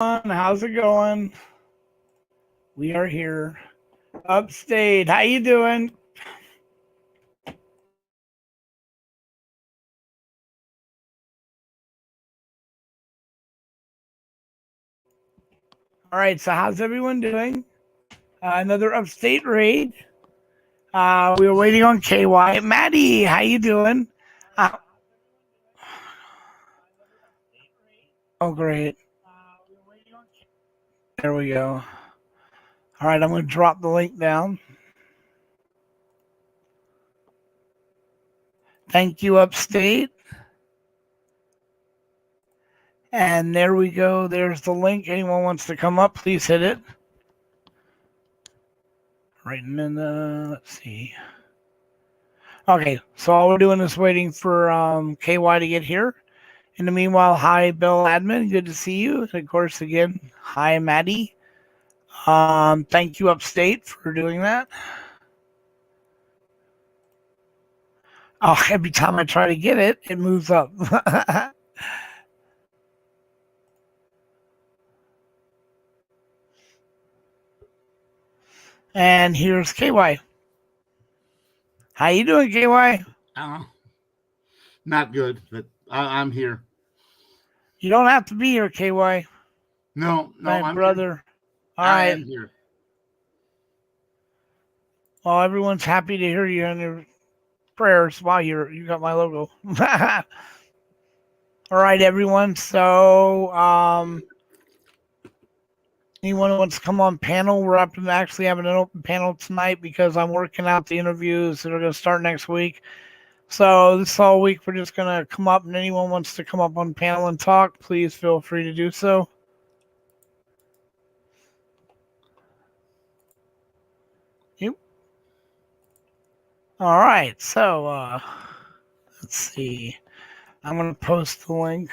How's it going? We are here. Upstate. How you doing? All right. So how's everyone doing? Another upstate raid. We were waiting on KY. Maddie, how you doing? Uh, oh, great. There we go. All right. I'm going to drop the link down. Thank you, Upstate. And there we go. There's the link. Anyone wants to come up, please hit it. Right in the, let's see. Okay, so all we're doing is waiting for KY to get here. In the meanwhile, hi, Bill Admin. Good to see you. And of course, again, hi, Maddie. Thank you, Upstate, for doing that. Oh, every time I try to get it, it moves up. And here's KY. How you doing, KY? Not good, but I'm here. You don't have to be here, KY. No, my I'm brother. Here. All right. I am here. Well, everyone's happy to hear you and your prayers. Wow, you got my logo. All right, everyone. So, anyone who wants to come on panel, we're actually having an open panel tonight because I'm working out the interviews that are going to start next week. So this whole week we're just going to come up, and anyone wants to come up on panel and talk, please feel free to do so. Yep. All right. So let's see. I'm going to post the link.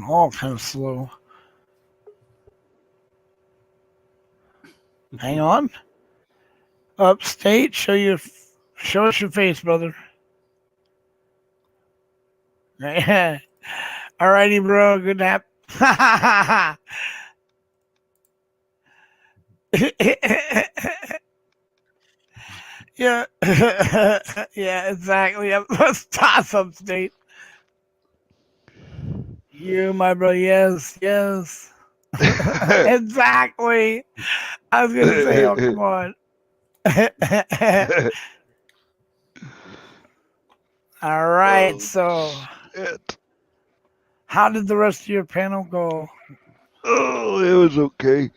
All kind of slow. Hang on. Upstate, show us your face, brother. Alrighty, bro. Good to have. Yeah. Yeah, exactly. Let's toss Upstate. You, my bro. Yes, yes. Exactly. I was gonna say, oh, come on. All right. So, how did the rest of your panel go? Oh, it was okay.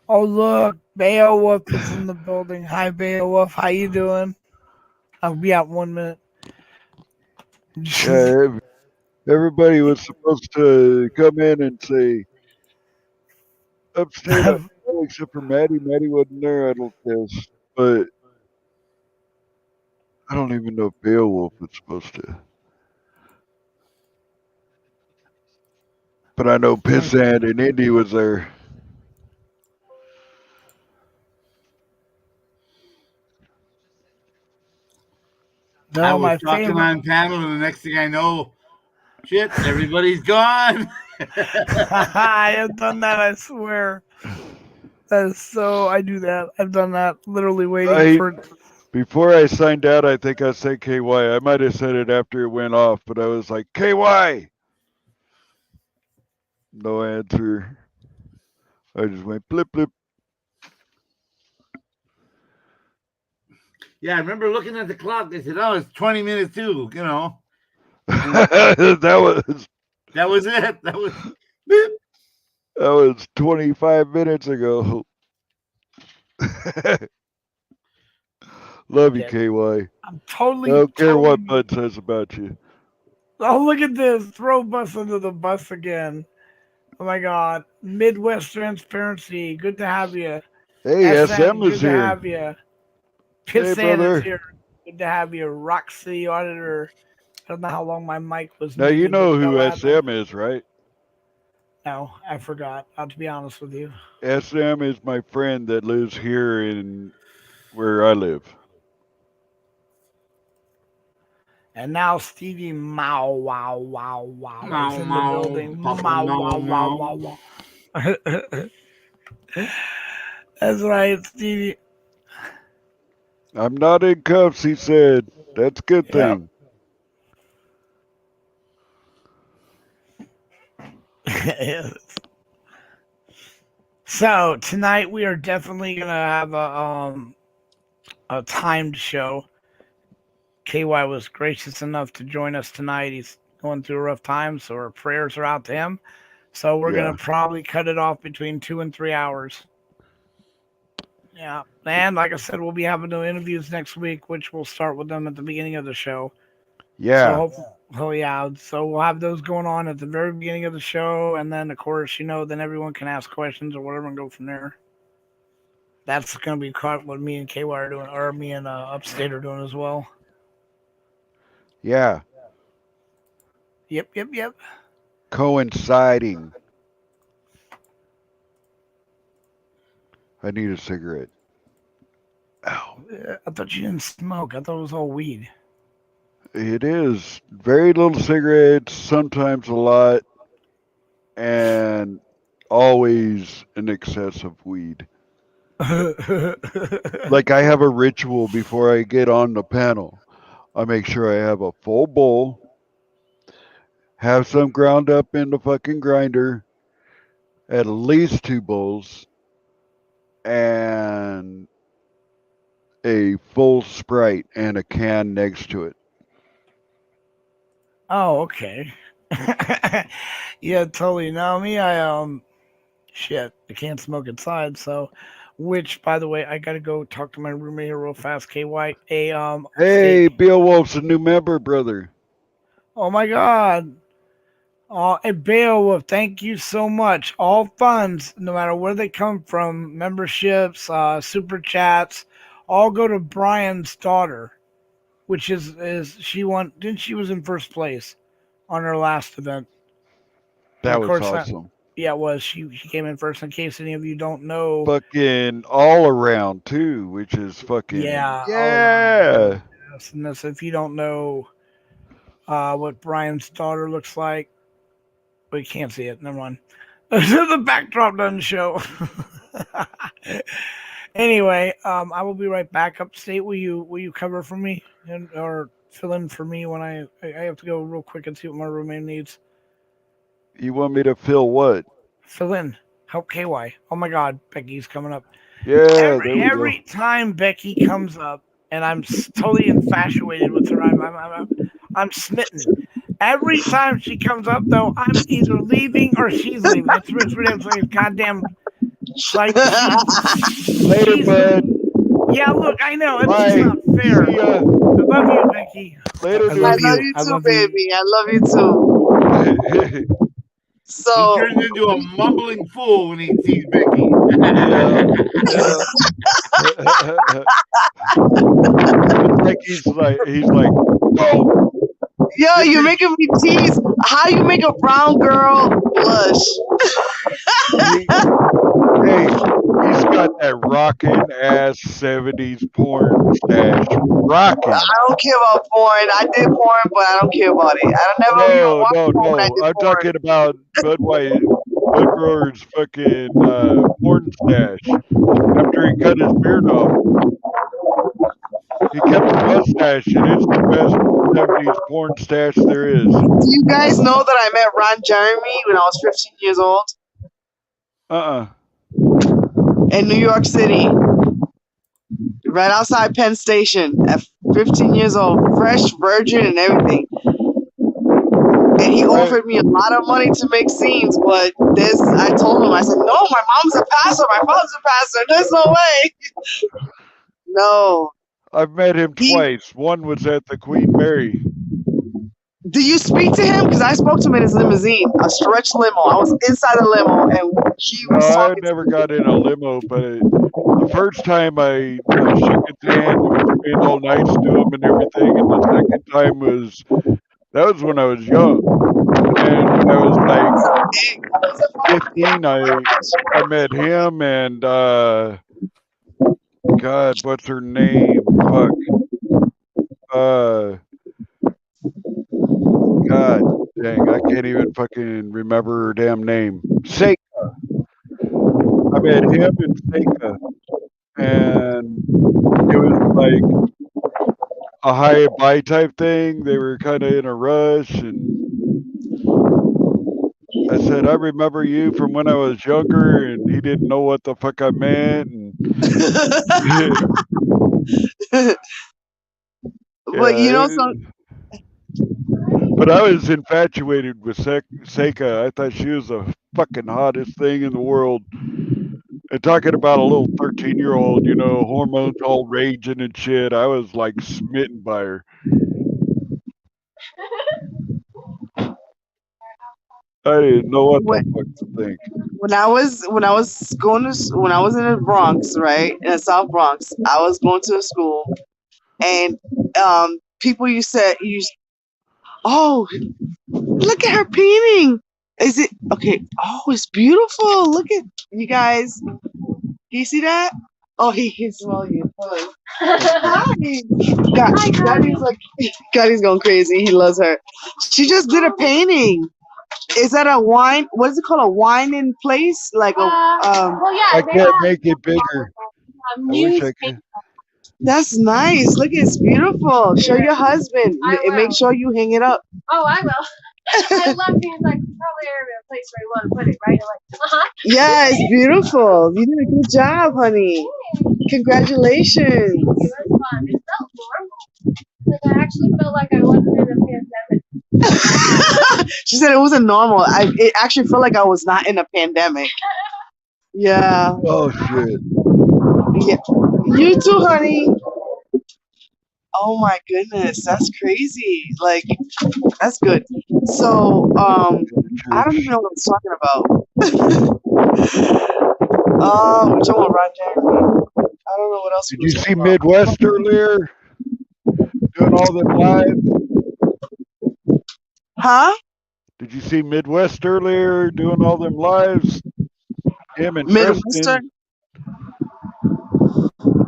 Oh, look, Beowulf is in the building. Hi, Beowulf. How you doing? I'll be out 1 minute. Yeah, everybody was supposed to come in and say, Upstate, except for Maddie. Maddie wasn't there, I don't guess. But I don't even know if Beowulf was supposed to. But I know Pissant and Indy was there. No, I was my talking favorite. on panel, and the next thing I know, shit, everybody's gone. I have done that, I swear. That is so, I do that. I've done that, literally waiting for it. Before I signed out, I think I said KY. I might have said it after it went off, but I was like, KY! No answer. I just went blip, blip. Yeah, I remember looking at the clock. They said, "Oh, it's 20 minutes too." You know, that was it. That was 25 minutes ago. Love you, KY. I'm totally. I don't care what Bud says about you. Oh, look at this. Throw Bus under the bus again. Oh my God. Midwest Transparency. Good to have you. Hey, SM good is to here. have you. Hey, Pissant brother. is here. Good to have you. Roxy Auditor. I don't know how long my mic was Now muted, you know who but SM is, right? No, I forgot. To be honest with you. SM is my friend that lives here in where I live. And now Stevie Mow Wow Wow Wow Mow, is in the mow, building. papa, Mow mow, Wow Wow mow. Wow Wow. That's right, Stevie. I'm not in cuffs, he said. That's a good Yep. thing. So tonight we are definitely gonna have a timed show. KY was gracious enough to join us tonight. He's going through a rough time, so our prayers are out to him. So we're Yeah. gonna probably cut it off between 2 and 3 hours. Yeah, and like I said, we'll be having no interviews next week, which we'll start with them at the beginning of the show. Yeah. So yeah, so we'll have those going on at the very beginning of the show, and then of course, then everyone can ask questions or whatever and go from there. That's going to be what me and KY are doing, or me and Upstate are doing as well. Yeah. Yep. Coinciding. I need a cigarette. Ow. I thought you didn't smoke. I thought it was all weed. It is very little cigarettes, sometimes a lot, and always an excess of weed. Like I have a ritual before I get on the panel. I make sure I have a full bowl, have some ground up in the fucking grinder, at least 2 bowls, and a full Sprite and a can next to it. Oh, okay. Yeah, totally. No, me, shit, I can't smoke inside. So, which, by the way, I gotta go talk to my roommate here real fast. KY, Hey, Bill Wolf's a new member, brother. Oh my God. And Beowulf, thank you so much. All funds, no matter where they come from, memberships, super chats, all go to Brian's daughter, which is she won? Didn't she was in first place on her last event? That was awesome. Yeah, it was. She came in first. In case any of you don't know, fucking all around too, which is fucking yeah. Yes, and this, if you don't know what Brian's daughter looks like, we can't see it. Never mind. The backdrop doesn't show. Anyway, I will be right back. Upstate, will you cover for me or fill in for me when I have to go real quick and see what my roommate needs? You want me to fill what? Fill in. Help KY. Oh my God, Becky's coming up. Yeah, every time Becky comes up, and I'm totally infatuated with her. I'm smitten. Every time she comes up, though, I'm either leaving or she's leaving. It's ridiculous. Goddamn. Like, later, bud. Yeah, look, I know. It's just not fair. I love you, Becky. Later, I love you too, baby. I love you too. So he turns into a mumbling fool when he sees Becky. Like he's like, whoa. Yo, you're making me tease. How you make a brown girl blush? Hey, he's got that rockin' ass 70s porn stash. Rockin'. I don't care about porn. I did porn, but I don't care about it. I don't never watched porn when I did I'm porn. talking about Bud Brewer's fucking porn stash. After he cut his beard off, he kept a mustache, and it's the best 70s porn stash there is. Do you guys know that I met Ron Jeremy when I was 15 years old? In New York City. Right outside Penn Station at 15 years old. Fresh, virgin, and everything. And he offered me a lot of money to make scenes, but I told him, I said, no, my mom's a pastor, my father's a pastor, there's no way. No. I've met him twice. One was at the Queen Mary. Do you speak to him? Because I spoke to him in his limousine, a stretch limo. I was inside the limo, and he was talking. I never got in a limo, but the first time I shook his hand and was being all nice to him and everything, and the second time that was when I was young. And when I was like 15, I met him and God, what's her name? Fuck. can't even fucking remember her damn name. Seika. I met him and Seika, and it was like a high and buy type thing. They were kind of in a rush, and I said, I remember you from when I was younger, and he didn't know what the fuck I meant. And But you know, but I was infatuated with Seika. I thought she was the fucking hottest thing in the world. And talking about a little 13-year-old, you know, hormones all raging and shit. I was like smitten by her. I didn't know what the fuck to think. when I was in the Bronx, right, in the South Bronx, I was going to a school, and people oh, look at her painting. Is it okay? Oh, it's beautiful. Look at you guys. Can you see that? Oh, he can smell you. Hi. Goddy's going crazy. He loves her. She just did a painting. Is that a wine? What is it called? A wine in place? Like a well, yeah, I can't make it bigger. I wish I could. That's nice. Look, it's beautiful. Show your husband and make sure you hang it up. Oh, I will. I love being like probably a place where you want to put it, right? Like, Yeah, it's beautiful. You did a good job, honey. Congratulations. It was fun. It felt normal. Like I actually felt like I wasn't in a pandemic. She said it wasn't normal. It actually felt like I was not in a pandemic. Yeah. Oh shit. Yeah. You too, honey. Oh my goodness, that's crazy. Like, that's good. So, I don't even know what I was talking about. We're talking about Roger. I don't know what else. Did you see Midwest earlier? Doing all them lives? Huh? Did you see Midwest earlier doing all them lives? Him and Preston.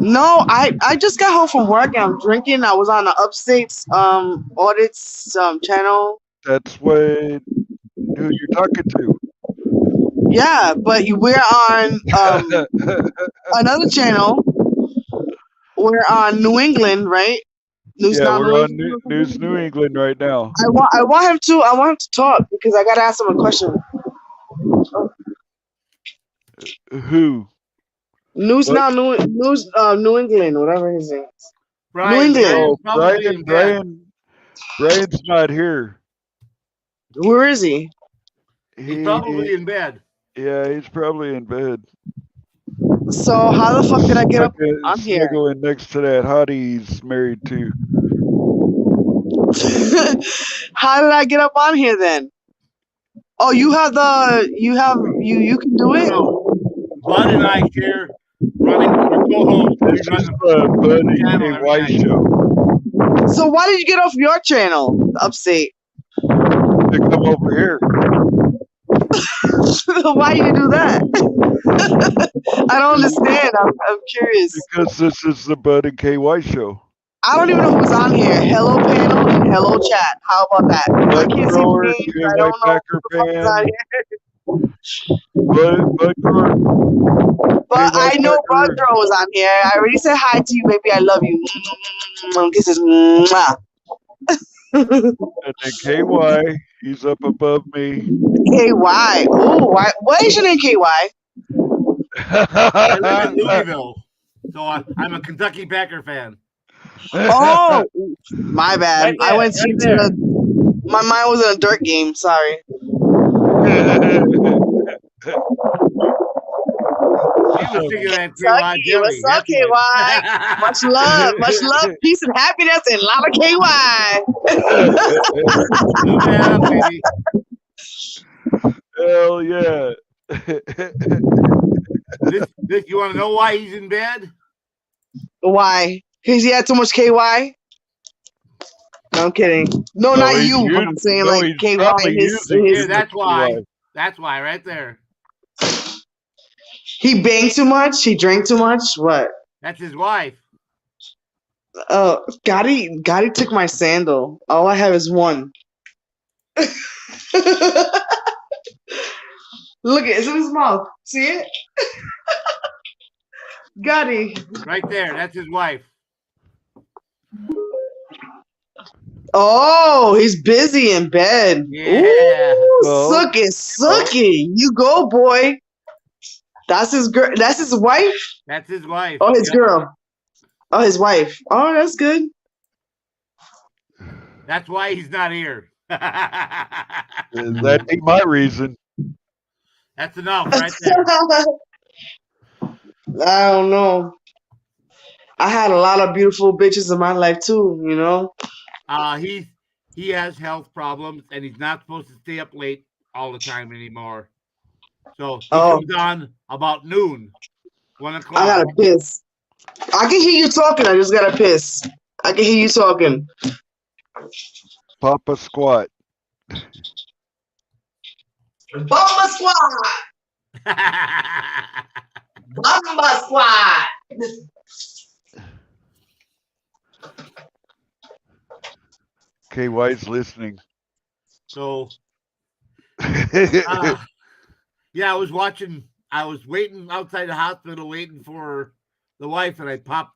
No, I just got home from work and I'm drinking. I was on the Upstate's audits channel. That's who you're talking to. Yeah, but we're on another channel. We're on New England, right? We're on News New England right now. I want him to talk because I gotta ask him a question. Who? New England, whatever his name is. Brian, New England. Brian's not here. Where is he? He's probably in bed. Yeah, he's probably in bed. So how the fuck did I get up on here? Sniggling next to that hottie he's married to. How did I get up on here then? Oh, you can do it? No. Bud and I share running the co-host. This is the Bud and White show. So why did you get off your channel, Upstate? To come over here. Why you do that? I don't understand. I'm curious. Because this is the Bud and KY show. I don't even know who's on here. Hello panel and hello chat. How about that? I can't see the names. I don't know who the fuck is on here. Bud Grower. But I know Bud Grower was on here. I already said hi to you, baby. I love you. Kisses. And then KY, he's up above me. KY. Oh, why is your name KY? I live in Louisville, so I'm a Kentucky Packer fan. Oh, my bad. Right there, I went straight to my mind was in a dirt game. Sorry. You was thinking that KY What's up, KY? Much love, peace, and happiness, and lava KY. Hell yeah. You want to know why he's in bed? Why? Because he had too much KY? No, I'm kidding. No, not you. I'm saying like KY. Yeah, that's why. That's why, right there. He banged too much? He drank too much? What? That's his wife. Oh, Gotti took my sandal. All I have is one. Look, it's in his mouth. See it? Got it. Right there. That's his wife. Oh, he's busy in bed. Yeah. Ooh, Well, Sookie. You go, boy. That's his girl. That's his wife? That's his wife. Oh, his Yep. girl. Oh, his wife. Oh, that's good. That's why he's not here. that'd be my reason. That's enough right there. I don't know. I had a lot of beautiful bitches in my life too, you know. He has health problems and he's not supposed to stay up late all the time anymore. So he comes on about noon, 1 o'clock. I gotta piss. I can hear you talking. I just gotta piss. I can hear you talking. Papa squat. Bomba squad. Bomba squad. KY's listening. So yeah, I was waiting outside the hospital waiting for the wife, and I popped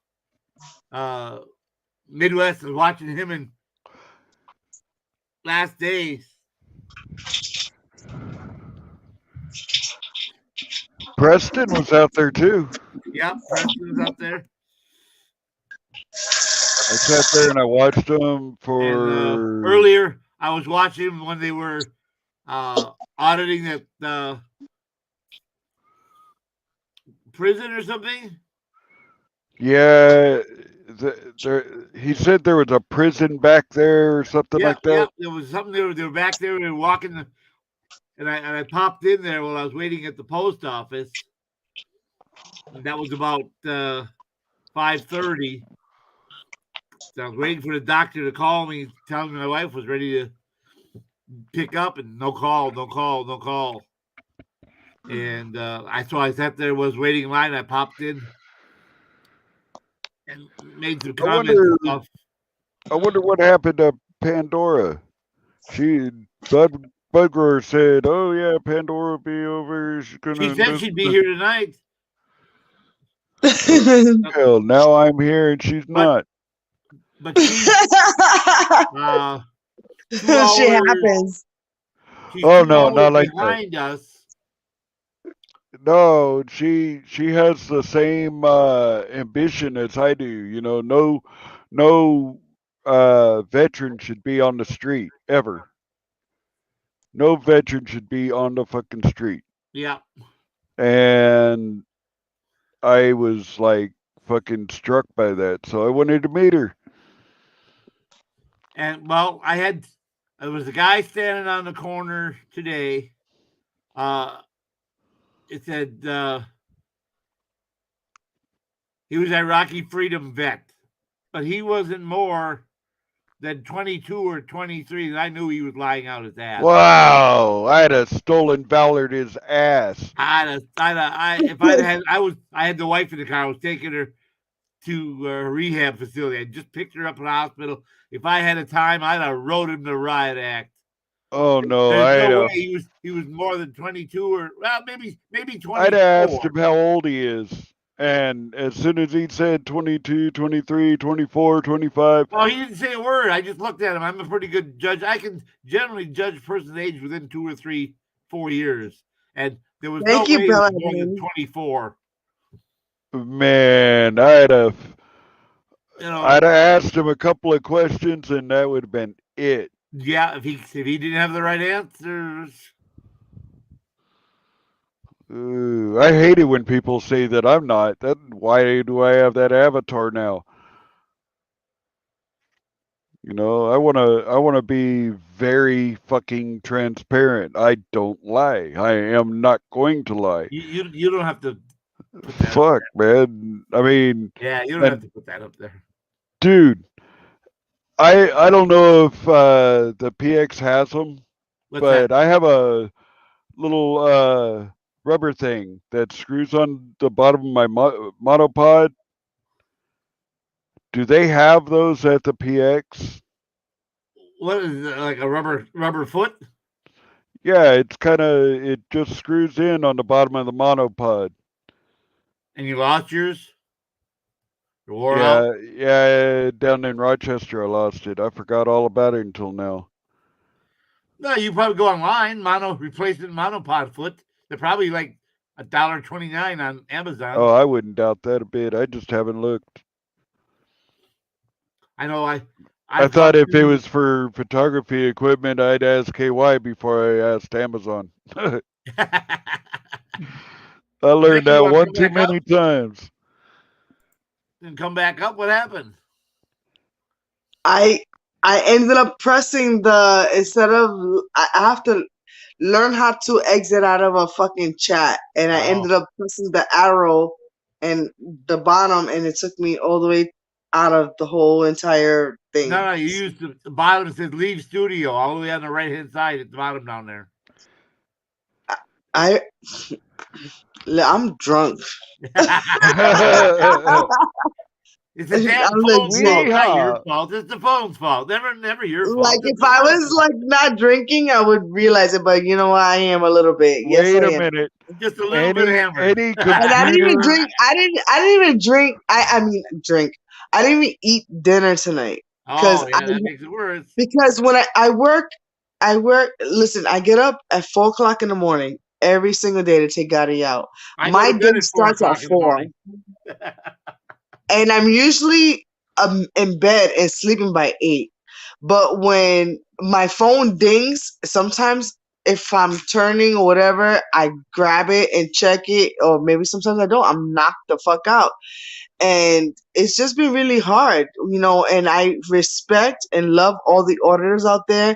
Midwest and watching him in Last Days. Preston was out there too. Yep, Preston was out there. I sat there and I watched them for. And, earlier, I was watching them when they were auditing the prison or something. Yeah, he said there was a prison back there or something like that. Yeah, there was something. They were back there and walking, and I popped in there while I was waiting at the post office. And that was about 5:30. So I was waiting for the doctor to call me, telling me my wife was ready to pick up, and no call. And I sat there, was waiting in line. I popped in and made some comments and stuff. I wonder what happened to Pandora. Budgrower said, "Oh yeah, Pandora will be over. She's gonna." She said she'd be here tonight. Well, now I'm here and she's not. But she's Shit happens. Oh no, not like behind us. No, she has the same ambition as I do. You know, no veteran should be on the street ever. No veteran should be on the fucking street. Yeah. And I was like fucking struck by that, so I wanted to meet her. And well, there was a guy standing on the corner today. It said he was an Iraqi freedom vet, but he wasn't more than 22 or 23, and I knew he was lying out his ass. Wow, I'd have stolen Ballard his ass. I had the wife in the car. I was taking her to a rehab facility. I just picked her up in the hospital. If I had a time, I'd have wrote him the riot act. Oh no, There's no way he was more than 22 or maybe 24. I'd asked him how old he is. And as soon as he said 22, 23, 24, 25. Well, he didn't say a word. I just looked at him. I'm a pretty good judge. I can generally judge a person's age within 2 or 3, 4 years. And there was no way he was more than 24. Man, I'd have asked him a couple of questions and that would have been it. Yeah, if he didn't have the right answers. I hate it when people say that I'm not. Why do I have that avatar now? You know, I wanna be very fucking transparent. I don't lie. I am not going to lie. You don't have to put that Fuck, man. I mean, yeah, you don't have to put that up there. Dude, I don't know if the PX has them, but I have a little rubber thing that screws on the bottom of my monopod. Do they have those at the PX? What is it, like a rubber foot? Yeah, it just screws in on the bottom of the monopod. And you lost yours? It wore Yeah, out? yeah, down in Rochester I lost it. I forgot all about it until now. No, you probably go online, replacement monopod foot. They're probably like $1.29 on Amazon. Oh, I wouldn't doubt that a bit. I just haven't looked. I know I thought if it was for photography equipment, I'd ask KY before I asked Amazon. I learned that one too many times. Didn't come back up. What happened? I ended up pressing the instead of I have to learn how to exit out of a fucking chat, and I ended up pressing the arrow and the bottom, and it took me all the way out of the whole entire thing. No, you used the bottom that says leave studio all the way on the right hand side at the bottom down there. I'm drunk. It's a damn phone's fault, not your fault. It's the phone's fault. Never your fault. Like if I was like not drinking, I would realize it. But you know what? I am a little bit. Wait a minute. Just a little bit hammered. And I didn't even drink. I didn't even drink. I mean drink. I didn't even eat dinner tonight. Oh, yeah, that makes it worse. Because when I work. Listen, I get up at 4:00 in the morning every single day to take Gotti out. My day starts at 4. And I'm usually in bed and sleeping by 8. But when my phone dings, sometimes if I'm turning or whatever, I grab it and check it, or maybe sometimes I don't. I'm knocked the fuck out. And it's just been really hard, and I respect and love all the auditors out there.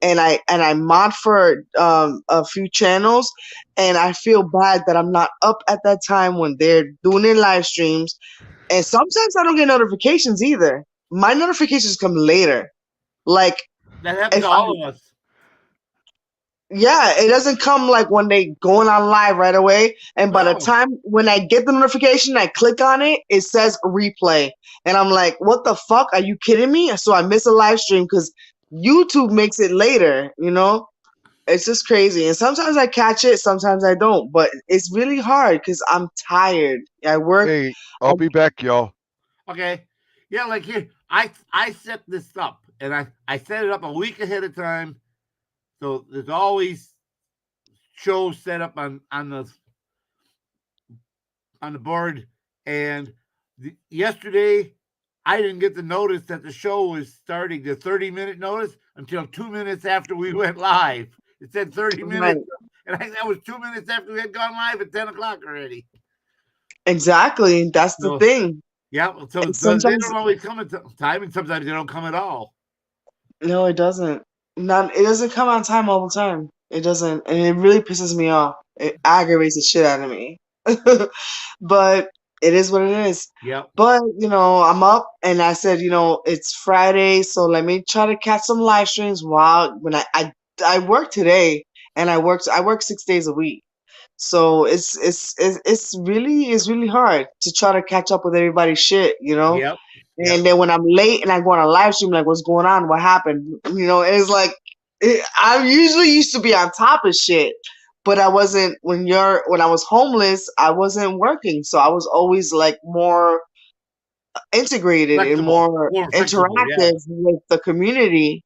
And I mod for a few channels, and I feel bad that I'm not up at that time when they're doing their live streams. And sometimes I don't get notifications either. My notifications come later. Like that happens to all of us. Yeah, it doesn't come like when they going on live right away. And by the time when I get the notification, I click on it, it says replay. And I'm like, what the fuck? Are you kidding me? So I miss a live stream because YouTube makes it later, It's just crazy. And sometimes I catch it, sometimes I don't. But it's really hard because I'm tired. I work. Hey, I'll be back, y'all. Okay. Yeah, like here, I set this up, and I set it up a week ahead of time. So there's always shows set up on the board. And yesterday, I didn't get the notice that the show was starting, the 30-minute notice, until 2 minutes after we went live. It said 30 minutes, and that was 2 minutes after we had gone live at 10 o'clock already. Exactly. That's the thing. Yeah, so they don't always come at time, and sometimes they don't come at all. No, it doesn't. It doesn't come on time all the time. It doesn't, and it really pisses me off. It aggravates the shit out of me. But it is what it is. Yeah. But I'm up, and I said, it's Friday, so let me try to catch some live streams. When I work today, and I work 6 days a week. So it's really hard to try to catch up with everybody's shit, Yep. And then when I'm late and I go on a live stream, like, what's going on? What happened? It's like I usually used to be on top of shit, but I wasn't when I was homeless. I wasn't working, so I was always like more integrated and more interactive with the community.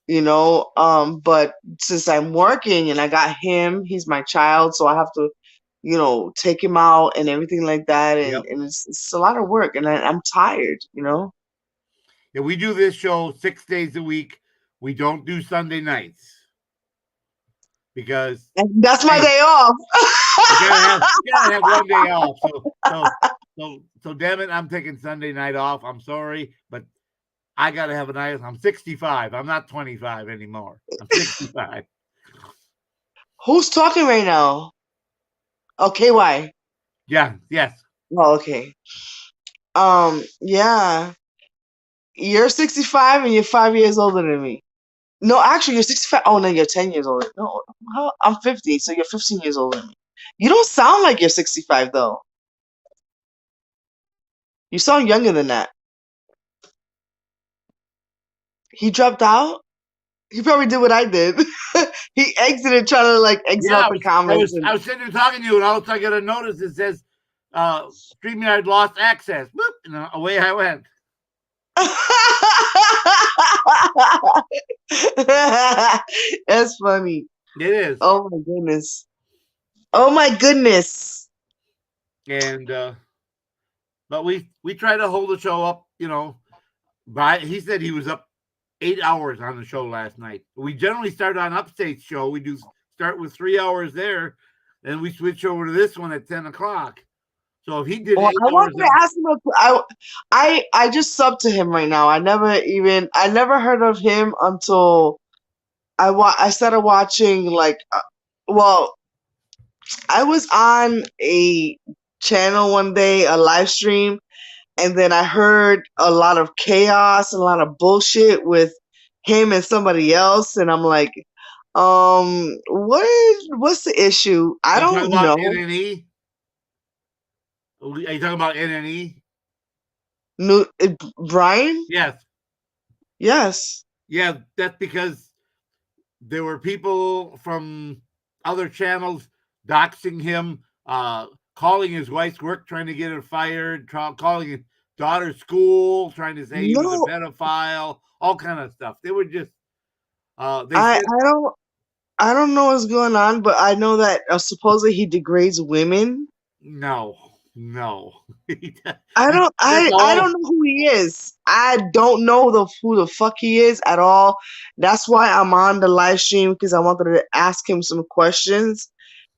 But since I'm working and I got him, he's my child, so I have to, take him out and everything like that. And it's a lot of work, and I'm tired, Yeah, we do this show 6 days a week. We don't do Sunday nights because that's my day off. you gotta have one day off. So damn it, I'm taking Sunday night off. I'm sorry, but I gotta have a night. I'm 65. I'm not 25 anymore. I'm 65. Who's talking right now? Oh, KY. Yeah. Yes. Oh, okay. Yeah. You're 65 and you're 5 years older than me. No, actually, you're 65. Oh, no, you're 10 years older. No, I'm 50, so you're 15 years older than me. You don't sound like you're 65, though. You sound younger than that. He dropped out? He probably did what I did. He exited trying to like exit Yeah, out the comments. I was sitting there talking to you, and all of a sudden I got a notice that says StreamYard lost access. Whoop, and away I went. That's funny. It is. Oh my goodness. Oh my goodness. And but we try to hold the show up, you know. He said he was up 8 hours on the show last night. We generally start on Upstate's show. We do start with 3 hours there, then we switch over to this one at 10 o'clock. So if he did 8 Well, I hours, wanted to ask him. I just subbed to him right now. I never heard of him until I started watching like well, I was on a channel one day, a live stream, and then I heard a lot of chaos and a lot of bullshit with him and somebody else, and I'm like, what's the issue? I don't know. NNE? Are you talking about NNE? Brian? Yes. Yes. Yeah, that's because there were people from other channels doxing him, calling his wife's work, trying to get her fired, calling his daughter's school, trying to say he was a pedophile, all kind of stuff. They were just I don't know what's going on, but I know that supposedly he degrades women. No. I don't know who he is. I don't know who the fuck he is at all. That's why I'm on the live stream, because I wanted to ask him some questions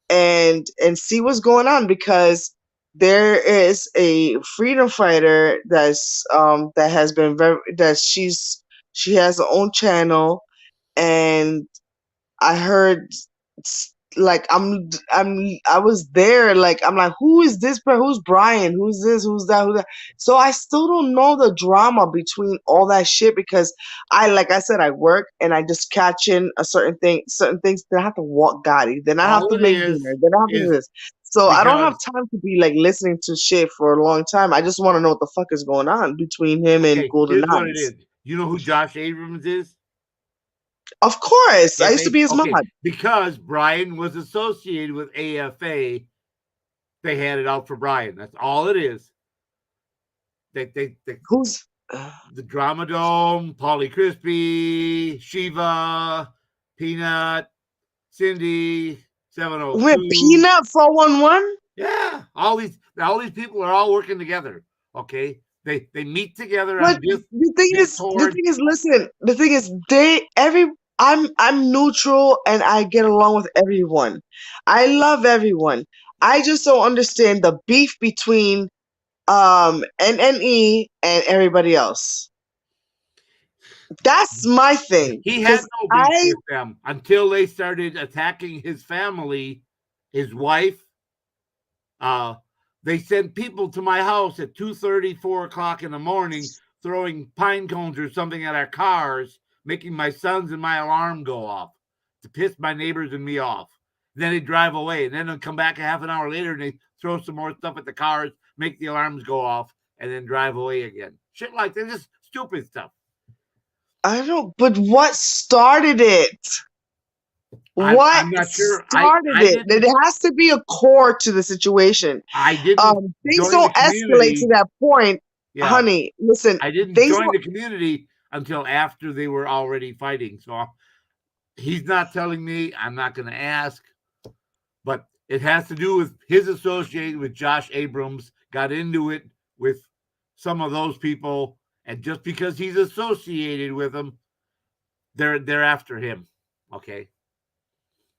and see what's going on, because there is a freedom fighter that has been she has her own channel, and I heard like I was there, like I'm like, who is this person? Who's Brian? Who's this? Who's that? So I still don't know the drama between all that shit, because like I said, I work and I just catch in certain things. Then I have to walk Gotti. Then I have to make dinner. Then I have to do this. So I don't have time to be like listening to shit for a long time. I just want to know what the fuck is going on between him and Golden Here's Eyes. what it is. You know who Josh Abrams is? Of course. I used to be his mod. Because Brian was associated with AFA, they had it out for Brian. That's all it is. Who's the Drama Dome, Paulie Crispy, Shiva, Peanut, Cindy, 702. Wait, Peanut 411? Yeah. All these people are all working together. Okay. They meet together. But the thing is, listen, the thing is, I'm neutral and I get along with everyone. I love everyone. I just don't understand the beef between NNE and everybody else. That's my thing. He had no beef with them until they started attacking his family, his wife. They sent people to my house at 2:30, 4 o'clock in the morning, throwing pine cones or something at our cars, making my sons and my alarm go off to piss my neighbors and me off. Then they drive away, and then they'll come back a half an hour later and they throw some more stuff at the cars, make the alarms go off, and then drive away again. Shit like that, just stupid stuff. But what started it? I'm not sure. Started it? There has to be a core to the situation. I didn't. Things don't escalate to that point, honey. Listen, I didn't join the community until after they were already fighting. So he's not telling me. I'm not going to ask. But it has to do with his association with Josh Abrams. Got into it with some of those people, and just because he's associated with them, they're after him. Okay.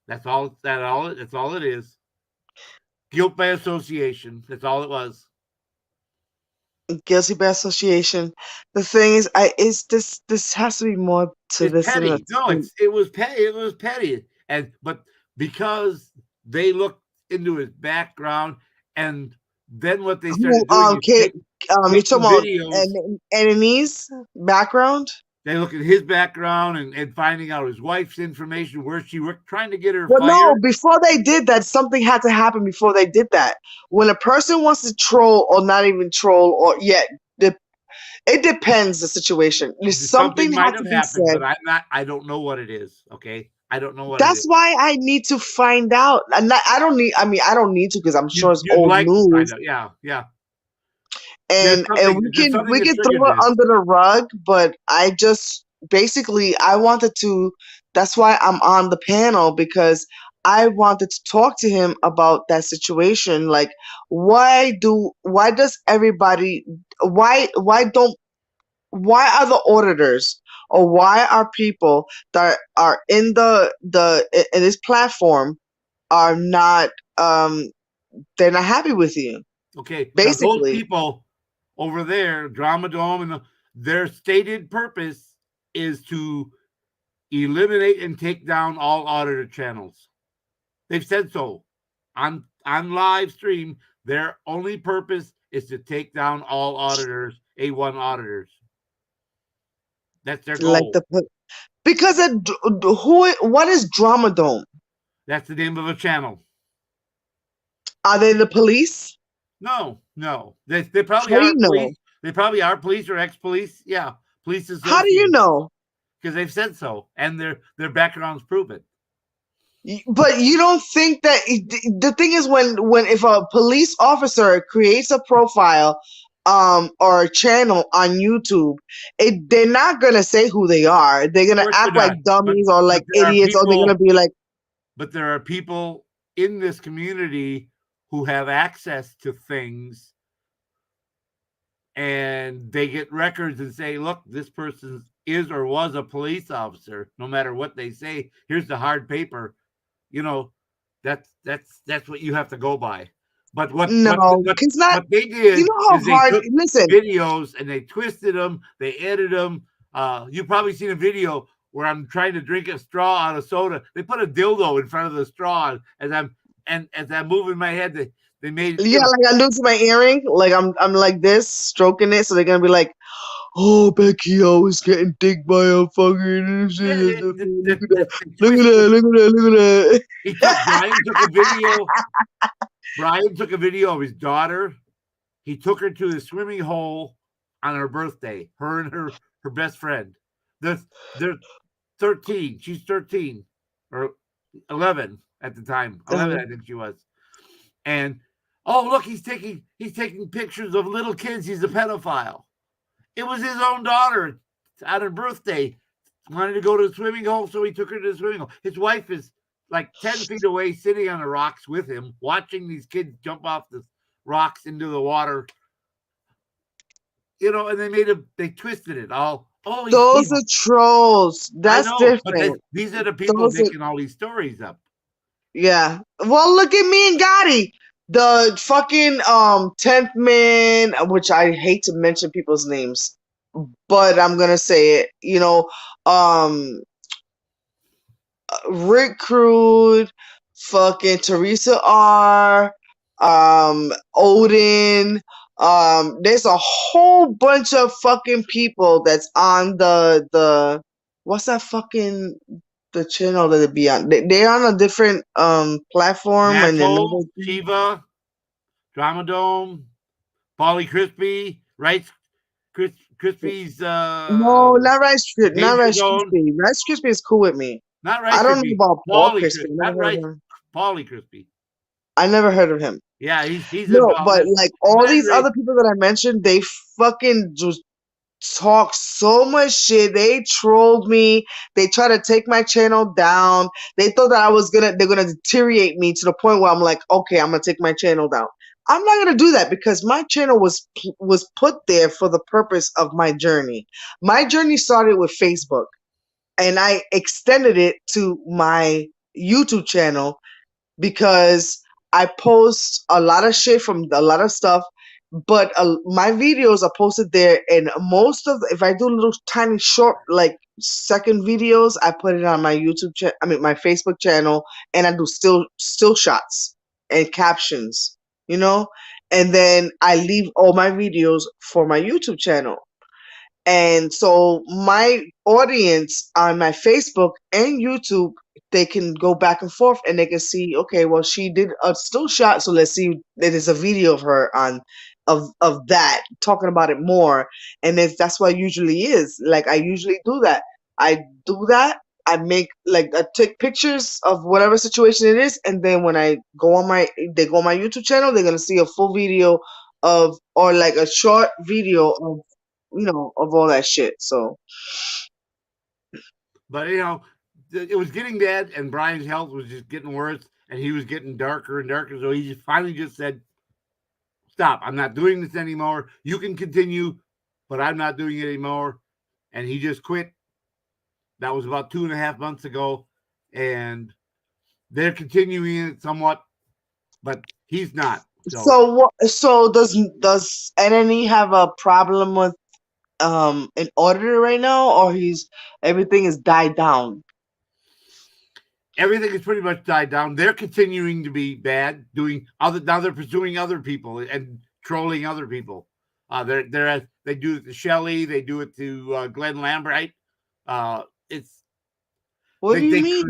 That's all. That's all it is. Guilt by association. That's all it was. Guilty by association. The thing is, this has to be more to this. Petty. No, it was petty. It was petty, but because they looked into his background, and then what they started doing. You're talking about enemies background. They look at his background and finding out his wife's information, where she worked, trying to get her fired. No, before they did that, something had to happen before they did that. When a person wants to troll, or not even troll, or It depends the situation. Something Something might has to have be happened, said. but I don't know what it is. Okay, I don't know what it That's is. why I need to find out. And I don't need. I mean, I don't need to because I'm sure it's You'd old like to find news, out. Yeah, yeah. and There's something we that can throw triggered it this. under the rug. But I just basically I wanted to. That's why I'm on the panel because I wanted to talk to him about that situation. Like, why does everybody why are the auditors or why are people that are in in this platform are not they're not happy with you Okay, because those basically. people over there, Drama Dome, and their stated purpose is to eliminate and take down all auditor channels. They've said so on live stream. Their only purpose is to take down all auditors, A1 auditors. That's their Like goal. because what is Drama Dome? That's the name of a channel. Are they the police? No. They probably How do are you know? police. They probably are police or ex-police. Yeah, police How do you associated. know? Because they've said so, and their backgrounds prove it. But you don't think that the thing is when if a police officer creates a profile or a channel on YouTube, they're not gonna say who they are. They're Of gonna course act they're like not. dummies or like There are idiots, or they're gonna people. be like, But there are people in this community who have access to things, and they get records and say, "Look, this person is or was a police officer." No matter what they say, here's the hard paper. You know, that's what you have to go by. But no, because not. what they You did know how is they hard. took Listen, videos and they twisted them, they edited them. You've probably seen a video where I'm trying to drink a straw out of soda. They put a dildo in front of the straw as I'm moving my head. They made yeah, like I do to my earring, like I'm like this stroking it, so they're gonna be like, "Oh, Becky always getting dick by a fucking look yeah, at that, they look at twisted. that, look at that, look at that." Brian took a video. Brian took a video of his daughter. He took her to the swimming hole on her birthday. Her and her best friend. They're 13. She's 13 or 11 at the time. 11, I think she was. And oh, look, he's taking pictures of little kids. He's a pedophile. It was his own daughter on her birthday. Wanted to go to the swimming hole, so he took her to the swimming hole. His wife is like 10 feet away, sitting on the rocks with him, watching these kids jump off the rocks into the water. And they twisted it all. Oh, Those are trolls. That's I know, but different. these are the people making all these stories up. Yeah. Well, look at me and Gotti. The fucking 10th man, which I hate to mention people's names, but I'm gonna say it. Rick Crude, fucking Teresa R, Odin. There's a whole bunch of fucking people that's on the what's that fucking the channel that it be on? They're on a different platform, and then Asshole, Shiva, Drama Dome, Polly Crispy, Rice Crispy's no, not Rice Krispie, not Danger Rice Zone. Krispie. Rice Krispie is cool with me. Not Rice I don't Krispie. know about Paul Crispy. Not Rice. Polly Crispy. I never heard of him. Yeah, he's No, involved. but like all But these anyway, other people that I mentioned, they fucking just talk so much shit. They trolled me. They tried to take my channel down. They thought that they're gonna deteriorate me to the point where I'm like, okay, I'm gonna take my channel down. I'm not gonna do that because my channel was put there for the purpose of my journey. My journey started with Facebook, and I extended it to my YouTube channel because I post a lot of shit from a lot of stuff, but my videos are posted there. And if I do little tiny short, like second videos, I put it on my my Facebook channel, and I do still shots and captions, and then I leave all my videos for my YouTube channel. And so my audience on my Facebook and YouTube, they can go back and forth and they can see, okay, well, she did a still shot, so let's see. There is a video of her on of that, talking about it more. And that's what it usually is. Like I usually do that. I do that. I take pictures of whatever situation it is, and then when they go on my YouTube channel, they're gonna see a full video or like a short video of of all that shit. So, but it was getting bad, and Brian's health was just getting worse, and he was getting darker and darker. So he finally just said, "Stop! I'm not doing this anymore. You can continue, but I'm not doing it anymore." And he just quit. That was about 2.5 months ago, and they're continuing it somewhat, but he's not. So does NNE have a problem with an auditor right now, or everything is died down? Everything is pretty much died down. They're continuing to be bad, now they're pursuing other people and trolling other people. They do it to Shelley, they do it to Glenn Lambert. What do you mean?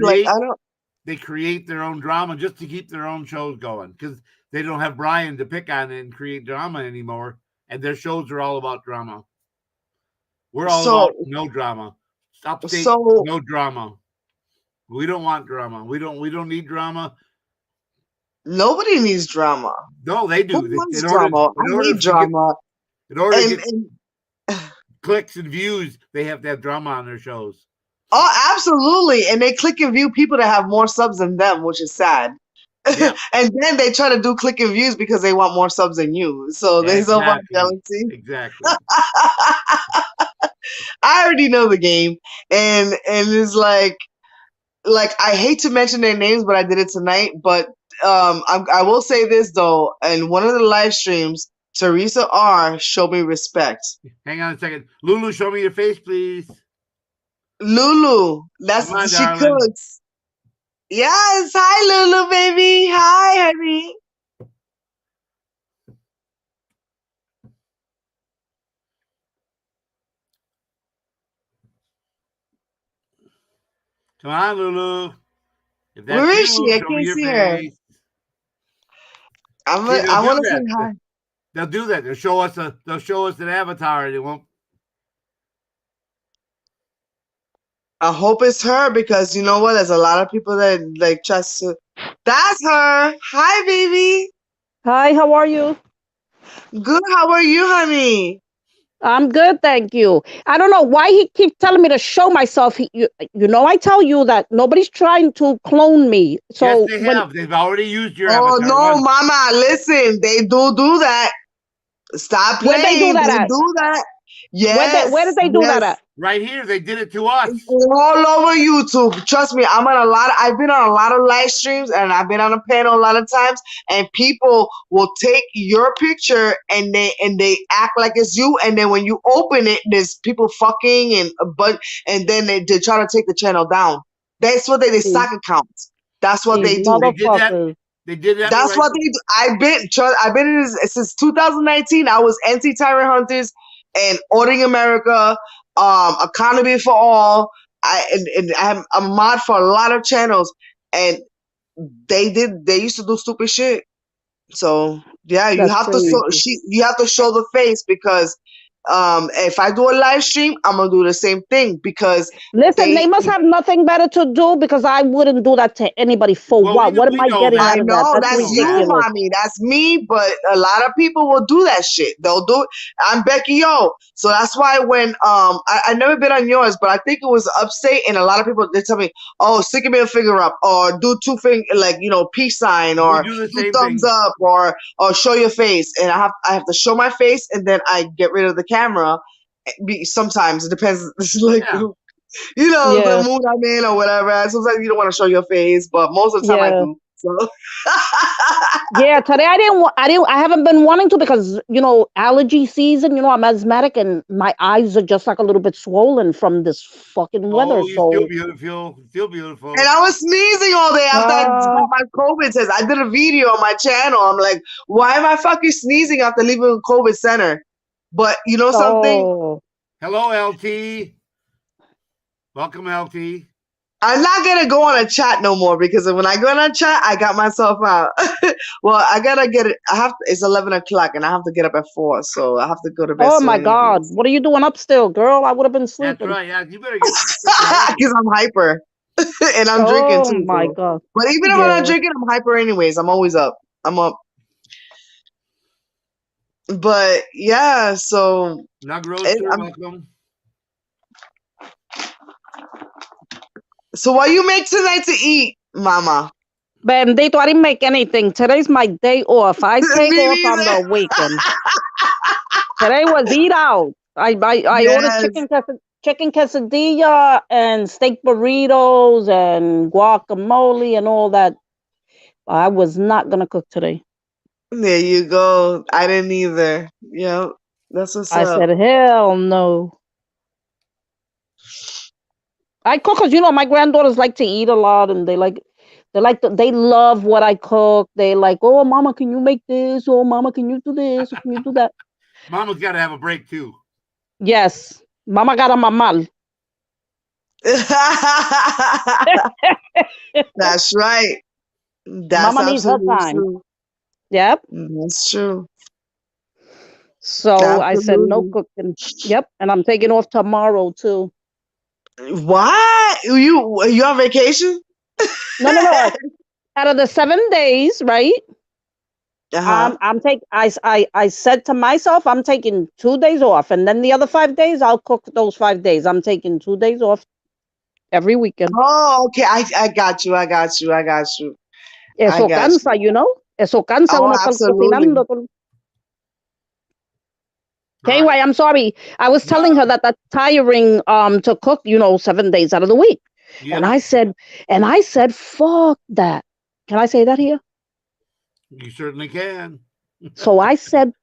They create their own drama just to keep their own shows going because they don't have Brian to pick on and create drama anymore, and their shows are all about drama. We're all about no drama. Upstate, no drama. We don't want drama. We don't need drama. Nobody needs drama. No, they do. Who wants drama? I need drama. In order to get clicks and views, they have to have drama on their shows. Oh, absolutely. And they click and view people that have more subs than them, which is sad. Yeah. And then they try to do click and views because they want more subs than you. So there's so much jealousy. Exactly. I already know the game. And it's like I hate to mention their names, but I did it tonight. But I will say this though, in one of the live streams, Teresa R showed me respect. Hang on a second. Lulu, show me your face, please. Lulu, she cooks. Yes, hi Lulu, baby. Hi, honey. Come on, Lulu. Where is she? I can't see her. I want to say hi. They'll do that. They'll show us an avatar. They won't. I hope it's her because you know what? There's a lot of people that trust to. That's her. Hi, baby. Hi, how are you? Good. How are you, honey? I'm good, thank you. I don't know why he keeps telling me to show myself. I tell you that nobody's trying to clone me. So yes, they have. They've already used your avatar. Oh no, Mama! Listen, they do that. Stop playing. Where they do that at? Do that. Yes. Where did they do that at? Right here, they did it to us. All over YouTube. Trust me, I've been on a lot of live streams and I've been on a panel a lot of times, and people will take your picture and they act like it's you, and then when you open it, there's people fucking and then they try to take the channel down. That's what they stock accounts. That's what they do. They did that. That's what they do. I've been in this since 2019. I was anti-tyrant hunters and Auditing America, Economy for All. I'm a mod for a lot of channels, and they used to do stupid shit. So yeah, you have to show the face because if I do a live stream, I'm gonna do the same thing because they must have nothing better to do because I wouldn't do that to anybody for what? What am I getting out of that? That's you, mommy. That's me. But a lot of people will do that shit. They'll do it. I'm Becky O. So that's why when I never been on yours, but I think it was Upstate, and a lot of people they tell me, oh, stick me a finger up, or do two finger peace sign, or do thumbs up, or show your face, and I have to show my face, and then I get rid of the camera. Sometimes it depends. It's like the mood I'm in or whatever. Sometimes you don't want to show your face, but most of the time I do. So yeah, today I haven't been wanting to because allergy season. I'm asthmatic and my eyes are just like a little bit swollen from this fucking weather. You feel beautiful. And I was sneezing all day after I got my COVID test. I did a video on my channel. I'm like, why am I fucking sneezing after leaving a COVID center? But you know something? Hello, LT. Welcome, LT. I'm not gonna go on a chat no more because when I go on a chat, I got myself out. Well, I gotta get it. It's 11 o'clock, and I have to get up at 4, so I have to go to bed. Oh my God! What are you doing up still, girl? I would have been That's sleeping. right. Yeah, you better get. Because I'm hyper, and I'm drinking too. Oh my so. God! But even if I'm Yeah. not drinking, I'm hyper anyways. I'm always up. I'm up. But yeah, so Nug roaster, I'm- welcome. so what you make tonight to eat, Mama? Bendito, I didn't make anything. Today's my day off. I take Me off on neither. the weekend. Today was eat out. I ordered Yes. chicken quesadilla and steak burritos and guacamole and all that. I was not gonna cook today. There you go. I didn't either. Yep. That's what's I up. said, hell no. I cook because my granddaughters like to eat a lot, and they love what I cook. They like, oh, Mama, can you make this? Oh, Mama, can you do this? Or can you do that? Mama's got to have a break too. Yes, Mama got a mamal. That's right. That's Mama needs her absolutely time. true. Yep. That's true. So I said no Absolutely. cooking. Yep, and I'm taking off tomorrow too. What? You on vacation? No. Out of the 7 days, right? Uh-huh. I said to myself, I'm taking 2 days off, and then the other 5 days I'll cook those 5 days. I'm taking 2 days off every weekend. Oh, okay. I got you. Eso got cansa, Eso cansa Oh, uno estar absolutely. cocinando. Anyway, I'm sorry. I was telling her that that's tiring to cook, 7 days out of the week. Yep. And I said, fuck that. Can I say that here? You certainly can. So I said,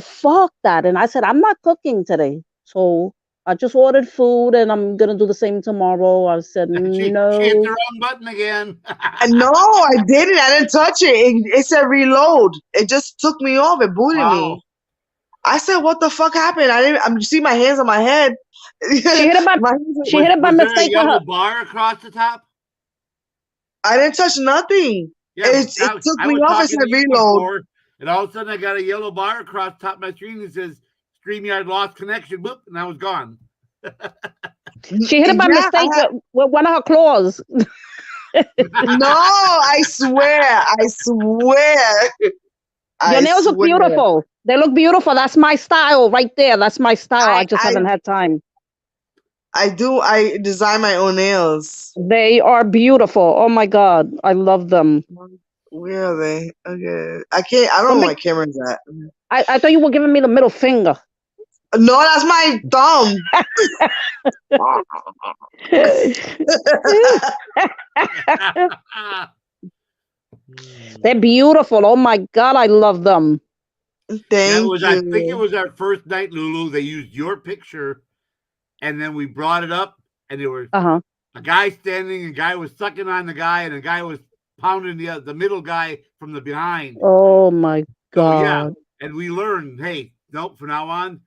fuck that. And I said, I'm not cooking today. So I just ordered food and I'm going to do the same tomorrow. I said, She hit no. the wrong button again. No, I didn't. I didn't touch it. It said reload. It just took me off. It booted me. I said, "What the fuck happened?" You see my hands on my head. She hit it by Was mistake there a with yellow her. bar across the top? I didn't touch nothing. Yeah, it took me off. It said reload. Before, and all of a sudden I got a yellow bar across the top of my screen that says StreamYard lost connection. Boop, and I was gone. She hit it by mistake with one of her claws. No, I swear. Your nails look beautiful. They look beautiful. That's my style right there. That's my style. I just haven't had time. I do. I design my own nails. They are beautiful. Oh my God. I love them. Where are they? Okay. I don't know where my camera's at. I thought you were giving me the middle finger. No, that's my thumb. They're beautiful. Oh my God, I love them. Thank you. I think it was our first night, Lulu. They used your picture, and then we brought it up, and there was a guy standing, a guy was sucking on the guy, and a guy was pounding the middle guy from the behind. Oh my God. So, yeah, and we learned, hey, nope, from now on,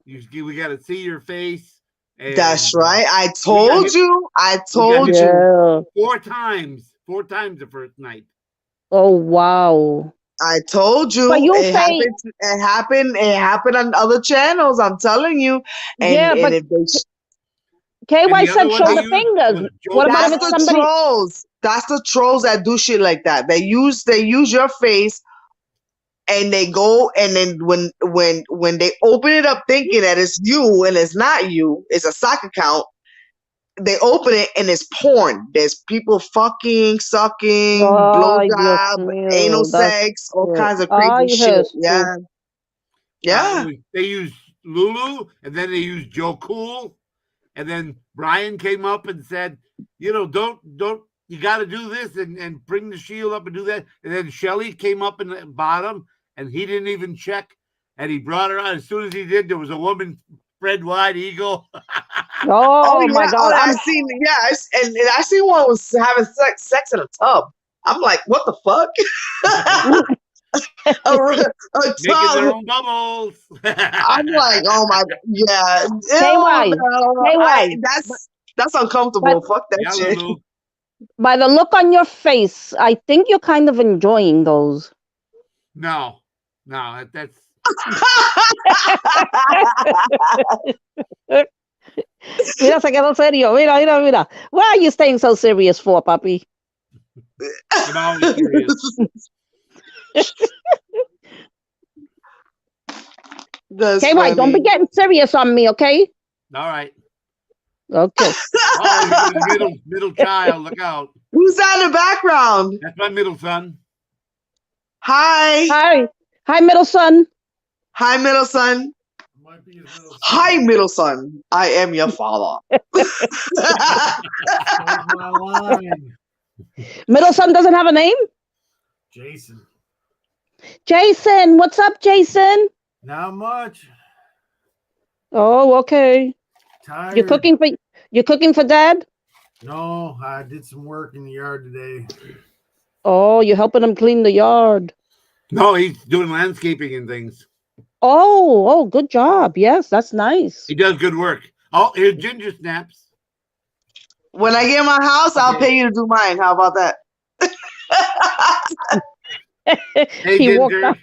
we got to see your face. And that's right. I told you. Yeah. 4 times the first night. Oh wow! I told you. But you it happened on other channels. I'm telling you. And, but KY said show the fingers. What about if it's somebody? Trolls. That's the trolls that do shit like that. They use your face, and they go, and then when they open it up thinking that it's you and it's not you, it's a sock account. They open it and it's porn. There's people fucking, sucking, blowjob, anal sex, all kinds of crazy shit. Yeah. Yeah. They used Lulu, and then they used Joe Cool, and then Brian came up and said, don't you got to do this and bring the shield up and do that. And then Shelly came up in the bottom, and he didn't even check, and he brought her on. As soon as he did, there was a woman spread wide eagle. Oh my God! I seen one was having sex in a tub. I'm like, what the fuck? a tub. Making their own bubbles. I'm like, oh my, yeah. KY. That's uncomfortable. Fuck that Yeah, shit. Lulu. By the look on your face, I think you're kind of enjoying those. No, that's Mira, se quedó serio. Mira, mira, mira. Why are you staying so serious for, papi? I'm always curious. That's KY, don't be funny. getting serious on me, okay? All right. Okay. Oh, you're the middle child. Look out. Who's that in the background? That's my middle son. Hi. Hi. Hi, middle son. Hi, middle son. Might be his middle son. Hi, middle son. I am your father. Hold my line. Middle son doesn't have a name? Jason. Jason. What's up, Jason? Not much. Oh, okay. Tired. You're cooking for dad? No, I did some work in the yard today. Oh, you're helping him clean the yard. No, he's doing landscaping and things. Oh, good job. Yes, that's nice. He does good work. Oh, here's Ginger Snaps. When I get my house, I'll pay you to do mine. How about that? Hey, He walked Ginger. out.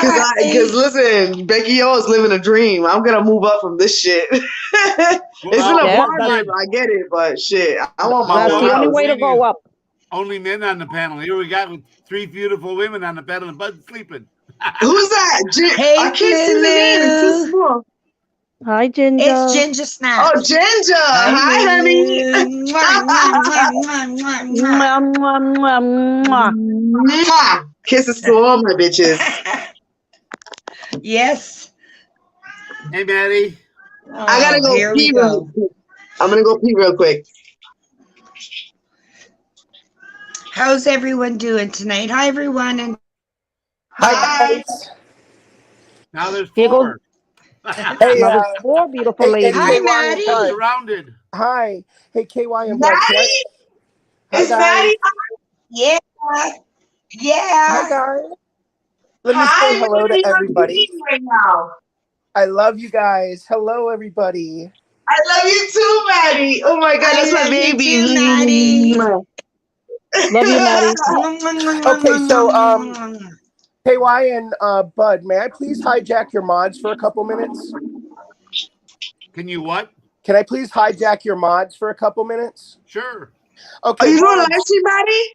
Because listen, Becky O is living a dream. I'm gonna move up from this shit. It's an Yeah, apartment, I get it, but shit, I want my That's own the only house. way to go up. Only men on the panel. Here we got three beautiful women on the panel and Bud's sleeping. Who's that? Hey, I can't see the name. It's too Lulu. small. Hi, Ginger. It's Ginger Snaps. Oh, Ginger. Hi, honey. Mwah, mwah, mwah, mwah, mwah, Mwah, mwah, mwah, mwah. Mwah. Kisses to all my bitches. mwah. Yes. Hey, Maddie. I gotta go Here we pee real go. quick. I'm gonna go pee real quick. How's everyone doing tonight? Hi, everyone. And Hi. Now there's Here goes- four. Hey, Now there's four beautiful hey, ladies. Hi, KY and Maddie. I'm Bud. surrounded. Hi. Hey, KY and Bud. Can I- Maddie? Hi, Is guys. Maddie? yeah. Hi, Yeah. guys. Let me Hi, say hello Maddie. to I'm everybody. eating right now. I love you guys. Hello, everybody. I love you too, Maddie. Oh my God, I that's my love you baby. too, Maddie. Love you, Maddie. Okay, so KY and Bud, may I please hijack your mods for a couple minutes? Can you what? Can I please hijack your mods for a couple minutes? Sure. Okay. Are you doing a mods. live stream, Maddie?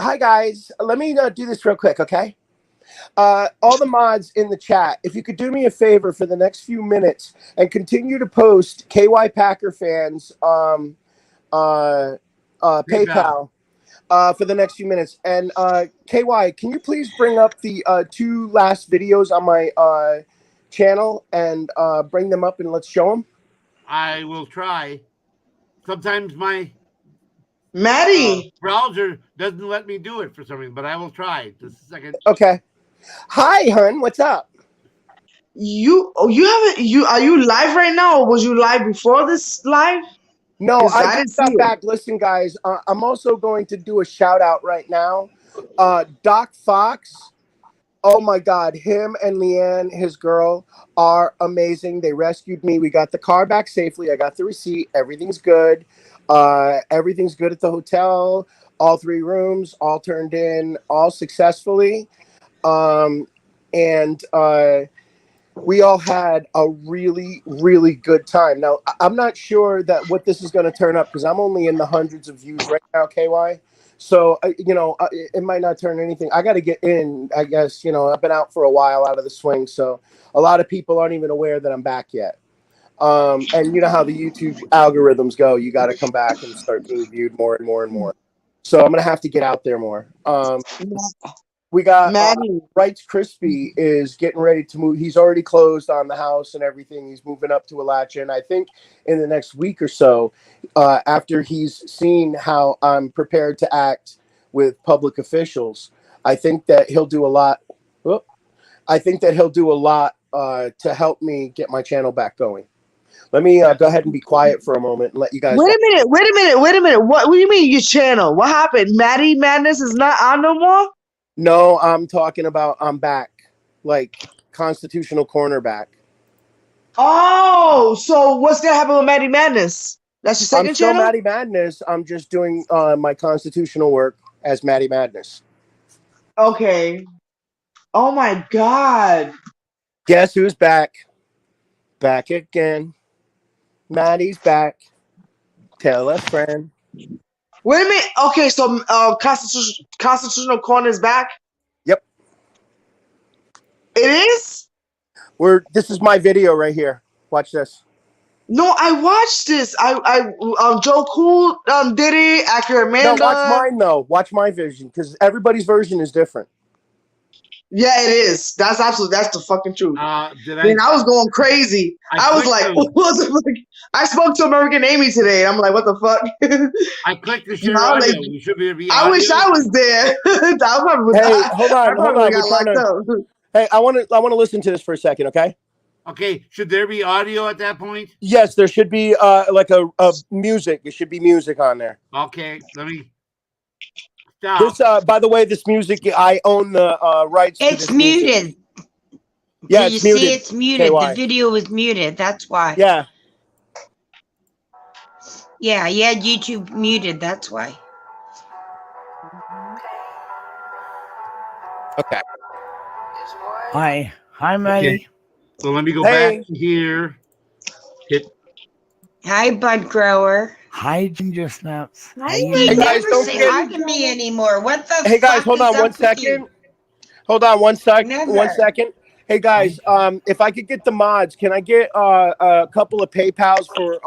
Hi, guys. Let me do this real quick, okay? All the mods in the chat, if you could do me a favor for the next few minutes and continue to post KY Packer fans PayPal for the next few minutes. And KY, can you please bring up the two last videos on my channel and bring them up and let's show them? I will try. Sometimes my Maddie. browser doesn't let me do it for some reason, but I will try. Just a second. Okay. Hi, hun. What's up? Are you live right now, or was you live before this live? No, 'Cause I I didn't just got see it. back. Listen, guys, I'm also going to do a shout out right now. Doc Fox. Oh my God, him and Leanne, his girl, are amazing. They rescued me. We got the car back safely. I got the receipt. Everything's good. Everything's good at the hotel. All 3 rooms, all turned in, all successfully. And we all had a really, really good time. Now, I'm not sure that what this is going to turn up because I'm only in the hundreds of views right now, KY. So, it might not turn anything. I got to get in, I guess. I've been out for a while out of the swing. So a lot of people aren't even aware that I'm back yet. And you know how the YouTube algorithms go. You got to come back and start being viewed more and more and more. So I'm going to have to get out there more. We got Maddie. Rights Crispy is getting ready to move. He's already closed on the house and everything. He's moving up to Alachua. And I think in the next week or so, after he's seen how I'm prepared to act with public officials, I think that he'll do a lot. I think that he'll do a lot to help me get my channel back going. Let me go ahead and be quiet for a moment and let you guys. Wait a minute. What do you mean your channel? What happened? Maddie Madness is not on no more? No, I'm talking about I'm back, like constitutional cornerback. Oh, so what's gonna happen with Maddie Madness? That's your second I'm still channel? Maddie Madness. I'm just doing my constitutional work as Maddie Madness. Okay. Oh my God. Guess who's back? Back again. Maddie's back. Tell a friend. Wait a minute. Okay, so Constitutional Corner is back? Yep. It is? This is my video right here. Watch this. No, I watched this. Joe Cool did it. Accurate No, Amanda. watch mine though. Watch my version because everybody's version is different. Yeah, it is. That's the fucking truth. I Did was going crazy. I was like, what the fuck? I spoke to American Amy today. I'm like, what the fuck? I clicked the share audio. Like, You should be able to I wish I was there. Hey, hold on. Hey, I want to listen to this for a second, okay? Okay, should there be audio at that point? Yes, there should be like a music. There should be music on there. Okay, let me stop. This, by the way, this music I own the rights. It's to this muted. music. Yeah, you it's muted. see it's muted? KY. The video was muted. That's why. Yeah. Yeah, you had YouTube muted. That's why. Okay. Hi, Maddie. Okay. So let me go back here. Hi, Bud Grower. Hi, Ginger Snaps. You never say hi to me anymore. What the Hey guys, fuck hold is on up one with second. you? Hold on one second. Never. 1 second. Hey guys, if I could get the mods, can I get a couple of PayPals for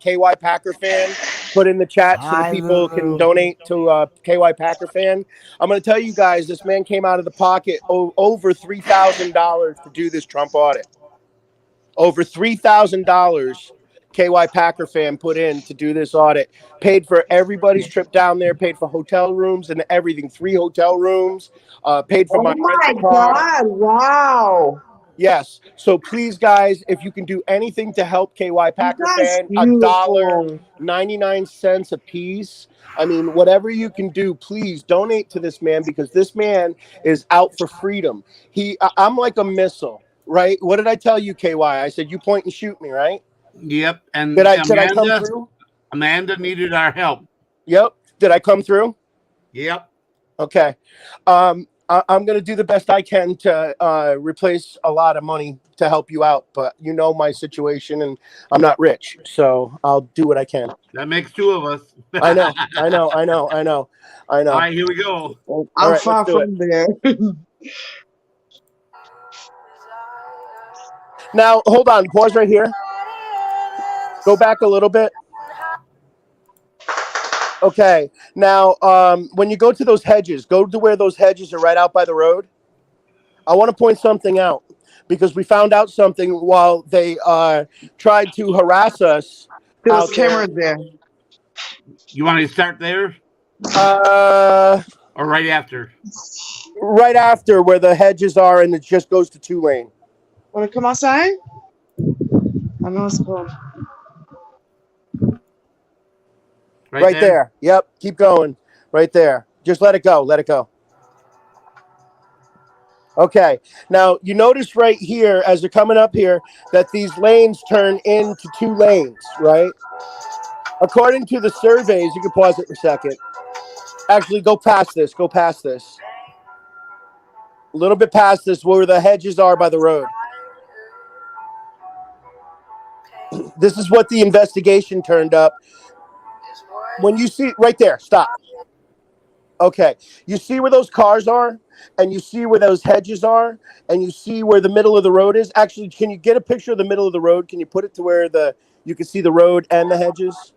KY Packer fan? Put in the chat so the people can donate to KY Packer fan. I'm going to tell you guys, this man came out of the pocket over $3,000 to do this Trump audit. Over $3,000 KY Packer fan put in to do this audit. Paid for everybody's trip down there. Paid for hotel rooms and everything. 3 hotel rooms. Paid for my rental car. God! Wow. Yes. So please, guys, if you can do anything to help KY Packer That's fan, beautiful. $1.99 a piece. I mean, whatever you can do, please donate to this man because this man is out for freedom. I'm like a missile, right? What did I tell you, KY? I said you point and shoot me, right? Yep. And did I come through? Amanda needed our help. Yep. Did I come through? Yep. Okay. I'm going to do the best I can to replace a lot of money to help you out. But you know my situation and I'm not rich. So I'll do what I can. That makes 2 of us. I know. All right, here we go. I'm far from there. Now, hold on. Pause right here. Go back a little bit. Okay. Now, when you go to those hedges, go to where those hedges are right out by the road. I want to point something out because we found out something while they tried to harass us. There's cameras there. You want to start there? Or right after? Right after where the hedges are and it just goes to 2 lane. Want to come outside? I know it's cool. Right there. Yep. Keep going. Right there. Just let it go. Let it go. Okay. Now, you notice right here, as you're coming up here, that these lanes turn into 2 lanes, right? According to the surveys, you can pause it for a second. Actually, go past this. Go past this. A little bit past this where the hedges are by the road. This is what the investigation turned up. When you see right there, stop. Okay, you see where those cars are, and you see where those hedges are, and you see where the middle of the road is. Actually, can you get a picture of the middle of the road? Can you put it to where you can see the road and the hedges?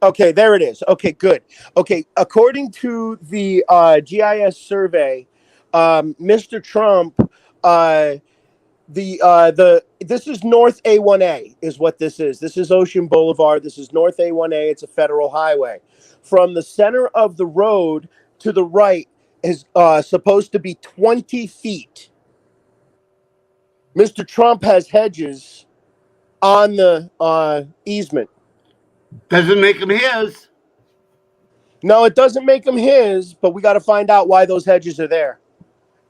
Okay, there it is. Okay, good. Okay, according to the GIS survey, Mr. Trump, this is North A1A is what this is. This is Ocean Boulevard. This is North A1A. It's a federal highway. From the center of the road to the right is supposed to be 20 feet. Mr. Trump has hedges on the easement. Doesn't make him his. No, it doesn't make him his, but we got to find out why those hedges are there.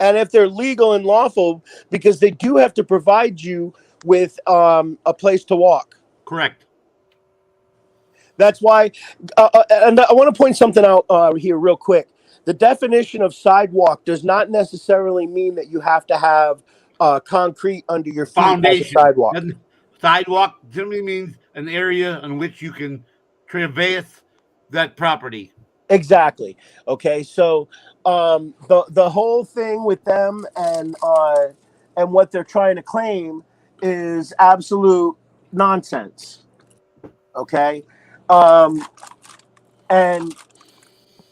And if they're legal and lawful, because they do have to provide you with a place to walk. Correct. That's why, and I want to point something out here real quick. The definition of sidewalk does not necessarily mean that you have to have concrete under your feet Foundation. as a sidewalk. Sidewalk simply means an area on which you can traverse that property. Exactly. Okay. So the whole thing with them and what they're trying to claim is absolute nonsense. Okay. And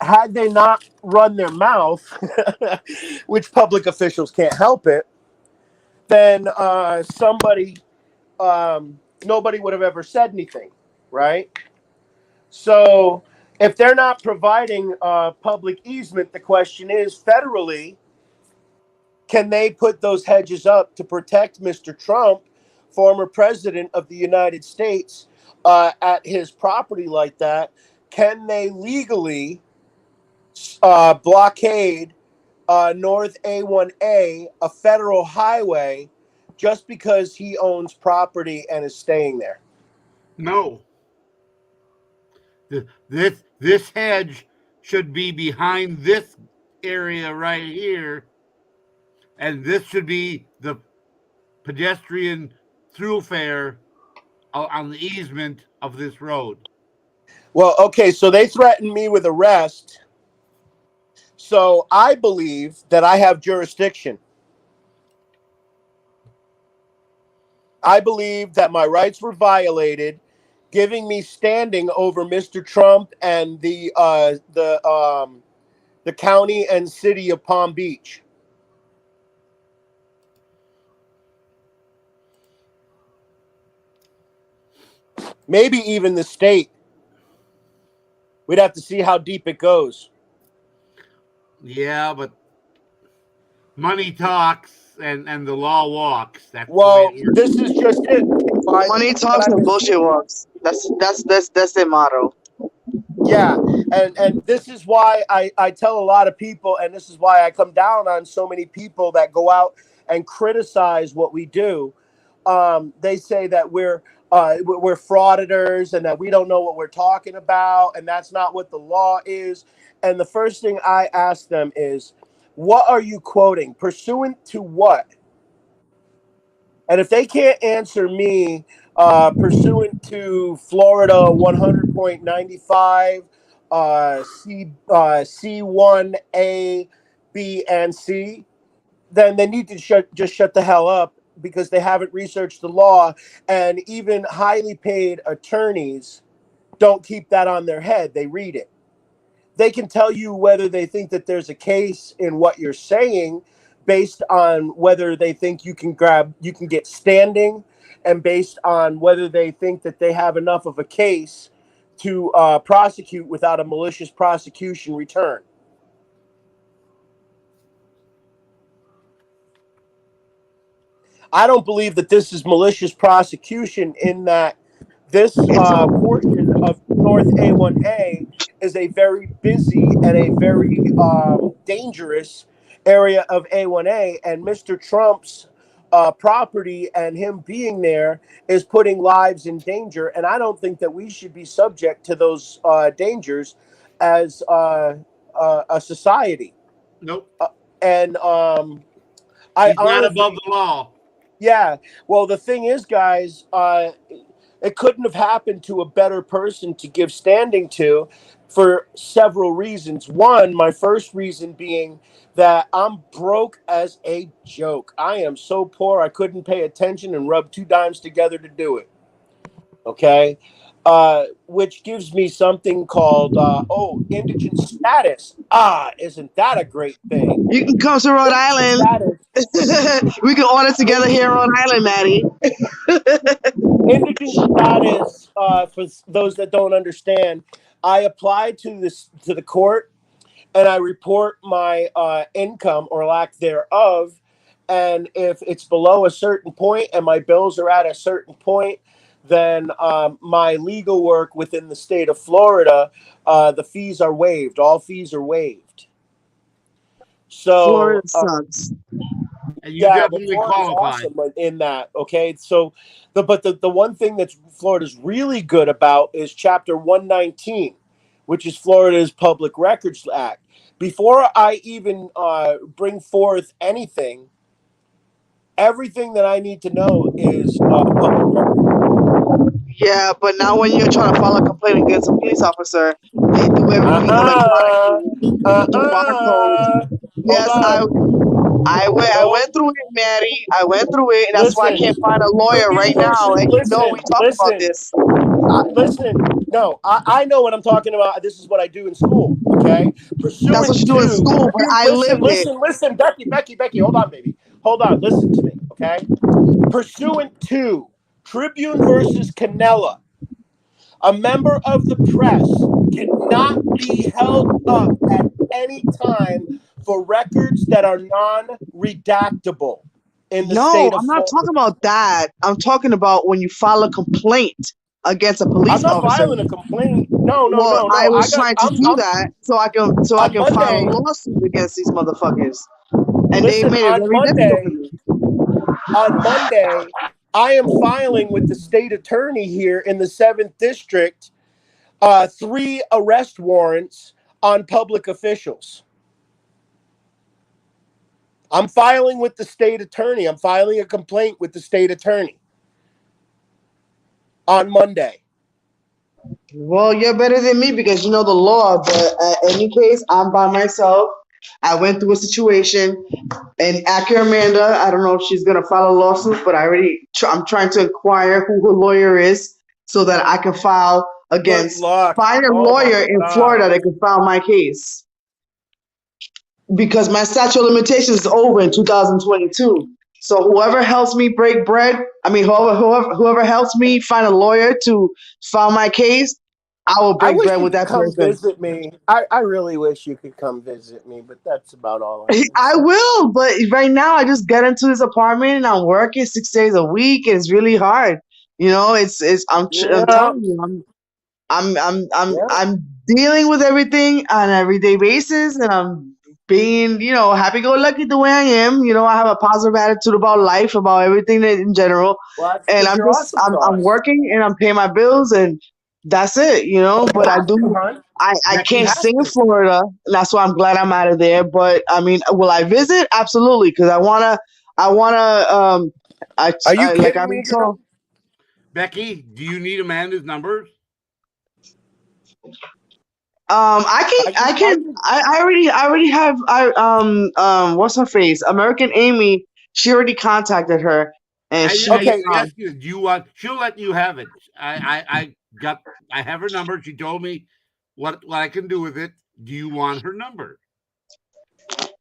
had they not run their mouth, which public officials can't help it, then nobody would have ever said anything, right? So if they're not providing public easement, the question is, federally, can they put those hedges up to protect Mr. Trump, former president of the United States, at his property like that? Can they legally blockade North A1A, a federal highway, just because he owns property and is staying there? No. This hedge should be behind this area right here, and this should be the pedestrian thoroughfare on the easement of this road. Well, okay, so they threatened me with arrest. So I believe that I have jurisdiction. I believe that my rights were violated, giving me standing over Mr. Trump and the county and city of Palm Beach. Maybe even the state. We'd have to see how deep it goes. Yeah, but money talks and the law walks. That's Well, this is just it. Money talks and bullshit walks. That's their motto. Yeah, and this is why I tell a lot of people, and this is why I come down on so many people that go out and criticize what we do. They say that we're frauditors and that we don't know what we're talking about, and that's not what the law is. And the first thing I ask them is, what are you quoting? Pursuant to what? And if they can't answer me, pursuant to Florida 100.95, C1A, B, and C, then they need to just shut the hell up, because they haven't researched the law, and even highly paid attorneys don't keep that on their head. They read it. They can tell you whether they think that there's a case in what you're saying based on whether they think you can get standing, and based on whether they think that they have enough of a case to prosecute without a malicious prosecution return. I don't believe that this is malicious prosecution, in that this portion of North A1A is a very busy and a very dangerous area of A1A, and Mr. Trump's property and him being there is putting lives in danger, and I don't think that we should be subject to those dangers as a society. Nope. And He's not above the law. Yeah. Well, the thing is, guys, it couldn't have happened to a better person to give standing to, for several reasons. One, my first reason being that I'm broke as a joke. I am so poor I couldn't pay attention and rub 2 dimes together to do it. Okay. Which gives me something called indigent status. Isn't that a great thing? You can come to Rhode Island. We can order together here on Rhode Island, Maddie. Indigent status, for those that don't understand, I apply to the court, and I report my income or lack thereof. And if it's below a certain point and my bills are at a certain point, then my legal work within the state of Florida, the fees are waived. All fees are waived. So Florida sucks. And you Yeah, but definitely Florida's qualify. awesome in that. Okay, so the one thing that Florida's really good about is Chapter 119, which is Florida's Public Records Act. Before I even bring forth anything, everything that I need to know is public record. Yeah, but now when you're trying to file a complaint against a police officer, they do everything electronically through barcodes. Hold Yes, I on. I went I No, went through it, Maddie. I went through it. That's why I listen. can't find a lawyer Tribune right now. versus And you know we talked about listen. this. Listen, no, I know what I'm talking about. This is what I do in school. Okay, That's what pursuant you do in to school, but I lived it. listen, Becky, hold on, baby, hold on, listen to me, okay? Pursuant to Tribune versus Canella, a member of the press cannot be held up at any time for records that are non-redactable in the No, state of I'm not Florida. talking about that. I'm talking about when you file a complaint against a I'm police not officer. filing a complaint. No, no, Well, no, I no. was trying to do that so I On can file a Monday. lawsuit against these motherfuckers. And they Listen, made it very difficult for me. On Monday, I am filing with the state attorney here in the 7th district 3 arrest warrants on public officials. I'm filing with the state attorney. I'm filing a complaint with the state attorney on Monday. Well, you're better than me because you know the law, but in any case, I'm by myself. I went through a situation, and Amanda, I don't know if she's gonna file a lawsuit, but I'm trying to inquire who her lawyer is so that I can file Good against luck. find a Oh my lawyer in Florida God. that can file my case because my statute of limitations is over in 2022. So whoever helps me break bread, whoever helps me find a lawyer to file my case, I will I break wish bread you with could that come person. visit me. I really wish you could come visit me, but that's about all I can I say. will, but right now I just get into this apartment and I'm working 6 days a week and it's really hard. You know, I'm Yeah, telling you, yeah. I'm dealing with everything on an everyday basis and I'm being, happy go lucky the way I am. You know, I have a positive attitude about life, about everything in general. Well, that's And because you're awesome I'm sauce. working and I'm paying my bills and that's it, but You have to, hon. I Becky can't has stay in to. Florida. And that's why I'm glad I'm out of there. But I mean, will I visit? Absolutely. Cause I wanna, Are you like kidding I've me, been girl? told. Becky, do you need Amanda's numbers? I already have, what's her face? American Amy. She already contacted her and I Okay, asked you, do you want? She'll let you have it. I have her number. She told me what I can do with it. Do you want her number?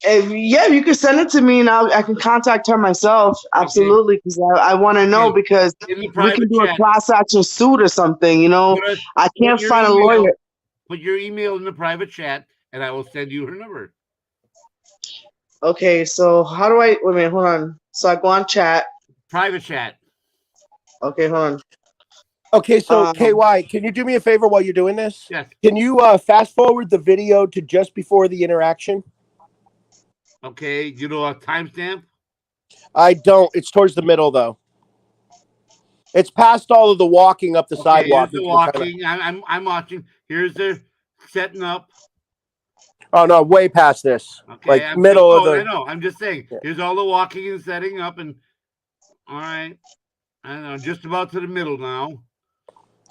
yeah, you can send it to me and I can contact her myself. Absolutely. Because I want to know Okay. because In the we can private do a chat, class action suit or something, I put can't your find a email. lawyer. Put your email in the private chat, and I will send you her number. Okay, so how do I wait a minute, hold on. So I go on chat. Private chat. Okay, hold on. okay. So KY, can you do me a favor while you're doing this? Yes. Can you fast forward the video to just before the interaction? Okay. You know a timestamp? I don't. It's towards the middle though. It's past all of the walking up the Okay. sidewalk. Here's the into the kind of- walking. I'm watching. Here's the setting up. oh no, way past this. Okay. Like I'm still middle of going. the. I know. I'm just saying. Yeah. Here's all the walking and setting up, and all right. I know. Just about to the middle now.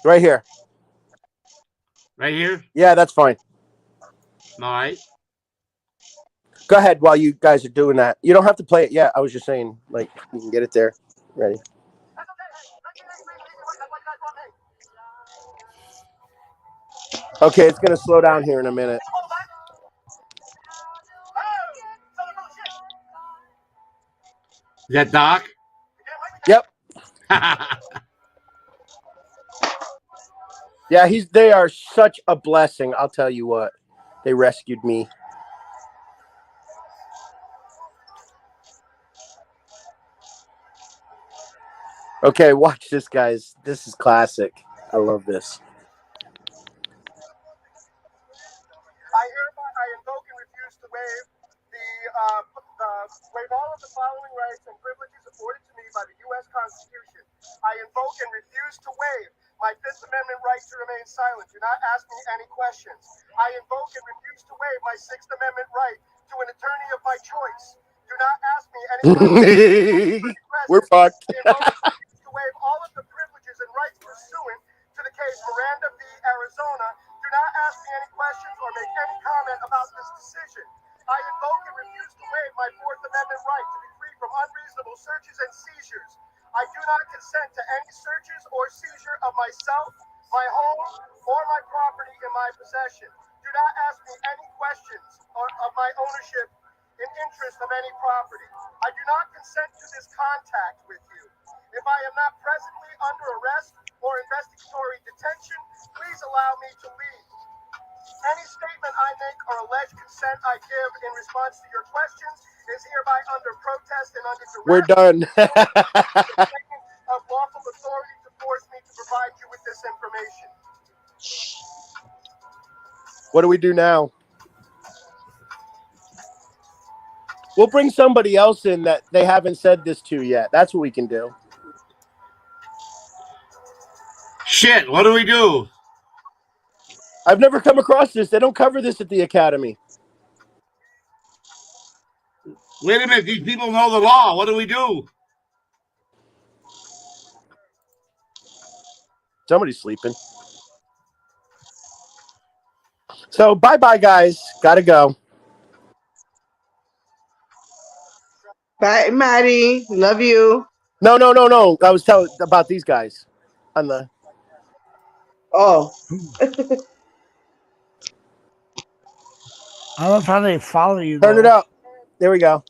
Right here. Right here. Yeah, that's fine. All right. Go ahead while you guys are doing that. You don't have to play it yet. I was just saying, like, you can get it there. Ready. Okay, it's going to slow down here in a minute. Is that Doc? Yep. Yeah, they are such a blessing. I'll tell you what. They rescued me. Okay, watch this, guys. This is classic. I love this. I hereby invoke and refuse to waive all of the following rights rights and privileges afforded to me by the U.S. Constitution. I invoke and refuse to waive my Fifth Amendment right to remain silent. Do not ask me any questions. I invoke and refuse to waive my Sixth Amendment right to an attorney of my choice. Do not ask me any questions. We're fucked. I invoke and refuse to waive all of the privileges and rights pursuant to the case Miranda v. Arizona. Do not ask me any questions or make any comment about this decision. I invoke and refuse to waive my Fourth Amendment right to be free from unreasonable searches and seizures. I do not consent to any searches or seizure of myself, my home, or my property in my possession. Do not ask me any questions of my ownership in interest of any property. I do not consent to this contact with you. If I am not presently under arrest or investigatory detention, please allow me to leave. Any statement I make or alleged consent I give in response to your questions is hereby under protest and under duress. We're done. Of lawful authority to force me to provide you with this information. What do we do now? We'll bring somebody else in that they haven't said this to yet. That's what we can do. Shit, what do we do? I've never come across this. They don't cover this at the academy. Wait a minute, these people know the law. What do we do? Somebody's sleeping. So bye-bye, guys. Gotta go. Bye, Maddie. Love you. No. I was telling about these guys on the. Oh. I love how they follow you. Turn it up. There we go.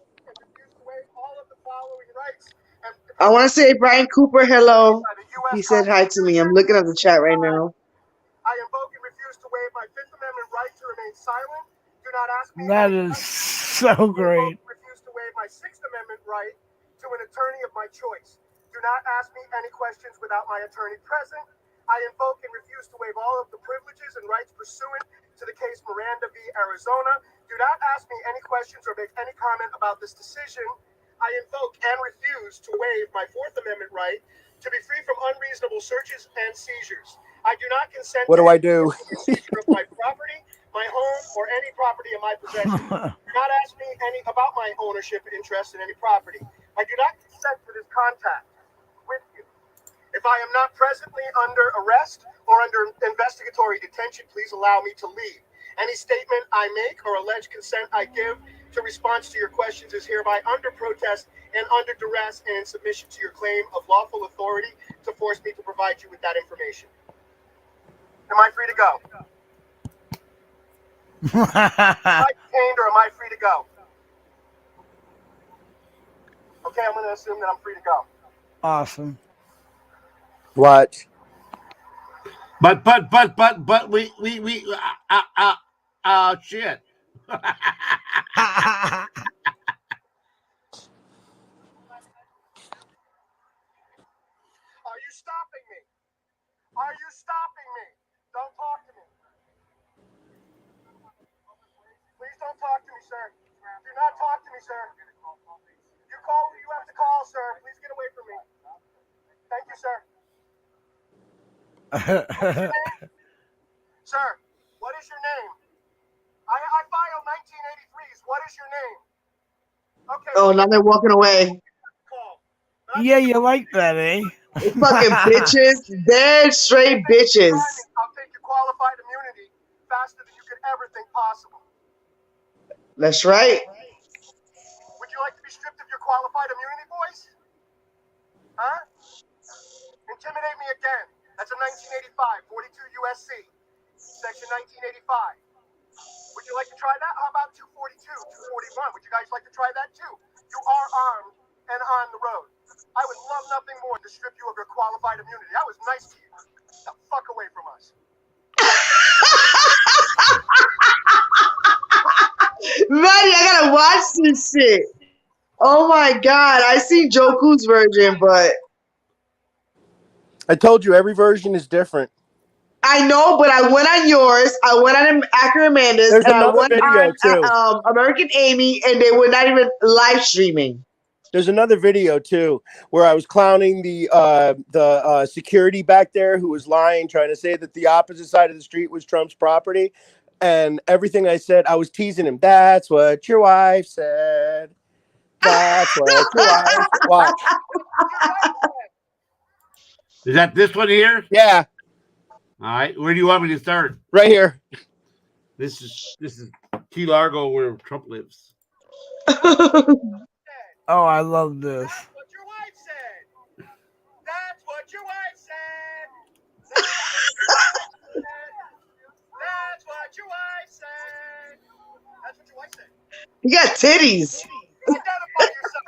I want to say Brian Cooper, hello. He said hi to me. I'm looking at the chat right now. I invoke and refuse to waive my Fifth Amendment right to remain silent. Do not ask me. That is so great. I refuse to waive my Sixth Amendment right to an attorney of my choice. Do not ask me any questions without my attorney present. I invoke and refuse to waive all of the privileges and rights pursuant to the case Miranda v. Arizona. Do not ask me any questions or make any comment about this decision. I invoke and refuse to waive my Fourth Amendment right to be free from unreasonable searches and seizures. I do not consent What to do I do? seizure of my property, my home, or any property in my possession. Do not ask me any about my ownership interest in any property. I do not consent to this contact with you. If I am not presently under arrest or under investigatory detention, please allow me to leave. Any statement I make or alleged consent I give to response to your questions is hereby under protest and under duress and in submission to your claim of lawful authority to force me to provide you with that information. Am I free to go? Am I detained or am I free to go? Okay, I'm going to assume that I'm free to go. Awesome. What? But we shit. Are you stopping me? Are you stopping me? Don't talk to me. Please don't talk to me, sir. Do not talk to me, sir. You call who you have to call, sir. Please get away from me. Thank you, sir. Sir, what is your name? I filed 1983s. What is your name? Okay. Oh, now they're walking away. Yeah, you like that, eh? Fucking bitches. Dead straight bitches. I'll take your qualified immunity faster than you could ever think possible. That's right. Would you like to be stripped of your qualified immunity, boys? Huh? Intimidate me again. That's a 1985, 42 USC, section 1985. Would you like to try that? How about 242, 241? Would you guys like to try that too? You are armed and on the road. I would love nothing more to strip you of your qualified immunity. That was nice to you. Get the fuck away from us. Maddie, I gotta watch this shit. Oh my god, I see Joku's version, but I told you every version is different. I know, but I went on yours, I went on Amanda's, There's and I another went video on too. American Amy, and they were not even live streaming. There's another video too where I was clowning the security back there who was lying, trying to say that the opposite side of the street was Trump's property, and everything I said, I was teasing him. That's what your wife said. That's what your wife. Watch. Is that this one here? Yeah. All right. Where do you want me to start? Right here. This is Key Largo, where Trump lives. Oh, I love this. That's what your wife said. That's what your wife said. That's what your wife said. That's what your wife said. You got titties. Identify yourself.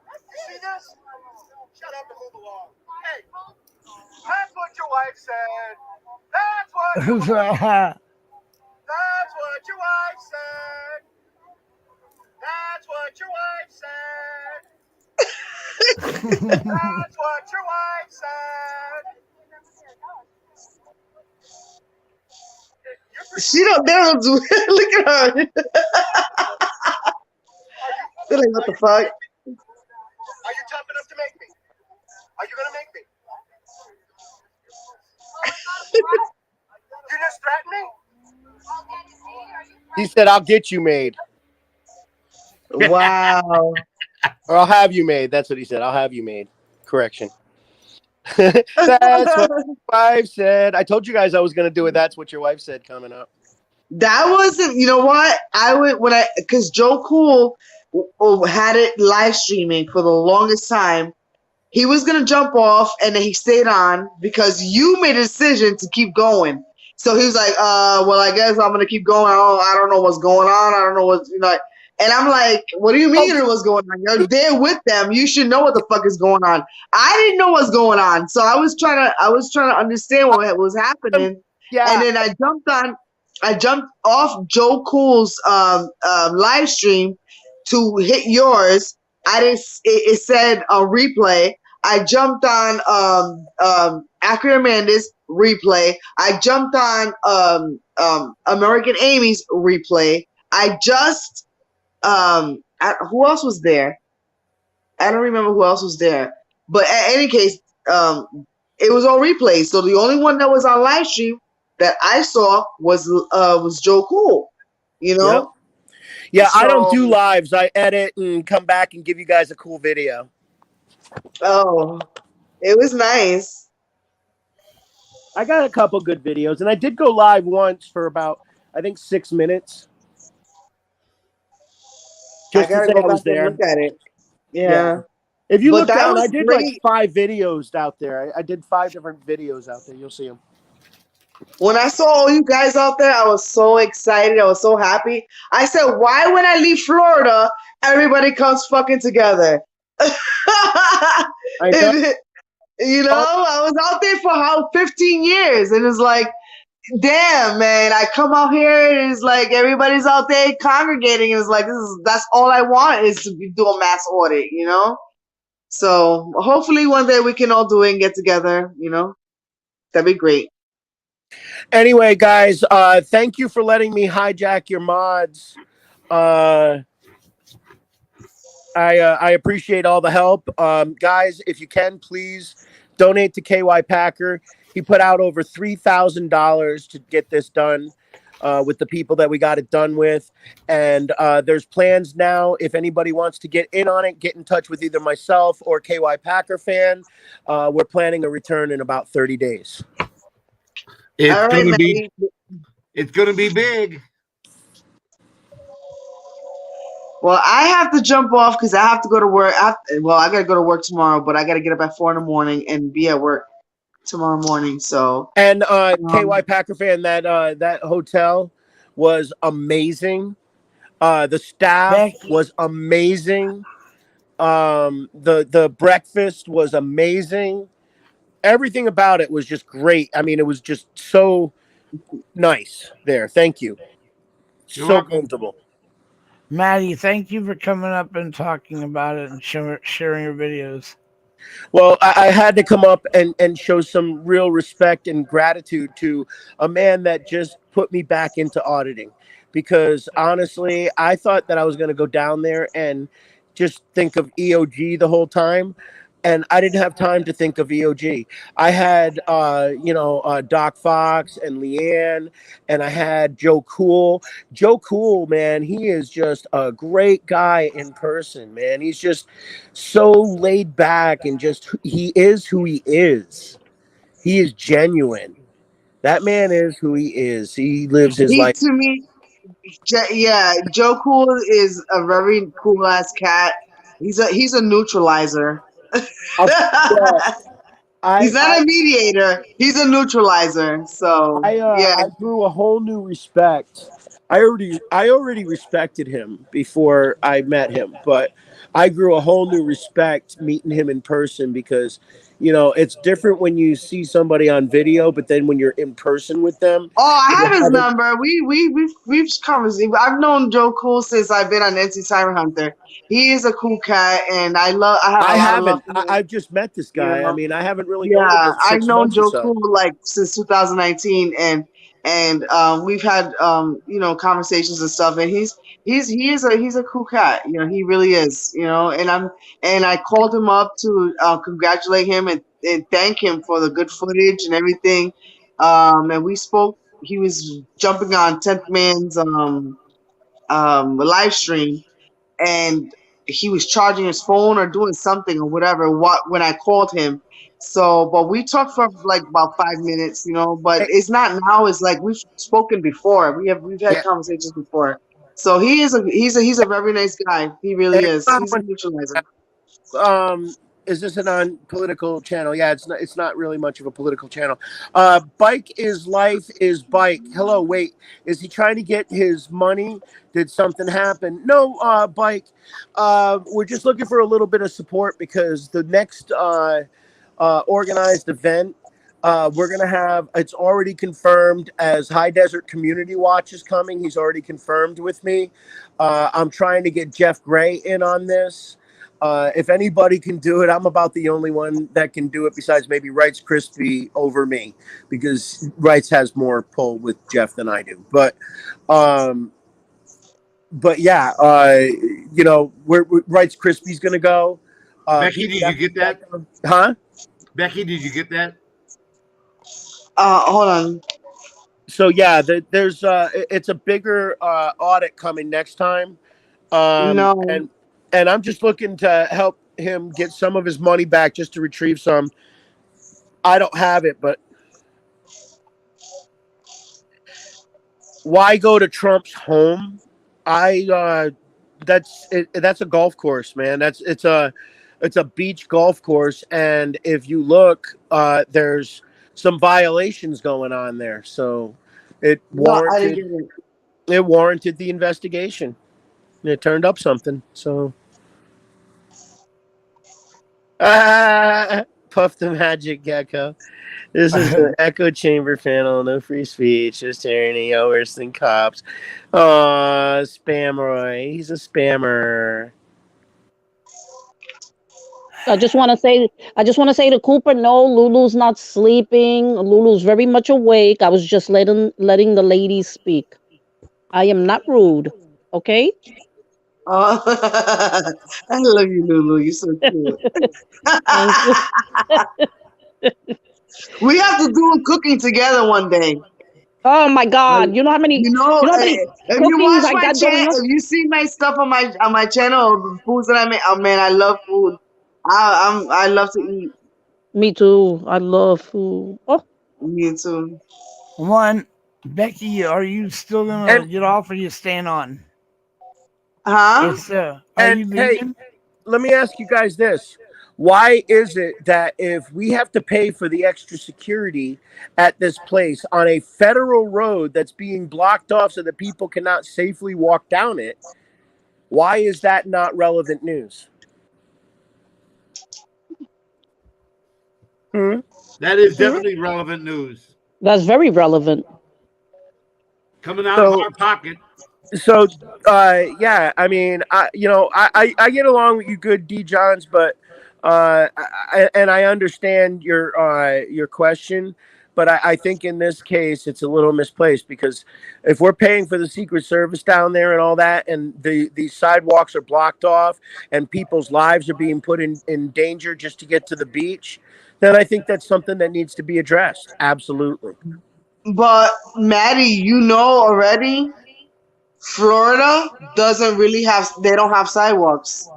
You see this? Shut up and move along. Hey, that's what your wife said. That's what your wife said. That's what your wife said. That's what your wife said. That's what your wife said. She don't dare do it. Look at her. They're like, what the fuck? Are you tough enough to make me? Are you gonna make me? You just threatened me? He said, "I'll get you made, Wow. or I'll have you made." That's what he said. I'll have you made. Correction. That's what your wife said. I told you guys I was going to do it. That's what your wife said coming up. That wasn't, you know what? Because Joe Cool had it live streaming for the longest time. He was going to jump off and then he stayed on because you made a decision to keep going. So he was like, well, I guess I'm going to keep going. I don't know what's going on. I don't know what's, and I'm like, what do you mean what's going on? You're there with them. You should know what the fuck is going on. I didn't know what's going on. So I was trying to understand what was happening. Yeah. And then I jumped off Joe Cool's live stream to hit yours. It said a replay. I jumped on Akron Amanda's replay. I jumped on American Amy's replay. I just who else was there? I don't remember who else was there. But in any case, it was all replays. So the only one that was on live stream that I saw was Joe Cool. You know? Yep. Yeah, So, I don't do lives. I edit and come back and give you guys a cool video. Oh, it was nice. I got a couple good videos, and I did go live once for about, I think, 6 minutes. Just I gotta to say go I was back and there. look at it. Yeah. If you But look that down, I was did great. like 5 videos out there. I did 5 different videos out there. You'll see them. When I saw all you guys out there, I was so excited. I was so happy. I said, why when I leave Florida, everybody comes fucking together? I know. I was out there for 15 years, and it's like, damn, man, I come out here and it's like everybody's out there congregating, and it's like that's all I want is to do a mass audit, So hopefully one day we can all do it and get together, That'd be great. Anyway, guys, thank you for letting me hijack your mods. I appreciate all the help. Guys, if you can, please donate to KY Packer. He put out over $3,000 to get this done with the people that we got it done with. And there's plans now. If anybody wants to get in on it, get in touch with either myself or KY Packer fan. We're planning a return in about 30 days. It's gonna be big. Well, I have to jump off because I have to go to work. I got to go to work tomorrow, but I got to get up at 4 a.m. and be at work tomorrow morning. So, and KY Packer fan, that hotel was amazing. The staff was amazing. The breakfast was amazing. Everything about it was just great. I mean, it was just so nice there. Thank you. So comfortable. Maddie, thank you for coming up and talking about it and sharing your videos. Well, I had to come up and show some real respect and gratitude to a man that just put me back into auditing. because honestly, I thought that I was going to go down there and just think of EOG the whole time. And I didn't have time to think of EOG. I had, Doc Fox and Leanne, and I had Joe Cool. Joe Cool, man, he is just a great guy in person, man. He's just so laid back and just, he is who he is. He is genuine. That man is who he is. He lives his He life. to me, Joe Cool is a very cool ass cat. He's a neutralizer. I'll tell you what, He's I, not a mediator. He's a neutralizer. So yeah, I grew a whole new respect. I already respected him before I met him, but I grew a whole new respect meeting him in person because it's different when you see somebody on video, but then when you're in person with them, oh, I you're have his having- number. We've conversation. I've known Joe Cool since I've been on NC Siren Hunter. He is a cool cat, and I have a lot of love for him. I've just met this guy. I mean, I haven't really known him Yeah, in I've 6 known months or Joe so. Cool like since 2019, and we've had conversations and stuff. And he's a cool cat. He really is. And I called him up to congratulate him and thank him for the good footage and everything. And we spoke. He was jumping on 10th Man's live stream, and he was charging his phone or doing something or whatever when I called him. So, but we talked for like about 5 minutes, but it's not now. It's like we've spoken before. We've had Yeah. conversations before. So he's a very nice guy. He really is. He's a neutralizer. Is this a non-political channel? Yeah, it's not really much of a political channel. Bike is life is bike. Hello, wait. Is he trying to get his money? Did something happen? No, Bike. We're just looking for a little bit of support because the next organized event we're going to have, it's already confirmed as High Desert Community Watch is coming. He's already confirmed with me. I'm trying to get Jeff Gray in on this. If anybody can do it, I'm about the only one that can do it besides maybe Wrights Crispy over me because Wrights has more pull with Jeff than I do. But yeah, Wrights Crispy's going to go. Becky, did you get that? Huh? Becky, did you get that? Hold on. So yeah, there's it's a bigger audit coming next time. No. And I'm just looking to help him get some of his money back just to retrieve some. I don't have it, but why go to Trump's home? That's a golf course, man. It's a beach golf course, and if you look, there's some violations going on there. So it warranted the investigation. It turned up something. So Puff the Magic Gecko. This is an echo chamber panel. No free speech. Just tyranny. Worse than cops. Oh, Spameroy. He's a spammer. I just want to say to Cooper, no, Lulu's not sleeping. Lulu's very much awake. I was just letting the ladies speak. I am not rude. Okay? Oh, I love you, Lulu. You're so cute. Thank you. We have to do cooking together one day. Oh my God! You know how many? You know how many if you watch I my got going channel, on? if you see my stuff on my channel, the foods that I make. Oh man, I love food. I love to eat. Me too. I love food. Oh, Me too. One, Becky, are you still gonna get off or are you staying on? Huh? It's are And you hey, leaving? let me ask you guys this. Why is it that if we have to pay for the extra security at this place on a federal road that's being blocked off so that people cannot safely walk down it, why is that not relevant news? That is definitely relevant news. that's very relevant. Coming out of our pocket. So, yeah, I mean, I get along with you good D Johns, but I understand your question, But I think in this case, it's a little misplaced because if we're paying for the Secret Service down there and all that, and these sidewalks are blocked off and people's lives are being put in danger just to get to the beach, then I think that's something that needs to be addressed. Absolutely. But Maddie, you know already, Florida doesn't really have. They don't have sidewalks.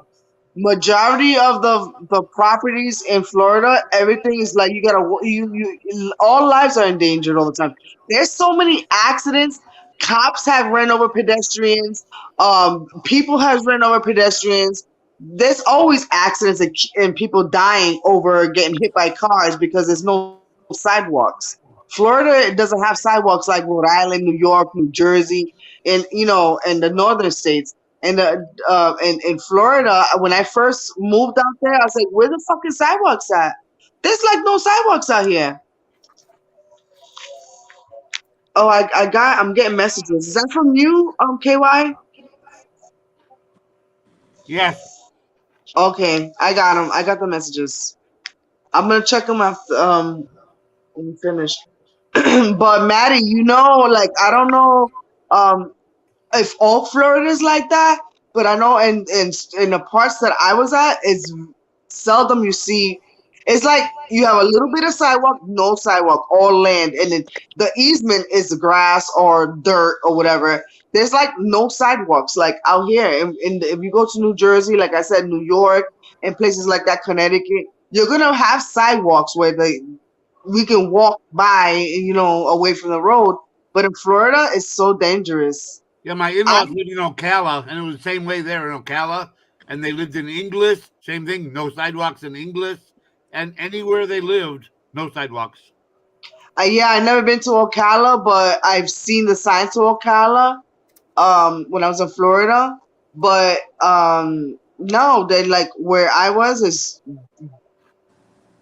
Majority of the properties in Florida, everything is like you gotta all lives are endangered all the time. There's so many accidents. Cops have ran over pedestrians. People have ran over pedestrians. There's always accidents and people dying over getting hit by cars because there's no sidewalks. Florida doesn't have sidewalks like Rhode Island, New York, New Jersey, and and the northern states. And in Florida, when I first moved out there, I was like, "Where the fucking sidewalks at? There's like no sidewalks out here." Oh, I'm getting messages. Is that from you, KY? Yes. Okay, I got them. I got the messages. I'm gonna check them after when we finish. But Maddie, like I don't know if all Florida is like that, but I know in the parts that I was at, it's seldom you see. It's like you have a little bit of sidewalk, no sidewalk, all land, and then the easement is grass or dirt or whatever. There's like no sidewalks like out here. If you go to New Jersey, like I said, New York and places like that, Connecticut, you're gonna have sidewalks where we can walk by, away from the road. But in Florida, it's so dangerous. Yeah, my in-laws lived in Ocala, and it was the same way there in Ocala. And they lived in Inglis, same thing, no sidewalks in Inglis. And anywhere they lived, no sidewalks. Yeah, I've never been to Ocala, but I've seen the signs to Ocala when I was in Florida. But no, they like where I was is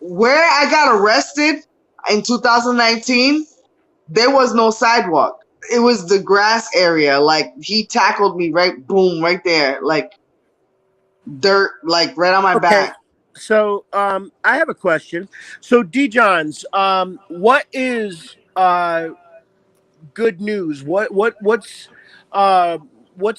where I got arrested in 2019. There was no sidewalk. It was the grass area. Like he tackled me right there, like dirt, like right on my back. So I have a question. So D-Johns, what is good news? What's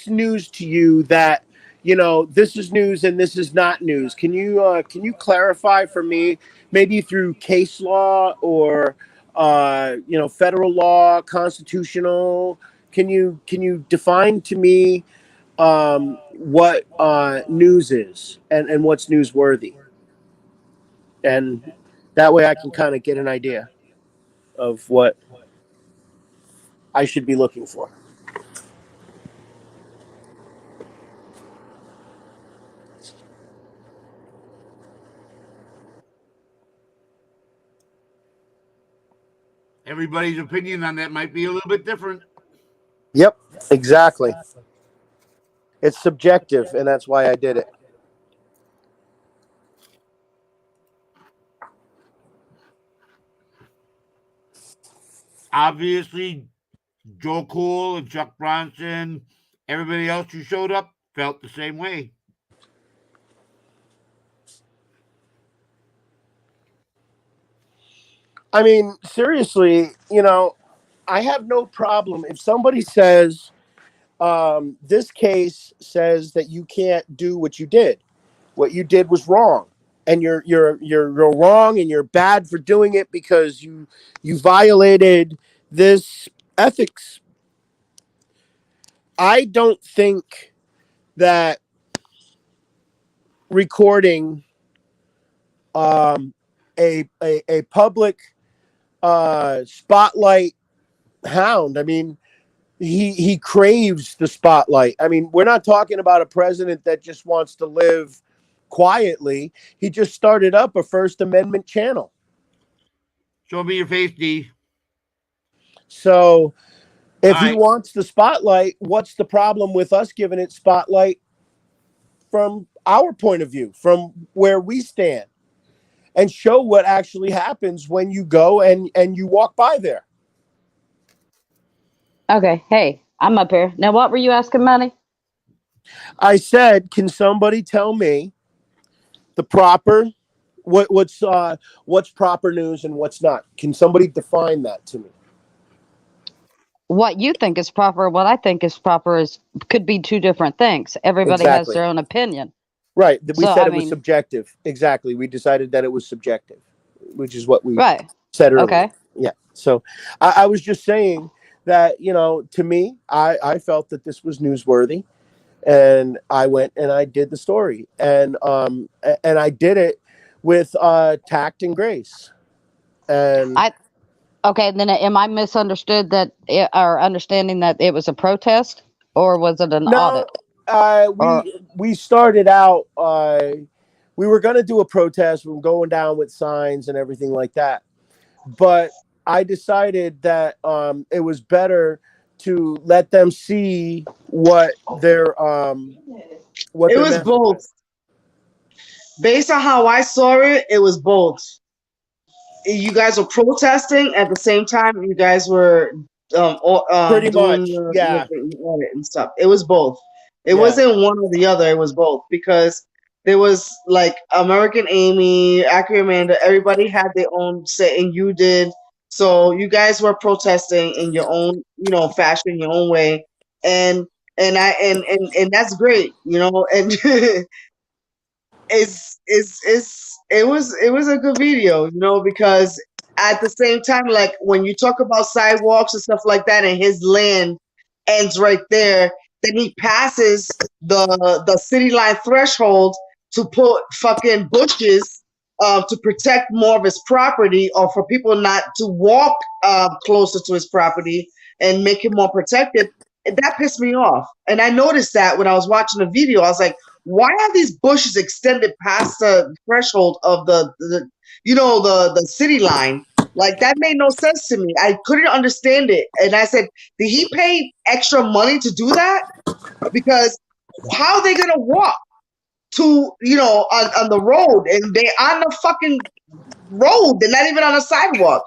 news to you that this is news and this is not news? Can you clarify for me, maybe through case law or federal law, constitutional? Can you define to me what news is and what's newsworthy? And that way I can kind of get an idea of what I should be looking for. Everybody's opinion on that might be a little bit different. Yep, exactly. It's subjective, and that's why I did it. Obviously, Joe Cool and Chuck Bronson, everybody else who showed up felt the same way. I mean, seriously, I have no problem if somebody says this case says that you can't do what you did. What you did was wrong, and you're wrong, and you're bad for doing it because you violated this ethics. I don't think that recording a public spotlight hound. I mean, he craves the spotlight. I mean, we're not talking about a president that just wants to live quietly. He just started up a First Amendment channel. Show me your face, D. So if he wants the spotlight, what's the problem with us giving it spotlight from our point of view, from where we stand, and show what actually happens when you go and you walk by there? Okay, hey, I'm up here. Now, what were you asking, Manny? I said, can somebody tell me the proper what's proper news and what's not? Can somebody define that to me? What you think is proper, what I think is proper could be two different things. Everybody has Exactly. their own opinion. Right. We So, said I it was mean, subjective. Exactly. We decided that it was subjective, which is what we right. said earlier. Okay. Yeah. So I was just saying that, to me, I felt that this was newsworthy, and I went and I did the story, and I did it with tact and grace. And Okay, then am I misunderstood or understanding that it was a protest, or was it an audit? We started out. We were going to do a protest. We were going down with signs and everything like that. But I decided that it was better to let them see what their what It their was message both. Based on how I saw it, it was both. You guys were protesting at the same time. You guys were Pretty doing much, yeah. the audit and stuff. It was both. It Yeah. wasn't one or the other. It was both, because there was like American Amy, Accurate Amanda. Everybody had their own say, and you did. So you guys were protesting in your own, fashion, your own way, and that's great, and. It was a good video, because at the same time, like when you talk about sidewalks and stuff like that, and his land ends right there, then he passes the city line threshold to put fucking bushes to protect more of his property, or for people not to walk closer to his property and make it more protected. And that pissed me off. And I noticed that when I was watching the video, I was like, why are these bushes extended past the threshold of the city line? Like, that made no sense to me. I couldn't understand it. And I said, did he pay extra money to do that? Because how are they gonna walk to, on the road, and they're on the fucking road, they're not even on a sidewalk.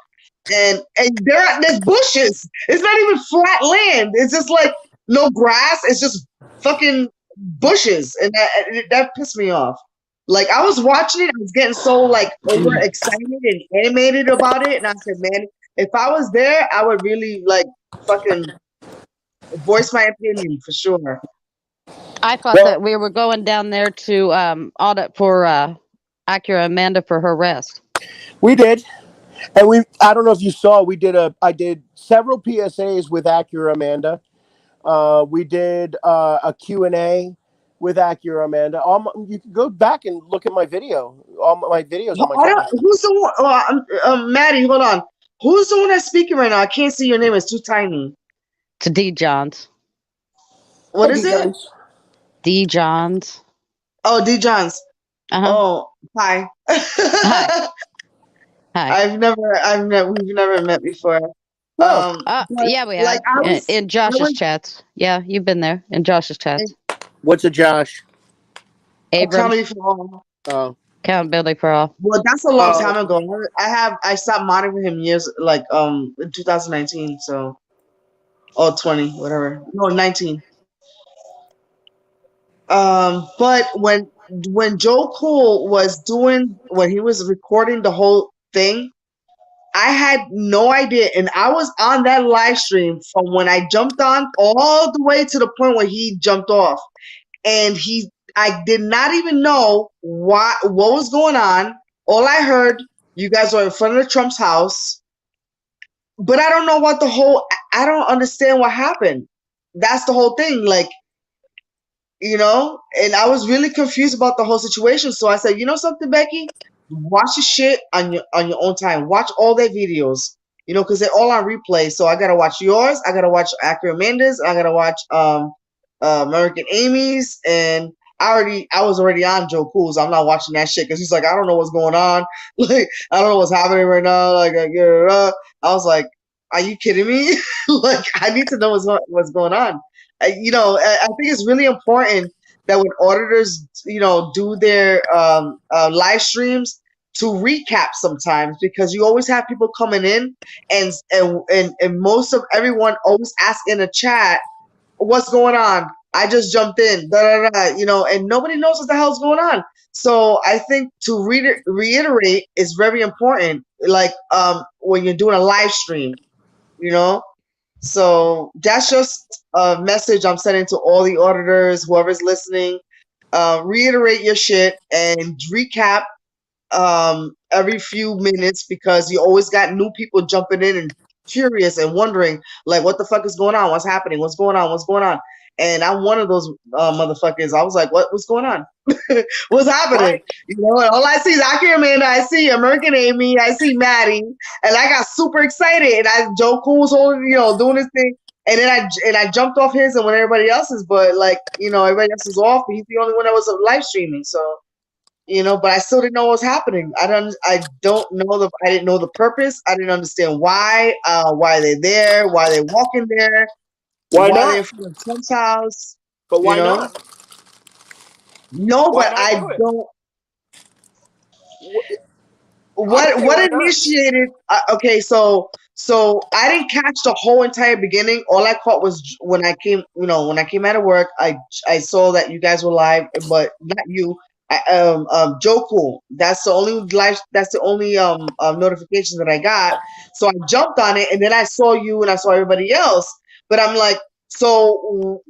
And there's bushes. It's not even flat land. It's just like no grass. It's just fucking bushes, and that pissed me off. Like, I was watching it, I was getting so like overexcited and animated about it, and I said, man, if I was there, I would really like fucking voice my opinion for sure. I thought that we were going down there to audit for Acura Amanda for her arrest. We did. And I don't know if you saw, I did several PSAs with Acura Amanda. We did a Q&A with Acura Amanda. You can go back and look at my video. All my videos on my channel. Who's the one? Maddie, hold on. Who's the one that's speaking right now? I can't see your name. It's too tiny. To D. Johns. What is it? D. Johns. Oh, D. Johns. Uh-huh. Oh, hi. Hi. Hi. We've never met before. Yeah, we have. Like, in Josh's chats. Yeah, you've been there in Josh's chats. What's a Josh? Accountability for all. Oh. Accountability for all. Well, that's a long time ago. I stopped monitoring him years in 2019, so, or 20, whatever. No, 19. But when Joe Cool when he was recording the whole thing, I had no idea, and I was on that live stream from when I jumped on all the way to the point where he jumped off, and I did not even know what was going on. All I heard, you guys were in front of Trump's house, but I don't know I don't understand what happened. That's the whole thing, like, and I was really confused about the whole situation. So I said, you know something, Becky? Watch the shit on your own time. Watch all their videos, because they're all on replay. So I gotta watch yours. I gotta watch Accurate Amanda's. I gotta watch American Amy's, and I was already on Joe Cool's. I'm not watching that shit because he's like, I don't know what's going on. Like, I don't know what's happening right now. Like, I was like, are you kidding me? Like, I need to know what's going on. I think it's really important that when auditors, do their live streams, to recap sometimes, because you always have people coming in, and most of everyone always asks in the chat, what's going on? I just jumped in, and nobody knows what the hell's going on. So I think to reiterate is very important. Like when you're doing a live stream, you know. So that's just a message I'm sending to all the auditors, whoever's listening. Reiterate your shit and recap every few minutes, because you always got new people jumping in and curious and wondering like what the fuck is going on, what's happening, what's going on. And I'm one of those motherfuckers. I was like, what's going on? What's happening? Right. You know, and all I see is Aki Amanda, I see American Amy, I see Maddie, and I got super excited. And Joe Cool was holding, doing his thing. And then I jumped off his and when everybody else is, but like, everybody else is off, but he's the only one that was live streaming. So, but I still didn't know what was happening. I didn't know the purpose. I didn't understand why they're there, why they're walking there, Why they're in not? front of Trump's house. But why not? No, Why but not I do it? don't. I say What why not? initiated? Okay, so I didn't catch the whole entire beginning. All I caught was when I came, out of work. I saw that you guys were live, but not you. Joe Cool. That's the only live. That's the only notification that I got. So I jumped on it, and then I saw you, and I saw everybody else. But I'm like, so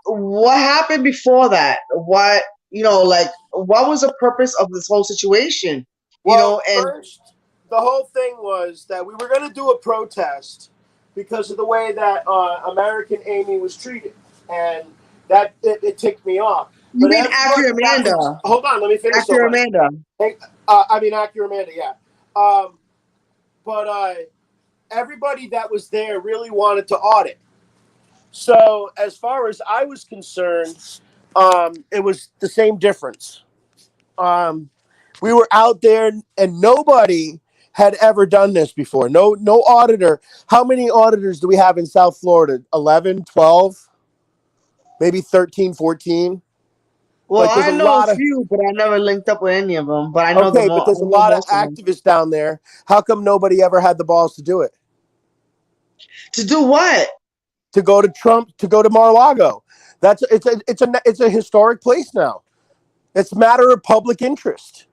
what happened before that? What what was the purpose of this whole situation? Well, And first, the whole thing was that we were going to do a protest because of the way that American Amy was treated, and that it ticked me off. you mean everybody Accurate that Amanda? was- hold on, let me finish. Accurate Amanda. I mean, Accurate Amanda, yeah. But everybody that was there really wanted to audit. So as far as I was concerned, it was the same difference. We were out there and nobody had ever done this before. No auditor. How many auditors do we have in South Florida? 11, 12, maybe 13, 14? Well, Like, there's I a know a lot of, few, but I never linked up with any of them. But I know okay, them all. but there's I a know lot of most of them. activists down there. How come nobody ever had the balls to do it? To do what? To go to Mar-a-Lago. It's a historic place now. It's a matter of public interest.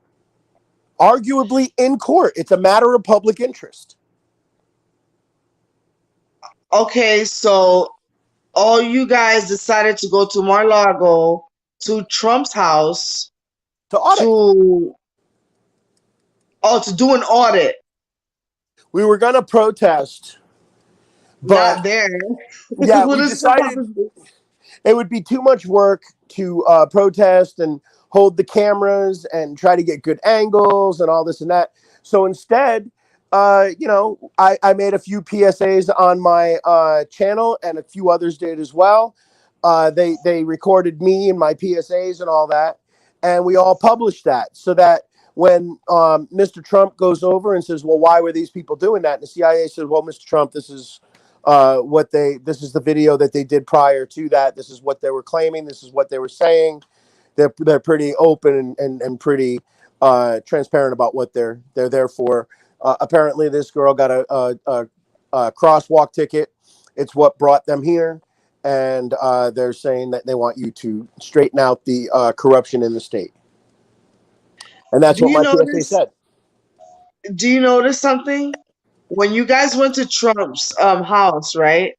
Arguably in court, it's a matter of public interest. Okay, so all you guys decided to go to Mar-a-Lago, to Trump's house, to audit. To do an audit. We were going to protest, but not there. Yeah, we decided it would be too much work to protest and hold the cameras and try to get good angles and all this and that. So instead, I made a few PSAs on my channel, and a few others did as well. They recorded me and my PSAs and all that, and we all published that so that when Mr. Trump goes over and says, well, why were these people doing that? And the CIA says, well, Mr. Trump, this is the video that they did prior to that. This is what they were claiming. This is what they were saying. They're pretty open and pretty transparent about what they're there for. Apparently this girl got a crosswalk ticket. It's what brought them here. And they're saying that they want you to straighten out the corruption in the state. And that's what my PSA said. Do you notice something? When you guys went to Trump's house, right?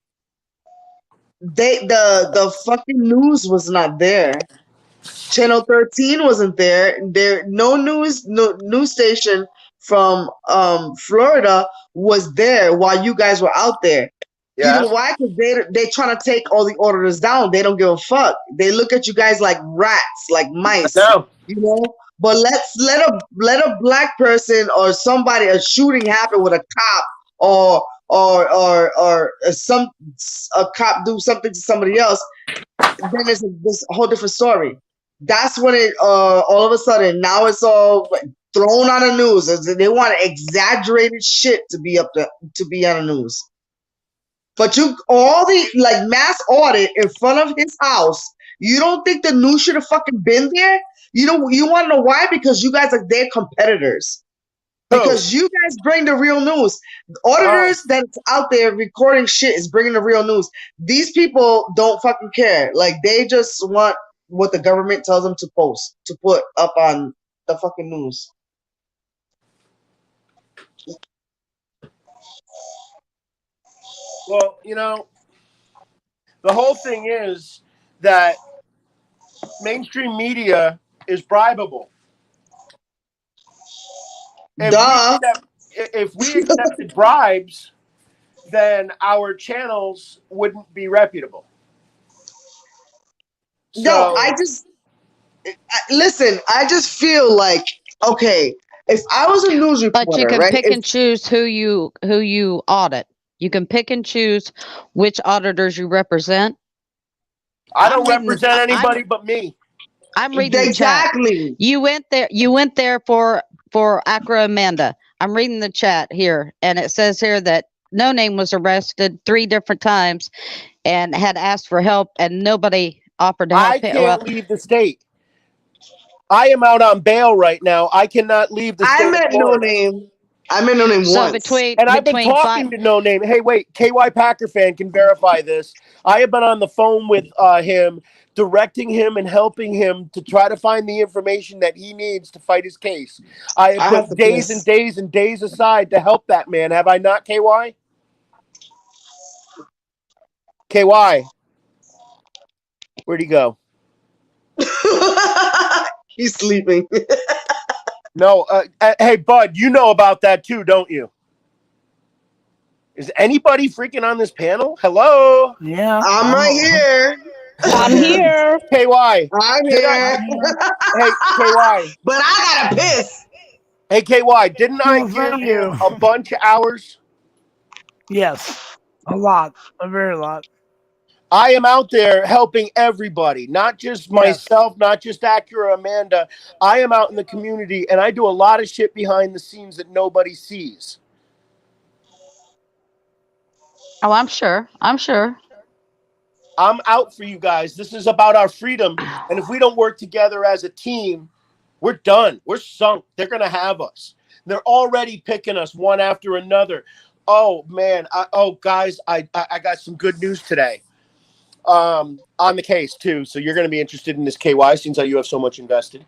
The fucking news was not there. Channel 13 wasn't there. No news station from Florida was there while you guys were out there. Yeah. You know why? Because they trying to take all the auditors down. They don't give a fuck. They look at you guys like rats, like mice. You know. But let a black person or somebody, a shooting happen with a cop, or a cop do something to somebody else, then it's this whole different story. That's when it all of a sudden now it's all thrown on the news. They want exaggerated shit to be on the news. But all the mass audit in front of his house, you don't think the news should have fucking been there? You want to know why? Because you guys are their competitors. because you guys bring the real news. Auditors that's out there recording shit is bringing the real news. These people don't fucking care. Like, they just want what the government tells them to post, to put up on the fucking news. Well, the whole thing is that mainstream media is bribable. If we accepted bribes, then our channels wouldn't be reputable. No, listen, I just feel like, okay, if I was a news reporter, But you can right, pick and choose who you audit. You can pick and choose which auditors you represent. I don't represent anybody but me. I'm reading the chat. You went there for Accra Amanda. I'm reading the chat here, and it says here that No Name was arrested 3 different times and had asked for help, and nobody offered to help. I can't leave the state. I am out on bail right now. I cannot leave the state. I met No Name. I met No Name once. And I've been talking to No Name. Hey, wait, KY Packer fan can verify this. I have been on the phone with him, directing him and helping him to try to find the information that he needs to fight his case. I have put days and days and days aside to help that man. Have I not, KY? KY. Where'd he go? He's sleeping. No, hey, Bud, you know about that too, don't you? Is anybody freaking on this panel? Hello? Yeah. I'm right here. I'm here. KY. I'm here. Hey, KY. But I gotta piss. Hey, KY, didn't I give you a bunch of hours? Yes. A lot. A very lot. I am out there helping everybody, not just myself, not just Acura Amanda. I am out in the community, and I do a lot of shit behind the scenes that nobody sees. Oh, I'm sure. I'm sure. I'm out for you guys. This is about our freedom. And if we don't work together as a team, we're done. We're sunk. They're going to have us. They're already picking us one after another. Oh, man. Guys, I got some good news today. On the case too, so you're going to be interested in this, KY, since you have so much invested.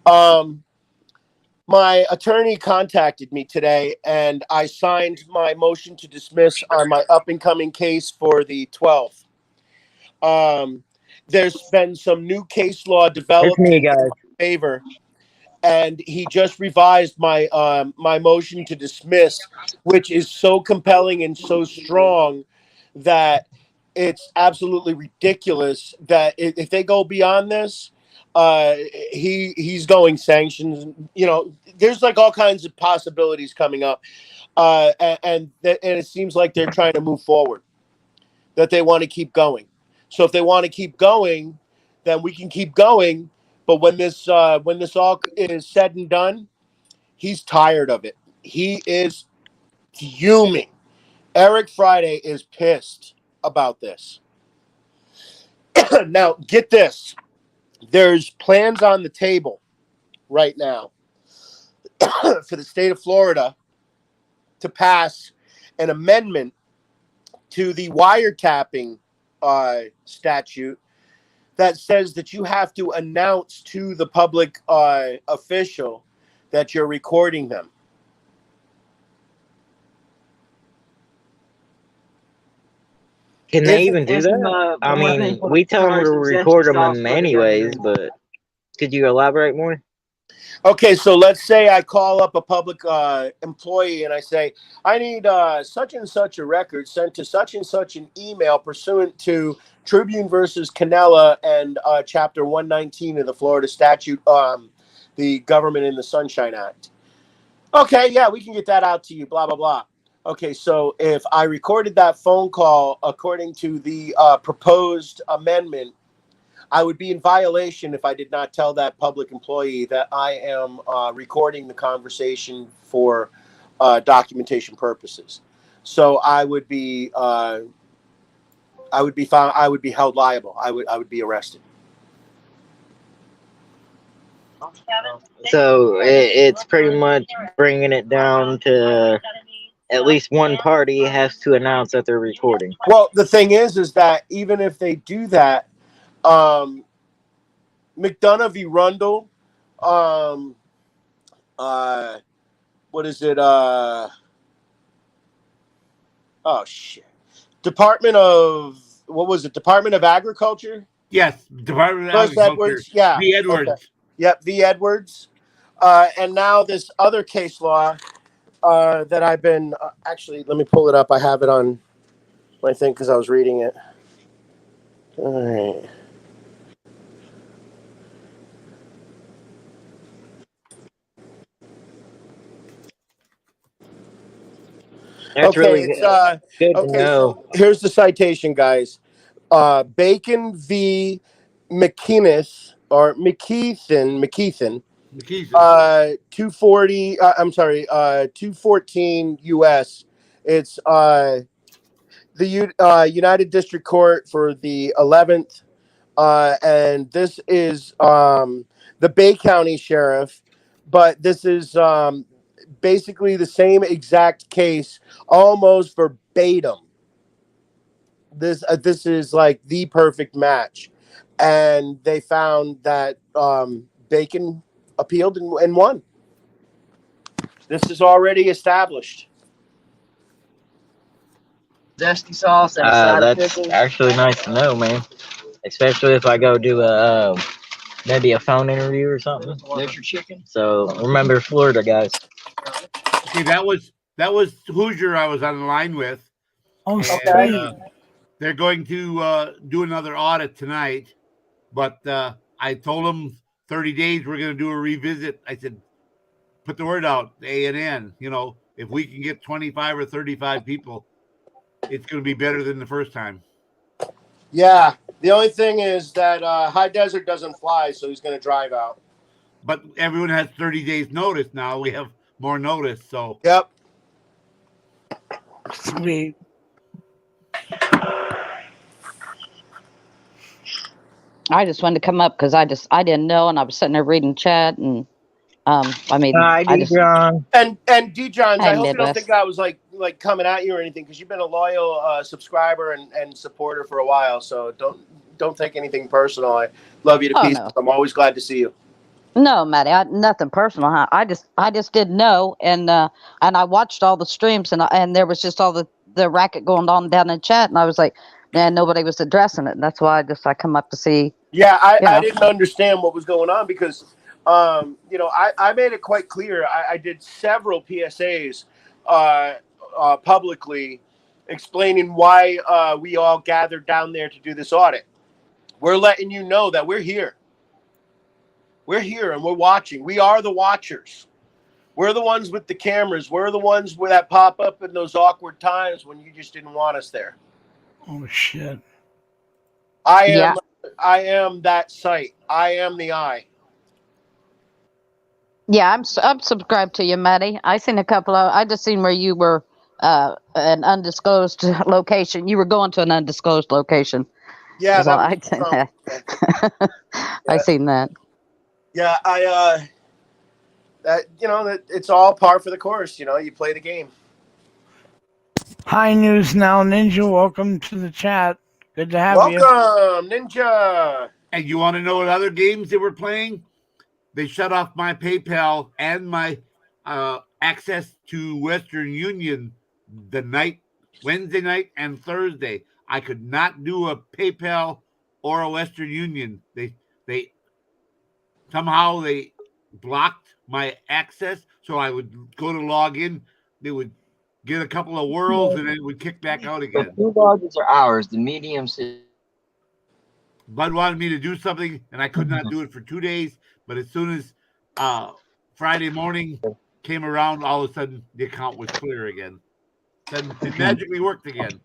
My attorney contacted me today, and I signed my motion to dismiss on my up and coming case for the 12th. There's been some new case law developed in my favor, and he just revised my my motion to dismiss, which is so compelling and so strong that it's absolutely ridiculous that if they go beyond this, he's going sanctions. There's like all kinds of possibilities coming up, and it seems like they're trying to move forward. That they want to keep going. So if they want to keep going, then we can keep going. But when this all is said and done, he's tired of it. He is fuming. Eric Friday is pissed about this. Now, get this. There's plans on the table right now for the state of Florida to pass an amendment to the wiretapping statute that says that you have to announce to the public official that you're recording them. Can they even do that? I mean, we tell them to record them anyways, but could you elaborate more? Okay, so let's say I call up a public employee and I say, I need such and such a record sent to such and such an email pursuant to Tribune versus Canella and Chapter 119 of the Florida statute, the Government in the Sunshine Act. Okay, yeah, we can get that out to you, blah, blah, blah. Okay, so if I recorded that phone call according to the proposed amendment, I would be in violation if I did not tell that public employee that I am recording the conversation for documentation purposes. So I would be found. I would be held liable. I would be arrested. So it's pretty much bringing it down to at least one party has to announce that they're recording. Well, the thing is that even if they do that, McDonough v. Rundle, what is it? Oh shit! Department of Agriculture? Yes, Department of First Agriculture. Edwards, yeah. V. Edwards. Okay. Yep, V. Edwards. And now this other case law that I've been actually, let me pull it up. I have it on my thing because I was reading it. All right. That's really it's good to okay. know. So here's the citation, guys. Bacon v. McKeithen. 240. 214 U.S. It's the United District Court for the 11th, and this is the Bay County Sheriff, but this is basically the same exact case, almost verbatim. This is like the perfect match, and they found that Bacon appealed and won. This is already established. Zesty sauce and a side of That's pickles. actually nice to know, man. Especially if I go do a maybe a phone interview or something. There's your chicken. So remember Florida, guys. Okay, that was Hoosier I was on the line with. Oh, And, sweet. they're going to do another audit tonight, but I told them 30 days we're going to do a revisit. I said, put the word out, A&N. You know, if we can get 25 or 35 people, it's going to be better than the first time. Yeah, the only thing is that High Desert doesn't fly, so he's going to drive out. But everyone has 30 days notice now. We have more notice, so. Yep. Sweet. I just wanted to come up because I didn't know, and I was sitting there reading chat, and I mean, Hi, I just Dijon. And Dijon, Hey, I hope you don't Midwest. think I was like coming at you or anything, because you've been a loyal subscriber and supporter for a while. So don't take anything personal. I love you to pieces. no. I'm always glad to see you. No, Maddie, nothing personal. Huh? I just didn't know, and I watched all the streams, and there was just all the racket going on down in chat, and I was like, man, nobody was addressing it, and that's why I come up to see. Yeah, I didn't understand what was going on because, I made it quite clear. I did several PSAs publicly explaining why we all gathered down there to do this audit. We're letting you know that we're here. We're here and we're watching. We are the watchers. We're the ones with the cameras. We're the ones that pop up in those awkward times when you just didn't want us there. Oh, shit. I am that site. I am the eye. Yeah, I'm subscribed to you, Maddie. I seen a couple of. I just seen where you were an undisclosed location. You were going to an undisclosed location. Yeah, So that I was seen that. I seen that. Yeah, that it's all par for the course. You play the game. Hi, News Now Ninja. Welcome to the chat. Good to have you. Welcome, Ninja. And you want to know what other games they were playing? They shut off my PayPal and my access to Western Union Wednesday night and Thursday. I could not do a PayPal or a Western Union. They somehow they blocked my access, so I would go to log in. They would get a couple of whirls and then it would kick back out again. The 2 largest are ours. The mediums. Bud wanted me to do something, and I could not do it for 2 days. But as soon as Friday morning came around, all of a sudden the account was clear again. Then it magically worked again.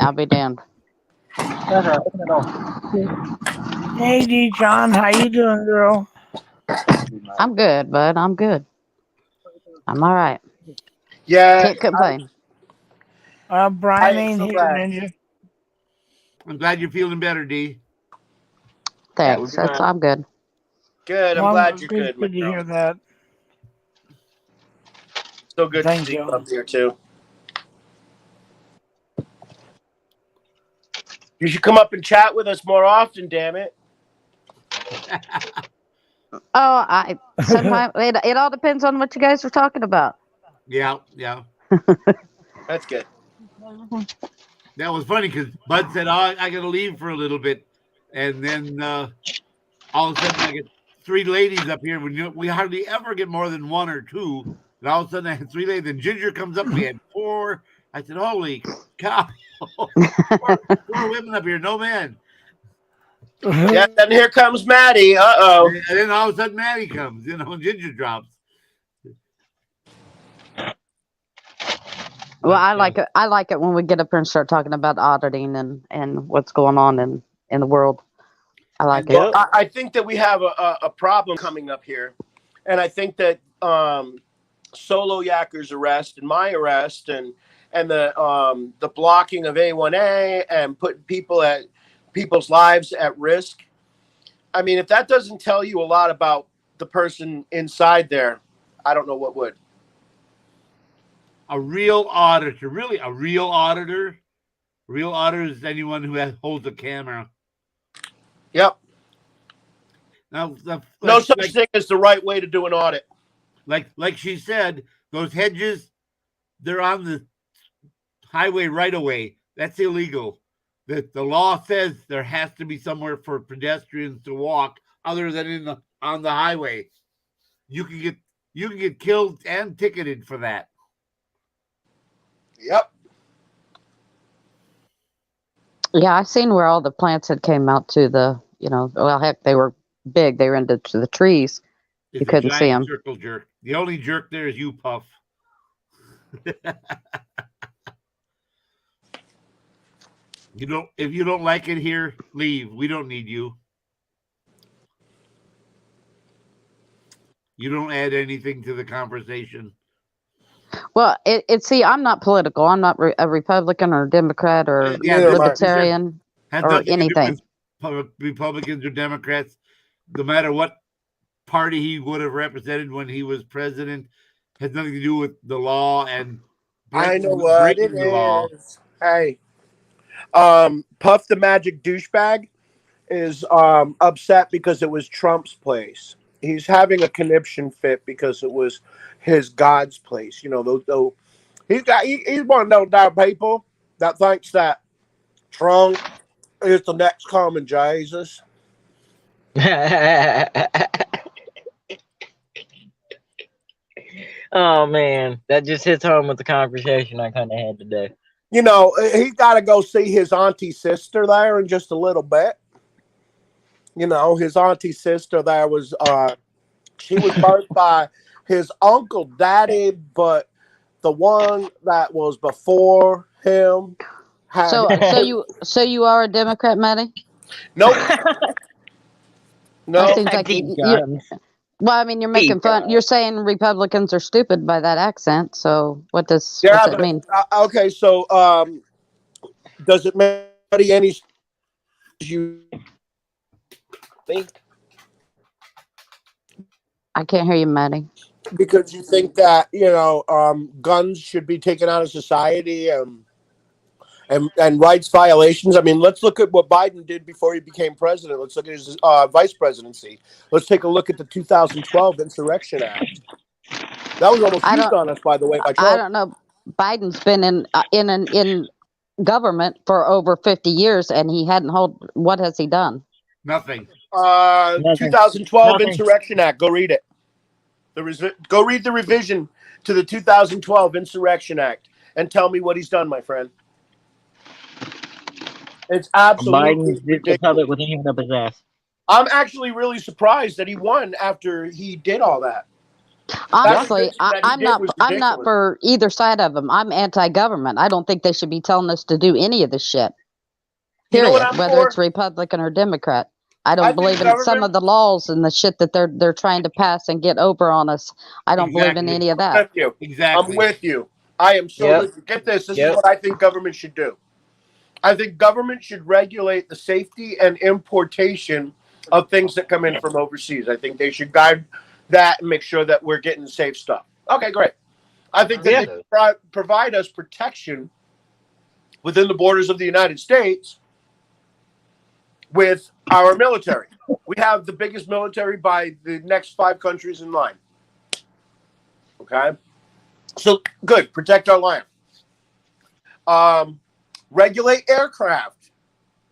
I'll be damned. Hey, D. John. How you doing, girl? I'm good, bud. I'm good. I'm all right. Yeah. Can't complain. Brian ain't here, glad. Ninja. I'm glad you're feeling better, D. Thanks. That's I'm good. Good. I'm Well, glad you're good, good, my good to hear girl. that. So good Thank to see you. you up here too. You should come up and chat with us more often. Damn it. Oh, sometimes it all depends on what you guys are talking about. Yeah. That's good. That was funny because Bud said, "Oh, I got to leave for a little bit," and then all of a sudden I get 3 ladies up here. We hardly ever get more than 1 or 2, and all of a sudden I had 3 ladies. Then Ginger comes up. We had 4. I said, "Holy cow! 4 women up here, no men." Yeah, and here comes Maddie. Uh-oh. And then all of a sudden Maddie comes, and Ginger drops. Well, I like it. I like it when we get up here and start talking about auditing and what's going on in the world. I like Well, it. I think that we have a problem coming up here, and I think that Solo Yakker's arrest and my arrest and the blocking of A1A and putting people's lives at risk. I mean, if that doesn't tell you a lot about the person inside there, I don't know what would. A real auditor, really a real auditor. Real auditor is anyone who holds a camera. Yep. Now, no such thing as the right way to do an audit. Like she said, those hedges, they're on the highway right away. That's illegal. The law says there has to be somewhere for pedestrians to walk other than on the highway. You can get killed and ticketed for that. Yep. Yeah, I seen where all the plants had came out to the, well, heck, they were big. They were into the trees. It's you couldn't see them. Circle jerk. The only jerk there is you, Puff. If you don't like it here, leave. We don't need you. You don't add anything to the conversation. Well, see, I'm not political. I'm not a Republican or a Democrat or Libertarian or anything. Republicans or Democrats, no matter what party he would have represented when he was president, has nothing to do with the law and I know what it is. Hey, Puff the Magic Douchebag is upset because it was Trump's place. He's having a conniption fit because it was his God's place. He's one of those damn people that thinks that Trump is the next coming Jesus. Oh man, that just hits home with the conversation I kind of had today. He's got to go see his auntie sister there in just a little bit. His auntie sister there was she was birthed by his uncle daddy, but the one that was before him had so you are a Democrat, Maddie? Nope. No. That seems like well, I mean, you're making fun. You're saying Republicans are stupid by that accent. So what's it mean? Okay, so does it matter any you think? I can't hear you, Maddie. Because you think that guns should be taken out of society and rights violations. I mean, let's look at what Biden did before he became president. Let's look at his vice presidency. Let's take a look at the 2012 Insurrection Act. That was almost used on us, by the way, by Trump. I don't know. Biden's been in government for over 50 years, and he hadn't what has he done? Nothing. 2012 Insurrection Act. Go read it. Go read the revision to the 2012 Insurrection Act and tell me what he's done, my friend. It's absolutely ridiculous. With him up his ass. I'm actually really surprised that he won after he did all that. Honestly, I'm not for either side of them. I'm anti-government. I don't think they should be telling us to do any of this shit. Period. Whether it's Republican or Democrat. I don't believe in some of the laws and the shit that they're trying to pass and get over on us. I don't believe in any of that. I'm with you. I am so with you. Get this. This is what I think government should do. I think government should regulate the safety and importation of things that come in from overseas. I think they should guide that and make sure that we're getting safe stuff. Okay, great. I think that they provide us protection within the borders of the United States with our military. We have the biggest military by the next 5 countries in line. Okay? So, good. Protect our land. Regulate aircraft.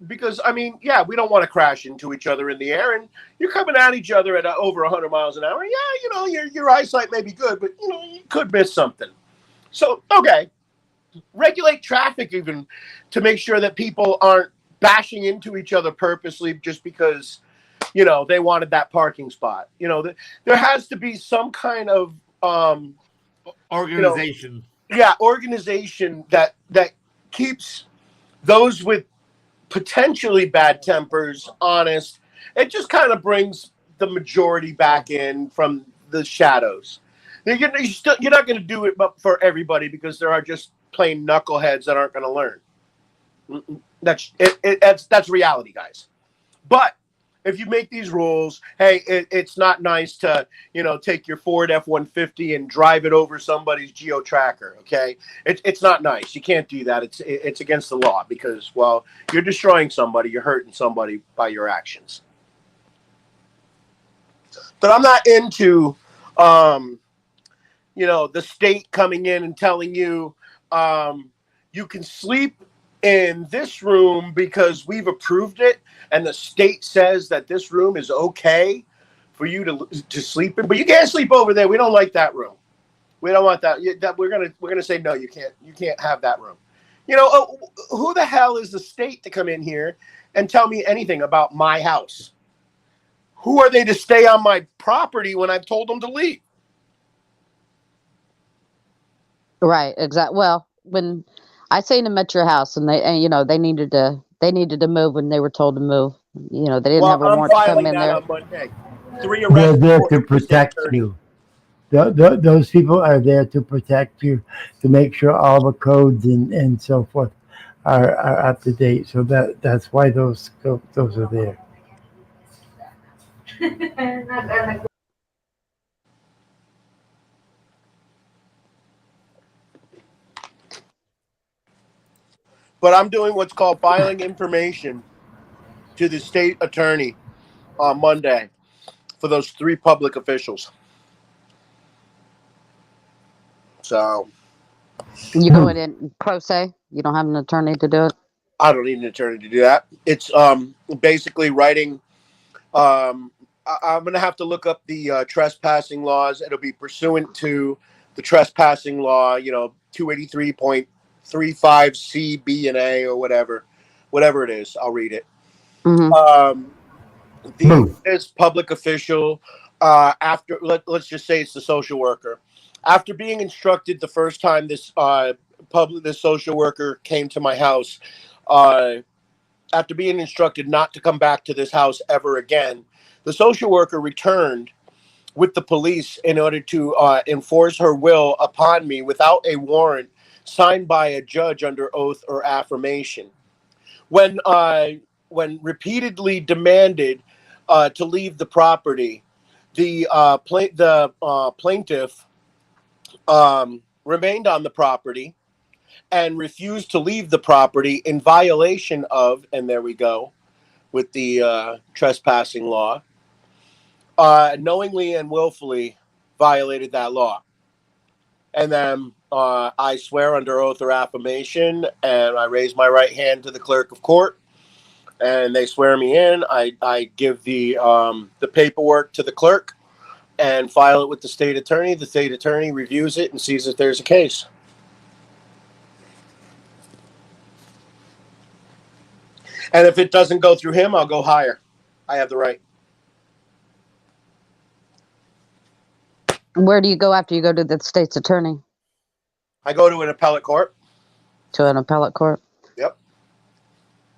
Because, I mean, yeah, we don't want to crash into each other in the air. And you're coming at each other at over 100 miles an hour. Yeah, you know, your eyesight may be good, but, you know, you could miss something. So, okay. Regulate traffic even to make sure that people aren't bashing into each other purposely just because, you know, they wanted that parking spot. You know, there has to be some kind of organization. You know, organization that keeps those with potentially bad tempers honest. It just kind of brings the majority back in from the shadows. You're not going to do it for everybody because there are just plain knuckleheads that aren't going to learn. That's reality, guys. But if you make these rules, hey, it's not nice to, you know, take your Ford F-150 and drive it over somebody's geo-tracker, okay? It's not nice. You can't do that. It's against the law because, well, you're destroying somebody. You're hurting somebody by your actions. But I'm not into, you know, the state coming in and telling you, you can sleep in this room because we've approved it and the state says that this room is okay for you to sleep in, but you can't sleep over there. We don't like that room. We don't want that. We're gonna say no. You can't have that room. You know, who the hell is the state to come in here and tell me anything about my house? Who are they to stay on my property when I've told them to leave? Right. Exactly. Well, when I seen them at your house, and you know, they needed to move when they were told to move. You know, they didn't have a warrant to come in there. On Monday. 3 They're arrests. there to protect you. Those people are there to protect you, to make sure all the codes and so forth are up to date. So that's why those are there. But I'm doing what's called filing information to the state attorney on Monday for those 3 public officials. So You go in pro se. You don't have an attorney to do it. I don't need an attorney to do that. It's basically writing. I'm going to have to look up the trespassing laws. It'll be pursuant to the trespassing law, you know, 283.35 C, B, and A, or whatever it is. I'll read it. Mm-hmm. This public official, after let's just say it's the social worker, after being instructed the first time this social worker came to my house, after being instructed not to come back to this house ever again, the social worker returned with the police in order to enforce her will upon me without a warrant signed by a judge under oath or affirmation. When repeatedly demanded to leave the property, the plaintiff remained on the property and refused to leave the property in violation of, and there we go, with the trespassing law, knowingly and willfully violated that law. And then I swear under oath or affirmation, and I raise my right hand to the clerk of court, and they swear me in. I give the paperwork to the clerk and file it with the state attorney. The state attorney reviews it and sees if there's a case. And if it doesn't go through him, I'll go higher. I have the right. Where do you go after you go to the state's attorney? I go to an appellate court. To an appellate court? Yep.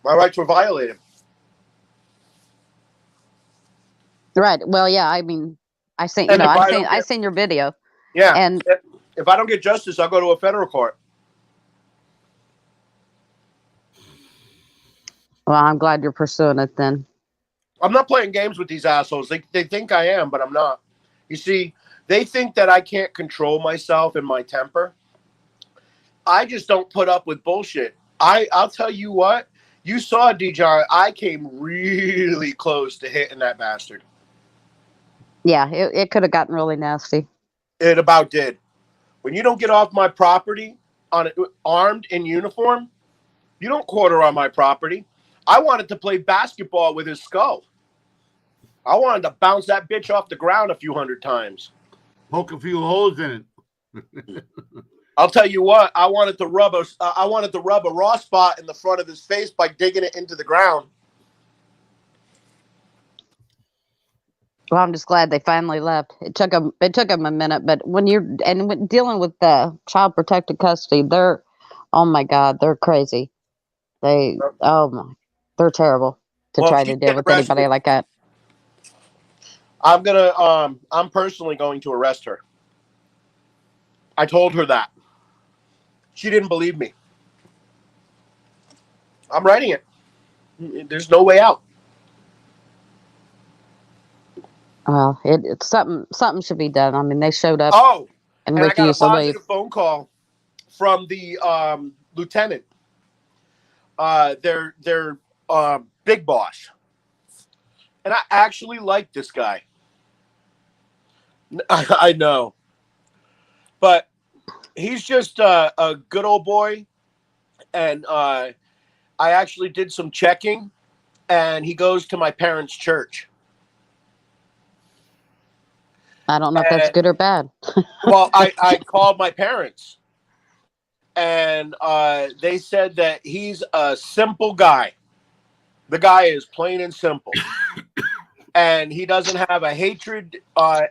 My rights were violated. Right. Well, yeah. I mean, I seen your video. Yeah. And if I don't get justice, I'll go to a federal court. Well, I'm glad you're pursuing it then. I'm not playing games with these assholes. They think I am, but I'm not. You see, they think that I can't control myself and my temper. I just don't put up with bullshit. I'll tell you what. You saw, DJ, I came really close to hitting that bastard. Yeah, it could have gotten really nasty. It about did. When you don't get off my property armed in uniform, you don't quarter on my property. I wanted to play basketball with his skull. I wanted to bounce that bitch off the ground a few hundred times. Poke a few holes in it. I'll tell you what. I wanted to rub a raw spot in the front of his face by digging it into the ground. Well, I'm just glad they finally left. It took them a minute, but when dealing with the child protective custody, oh my God, they're crazy. They're terrible to try to deal with anybody like that. I'm personally going to arrest her. I told her that. She didn't believe me. I'm writing it. There's no way out. Well, it's something should be done. I mean, they showed up and I got a refused to leave. positive phone call from the lieutenant, their big boss, and I actually like this guy. I know, but he's just a good old boy, and I actually did some checking, and he goes to my parents' church. I don't know if that's good or bad. Well, I called my parents, and they said that he's a simple guy. The guy is plain and simple. And he doesn't have a hatred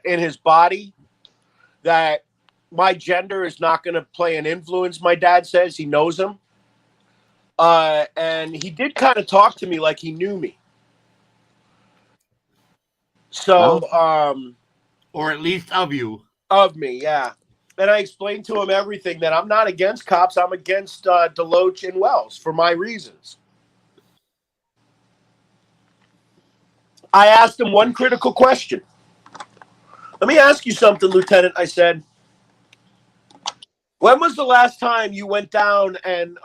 in his body, that my gender is not going to play an influence, my dad says. He knows him. And he did kind of talk to me like he knew me. So, or at least of you. Of me, yeah. And I explained to him everything, that I'm not against cops. I'm against Deloach and Wells for my reasons. I asked him one critical question. Let me ask you something, Lieutenant. I said, when was the last time you went down and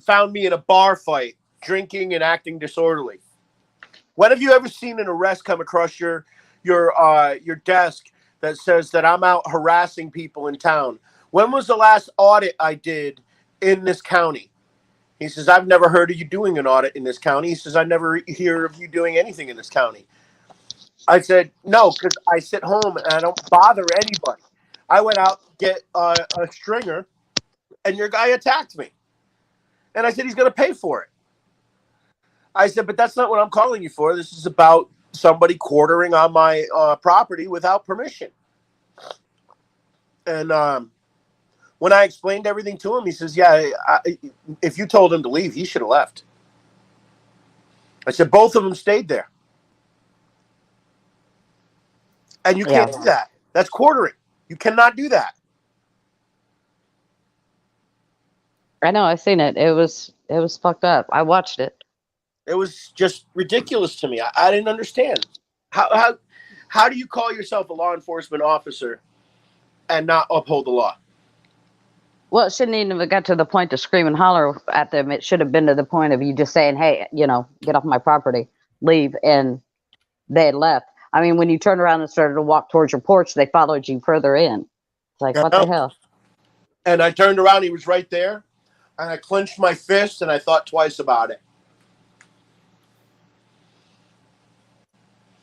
found me in a bar fight, drinking and acting disorderly? When have you ever seen an arrest come across your desk that says that I'm out harassing people in town? When was the last audit I did in this county? He says, I've never heard of you doing an audit in this county. He says, I never hear of you doing anything in this county. I said, no, because I sit home and I don't bother anybody. I went out to get a stringer, and your guy attacked me. And I said, he's going to pay for it. I said, but that's not what I'm calling you for. This is about somebody quartering on my property without permission. And when I explained everything to him, he says, yeah, if you told him to leave, he should have left. I said, both of them stayed there. And you can't do that. That's quartering. You cannot do that. I know. I've seen it. It was fucked up. I watched it. It was just ridiculous to me. I didn't understand. How do you call yourself a law enforcement officer and not uphold the law? Well, it shouldn't even have got to the point to scream and holler at them. It should have been to the point of you just saying, hey, get off my property, leave, and they had left. I mean, when you turned around and started to walk towards your porch, they followed you further in. It's like, what the hell? And I turned around, he was right there, and I clenched my fist, and I thought twice about it.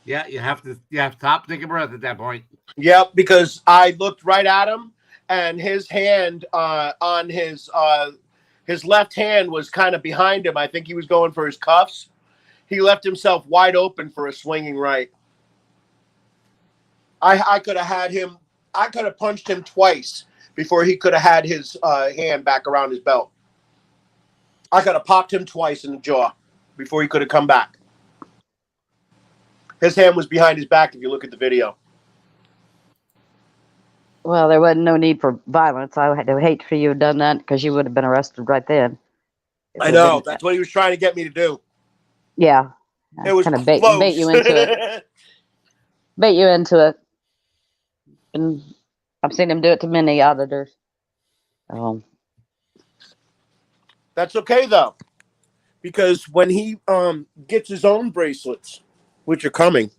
Yeah, you have to stop, take a breath at that point. Yep, because I looked right at him, and his hand on his left hand was kind of behind him. I think he was going for his cuffs. He left himself wide open for a swinging right. I could have had him. I could have punched him twice before he could have had his hand back around his belt. I could have popped him twice in the jaw before he could have come back. His hand was behind his back if you look at the video. Well, there wasn't no need for violence. I would hate for you to have done that because you would have been arrested right then. I know. That's what he was trying to get me to do. Yeah. It was kind of bait you close. into it. Bait you into it. And I've seen him do it to many auditors. That's okay though, because when he gets his own bracelets, which are coming,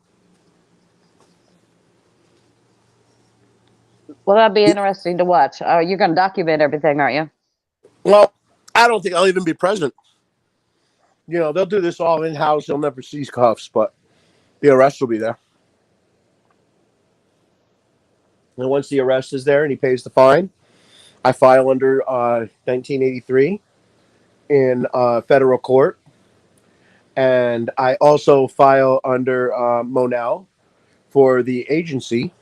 well, that'd be interesting to watch. You're going to document everything, aren't you? well, I don't think I'll even be present. You know, they'll do this all in house. They'll never see cuffs, but the arrest will be there. And once the arrest is there and he pays the fine, I file under 1983 in federal court. And I also file under Monel for the agency.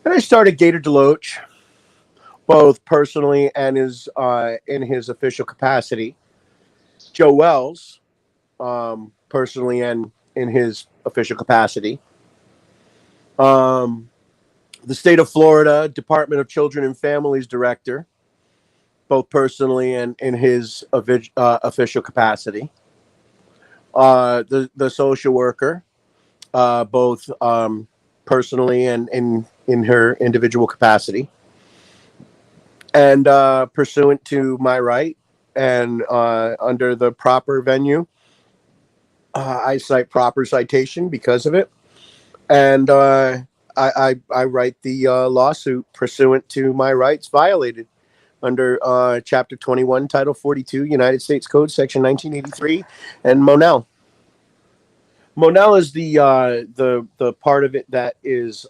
And I started Gator Deloach, both personally and in his official capacity. Joe Wells, personally and in his official capacity. The state of Florida Department of Children and Families director, both personally and in his official capacity. The social worker, both personally and in her individual capacity. And pursuant to my right and under the proper venue, I cite proper citation because of it. And I write the lawsuit pursuant to my rights violated under Chapter 21, Title 42, United States Code, Section 1983, and Monel. Monel is the part of it that is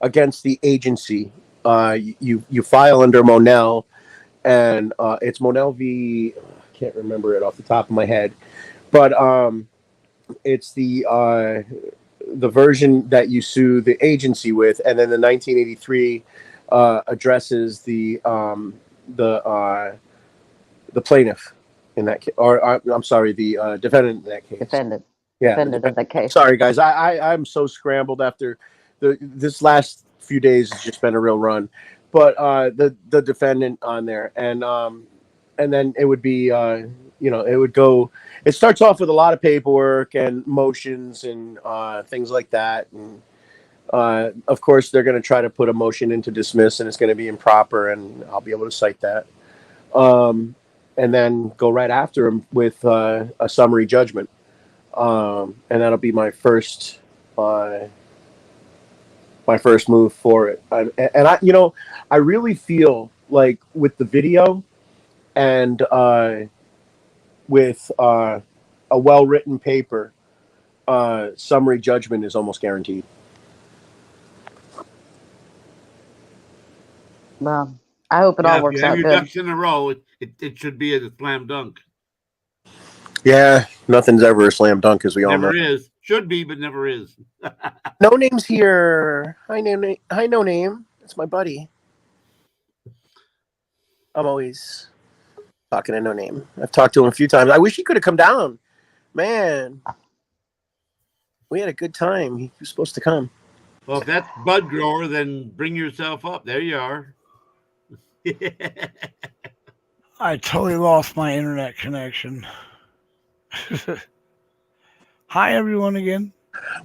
against the agency. You file under Monel, and it's Monel v. I can't remember it off the top of my head, but it's the version that you sue the agency with, and then the 1983 addresses the plaintiff in that case, or I'm sorry, the defendant in that case. Defendant of the case. Sorry, guys, I'm so scrambled after this last few days has just been a real run, but the defendant on there, and then it would be it would go. It starts off with a lot of paperwork and motions and things like that, and of course they're going to try to put a motion in to dismiss, and it's going to be improper, and I'll be able to cite that, and then go right after him with a summary judgment, and that'll be my first move for it. And I really feel like with the video and with a well-written paper, summary judgment is almost guaranteed. Well, I hope it all works out your good. ducks in a row. It should be a slam dunk. Yeah, nothing's ever a slam dunk, as we all know. Never is. Should be, but never is. No Name's here. Hi, No Name. It's my buddy. I'm always talking to No Name. I've talked to him a few times. I wish he could have come down. Man, we had a good time. He was supposed to come. Well, if that's bud grower, then bring yourself up. There you are. I totally lost my internet connection. Hi, everyone, again.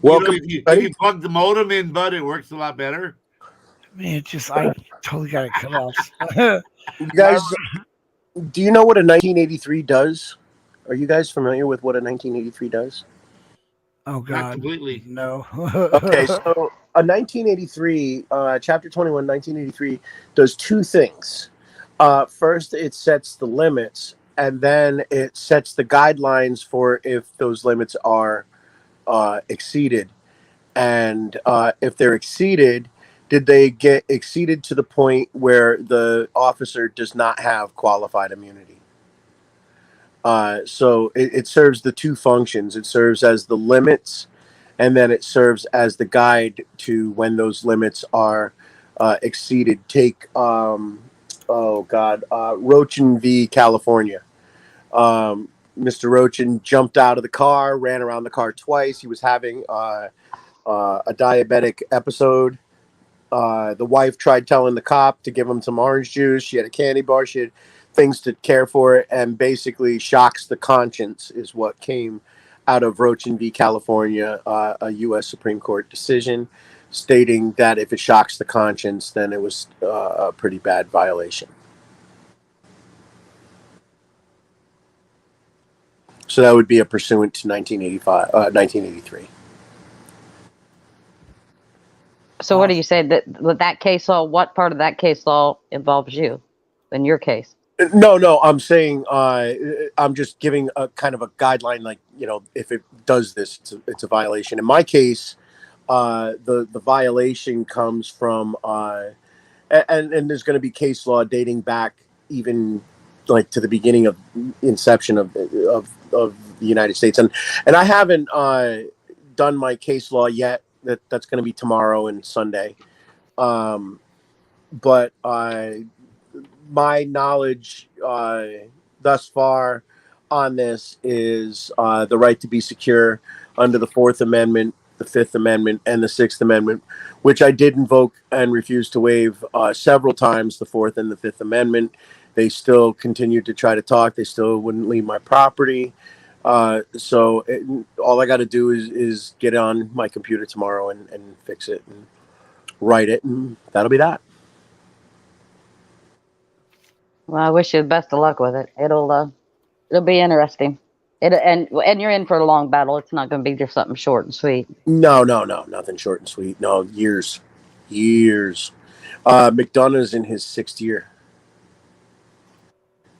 Welcome. If you plug the modem in, bud, it works a lot better. I mean, I totally got it cut off. You guys, do you know what a 1983 does? Are you guys familiar with what a 1983 does? Oh, God. Not completely. No. Okay, so a 1983, Chapter 21, 1983, does two things. First, it sets the limits, and then it sets the guidelines for if those limits are exceeded. And if they're exceeded, did they get exceeded to the point where the officer does not have qualified immunity? So it serves the two functions. It serves as the limits, and then it serves as the guide to when those limits are exceeded. Take, Rochin v. California. Mr. Rochin jumped out of the car, ran around the car twice. He was having a diabetic episode. The wife tried telling the cop to give him some orange juice. She had a candy bar. things to care for, and basically shocks the conscience is what came out of Rochin v. California, a U.S. Supreme Court decision stating that if it shocks the conscience, then it was a pretty bad violation. So that would be a pursuant to 1983. So what do you say that with that case law? What part of that case law involves you in your case? No, I'm saying I'm just giving a kind of a guideline, like, you know, if it does this, it's a violation. In my case, the violation comes from and there's going to be case law dating back even like to the beginning of inception of the United States, and I haven't done my case law yet. That's going to be tomorrow and Sunday, but my knowledge thus far on this is the right to be secure under the Fourth Amendment, the Fifth Amendment, and the Sixth Amendment, which I did invoke and refused to waive several times, the Fourth and the Fifth Amendment. They still continued to try to talk. They still wouldn't leave my property. So all I got to do is get on my computer tomorrow and fix it and write it, and that'll be that. Well, I wish you the best of luck with it. It'll be interesting. And you're in for a long battle. It's not going to be just something short and sweet. No, nothing short and sweet. No, years. McDonough's in his 6th year.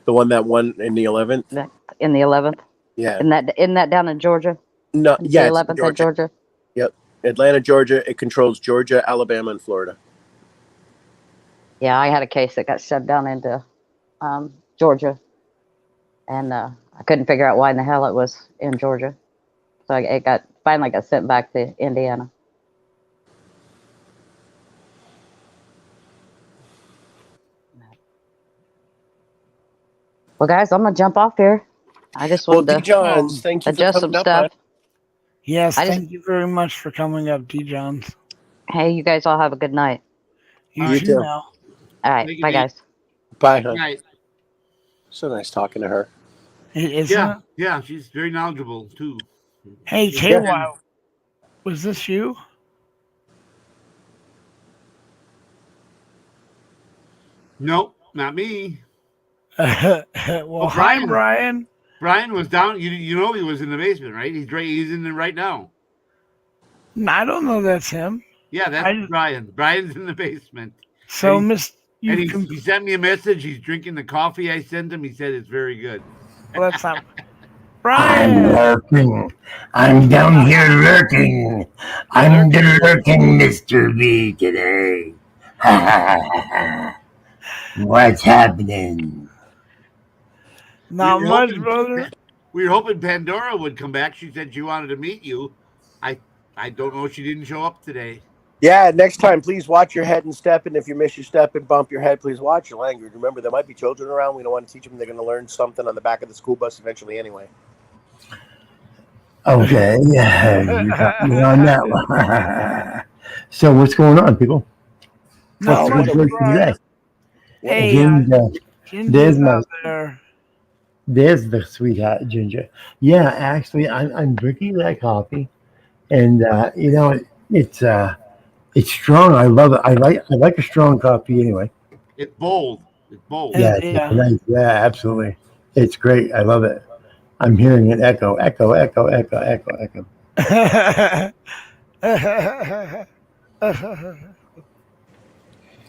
The one that won in the 11th. In the 11th. Yeah. Isn't that down in Georgia? No, yeah, the 11th in Georgia. Yep, Atlanta, Georgia. It controls Georgia, Alabama, and Florida. Yeah, I had a case that got shoved down into Georgia, and I couldn't figure out why in the hell it was in Georgia, so it finally got sent back to Indiana. Well, guys, I'm gonna jump off here. I just wanted to thank you adjust for some coming stuff. up, Yes, thank you very much for coming up, D. Johns. Hey, you guys all have a good night. You too. Now. All right, Thank you, bye, Dave. guys. Bye, hon. Right. So nice talking to her. Yeah, she's very knowledgeable too. Hey, KY, was this you? Nope, not me. Well, hi, Brian. Brian was down. You know he was in the basement, right? He's in there right now. I don't know that's him. Yeah, that's Brian. Brian's in the basement. So, and he sent me a message. He's drinking the coffee I sent him. He said it's very good. Well, that's not I'm lurking. I'm down here lurking. I'm the lurking Mr. B today. What's happening? Not much, brother. We were hoping Pandora would come back. She said she wanted to meet you. I don't know if she didn't show up today. Yeah, next time, please watch your head and step. And if you miss your step and bump your head, please watch your language. Remember, there might be children around. We don't want to teach them. They're going to learn something on the back of the school bus eventually anyway. Okay, yeah, you got me on that one. So what's going on, people? Not What's much, the today? Brian. Hey, Ginger, there. There's the sweetheart Ginger. Yeah, actually, I'm drinking that coffee, and you know it's strong. I love it. I like a strong coffee anyway. It's bold. It's bold. Yeah, it's nice. Yeah, absolutely. It's great. I love it. I'm hearing it echo, echo, echo, echo, echo, echo.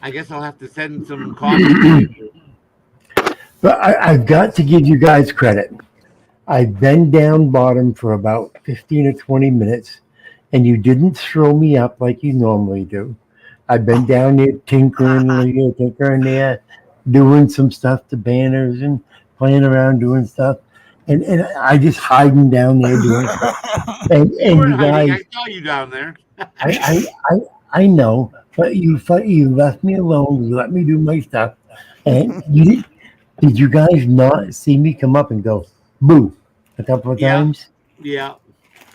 I guess I'll have to send some coffee. But I've got to give you guys credit. I've been down bottom for about 15 or 20 minutes, and you didn't throw me up like you normally do. I've been down there tinkering there, doing some stuff to banners and playing around doing stuff. And I just hiding down there doing stuff. And you guys, I saw you down there. I know, but you left me alone. You let me do my stuff. And did you guys not see me come up and go, boo, a couple of times? Yeah.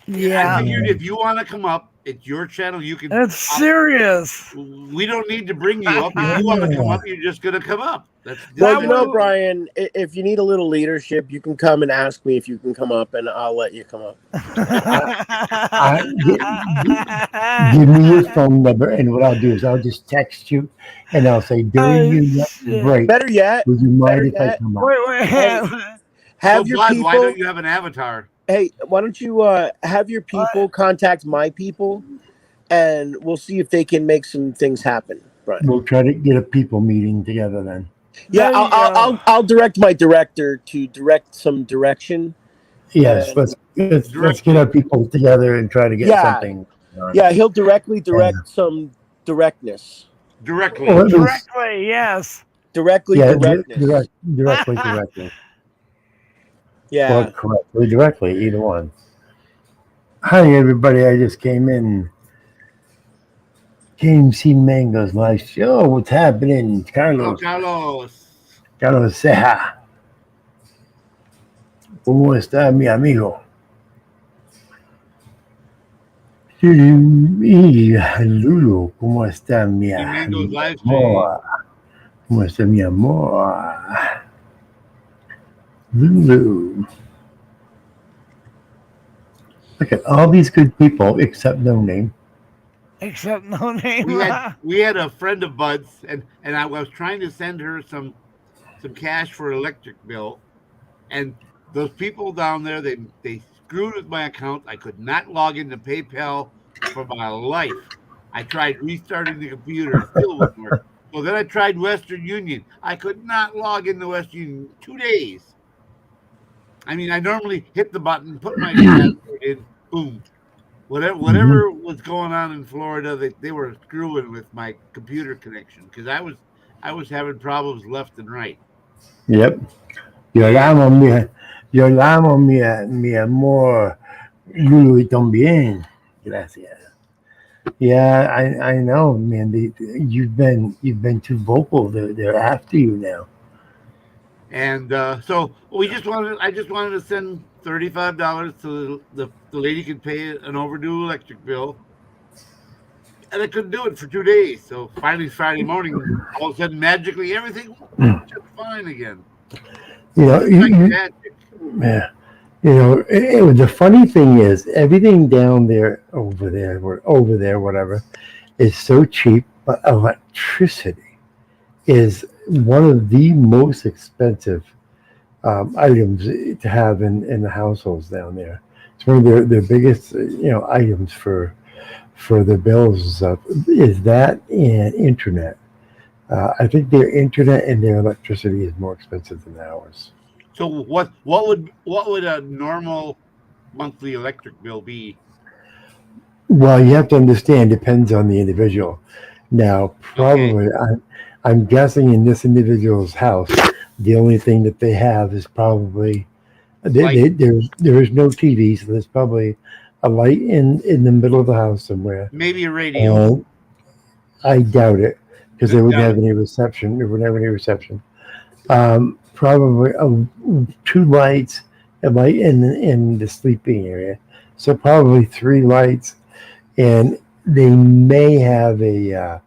Yeah. I figured if you want to come up, it's your channel. You can. It's serious. We don't need to bring you up. If you want to come up, you're just gonna come up. That's Well, you know, Brian, if you need a little leadership, you can come and ask me if you can come up, and I'll let you come up. Give me your phone number, and what I'll do is I'll just text you, and I'll say during your break. Better yet, would you mind better if I yet, come up? Wait. have So, your Bud, people. why don't you have an avatar? Hey, why don't you have your people contact my people, and we'll see if they can make some things happen. Right. We'll try to get a people meeting together then. Yeah, I'll direct my director to direct some direction. Yes, let's get our people together and try to get something. Yeah, he'll directly direct some directness. Directly. Directly, yes. Directly directness. Directly. Yeah. Or correctly, directly, either one. Hi, everybody. I just came in. Came to see Mango's live show. What's happening? Carlos. Carlos Ceja. ¿Cómo está mi amigo? Y Lulu, ¿cómo está mi amor? ¿Cómo está mi amor? Lulu. Look at all these good people except No Name. Except No Name. We had a friend of Bud's, and I was trying to send her some cash for electric bill, and those people down there, they screwed with my account. I could not log into PayPal for my life. I tried restarting the computer, it still wouldn't work. So then I tried Western Union. I could not log into Western Union 2 days. I mean, I normally hit the button, put my password in, boom. Whatever was going on in Florida, they were screwing with my computer connection because I was having problems left and right. Yep. Yo la amo, mi amor. Lulu también. Gracias. Yeah, I know, man. You've been too vocal. They're after you now. And so I just wanted to send $35 so the lady could pay an overdue electric bill, and I couldn't do it for 2 days. So finally, Friday morning, all of a sudden, magically, everything was just fine again. You know, yeah. You know, the funny thing is, everything down there, over there, whatever, is so cheap. But electricity is one of the most expensive items to have in the households down there. It's one of their biggest, items for their bills and stuff. Is that and internet? I think their internet and their electricity is more expensive than ours. So what would a normal monthly electric bill be? Well, you have to understand, depends on the individual. Now, probably, I'm guessing in this individual's house, the only thing that they have is probably there is no TV, so there's probably a light in the middle of the house somewhere. Maybe a radio. I doubt it because they wouldn't have any reception. They wouldn't have any reception. Probably 2 lights, a light in the sleeping area, so probably 3 lights, and they may have a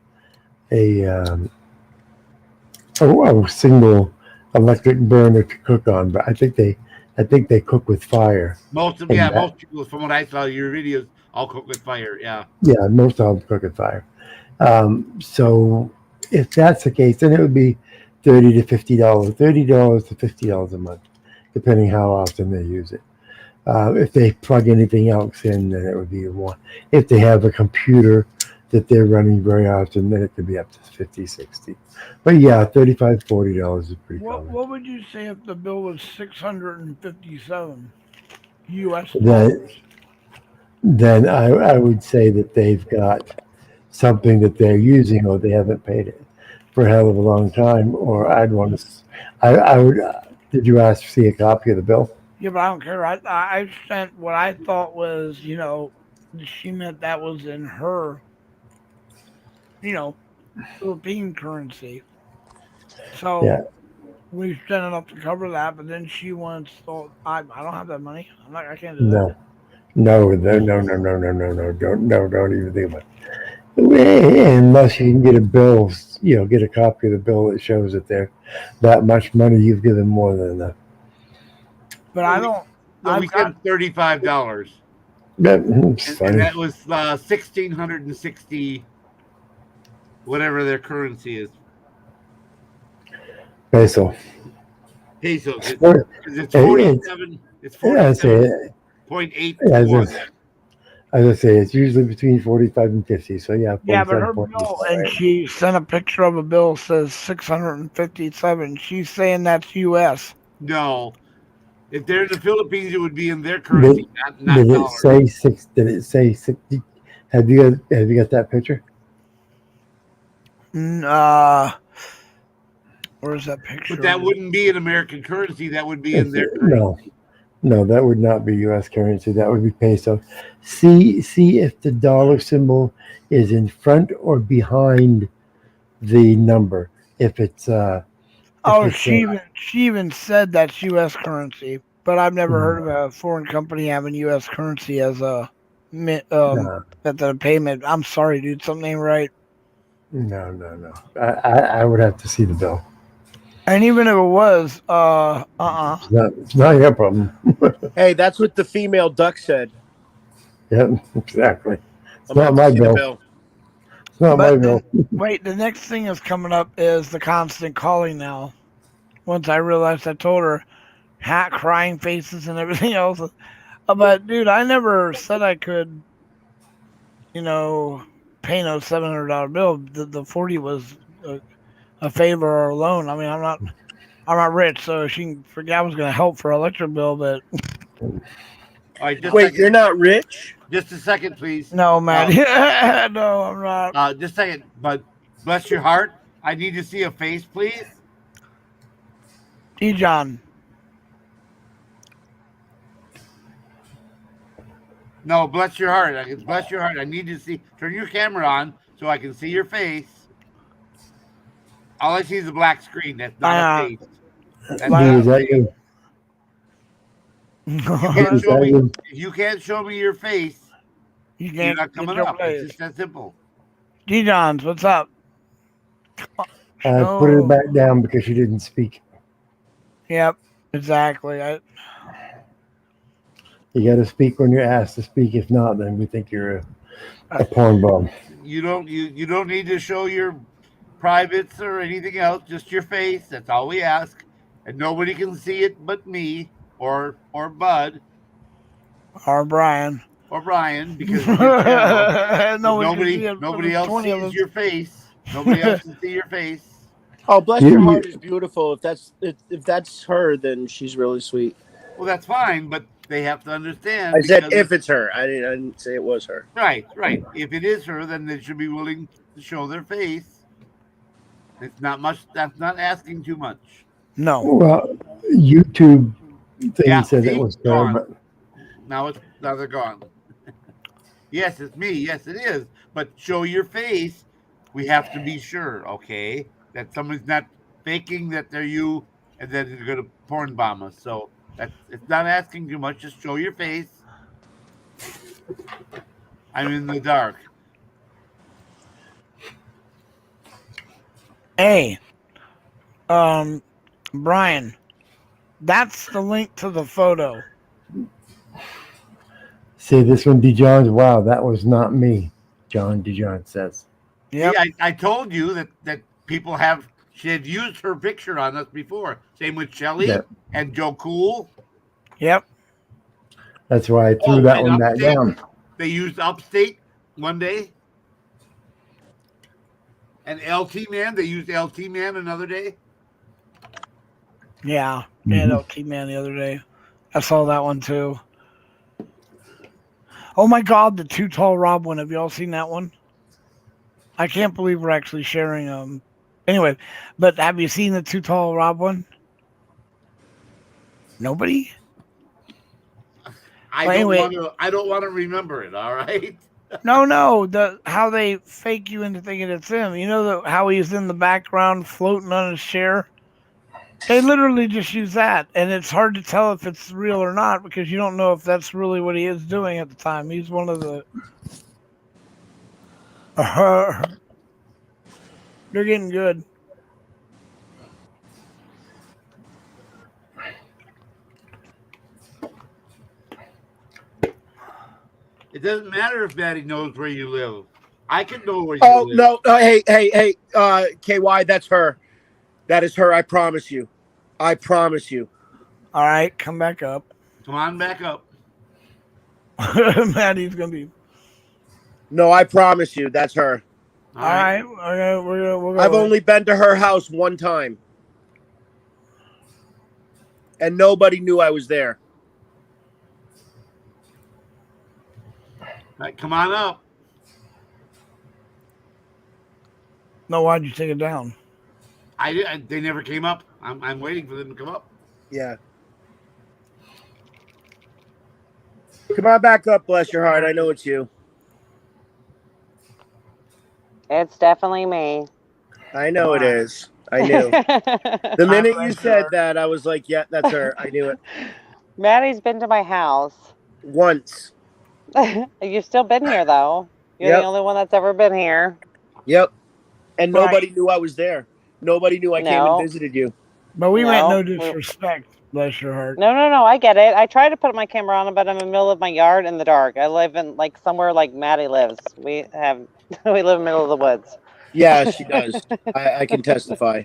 single electric burner to cook on, but I think they cook with fire. Most people, from what I saw, your videos all cook with fire. Yeah. Yeah, most of them cook with fire. So if that's the case, then it would be $30 to $50 to $50 a month, depending how often they use it. If they plug anything else in, then it would be more. If they have a computer that they're running very often, then it could be up to $50, $60. But yeah, $35, $40 is pretty common. What would you say if the bill was $657 US? Then I would say that they've got something that they're using, or they haven't paid it for a hell of a long time. Or I'd want to. I would. Did you ask to see a copy of the bill? Yeah, but I don't care. I sent what I thought was, she meant that was in her, Philippine currency. So we sent enough to cover that, but then she wants. So I don't have that money. I can't do that. No, No, don't even think about it. Unless you can get a bill, get a copy of the bill that shows that they're that much money, you've given more than enough. But I don't. No, we said $35. That's And funny. that was 1,660, whatever their currency is. Peso. Pesos. It's It's 47. It's Yeah, I say 47.8. as I say, it's usually between 45 and 50. So yeah, Yeah, but 47, her 48, bill, and right. she sent a picture of a bill says 657. She's saying that's U.S. No, if they're in the Philippines, it would be in their currency, Did not it dollars. say six? Did it say 60? Have you got that picture? Where's that picture? But that wouldn't be in American currency. That would be in their currency. No, that would not be U.S. currency. That would be peso. See if the dollar symbol is in front or behind the number. If it's she even said that's U.S. currency, but I've never heard of a foreign company having U.S. currency as a at the payment. I'm sorry, dude, something ain't right. No. I would have to see the bill. And even if it was, It's not your problem. Hey, that's what the female duck said. Yep, exactly. It's I'm not about my to see the bill. bill. It's not my bill. Wait, the next thing that's coming up is the constant calling now. Once I realized, I told her, crying faces and everything else. But dude, I never said I could, pay no $700 bill. The 40 was a favor or a loan. I mean, I'm not rich, so she can forget I was going to help for electric bill, but. All right, Wait, you're not rich? Just a second, please. No, man. No, I'm not. Just a second. But bless your heart. I need to see a face, please. John. No, bless your heart. Bless your heart. I need to see. Turn your camera on so I can see your face. All I see is a black screen. That's not a face. That's not a face. If you can't show me your face, you're not coming up. It's just that simple. D-Johns, what's up? Put it back down because you didn't speak. Yep, exactly. You got to speak when you're asked to speak. If not, then we think you're a porn bum. You don't need to show your privates or anything else. Just your face. That's all we ask, and nobody can see it but me or Bud or Brian because nobody else sees your face. Nobody else can see your face. Oh, bless your heart is beautiful. If that's her, then she's really sweet. Well, that's fine, but they have to understand. I said if it's her. I didn't say it was her. Right. If it is her, then they should be willing to show their face. It's not much. That's not asking too much. No. Well, YouTube thing said it was her, but now they're gone. Yes, it's me. Yes, it is. But show your face. We have to be sure, okay, that someone's not faking that they're you, and then they're going to porn bomb us. So it's not asking too much. Just show your face. I'm in the dark. Hey, Brian, that's the link to the photo. See this one, DeJohn. Wow, that was not me. John DeJohn says. Yeah, I told you that people she had used her picture on us before. Same with Shelly and Joe Cool. Yep. That's why I threw that one back down. They used Upstate one day. And LT Man, they used LT Man another day. Yeah, they had LT Man the other day. I saw that one too. Oh my God, the Too Tall Rob one. Have you all seen that one? I can't believe we're actually sharing them. Anyway, but have you seen the Too Tall Rob one? Nobody? I don't want to remember it, all right? No, how they fake you into thinking it's him. You know how he's in the background floating on his chair? They literally just use that, and it's hard to tell if it's real or not because you don't know if that's really what he is doing at the time. He's one of the. They're getting good. It doesn't matter if Maddie knows where you live. I can know where you Oh live. no! Hey! KY, that's her. That is her. I promise you. I promise you. All right, come back up. Come on back up. Maddie's gonna be. No, I promise you, that's her. All right. We'll go I've with it. only been to her house one time, and nobody knew I was there. All right, come on up. No, why'd you take it down? They never came up. I'm waiting for them to come up. Yeah. Come on back up, bless your heart. I know it's you. It's definitely me. I know it is. I knew. The minute you said that, I was like, yeah, that's her. I knew it. Maddie's been to my house. Once. You've still been here, though. You're the only one that's ever been here. Yep. And nobody knew I was there. Nobody knew I came and visited you. But we meant no disrespect. Bless your heart. No, I get it. I tried to put my camera on, but I'm in the middle of my yard in the dark. I live in like somewhere like Maddie lives. We live in the middle of the woods. Yeah, she does. I can testify.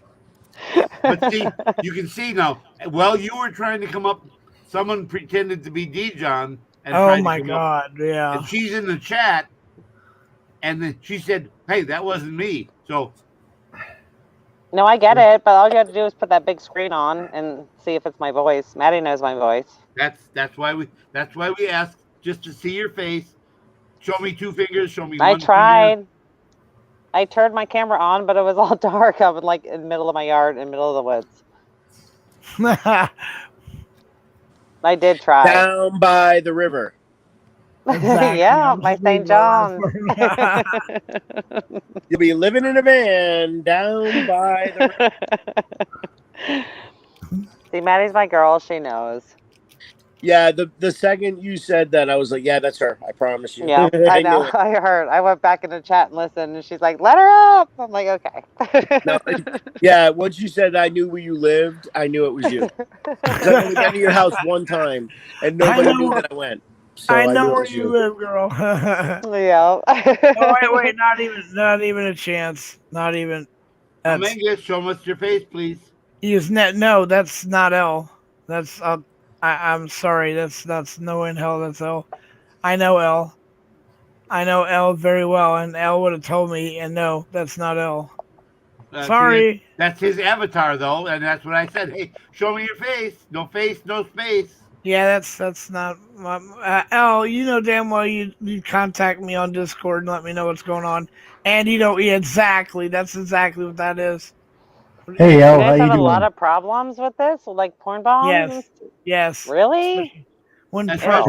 But see, you can see now. While you were trying to come up, someone pretended to be Dijon. And Oh my God! Yeah. And she's in the chat, and then she said, "Hey, that wasn't me." So. No, I get it, but all you have to do is put that big screen on and see if it's my voice. Maddie knows my voice. That's why we asked just to see your face. Show me two fingers. Show me. I one tried. Finger. I turned my camera on, but it was all dark. I was like in the middle of my yard, in the middle of the woods. I did try. Down by the river. Exactly. Yeah, by St. John. You'll be living in a van down by the river. See, Maddie's my girl. She knows. Yeah, the second you said that, I was like, yeah, that's her. I promise you. Yeah, I know. knew it. I heard. I went back in the chat and listened, and she's like, let her up. I'm like, okay. No, yeah, once you said I knew where you lived, I knew it was you. 'Cause I've only been to your house one time, and nobody knew that I went. So I know knew it where was you live, girl. Yeah. Oh, wait, not even a chance. Not even. Dominguez, show us your face, please. No, that's not L. That's I'm sorry. That's no in hell. That's L. I know L. I know L very well, and L would have told me. And no, that's not L. Sorry. That's his avatar, though, and that's what I said. Hey, show me your face. No face, no space. Yeah, that's not L. You know damn well you contact me on Discord and let me know what's going on, and you know exactly. That's exactly what that is. Hey, Al, You how guys you have a doing? lot of problems with this, like porn bombs. Yes. Really? When Is that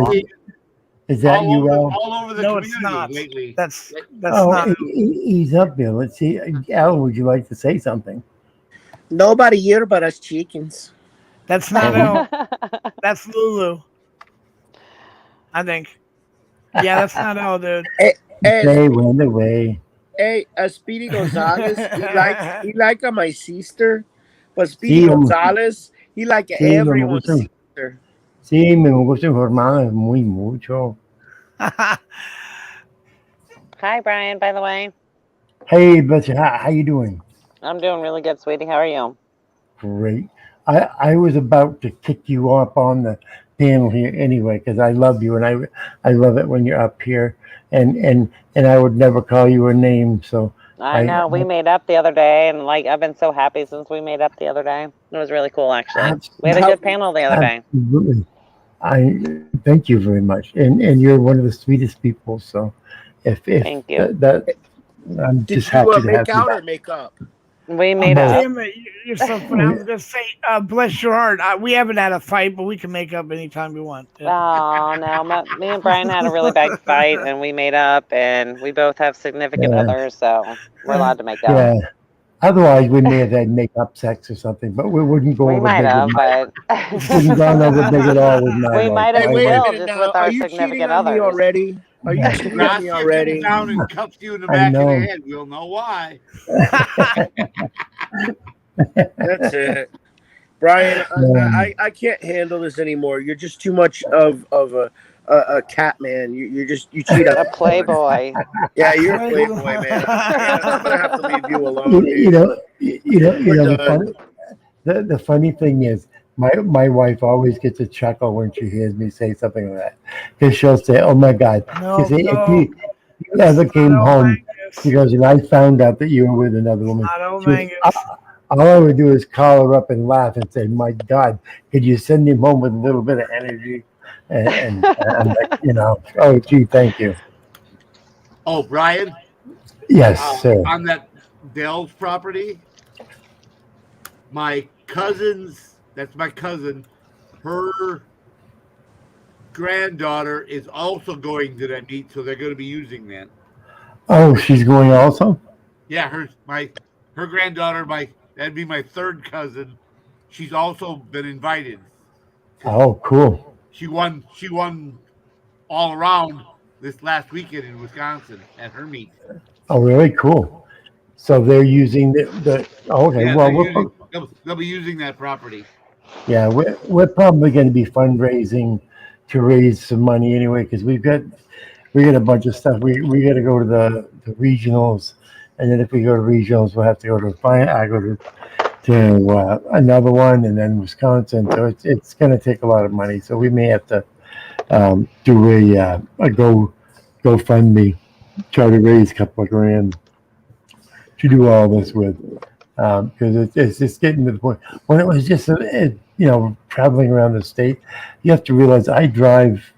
you, Al? all over the No, community it's not. lately. That's Oh, not. he's up there. Let's see. Al, would you like to say something? Nobody here but us chickens. That's not L. That's Lulu. I think. Yeah, that's not L, dude. They went away. Hey, Speedy Gonzalez, he like my sister, but Speedy Gonzalez, he like everyone's sister. Sí, me gusta informar muy mucho. Hi, Brian, by the way. Hey, Betsy, how you doing? I'm doing really good, sweetie. How are you? Great. I was about to kick you up on the panel here anyway, because I love you and I love it when you're up here, and I would never call you a name. So I know we made up the other day, and like I've been so happy since we made up the other day. It was really cool, actually. We had a good panel the other day. Absolutely. I thank you very much, and you're one of the sweetest people. So Thank you. That I'm Did just you happy to make have out you. or make up? We made up. Damn it, you're so funny. I was gonna say, bless your heart. We haven't had a fight, but we can make up anytime we want. Oh no, me and Brian had a really bad fight, and we made up, and we both have significant others, so we're allowed to make up. Yeah, Otherwise, we may have had make-up sex or something, but we wouldn't go We over might big have, with my. but Wouldn't gone over big at all with my we wife. might have Hey, wait a still minute just now. with Are our you cheating significant on me others. already? Are you Yeah. cheating on me Gracia comes already? down and cuffs you in the I back of the know. head. We'll know why. That's it. Brian, I can't handle this anymore. You're just too much of a cat man. You cheat on A playboy. Yeah, you're a playboy, man. I'm gonna have to leave you alone, You dude. know, We're done. the funny thing is, my wife always gets a chuckle when she hears me say something like that, because she'll say, "Oh my God," No, because if no. you ever came home, she goes, and I found out that you were with another woman. Not She goes, Mangus. all I would do is call her up and laugh and say, "My God, could you send him home with a little bit of energy?" And I'm like, oh gee, thank you. Oh, Brian, Yes, sir. on that Dell's property, that's my cousin, her granddaughter is also going to that meet, so they're going to be using that. Oh, she's going also? Yeah, her granddaughter, that'd be my third cousin. She's also been invited. Oh, cool. She won all around this last weekend in Wisconsin at her meet. Oh, really cool. So they're using the okay. Yeah, Well, they'll be using that property. yeah, we're probably going to be fundraising to raise some money anyway, because we got a bunch of stuff. We got to go to the regionals, and then if we go to regionals, we'll have to go to I go to another one, and then Wisconsin. So it's going to take a lot of money. So we may have to do a GoFundMe, try to raise a couple of grand to do all this with, because it's just getting to the point when it was just traveling around the state. You have to realize I drive.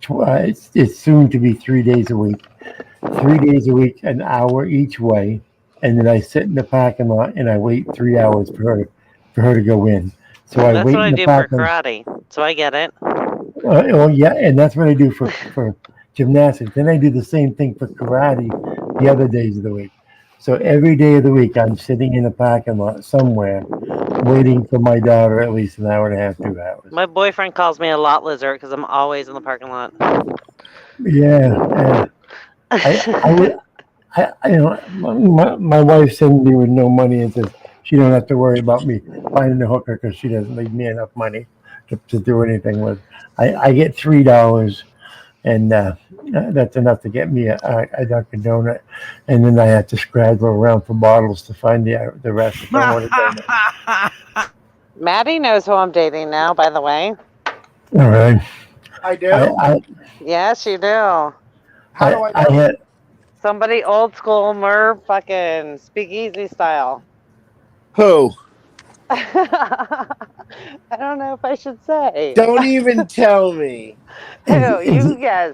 It's soon to be 3 days a week. 3 days a week, an hour each way, and then I sit in the parking lot and I wait 3 hours for her to go in. So I That's wait what I in the do for parking. karate, so I get it. Oh yeah, and that's what I do for gymnastics. Then I do the same thing for karate the other days of the week. So every day of the week, I'm sitting in a parking lot somewhere, waiting for my daughter at least an hour and a half, 2 hours. My boyfriend calls me a lot lizard because I'm always in the parking lot. Yeah. My wife sends me with no money and says she don't have to worry about me finding a hooker because she doesn't leave me enough money to do anything with. I get $3, and that's enough to get me a Dunkin' Donut, and then I have to scrabble around for bottles to find the rest if I want to. Maddie knows who I'm dating now, by the way. All right. I do. Yes, you do. How do I know? Somebody old school, more fucking speakeasy style. Who? I don't know if I should say. Don't even tell me. Who? You guess.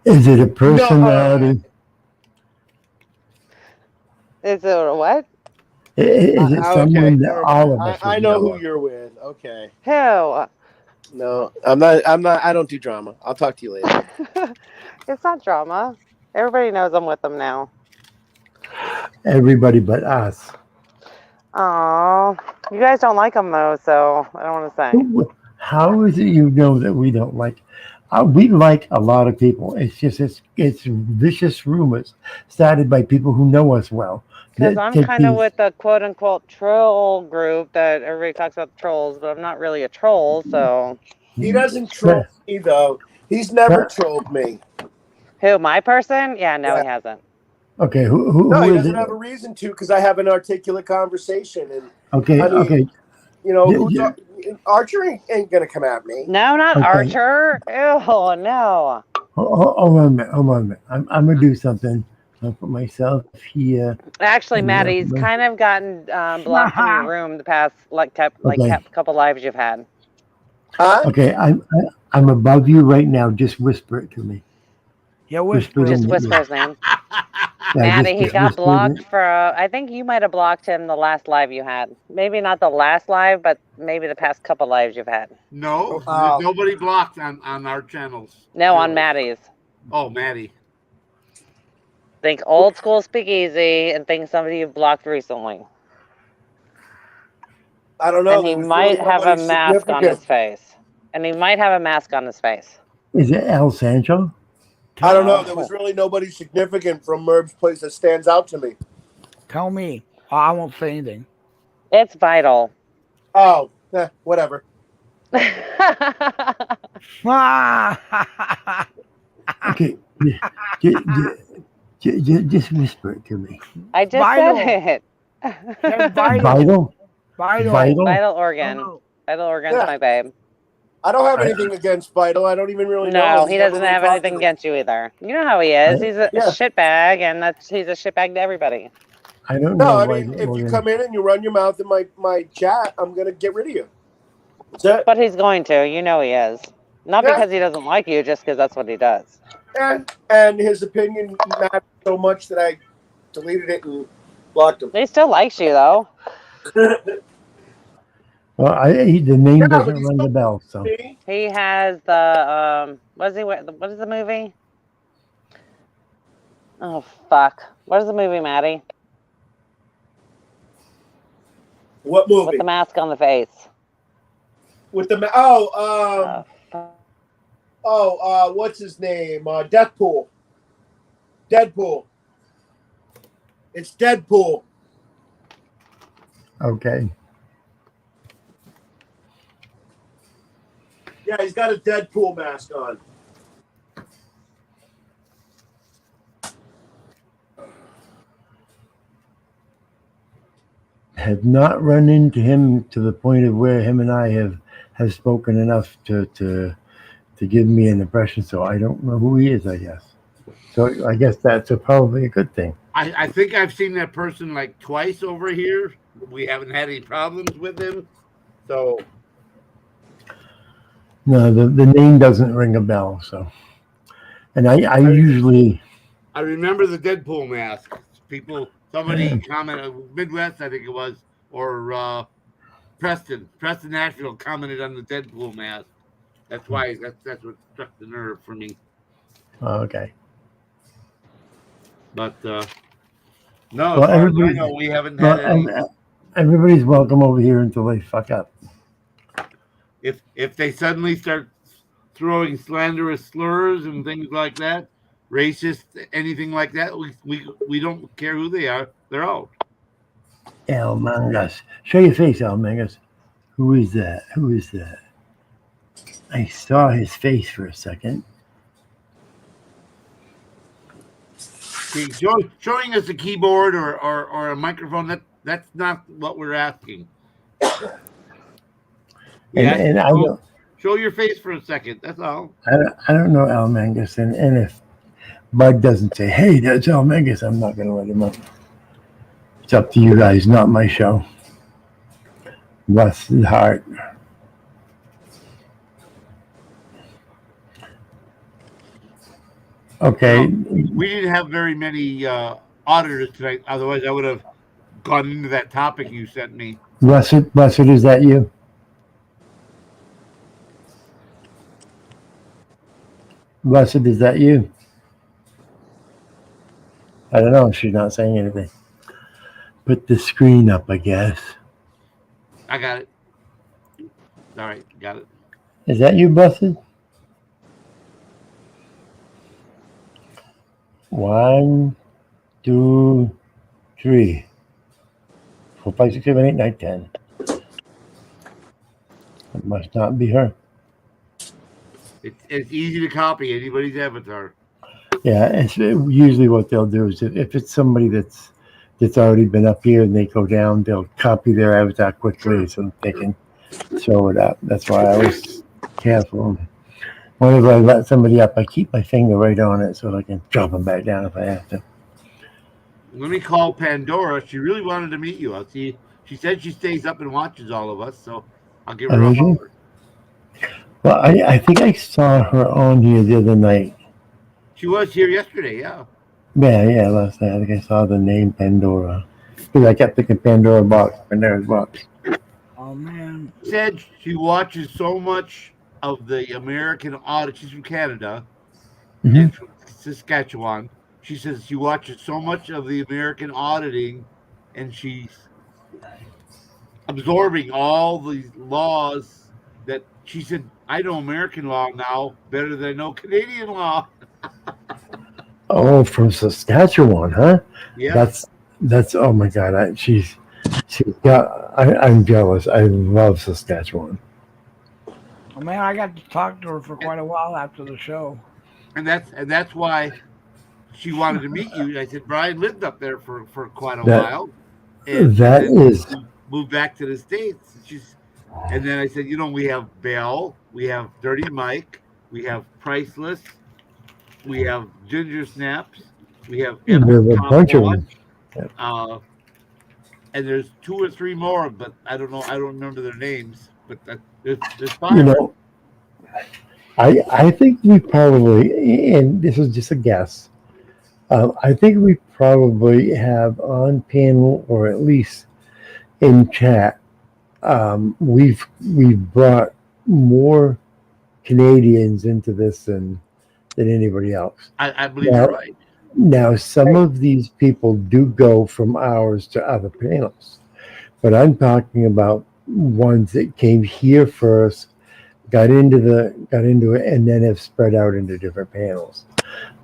Is it a personality? Is it a what? Is it someone that all of us I would know know who of? you're with. Okay. Who? No, I'm not. I don't do drama. I'll talk to you later. It's not drama. Everybody knows I'm with them now. Everybody but us. Oh, you guys don't like them though, so I don't want to say. How is it you know that we don't like? We like a lot of people. It's just it's vicious rumors started by people who know us well. Because I'm kind of with the quote unquote troll group that everybody talks about trolls, but I'm not really a troll, so. He doesn't troll me though. He's never trolled me. Who, my person? Yeah, no, he hasn't. Okay, who No, he is doesn't it? have a reason to because I have an articulate conversation. And Okay, I mean, okay. You know, Archer ain't gonna come at me. No, not Okay. Archer. Ew, no. Hold on a minute. I'm gonna do something. I'll put myself here. Actually, Maddie's kind of gotten blocked from your room the past couple lives you've had. Huh? Okay, I'm above you right now. Just whisper it to me. Yeah, whisper. Just whisper his name. Yeah, Maddie, he got whisper blocked it. for, I think you might have blocked him the last live you had. Maybe not the last live, but maybe the past couple lives you've had. No, there's nobody blocked on our channels. No, on Maddie's. Oh, Maddie. Think old school speakeasy and think somebody you blocked recently. I don't know. And he There was might really have a nobody mask on his significant. face. And he might have a mask on his face. Is it El Sancho? I don't know. There was really nobody significant from Merb's place that stands out to me. Tell me. I won't say anything. It's vital. Oh, whatever. Okay. Just whisper it to me. I just said it. Vital? Vital organ. Vital organ's Yeah. my babe. I don't have anything against Vital. I don't even really know. No, him. he Never doesn't really have talked anything to me. against you either. You know how he is. He's a Yeah. shitbag, and he's a shitbag to everybody. I don't No, know. I mean, if you come in and you run your mouth in my chat, I'm gonna get rid of you. That's it. But he's going to. You know he is. Not because he doesn't like you, just because that's what he does. And his opinion mattered so much that I deleted it and blocked him. He still likes you, though. Well, the name doesn't ring the bell, so. He has the what is the movie? Oh fuck! What is the movie, Maddie? What movie? With the mask on the face. With the what's his name? Deadpool. It's Deadpool. Okay. Yeah, he's got a Deadpool mask on. Have not run into him to the point of where him and I have spoken enough to give me an impression, so I don't know who he is, I guess. So I guess that's probably a good thing. I think I've seen that person like twice over here. We haven't had any problems with him. So No, the name doesn't ring a bell, so. And I usually... I remember the Deadpool mask. Somebody commented, Midwest, I think it was, or Preston Nashville commented on the Deadpool mask. That's why that's what struck the nerve for me. Okay. But no, Well, as far as I know, we haven't had any. Everybody's welcome over here until they fuck up. If they suddenly start throwing slanderous slurs and things like that, racist, anything like that, we don't care who they are. They're out. El Mangas. Show your face, El Mangas. Who is that? I saw his face for a second. See, showing us a keyboard or a microphone, that's not what we're asking. And I don't, show your face for a second. That's all. I don't know El Mangas, and if Bud doesn't say, "Hey, that's El Mangas," I'm not going to let him up. It's up to you guys, not my show. Bless his heart. Okay. We didn't have very many auditors tonight. Otherwise, I would have gone into that topic you sent me. Blessed, is that you? Blessed, is that you? I don't know. She's not saying anything. Put the screen up, I guess. I got it. All right, got it. Is that you, Blessed? 1, 2, 3, 4, 5, 6, 7, 8, 9, 10. It must not be her. It's easy to copy anybody's avatar. Yeah, it's usually what they'll do is if it's somebody that's already been up here and they go down, they'll copy their avatar quickly so they can show it up. That's why I was careful. Whenever I let somebody up, I keep my finger right on it so I can drop them back down if I have to. Let me call Pandora. She really wanted to meet you. I'll see. She said she stays up and watches all of us, so I'll give her a holler. Well, I think I saw her on here the other night. She was here yesterday, yeah. Yeah, last night I think I saw the name Pandora. Because I kept thinking Pandora's box. Oh, man. Said she watches so much of the American audit. She's from Canada, and from Saskatchewan. She says she watches so much of the American auditing, and she's absorbing all these laws that she said, I know American law now better than I know Canadian law. Oh, from Saskatchewan, huh? Yeah. That's oh my God. She's got. I'm jealous. I love Saskatchewan. Oh, man, I got to talk to her for quite a while after the show. And that's why she wanted to meet you. I said, Brian lived up there for quite a That while. And that then is moved back to the States. And then I said, we have Bell, we have Dirty Mike, we have Priceless, we have Ginger Snaps, we have there's Epic a bunch of them. And there's 2 or 3 more, but I don't know. I don't remember their names. But there's 5. You know, I think we probably, and this is just a guess. I think we probably have on panel, or at least in chat, we've brought more Canadians into this than anybody else. I believe you're right. Now, some of these people do go from ours to other panels, but I'm talking about ones that came here first, got into it, and then have spread out into different panels.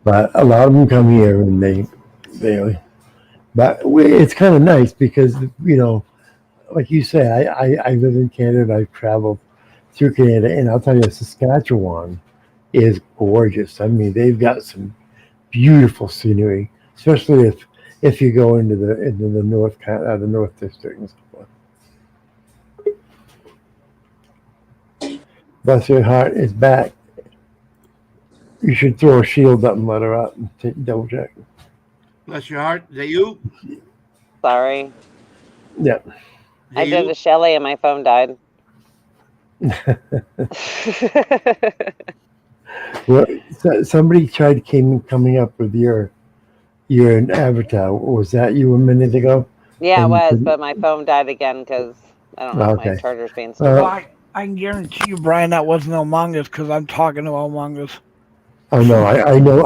But a lot of them come here, and it's kind of nice because, like you say, I live in Canada. I've traveled through Canada, and I'll tell you, Saskatchewan is gorgeous. I mean, they've got some beautiful scenery, especially if you go into the north district and so forth. Bless your heart is back. You should throw a shield up and let her out and double check. Bless your heart. Is that you? Sorry. Yeah. I did a Shelly and my phone died. Well, somebody tried coming up with your avatar. Was that you a minute ago? Yeah, it was, but my phone died again because I don't know, my charger's being slow. Well, I can guarantee you, Brian, that wasn't Among Us because I'm talking to Among Us. Oh no, I know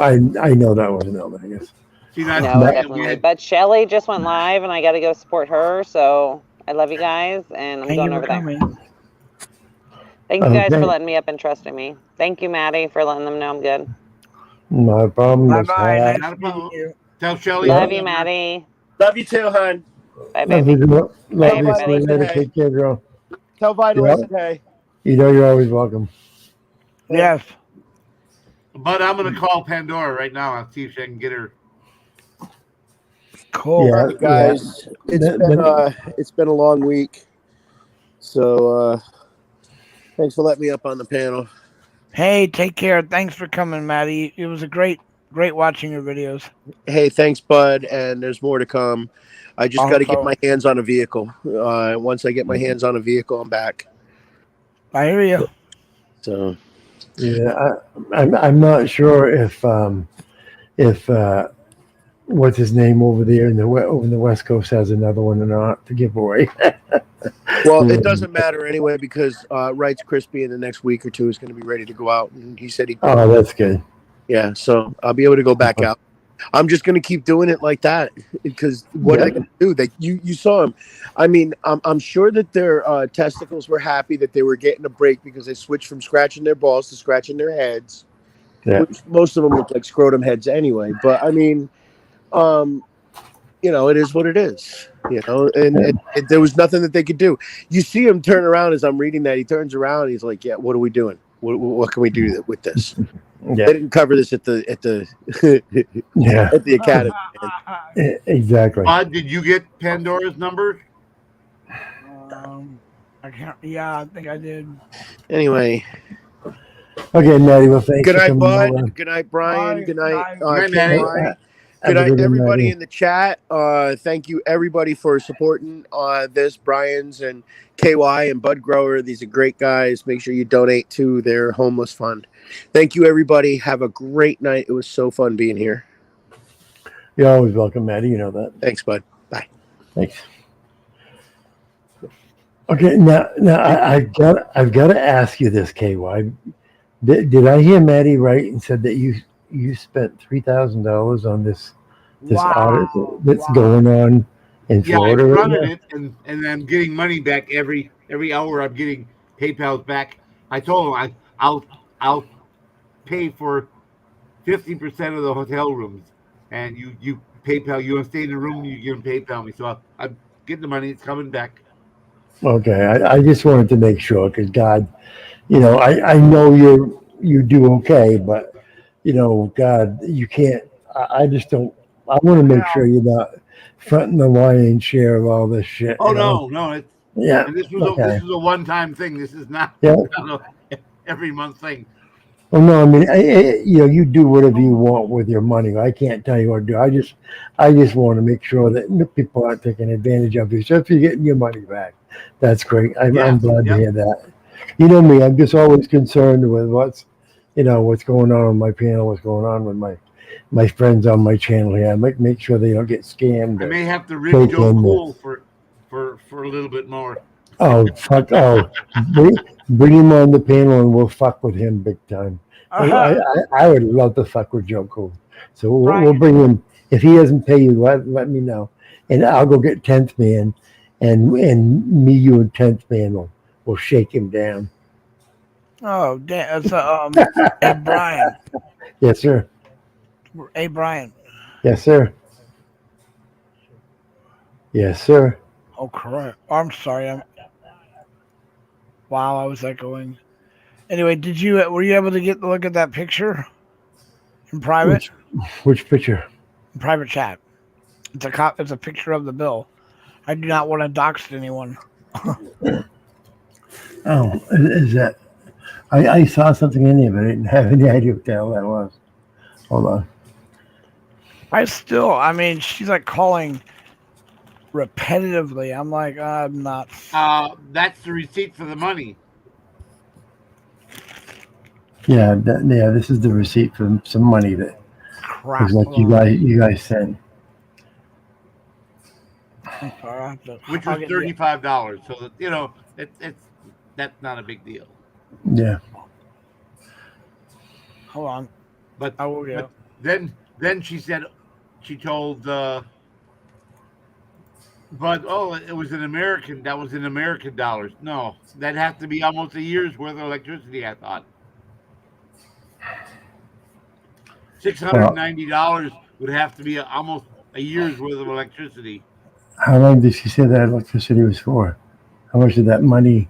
that wasn't Among Us. No, it definitely. But Shelly just went live, and I got to go support her. So I love you guys, and I'm going over there. Thank you guys for letting me up and trusting me. Thank you, Maddie, for letting them know I'm good. No problem. Bye-bye. Not a problem. Tell Shelly. Love you, Maddie. Love you too, hon. Bye, baby. Love you, everybody. sweetheart. Take care, girl. Tell Vita I said hey. You know you're always welcome. Yes. But I'm going to call Pandora right now. I'll see if I can get her. Cool. Yeah, guys. It's been a long week. So thanks for letting me up on the panel. Hey, take care. Thanks for coming, Maddie. It was a great watching your videos. Hey, thanks, Bud. And there's more to come. I just got to get my hands on a vehicle. Once I get my hands on a vehicle, I'm back. I hear you. So, yeah, I'm not sure if what's his name over there over the West Coast has another one or not to give away. Well, it doesn't matter anyway because Wright's Crispy in the next week or two is going to be ready to go out, and he said he. Oh, that's good. Yeah, so I'll be able to go back out. I'm just going to keep doing it like that because what I can do. That you saw him. I mean, I'm sure that their testicles were happy that they were getting a break because they switched from scratching their balls to scratching their heads. Yeah. Which most of them look like scrotum heads anyway. But I mean, it is what it is. And there was nothing that they could do. You see him turn around as I'm reading that. He turns around. And he's like, "Yeah, what are we doing? What can we do with this?" Yeah. They didn't cover this at the at the academy. Exactly. Did you get Pandora's number? I can't. Yeah, I think I did. Anyway. Okay, Maddie. Well, thanks. Good night, Bud. over. Good night, Brian. Bye. Good night, Good night, Caroline. Good night, everybody in the chat. Thank you, everybody, for supporting this. Brian's and KY and Bud Grower. These are great guys. Make sure you donate to their homeless fund. Thank you, everybody. Have a great night. It was so fun being here. You're always welcome, Maddie. You know that. Thanks, Bud. Bye. Thanks. Okay, now I've got to ask you this, KY. Did I hear Maddie right and said that you spent $3,000 on this Wow. audit that's going on in Yeah, Florida I'm right running now? it, and I'm getting money back every hour. I'm getting PayPal's back. I told him I'll pay for 50% of the hotel rooms, and you PayPal. You want to stay in the room, you can PayPal me. So I'm getting the money. It's coming back. Okay, I just wanted to make sure because God, I know you do okay, but God, you can't. I just don't. I want to make sure you're not fronting the lion's share of all this shit. Oh no, it's Yeah. and this Okay. was a one-time thing. This is not, Yeah. not a every month thing. Well, no, I mean, you do whatever you want with your money. I can't tell you what to do. I just want to make sure that people aren't taking advantage of you. So if you're getting your money back, that's great. I'm glad to hear that. You know me, I'm just always concerned with what's going on my panel, what's going on with my friends on my channel here. I make sure they don't get scammed. I may have to rig take Joe in Cool for a little bit more. Oh, fuck. Oh, bring him on the panel and we'll fuck with him big time. I would love to fuck with Joe Cool. So we'll bring him. If he doesn't pay you, let me know. And I'll go get 10th Man. And me, you, and 10th Man will shake him down. Oh, damn. It's hey, Brian. Yes, sir. Hey, Brian. Yes, sir. Yes, sir. Oh, correct. I'm sorry. Wow, I was echoing. Anyway, were you able to look at that picture in private? Which picture? In private chat. It's a picture of the bill. I do not want to dox anyone. Oh, is that? I saw something in there, but I didn't have any idea what the hell that was. Hold on. She's like calling repetitively. I'm like, I'm not. That's the receipt for the money. Yeah, this is the receipt for some money that was like you guys sent. I'm sorry, which was $35. So that, that's not a big deal. Yeah. Hold on. But I will get. Then she said, she told. But it was in American. That was in American dollars. No, that has to be almost a year's worth of electricity. I thought $690 would have to be almost a year's worth of electricity. How long did she say that electricity was for? How much of that money?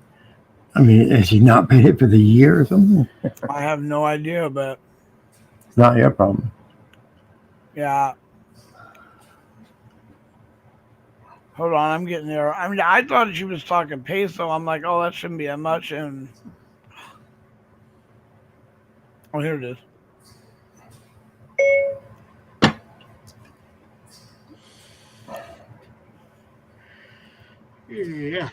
I mean, has she not paid it for the year or something? I have no idea, but it's not your problem. Yeah. Hold on, I'm getting there. I mean, I thought she was talking peso. I'm like, oh, that shouldn't be that much. And oh, here it is. Yeah.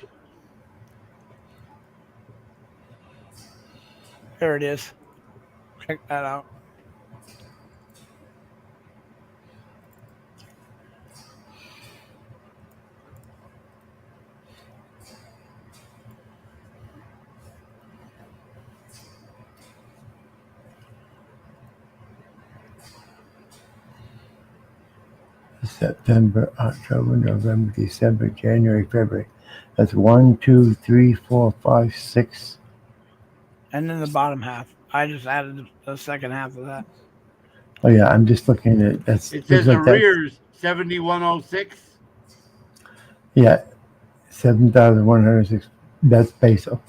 Here it is. Check that out. September, October, November, December, January, February. That's 1, 2, 3, 4, 5, 6. And then the bottom half. I just added the second half of that. Oh yeah, I'm just looking at it. It says like arrears 7106. Yeah, 7,106. That's peso.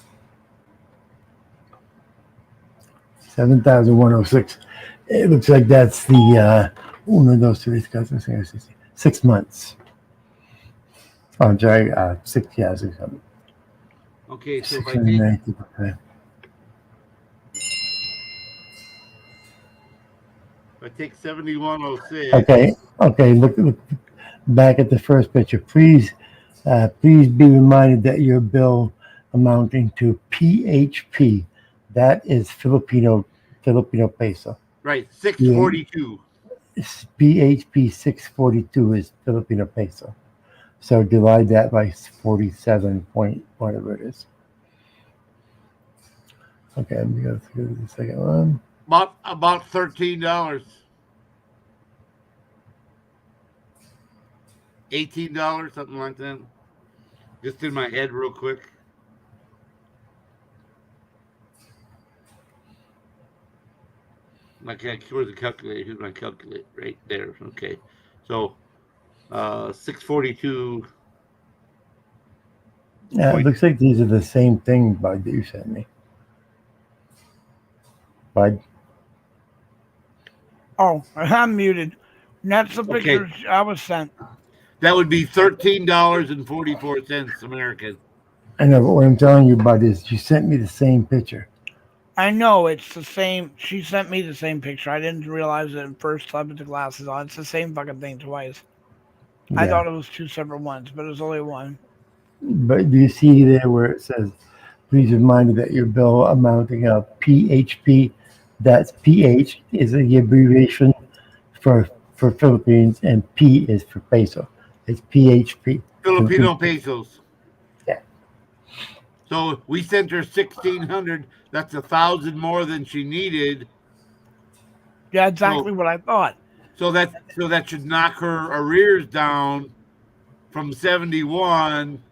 7,106. It looks like that's the one of those 3 6 months. Oh, I'm sorry, 6. Yeah, 600. Okay, so if I take 7106. Okay. Look back at the first picture. Please be reminded that your bill amounting to PHP, that is Filipino peso. Right, 642. PHP 642 is Filipino peso. So divide that by 47 point whatever it is. Okay, let me go through the second one. About $13. $18, something like that. Just in my head real quick. Where's the calculator? Here's my calculator right there. Okay. So 642. Yeah, it looks like these are the same thing, Bud, that you sent me. Bud. Oh, I'm muted. That's the picture I was sent. That would be $13.44 American. I know, but what I'm telling you, Bud, is you sent me the same picture. I know it's the same. She sent me the same picture. I didn't realize it at first. I put the glasses on. It's the same fucking thing twice. Yeah. I thought it was two separate ones, but it was only one. But do you see there where it says, please remind you that your bill amounting of PHP, that's PH is the abbreviation for Philippines, and P is for peso. It's PHP. Filipino pesos. Yeah. So we sent her 1,600. That's 1,000 more than she needed. Yeah, exactly what I thought. So that should knock her arrears down from 71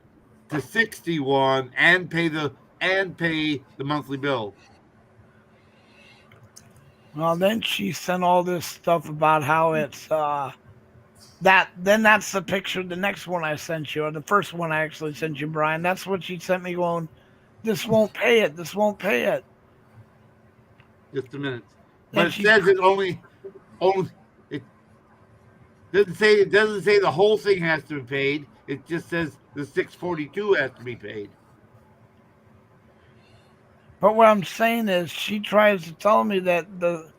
to 61 and pay the monthly bill. Well, then she sent all this stuff about how it's that's the picture, the next one I sent you, or the first one I actually sent you, Brian. That's what she sent me going, this won't pay it. This won't pay it. Just a minute. But it says it only it doesn't say the whole thing has to be paid. It just says the 642 has to be paid. But what I'm saying is she tries to tell me that the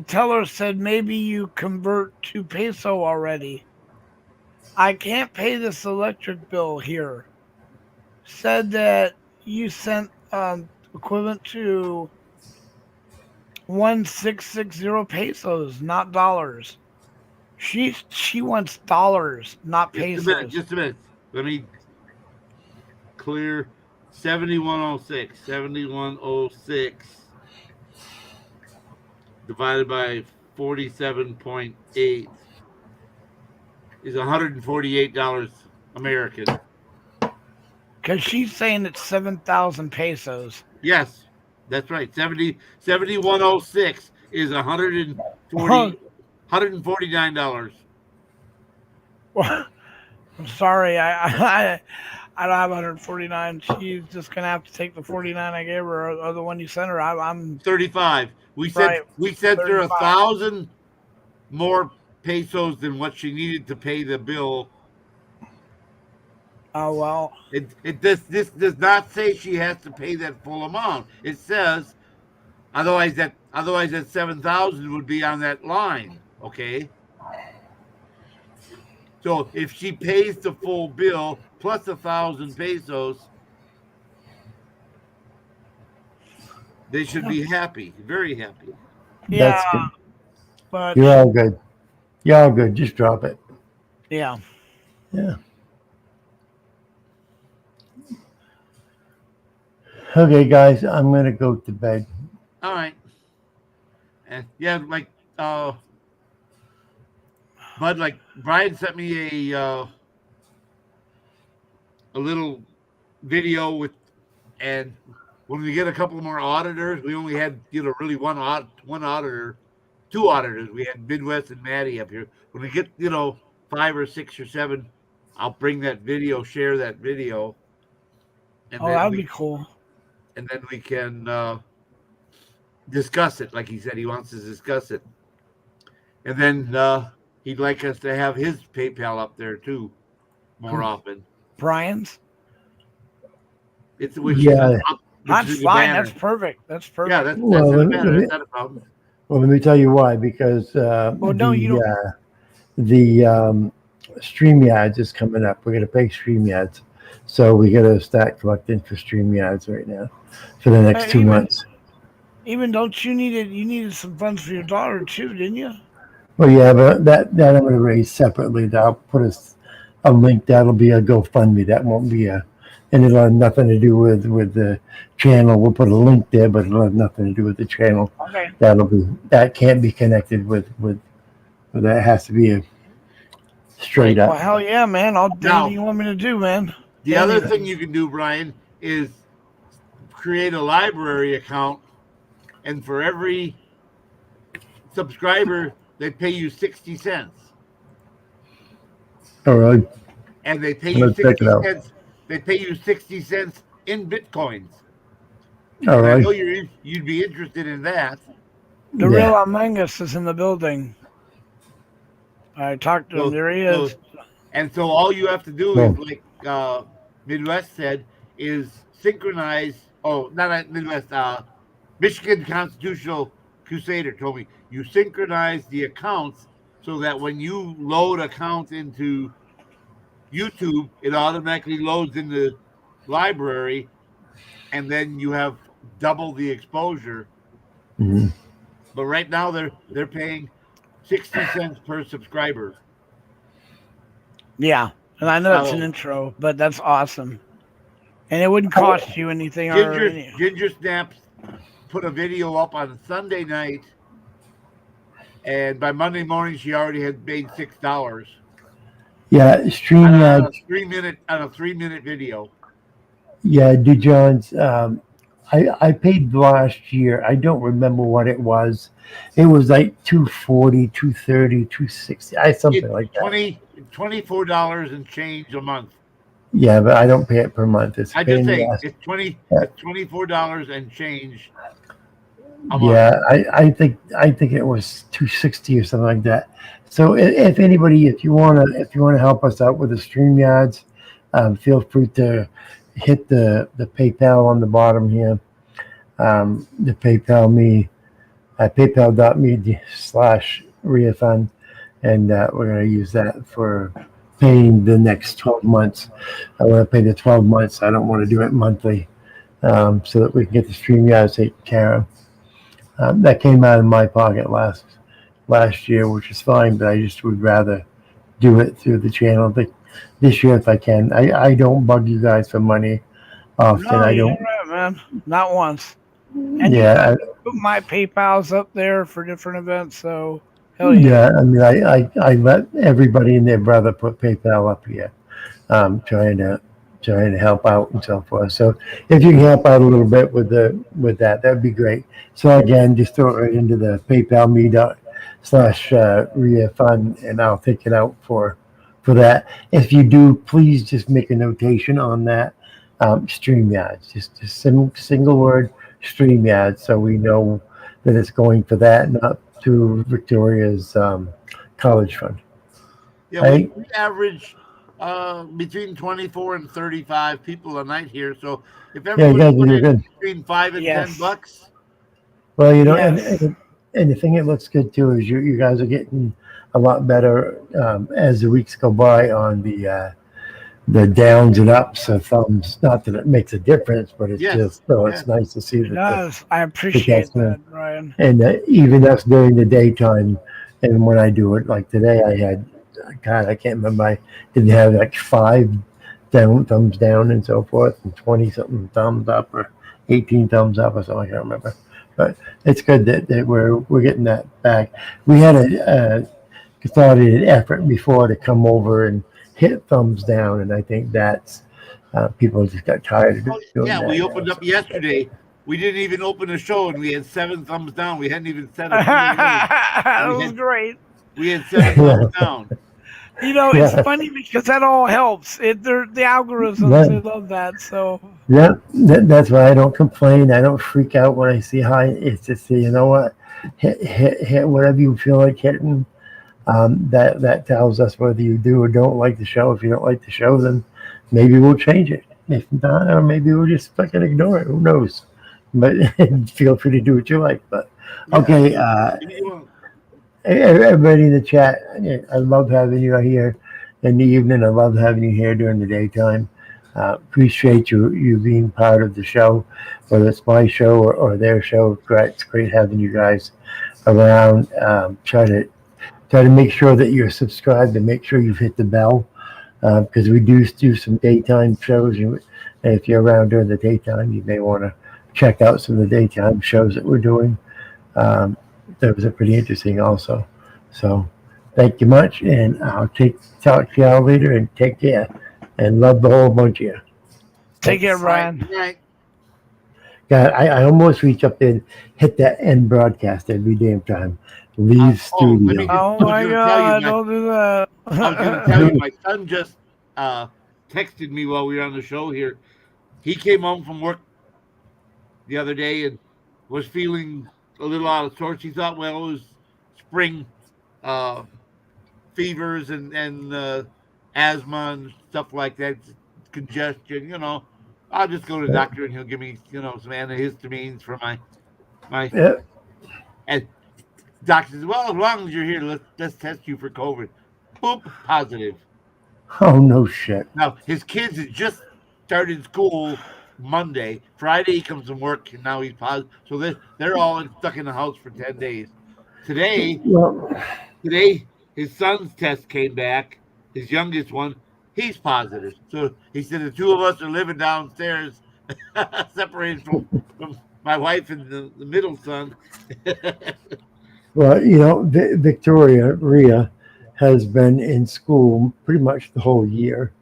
teller said maybe you convert to peso already. I can't pay this electric bill here. Said that you sent equivalent to 1,660 pesos, not dollars. She wants dollars, not pesos. Just a minute. Let me clear 7106. 7106 divided by 47.8 is $148 American. Because she's saying it's 7,000 pesos. Yes, that's right. 7106 is $149. Well, I'm sorry, I don't have 149. She's just gonna have to take the 49 I gave her, or the one you sent her. I'm 35. We sent her 1,000 more pesos than what she needed to pay the bill. Oh well. This does not say she has to pay that full amount. It says otherwise that 7,000 would be on that line. Okay. So if she pays the full bill plus 1,000 pesos, they should be happy, very happy. Yeah, that's good. But you're all good. You're all good. Just drop it. Yeah. Yeah. Okay, guys, I'm gonna go to bed. All right. And yeah, like Bud, like Brian sent me a little video with, and when we get a couple more auditors, we only had really one auditor, two auditors. We had Midwest and Maddie up here. When we get 5 or 6 or 7, I'll bring that video, share that video. And that would be cool. And then we can discuss it, like he said he wants to discuss it. And then he'd like us to have his PayPal up there too, more often. Brian's? It's that's fine. That's perfect. That's perfect. Yeah, that's not a problem. Well, let me tell you why. Because the StreamYards is coming up. We're gonna pay StreamYards, so we gotta start collecting for StreamYards right now for the next 2 months. Even don't you needed some funds for your daughter too, didn't you? Well, yeah, but that I'm gonna raise separately. I'll put a link. That'll be a GoFundMe. That won't be a and it'll have nothing to do with the channel. We'll put a link there, but it'll have nothing to do with the channel. Okay. That can't be connected with that. It has to be a straight Well, up. hell yeah, man. I'll do Now- anything you want me to do, man. The other Anything. thing you can do, Brian, is create a library account, and for every subscriber, they pay you 60 cents. All right. And they pay I'm you gonna check 60 it out. cents. They pay you 60 cents in Bitcoins. All And I right. know you'd be interested in that. The real Among Us is in the building. I talked to him. There he is. And so all you have to do Cool. is, like Midwest said, is synchronize. Oh, not Midwest. Michigan Constitutional Crusader told me you synchronize the accounts so that when you load accounts into YouTube, it automatically loads in the library, and then you have double the exposure. Mhm. But right now they're paying 60 cents per subscriber. Yeah. And I know that's an So- intro, but that's awesome. And it wouldn't cost you anything. Ginger Snaps put a video up on Sunday night, and by Monday morning she already had made $6 Yeah, on StreamYard. a 3-minute video. Yeah, DeJohn's. I paid last year. I don't remember what it was. It was like $240, $230, $260, something like that. $24 and change a month. Yeah, but I don't pay it per month. It's a I pain just in the say ass. it's $24 and change a month. Yeah, I think it was 260 or something like that. So if anybody, if you wanna help us out with the StreamYards, feel free to hit the PayPal on the bottom here. The PayPal me, paypal.me/reafund, and we're gonna use that for paying the next 12 months. I want to pay the 12 months. I don't want to do it monthly, so that we can get the StreamYards taken care of. That came out of my pocket last year, which is fine, but I just would rather do it through the channel this year if I can. I don't bug you guys for money often. No, I you're don't. right, man. Not once. And Yeah, you put my PayPal's up there for different events, so hell yeah. I mean, I let everybody and their brother put PayPal up here, trying to help out and so forth. So if you can help out a little bit with that, that'd be great. So again, just throw it right into the PayPal me./refund, and I'll take it out for that. If you do, please just make a notation on that StreamYards, just a single word StreamYards, so we know that it's going for that, not to Victoria's college fund. Yeah, Right? we average between 24 and 35 people a night here. So if you everybody guys put are in good. between $5 and $10, Well, you know, Yes. and the thing that looks good too is you guys are getting a lot better as the weeks go by on the downs and ups of thumbs. Not that it makes a difference, but it's Yes, just it's nice to see It that. does. I appreciate that's that, Brian. And even us during the daytime, and when I do it, like today, I had, God, I can't remember. I didn't have like 5 thumbs down and so forth, and 20 something thumbs up, or 18 thumbs up, or something. I can't remember. But it's good that we're getting that back. We had a consolidated effort before to come over and hit thumbs down, and I think that's people just got tired of doing that. we opened up yesterday. We didn't even open the show, and we had 7 thumbs down. We hadn't even said a few That We was had- great. We had 7 thumbs down. You know, it's Yeah. funny because that all helps. The algorithms, Right. they love that. So Yeah, that's why I don't complain. I don't freak out when I see high. It's just, you know what, hit whatever you feel like hitting. That tells us whether you do or don't like the show. If you don't like the show, then maybe we'll change it. If not, or maybe we'll just fucking ignore it. Who knows? But feel free to do what you like. But okay, everybody in the chat, I love having you here in the evening. I love having you here during the daytime. Appreciate you being part of the show, whether it's my show or their show. It's great having you guys around. Try to make sure that you're subscribed and make sure you've hit the bell, because we do some daytime shows. And if you're around during the daytime, you may want to check out some of the daytime shows that we're doing. Those are pretty interesting also. So thank you much, and I'll talk to y'all later, and take care, and love the whole bunch of you. Take care, Brian. Good night. God, I almost reach up there and hit that end broadcast every damn time. Leave studio. Oh my God! Don't do that. I was going to tell you, my son just texted me while we were on the show here. He came home from work the other day and was feeling a little out of sorts. He thought, well, it was spring fevers and asthma and stuff like that, congestion. I'll just go to the doctor and he'll give me some antihistamines for my. Yeah. And doctor says, well, as long as you're here, let's test you for COVID. Boop, positive. Oh, no shit. Now, his kids had just started school Monday. Friday, he comes from work, and now he's positive. So they're all stuck in the house for 10 days. Today, his son's test came back, his youngest one. He's positive. So he said the two of us are living downstairs, separated from my wife and the middle son. Well, Rhea has been in school pretty much the whole year,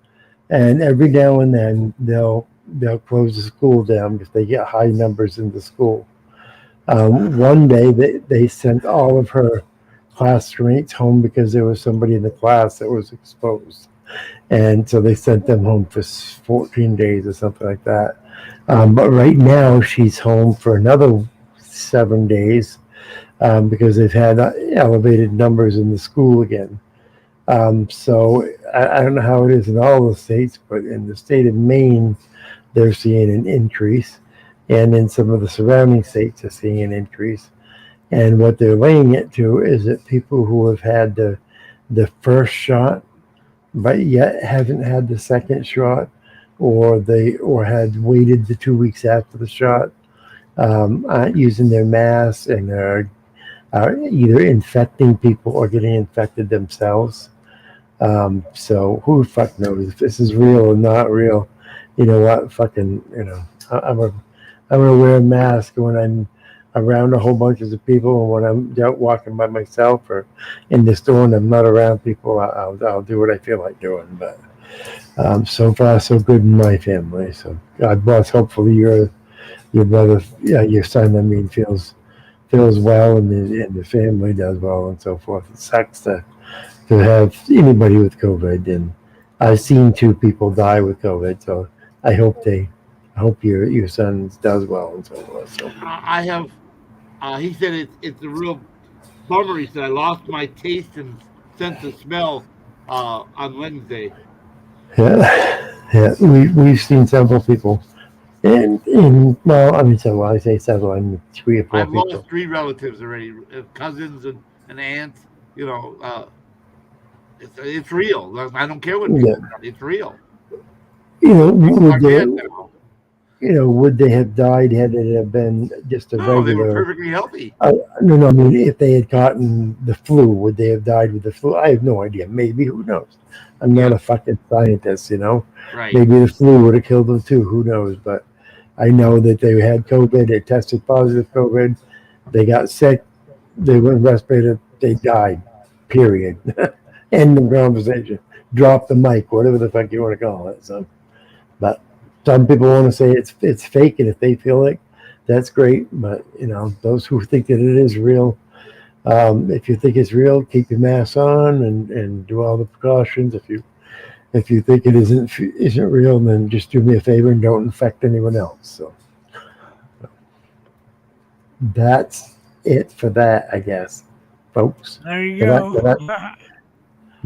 and every now and then they'll close the school down if they get high numbers in the school. One day they sent all of her classmates home because there was somebody in the class that was exposed, and so they sent them home for 14 days or something like that. But right now she's home for another 7 days because they've had elevated numbers in the school again. So I don't know how it is in all the states, but in the state of Maine, they're seeing an increase, and in some of the surrounding states are seeing an increase. And what they're laying it to is that people who have had the first shot, but yet haven't had the second shot, or had waited the 2 weeks after the shot, aren't using their masks and are either infecting people or getting infected themselves. So who the fuck knows if this is real or not real? You know what? Fucking, I'm gonna wear a mask when I'm around a whole bunch of people, and when I'm out walking by myself or in the store and I'm not around people, I'll do what I feel like doing. But so far so good in my family. So God bless. Hopefully your brother, your son, feels well, and the family does well, and so forth. It sucks to have anybody with COVID, and I've seen 2 people die with COVID. So I hope your son does well, and so forth. So I have. He said it's a real bummer. He said I lost my taste and sense of smell on Wednesday. Yeah. We've seen several people, and several. I say several. I mean 3 or 4 I've people. lost 3 relatives already, cousins and aunts. It's real. I don't care what people say. It's real. Would they have died had it have been just a regular? No, they were perfectly healthy. No. If they had gotten the flu, would they have died with the flu? I have no idea. Maybe. Who knows? I'm not a fucking scientist, Right. Maybe the flu would have killed them too. Who knows? But I know that they had COVID. They tested positive COVID. They got sick. They were respirated. They died. Period. End of conversation. Drop the mic. Whatever the fuck you want to call it. So, but some people want to say it's fake, and if they feel like that's great. But those who think that it is real, if you think it's real, keep your mask on and do all the precautions. If you think it isn't real, then just do me a favor and don't infect anyone else. So that's it for that, I guess, folks. There you go.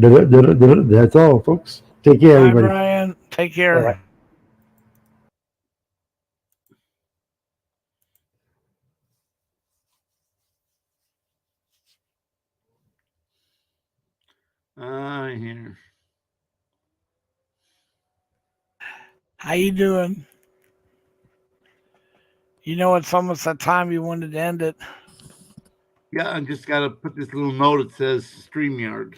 That's all, folks. Take care, Bye, everybody. Brian. Take care. Bye. Here. How you doing? It's almost that time you wanted to end it. Yeah, I just got to put this little note. It says StreamYard.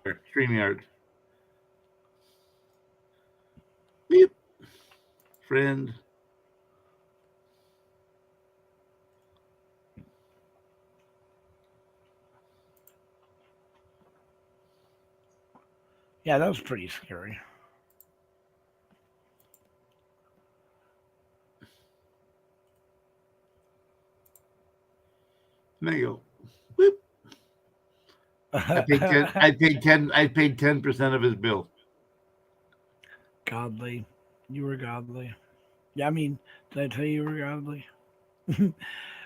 StreamYard. Beep. Friend. Yeah, that was pretty scary. There you go. Whoop. I paid 10% of his bill. Godly. You were godly. Yeah, I mean, did I tell you were godly?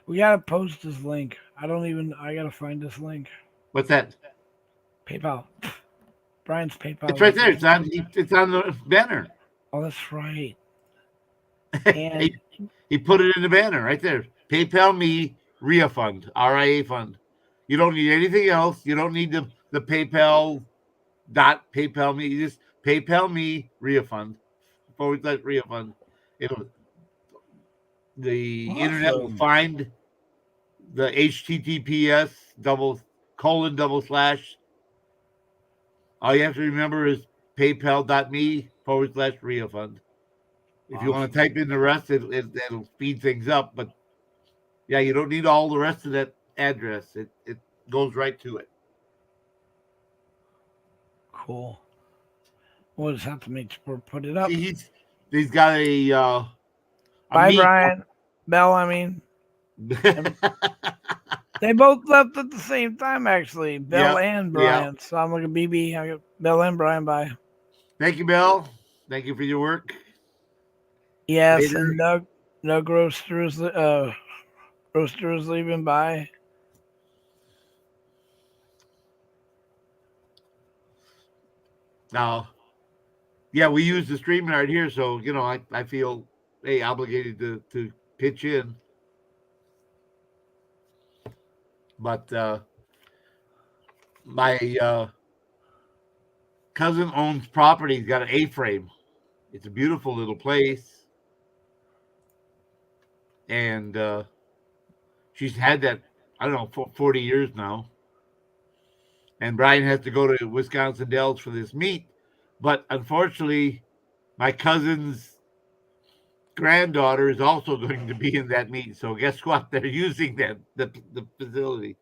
We gotta post this link. I gotta find this link. What's that? PayPal. Brian's PayPal. It's right there. It's on the banner. Oh, that's right. And he put it in the banner right there. PayPal me RIA fund, RIA fund. You don't need anything else. You don't need the PayPal me. You just PayPal me RIA fund / RIA fund. The internet will find the HTTPS // All you have to remember is PayPal.me / RIA fund. If you want to type in the rest, it'll speed things up. But yeah, you don't need all the rest of that address. It goes right to it. Cool. We'll just have to make sure put it up. He's got a bye, Brian. Bell, I mean. They both left at the same time, actually. Bell and Brian. Yep. So I'm looking at BB. I got Bell and Brian. Bye. Thank you, Bell. Thank you for your work. Yes, later. And Doug Roaster is leaving. Bye. Now, yeah, we use the StreamYard here, so I feel obligated to pitch in. But my cousin owns property. He's got an A-frame. It's a beautiful little place. And she's had that, I don't know, for 40 years now. And Brian has to go to Wisconsin Dells for this meet. But unfortunately, my cousin's granddaughter is also going to be in that meet. So guess what? They're using the facility.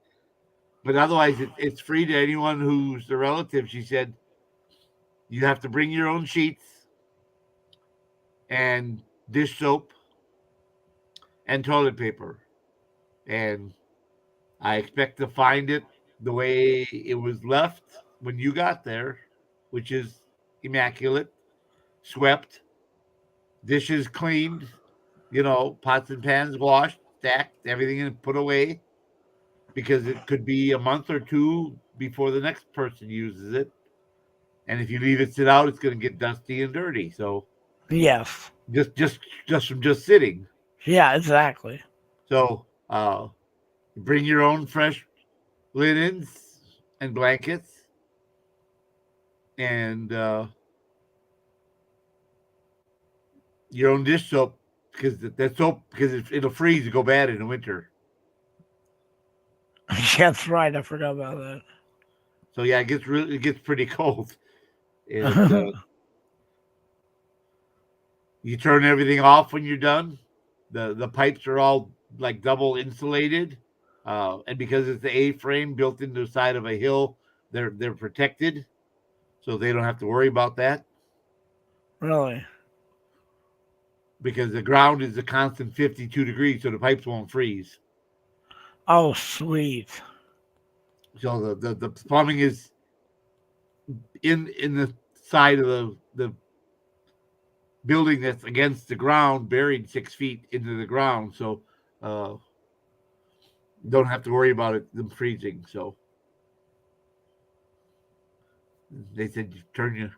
But otherwise, it's free to anyone who's a relative. She said, you have to bring your own sheets and dish soap and toilet paper. And I expect to find it the way it was left when you got there, which is immaculate, swept, dishes cleaned, pots and pans washed, stacked, everything put away, because it could be a month or two before the next person uses it. And if you leave it sit out, it's going to get dusty and dirty. So yes, just from just sitting. Yeah, exactly. So bring your own fresh linens and blankets, and your own dish soap, because it'll freeze and go bad in the winter. That's right. I forgot about that. So yeah, it gets pretty cold. And, you turn everything off when you're done. The pipes are all like double insulated, and because it's the A-frame built into the side of a hill, they're protected, so they don't have to worry about that. Really? Because the ground is a constant 52 degrees, so the pipes won't freeze. Oh, sweet. So the plumbing is in the side of the building that's against the ground, buried 6 feet into the ground, so don't have to worry about them freezing. So they said, you turn your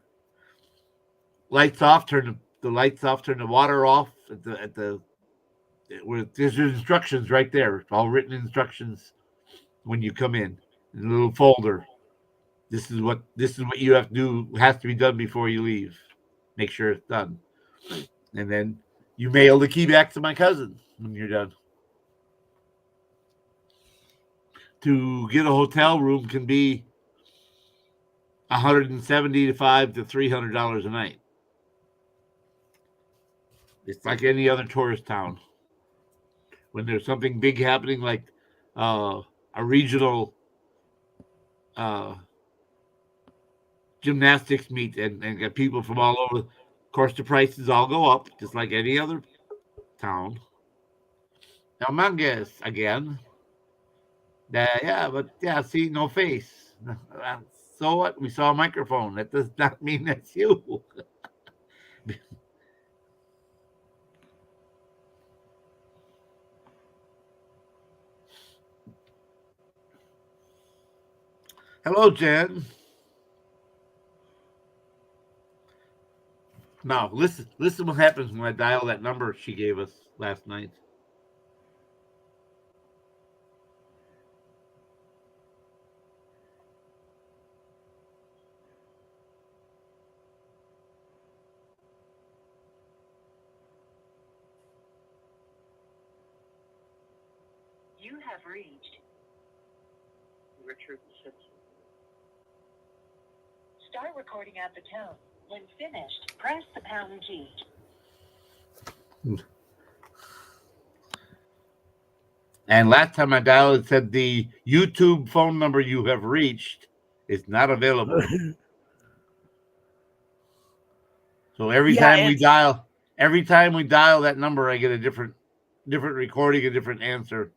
lights off, turn the lights off, turn the water off where there's instructions right there, all written instructions when you come in a little folder. This is what you have to do, has to be done before you leave. Make sure it's done. And then you mail the key back to my cousin when you're done. To get a hotel room can be $175 to $300 a night. It's like any other tourist town. When there's something big happening, like a regional gymnastics meet, and get people from all over, of course, the prices all go up, just like any other town. Now, Mangas again. See, no face. So what? We saw a microphone. That does not mean that's you. Hello, Jen. Now, listen what happens when I dial that number she gave us last night. You have reached Richard Simpson. Start recording at the tone. When finished, press the pound key. And last time I dialed, it said the YouTube phone number you have reached is not available. So every time we dial that number, I get a different recording, a different answer.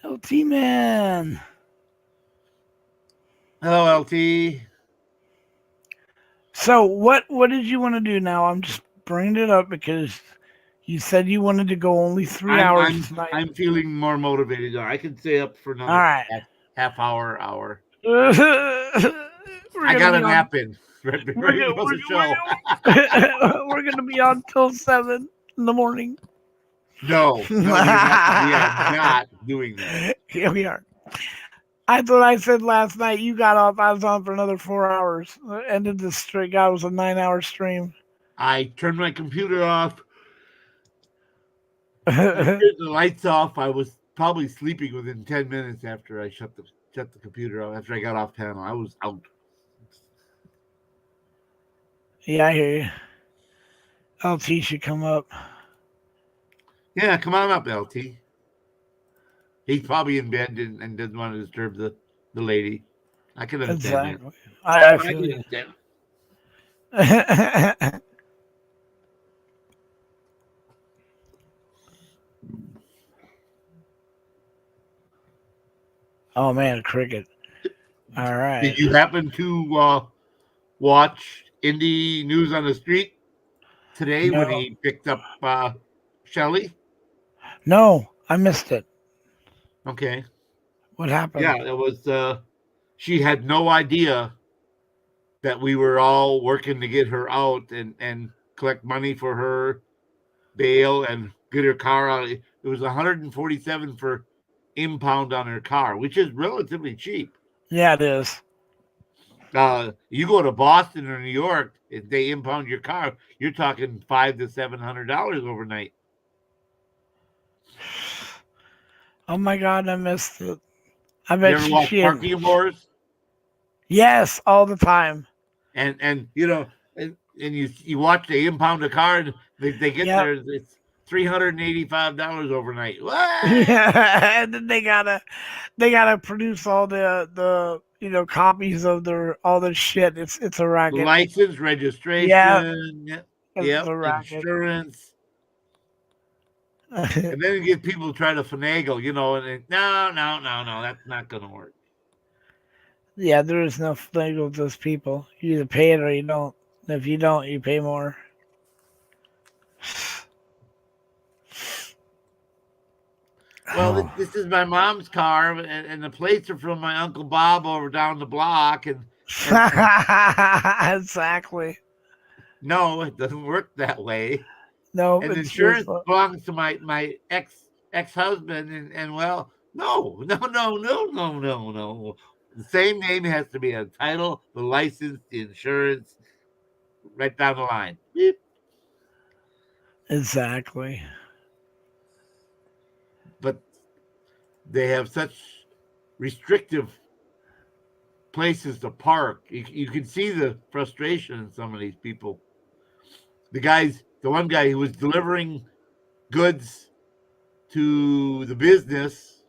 LT man. Hello, LT. So what did you want to do now? I'm just bringing it up because you said you wanted to go only 3 hours tonight. I'm feeling more motivated. I can stay up for another half hour. I got a nap in. We're going to be on till 7 in the morning. No, we are not doing that. Yeah, we are. I thought I said last night you got off. I was on for another 4 hours. Ended the stream. God, it was a 9-hour stream. I turned my computer off. I turned the lights off. I was probably sleeping within 10 minutes after I shut the computer off. After I got off panel, I was out. Yeah, I hear you. LT should come up. Yeah, come on up, LT. He's probably in bed and doesn't want to disturb the lady. I can understand Exactly. that. I feel can you. understand. Oh man, cricket. All right. Did you happen to watch Indie News on the Street today when he picked up Shelley? No, I missed it. Okay. What happened? Yeah, it was. She had no idea that we were all working to get her out and collect money for her bail and get her car out. It was $147 for impound on her car, which is relatively cheap. Yeah, it is. You go to Boston or New York, if they impound your car, you're talking $500 to $700 overnight. Oh my God, I missed it. I You bet ever watch Parking Wars? Yes, all the time. And you know, and you watch they impound a car and they get there, it's $385 overnight. What? Yeah, and then they gotta produce all the copies of all their shit. It's a racket. License, registration, insurance. And then you get people trying to finagle, and no, that's not going to work. Yeah, there is no finagle with those people. You either pay it or you don't. If you don't, you pay more. Well, this is my mom's car, and the plates are from my Uncle Bob over down the block. And exactly. No, it doesn't work that way. No, and insurance belongs to my ex-husband, and well, no. The same name has to be a title, the license, the insurance, right down the line. Beep. Exactly. But they have such restrictive places to park. You can see the frustration in some of these people. The one guy who was delivering goods to the business,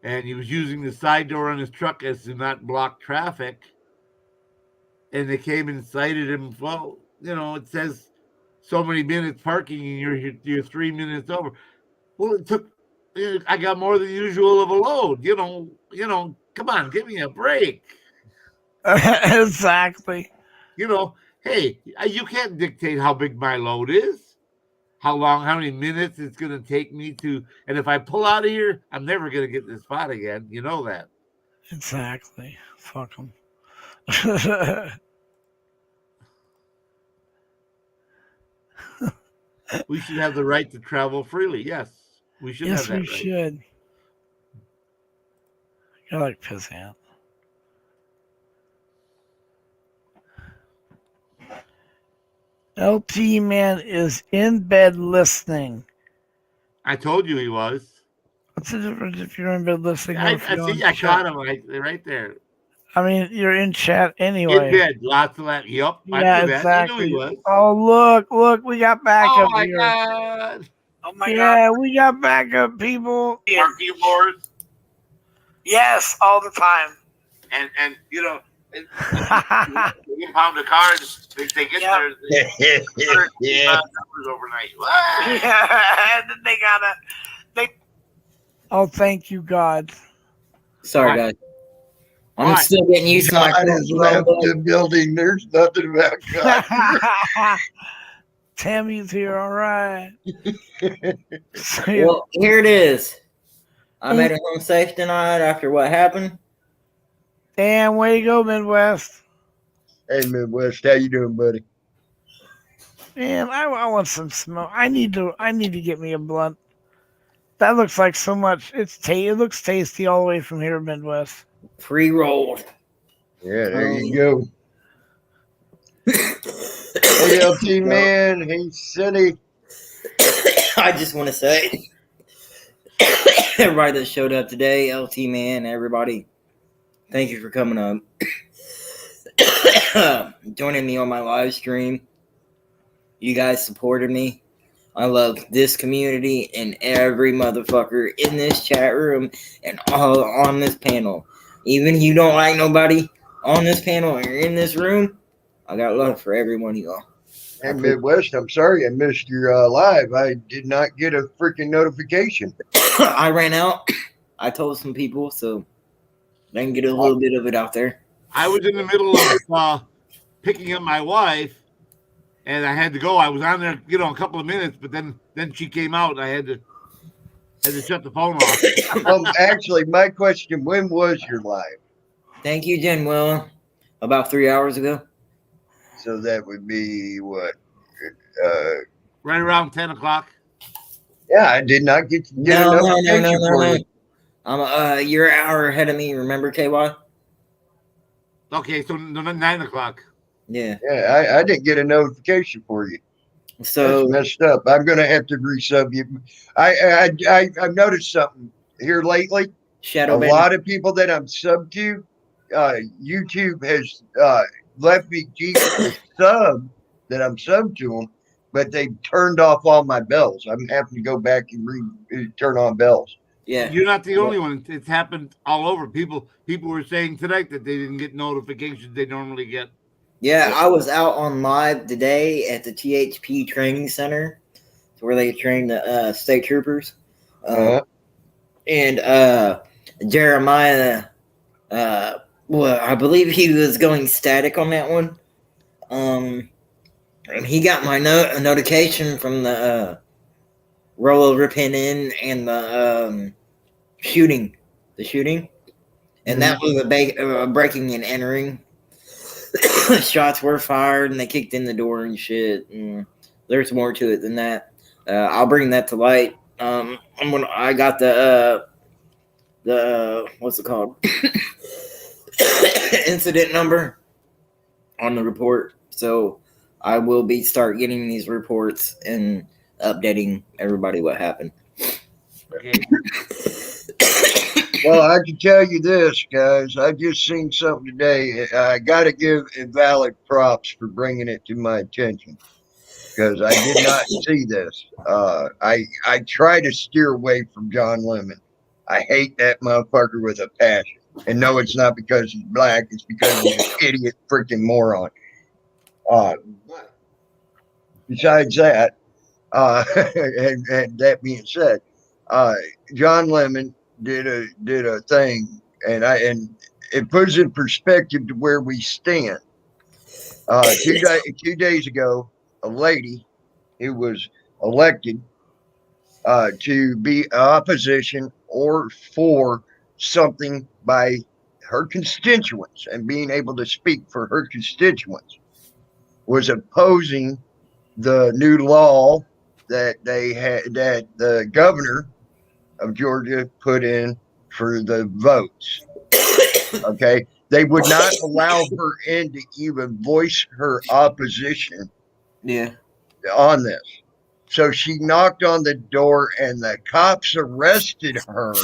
and he was using the side door on his truck as to not block traffic. And they came and cited him. Well, it says so many minutes parking, and you're 3 minutes over. Well, I got more than usual of a load. Come on, give me a break. Exactly. Hey, you can't dictate how big my load is, how many minutes it's going to take me to. And if I pull out of here, I'm never going to get this spot again. You know that. Exactly. Fuck them. We should have the right to travel freely. Yes, we should have that right. Yes, we should. You're like pissant. LT man is in bed listening. I told you he was. What's the difference if you're in bed listening? I see. I caught him right there. I mean, you're in chat anyway. In bed, lots of that. Yup. Yeah, I knew that. exactly. I knew he was. Oh, look, we got backup Oh my here. god. Oh my god. Yeah, we got backup, people. Parking boards. Yes, all the time. And impound a car, they get their numbers overnight. Yeah, and then they Oh, thank you, God. Sorry, guys. I'm still getting used to my God has left the building. There's nothing about God. Tammy's here, all right. Well, here it is. I made it home safe tonight after what happened. Damn, way to go, Midwest. Hey, Midwest, how you doing, buddy? Man, I want some smoke. I need to get me a blunt. That looks like so much. It looks tasty all the way from here, Midwest. Pre-rolled. Yeah, there you go. Hey, LT man. Hey, City. I just want to say, everybody that showed up today, LT man, everybody, thank you for coming up. Joining me on my live stream. You guys supported me. I love this community and every motherfucker in this chat room and all on this panel. Even if you don't like nobody on this panel or in this room, I got love for every one of y'all. Hey, Midwest, I'm sorry I missed your live. I did not get a freaking notification. I ran out. I told some people, so I can get a little bit of it out there. I was in the middle of picking up my wife, and I had to go. I was on there, a couple of minutes, but then she came out, and I had to shut the phone off. Well, actually, my question: when was your live? Thank you, Jen. Well, about 3 hours ago. So that would be what? Right around 10 o'clock. Yeah, I did not get a notification for you. You're an hour ahead of me. Remember, KY? Okay, so 9 o'clock. Yeah. Yeah, I didn't get a notification for you. So that's messed up. I'm gonna have to resub you. I've noticed something here lately. Shadow a lot of people that I'm sub to, YouTube has left me a sub that I'm sub to them, but they turned off all my bells. I'm having to go back and turn on bells. Yeah, you're not the only one. It's happened all over. People were saying tonight that they didn't get notifications they normally get. Yeah, I was out on live today at the THP training center, where they train the state troopers. And Jeremiah, I believe he was going static on that one. And he got my notification from the roll repenting and the shooting. And that was a breaking and entering. Shots were fired and they kicked in the door and shit. And there's more to it than that. I'll bring that to light. I got the what's it called? Incident number on the report. So I will start getting these reports and updating everybody what happened. Okay. Well, I can tell you this, guys. I just seen something today. I got to give Invalid props for bringing it to my attention because I did not see this. I try to steer away from John Lemon. I hate that motherfucker with a passion. And no, it's not because he's black. It's because he's an idiot freaking moron. Besides that, and that being said, John Lemon did a thing, and it puts in perspective to where we stand. 2 days ago, a lady who was elected to be opposition or for something by her constituents and being able to speak for her constituents was opposing the new law that they had, that the governor of Georgia put in for the votes. Okay. They would not allow her in to even voice her opposition on this. So she knocked on the door and the cops arrested her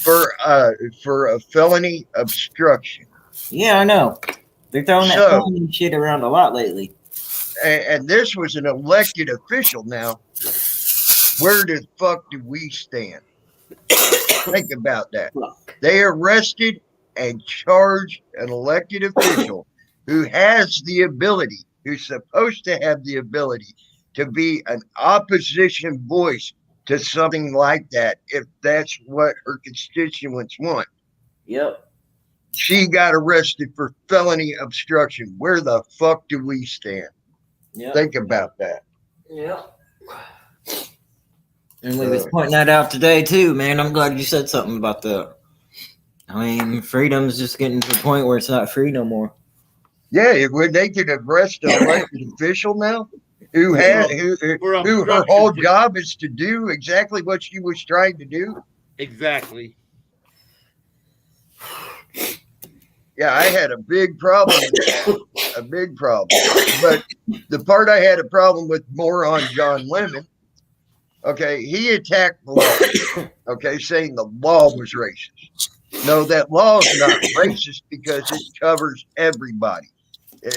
for a felony obstruction. Yeah, I know. They're throwing that felony shit around a lot lately. And this was an elected official. Now, where the fuck do we stand? Think about that. They arrested and charged an elected official who has the ability, who's supposed to have the ability to be an opposition voice to something like that, if that's what her constituents want. Yep. She got arrested for felony obstruction. Where the fuck do we stand? Yep. Think about that. Yeah. And we was pointing that out today too, man. I'm glad you said something about that. I mean, freedom's just getting to the point where it's not free no more. Yeah, when they could arrest an elected official now, who her whole job is to do exactly what she was trying to do. Exactly. Yeah, I had a big problem with that. A big problem. But the part I had a problem with more on John Lemon, okay, he attacked the law, okay, saying the law was racist. No, that law is not racist because it covers everybody.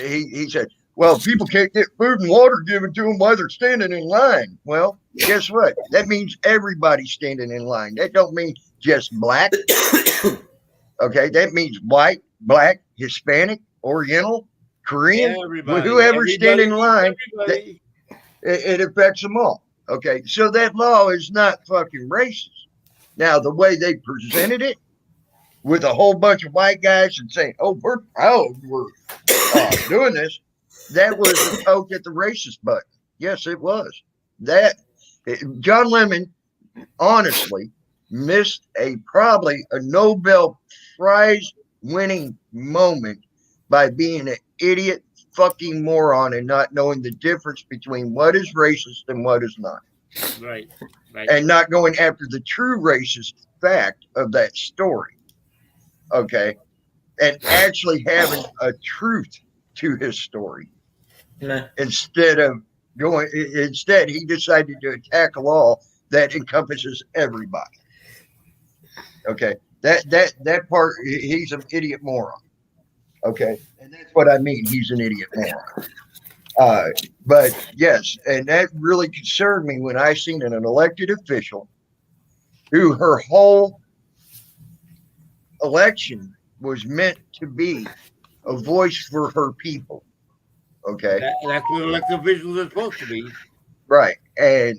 He said, well, people can't get food and water given to them while they're standing in line. Well, guess what? That means everybody's standing in line. That don't mean just black. Okay, that means white, black, Hispanic, Oriental, Korean, whoever's standing in line, it affects them all. Okay, so that law is not fucking racist. Now, the way they presented it with a whole bunch of white guys and saying, oh, we're proud we're doing this, that was a poke at the racist button. Yes, it was. John Lemon, honestly, missed probably a Nobel Prize winning moment by being an idiot fucking moron and not knowing the difference between what is racist and what is not. Right. And not going after the true racist fact of that story. Okay. And actually having a truth to his story. Nah. Instead he decided to attack a law that encompasses everybody. Okay. That part, he's an idiot moron. Okay. And that's what I mean. He's an idiot moron. But yes, and that really concerned me when I seen an elected official who her whole election was meant to be a voice for her people. Okay. That's what elected officials are supposed to be. Right. And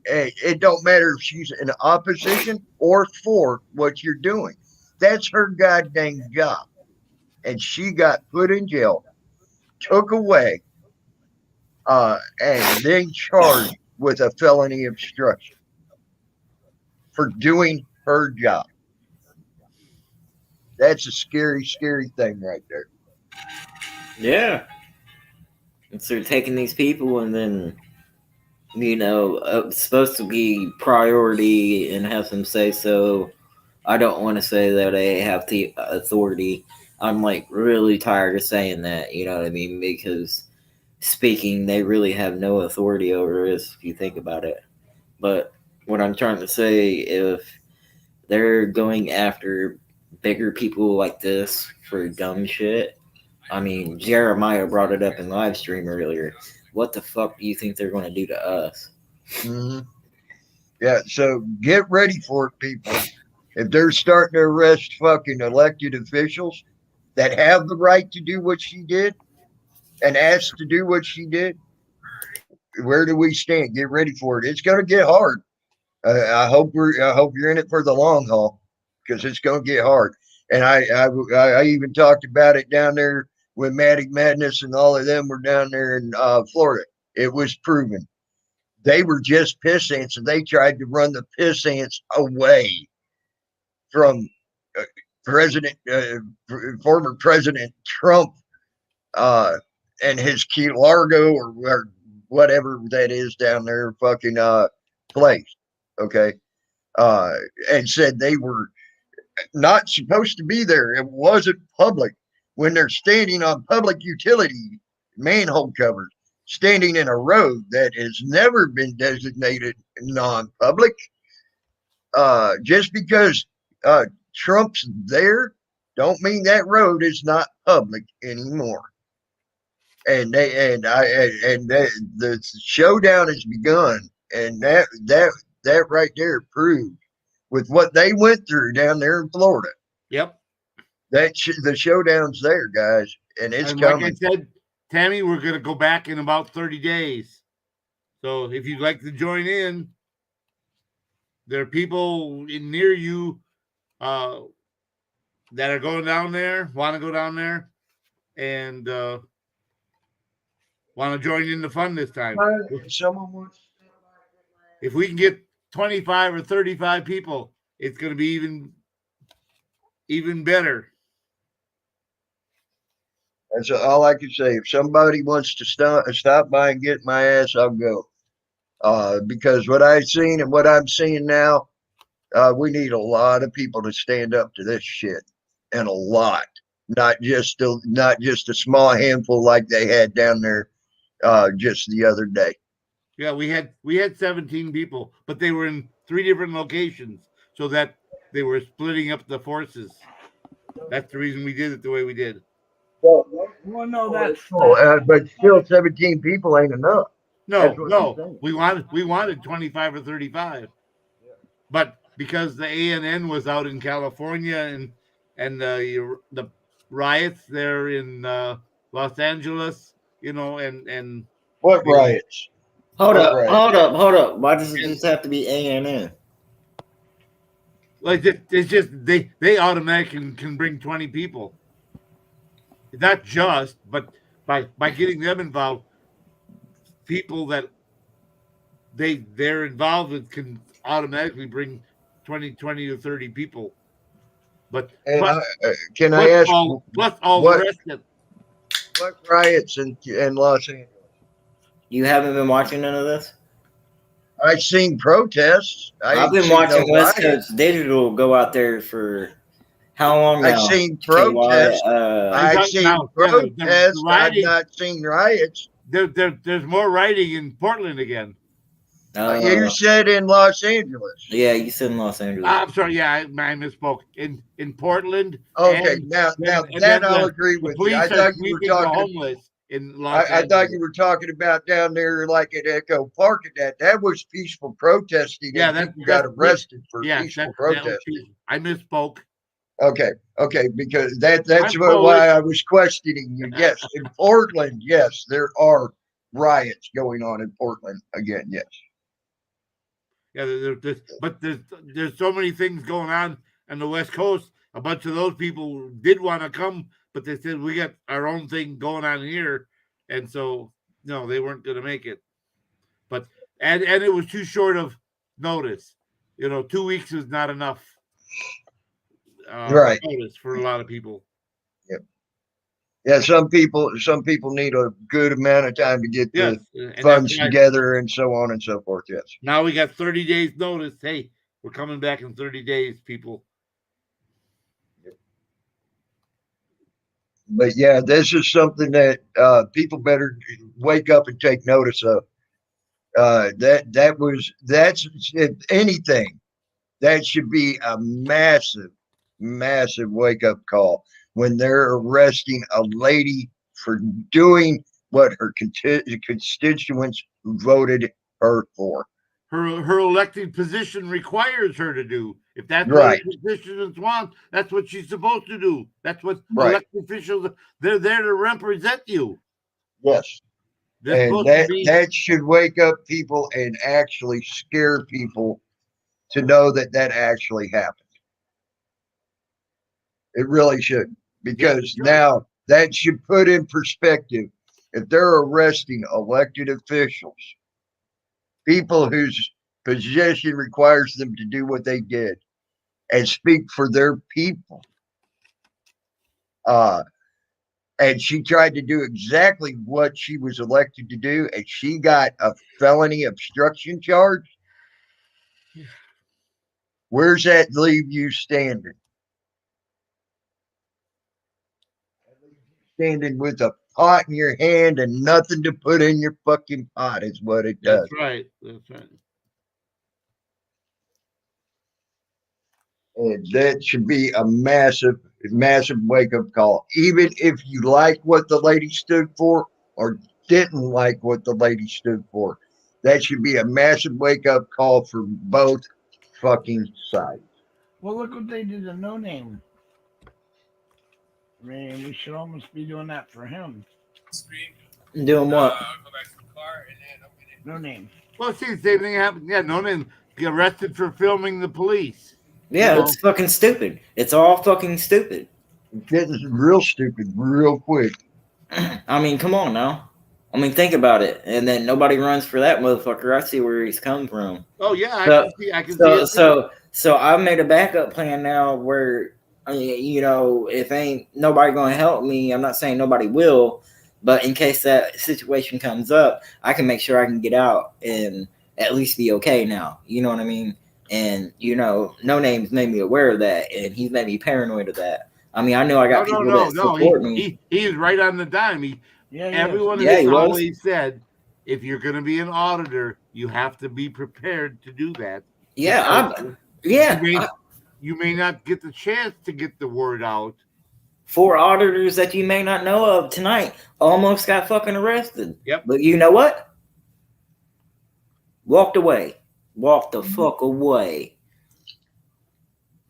it don't matter if she's in opposition or for what you're doing. That's her goddamn job. And she got put in jail, took away, and then charged with a felony obstruction for doing her job. That's a scary, scary thing right there. Yeah. And so they're taking these people and then, it's supposed to be priority and have them say so. I don't want to say that they have the authority. I'm like really tired of saying that, you know what I mean? Because speaking, they really have no authority over us if you think about it. But what I'm trying to say, if they're going after bigger people like this for dumb shit. I mean, Jeremiah brought it up in live stream earlier. What the fuck do you think they're going to do to us? Mm-hmm. Yeah, so get ready for it, people. If they're starting to arrest fucking elected officials that have the right to do what she did and asked to do what she did, where do we stand? Get ready for it. It's going to get hard. I hope you're in it for the long haul, because it's going to get hard. And I even talked about it down there when Maddie Madness and all of them were down there in Florida. It was proven. They were just piss ants, and they tried to run the piss ants away from former President Trump and his Key Largo or whatever that is down there fucking place. Okay. And said they were not supposed to be there. It wasn't public. When they're standing on public utility manhole covers, standing in a road that has never been designated non-public, just because Trump's there, don't mean that road is not public anymore. And the showdown has begun, and that right there proved with what they went through down there in Florida. Yep. The showdown's there, guys, and it's coming. Like I said, Tammy, we're going to go back in about 30 days. So if you'd like to join in, there are people near you that are going down there, want to go down there, and want to join in the fun this time. Someone wants. If we can get 25 or 35 people, it's going to be even better. That's all I can say. If somebody wants to stop by and get my ass, I'll go. Because what I've seen and what I'm seeing now, we need a lot of people to stand up to this shit, and a lot, not just a small handful like they had down there just the other day. Yeah, we had 17 people, but they were in 3 different locations, so that they were splitting up the forces. That's the reason we did it the way we did. Well, no, that's but still, 17 people ain't enough. No, we wanted 25 or 35, but because the ANN was out in California and the riots there in Los Angeles, and what riots? Hold up. Why does it just have to be ANN? Like it's just they automatically can bring 20 people. Not just, but by getting them involved, people that they're involved with can automatically bring 20 to 30 people. But can I ask plus all the rest of it. What riots in Los Angeles? You haven't been watching none of this? I've seen protests. I've been watching West Coast Digital go out there for how long now? I've seen protests. I've seen protests. I've not seen riots. There's more rioting in Portland again. You said in Los Angeles. Yeah, you said in Los Angeles. I'm sorry. Yeah, I misspoke. In Portland. Okay, now that I'll agree with you. I thought you were talking homeless in Los I thought you were talking about down there, like at Echo Park. That was peaceful protesting. Yeah, people got arrested for peaceful protesting. I misspoke. Okay, because that's why I was questioning you. Yes, in Portland, yes, there are riots going on in Portland again. Yes. Yeah, there's so many things going on the West Coast. A bunch of those people did want to come, but they said we got our own thing going on here, and so no, they weren't going to make it. But and it was too short of notice. 2 weeks is not enough. Right. Notice for a lot of people. Yep. Yeah, some people need a good amount of time to get the funds together and so on and so forth. Yes. Now we got 30 days notice. Hey, we're coming back in 30 days, people. But yeah, this is something that people better wake up and take notice of. That's if anything that should be a massive, massive wake-up call when they're arresting a lady for doing what her constituents voted her for. Her elected position requires her to do. If that's Right. what her constituents want, that's what she's supposed to do. That's what Right. elected officials, they're there to represent you. Yes. They're And supposed to be. that should wake up people and actually scare people to know that that actually happened. It really should, because now that should put in perspective, if they're arresting elected officials, people whose position requires them to do what they did and speak for their people. And she tried to do exactly what she was elected to do, and she got a felony obstruction charge. Where's that leave you standing? Standing with a pot in your hand and nothing to put in your fucking pot is what it does. That's right. That's right. And that should be a massive, massive wake-up call. Even if you like what the lady stood for or didn't like what the lady stood for, that should be a massive wake-up call for both fucking sides. Well, look what they did to No Name. I mean, we should almost be doing that for him. Doing what? No Name. Well, see, the same thing happened. Yeah, No Name get arrested for filming the police. Yeah, it's fucking stupid. It's all fucking stupid. It's real stupid, real quick. I mean, come on now. I mean, think about it. And then nobody runs for that motherfucker. I see where he's come from. Oh yeah, I can see it. So I've made a backup plan now where, you know, if ain't nobody gonna help me, I'm not saying nobody will, but in case that situation comes up, I can make sure I can get out and at least be okay now. You know what I mean? And, you know, No Name's made me aware of that, and he's made me paranoid of that. I mean, I know I got people that support me. He is right on the dime. Everyone has always said, if you're going to be an auditor, you have to be prepared to do that. You may not get the chance to get the word out. 4 auditors that you may not know of tonight almost got fucking arrested. Yep. But you know what? Walked away. Walked the fuck away.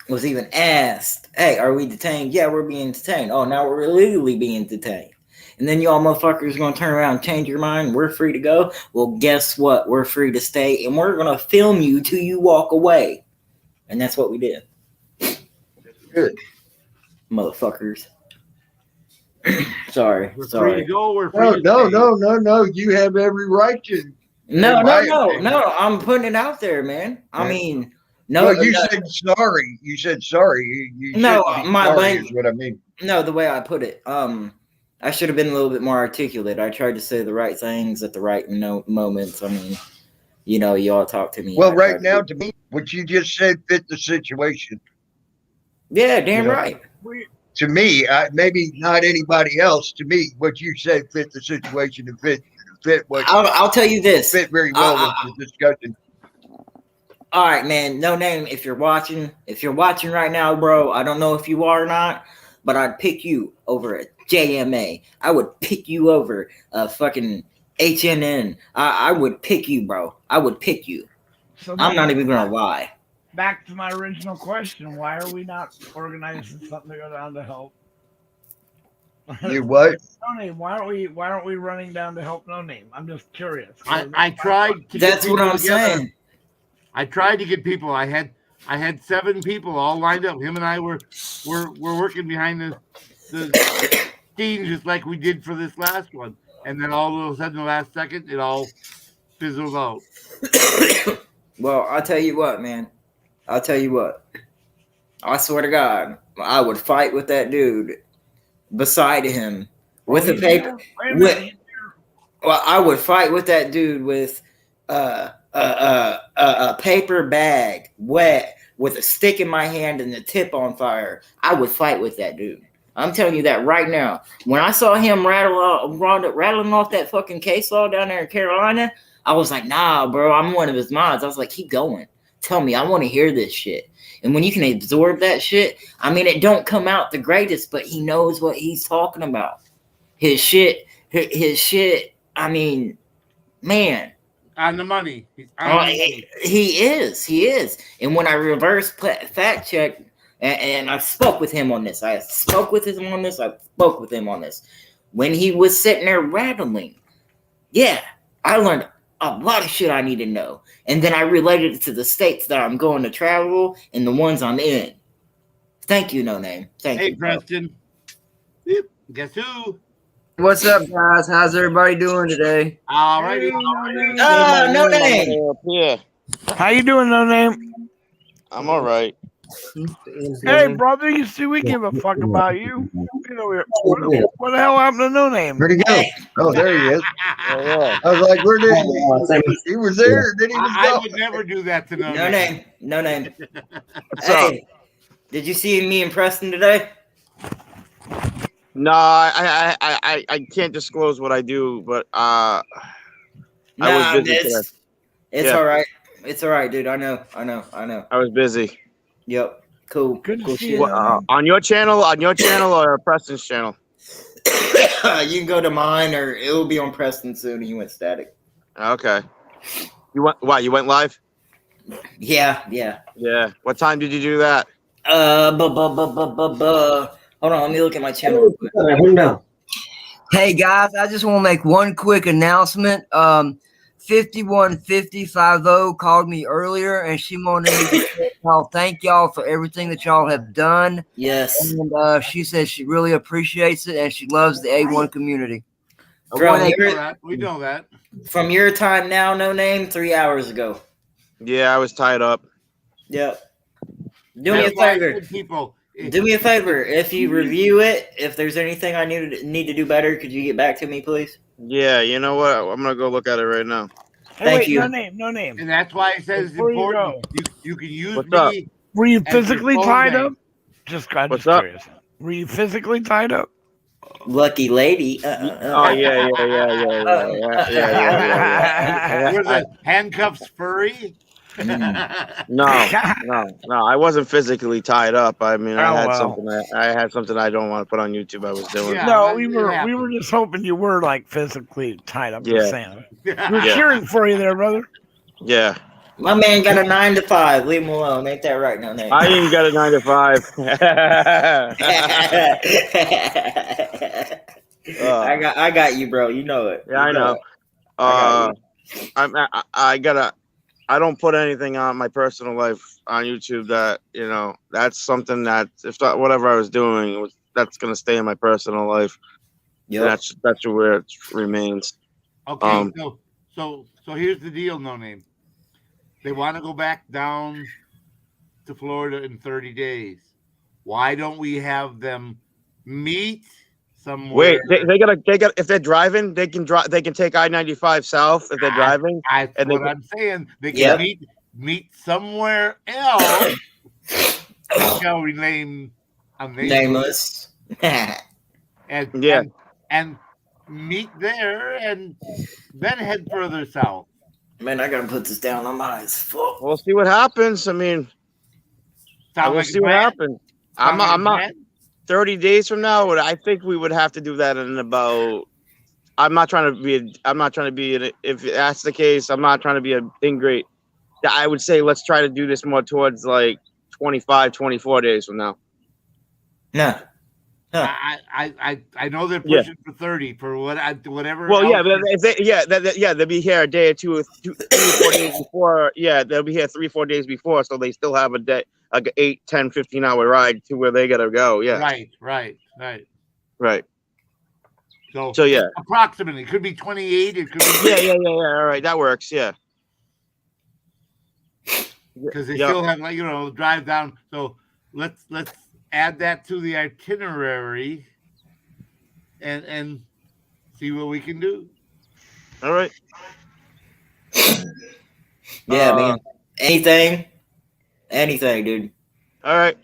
Was even asked, hey, are we detained? Yeah, we're being detained. Oh, now we're illegally being detained. And then y'all motherfuckers going to turn around and change your mind. We're free to go. Well, guess what? We're free to stay. And we're going to film you till you walk away. And that's what we did. Good. Motherfuckers. Sorry. We're free to go. We're free to stay. No. You have every right to. No. I'm putting it out there, man. I mean, no. Well, you said sorry. You said sorry. My language is what I mean. No, the way I put it. I should have been a little bit more articulate. I tried to say the right things at the right moments. I mean, you know, y'all talk to me. Well, right now, to me, what you just said fit the situation. Yeah, damn right. To me, maybe not anybody else. To me, what you said fit the situation and fit what. I'll tell you this. Fit very well with the discussion. All right, man. No Name. If you're watching right now, bro, I don't know if you are or not, but I'd pick you over a JMA. I would pick you over a fucking HNN. I would pick you, bro. I would pick you. So I'm not even gonna lie. Back to my original question: why are we not organizing something to go down to help? You what? No Name. Why aren't we running down to help No Name? I'm just curious. I tried to. That's what I'm saying. I tried to get people. I had 7 people all lined up. Him and I were working behind the scenes just like we did for this last one. And then all of a sudden, the last second, it all fizzled out. Well, I'll tell you what, man. I'll tell you what. I swear to God, I would fight with that dude beside him with a paper. Well, I would fight with that dude with a paper bag, wet, with a stick in my hand and the tip on fire. I would fight with that dude. I'm telling you that right now. When I saw him rattling off that fucking case law down there in Carolina, I was like, nah, bro, I'm one of his mods. I was like, keep going. tell me. I want to hear this shit. And when you can absorb that shit, I mean, it don't come out the greatest, but he knows what he's talking about. His shit. I mean, man. On the money. He's on the money. He is. And when I reverse fact check, and I spoke with him on this. When he was sitting there rattling, yeah, I learned a lot of shit I need to know. And then I related it to the states that I'm going to travel and the ones I'm in. Thank you, No Name. Thank you. Hey, Preston. Yep. Guess who? What's up, guys? How's everybody doing today? All righty. No Name. Yeah, How you doing, No Name? I'm all right. Hey, brother, you see, we give a fuck about you. You know, what the hell happened to No Name? Where'd he go? Oh, there he is. I was like, where did he was there? Did he just I go? would never do that to No Name. No Name. What's up? Did you see me and Preston today? No, I can't disclose what I do, but I was busy today. It's all right. It's all right, dude. I know. I was busy. Yep. Cool. Good cool to see shit. you. On your channel, or Preston's channel? You can go to mine, or it will be on Preston soon. He went static. Okay. You went? What? You went live? Yeah. What time did you do that? Hold on, let me look at my channel real quick. Hey guys, I just want to make one quick announcement. 515050 called me earlier, and she wanted me to say thank y'all for everything that y'all have done. Yes. And she says she really appreciates it, and she loves the A1 community. We know that. From your time now, No Name, 3 hours ago. Yeah, I was tied up. Yep. Do me a favor. Do me a favor. If you review it, if there's anything I need to do better, could you get back to me, please? Yeah, you know what? I'm gonna go look at it right now. Hey, Thank wait, you. No name. And that's why it says it's Before you important. go. You can use What's me. up? Were you as your physically phone tied name. up? I'm What's just up? curious. Were you physically tied up? Lucky lady. Oh yeah. Were the handcuffs furry? No, I wasn't physically tied up. I mean, I had something. I had something I don't want to put on YouTube. I was doing. Yeah, No, but we it were happened. just hoping you were like physically tied up. Yeah. Just saying. We're cheering for you there, brother. Yeah. My man got a 9 to 5. Leave him alone. Ain't that right, No Name? I ain't got a 9 to 5. I got you, bro. You know it. Yeah, I know. I don't put anything on my personal life on YouTube that, that's something that if that, whatever I was doing, that's going to stay in my personal life. Yeah. That's where it remains. Okay. So here's the deal, No Name. They want to go back down to Florida in 30 days. Why don't we have them meet somewhere? Wait, they got if they're driving, they can take I-95 south if they're driving. That's what I'm saying. They can meet somewhere else. Shall we name nameless? and meet there and then head further south. Man, I gotta put this down. I'm high as fuck. We'll see what happens. I mean, we'll see what happens. I'm not 30 days from now. I think we would have to do that in about. I'm not trying to be. If that's the case, I'm not trying to be an ingrate. I would say let's try to do this more towards like 25, 24 days from now. No. Huh. I know they're pushing for 30 for whatever. Well, yeah, but they'll be here a day or 3 or 4 days before. Yeah, they'll be here 3 or 4 days before, so they still have a day, like an 8, 10, 15-hour ride to where they gotta go. Yeah. Right. So yeah, approximately it could be 28. It could be yeah. All right, that works. Yeah. Because they still have drive down. So let's add that to the itinerary and see what we can do. All right. Yeah, man. Anything, dude. All right.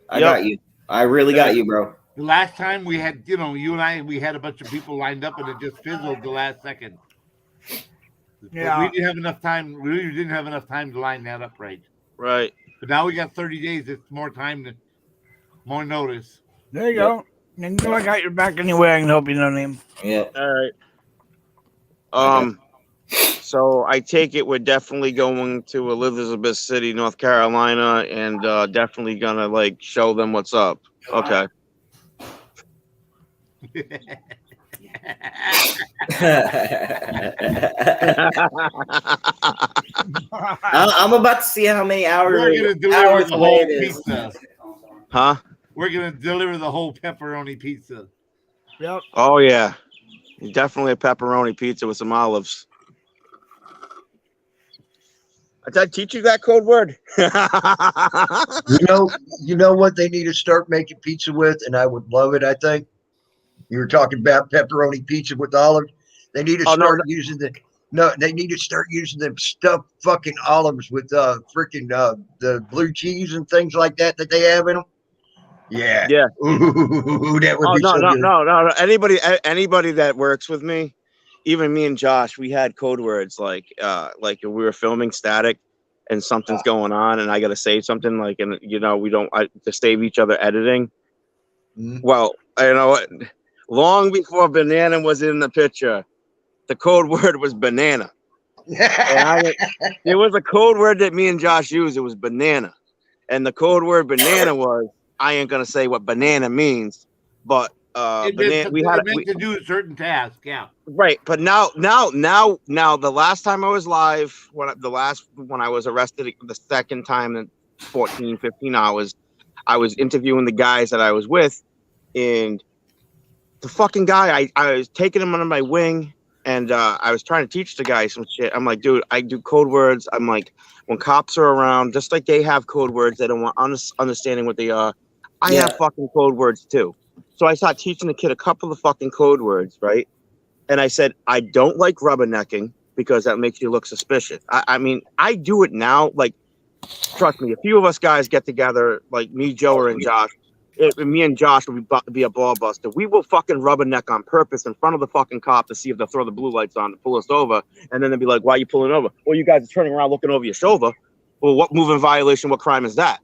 I got you. I really got you, bro. The last time we had, you and I, we had a bunch of people lined up and it just fizzled the last second. We didn't have enough time. We really didn't have enough time to line that up right. Right. But now we got 30 days. It's more time, more notice. There you go. And I got your back anyway. I can help you, no name. Yep. All right. So I take it we're definitely going to Elizabeth City, North Carolina, and definitely gonna like show them what's up. Okay. I'm about to see how many hours. We're gonna deliver the whole pizza. Huh? We're gonna deliver the whole pepperoni pizza. Yep. Oh yeah, definitely a pepperoni pizza with some olives. Did I teach you that code word? You know what they need to start making pizza with, and I would love it. I think you were talking about pepperoni pizza with olives. They need to start using they need to start using them stuffed fucking olives with freaking the blue cheese and things like that they have in them. Yeah. Yeah. Ooh, that would be no, so no, good. no. Anybody that works with me, even me and Josh, we had code words like if we were filming static and something's going on and I got to say something like, and we don't to save each other editing. Well, you know what? Long before banana was in the picture, the code word was banana. And it was a code word that me and Josh used. It was banana. And the code word banana was, I ain't going to say what banana means, but it meant to do a certain task. Yeah. Right. But now, the last time I was live, when I was arrested the second time in 14, 15 hours, I was interviewing the guys that I was with, and the fucking guy, I was taking him under my wing, and I was trying to teach the guy some shit. I'm like, dude, I do code words. I'm like, when cops are around, just like they have code words, they don't want understanding what they are. I have fucking code words too. So I started teaching the kid a couple of fucking code words, right? And I said, I don't like rubbernecking because that makes you look suspicious. I mean, I do it now. Like, trust me, a few of us guys get together, like me, Joe, and Josh. Me and Josh will be a ball buster. We will fucking rubberneck on purpose in front of the fucking cop to see if they'll throw the blue lights on to pull us over. And then they'll be like, why are you pulling over? Well, you guys are turning around looking over your shoulder. Well, what moving violation, what crime is that?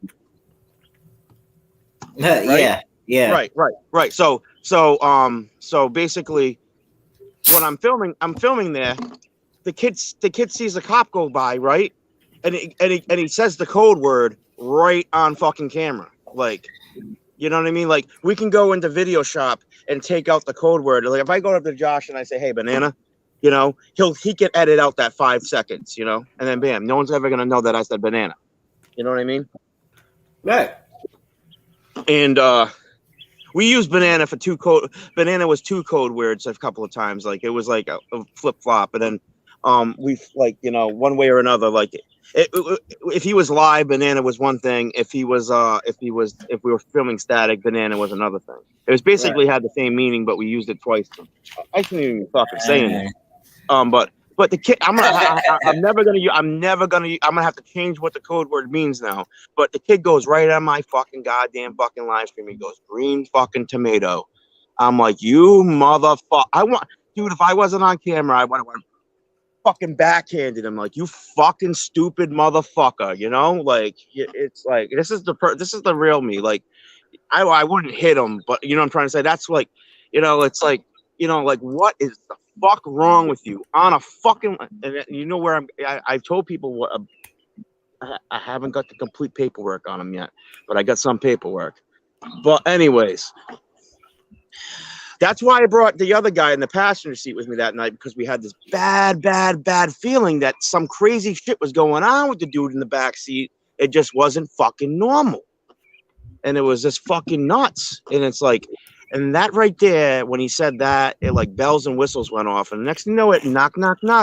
Right? Yeah. Right. So basically, when I'm filming there, the kid sees the cop go by, right? And he says the code word right on fucking camera. Like, you know what I mean? Like, we can go into video shop and take out the code word. Like, if I go up to Josh and I say, hey, banana, he can edit out that 5 seconds, and then bam, no one's ever gonna know that I said banana. You know what I mean? Right. And we used banana for banana was 2 code words a couple of times. Like, it was like a flip flop, and then we one way or another, like if he was live, banana was one thing. If we were filming static, banana was another thing. It was basically had the same meaning, but we used it twice. I shouldn't even fucking say it. But the kid, I'm gonna have to change what the code word means now. But the kid goes right on my fucking goddamn fucking live stream. He goes, green fucking tomato. I'm like, you motherfucker. Dude, if I wasn't on camera, I would have fucking backhanded him, like, you fucking stupid motherfucker. Like, it's like, this is the real me. Like, I wouldn't hit him, but what I'm trying to say, that's like, it's like, like, what is the fuck wrong with you on a fucking, and where I've told people what I haven't got the complete paperwork on him yet, but I got some paperwork. But anyways, that's why I brought the other guy in the passenger seat with me that night, because we had this bad feeling that some crazy shit was going on with the dude in the back seat. It just wasn't fucking normal. And it was just fucking nuts. And it's like, and that right there, when he said that, it like bells and whistles went off. And the next thing you know, it knock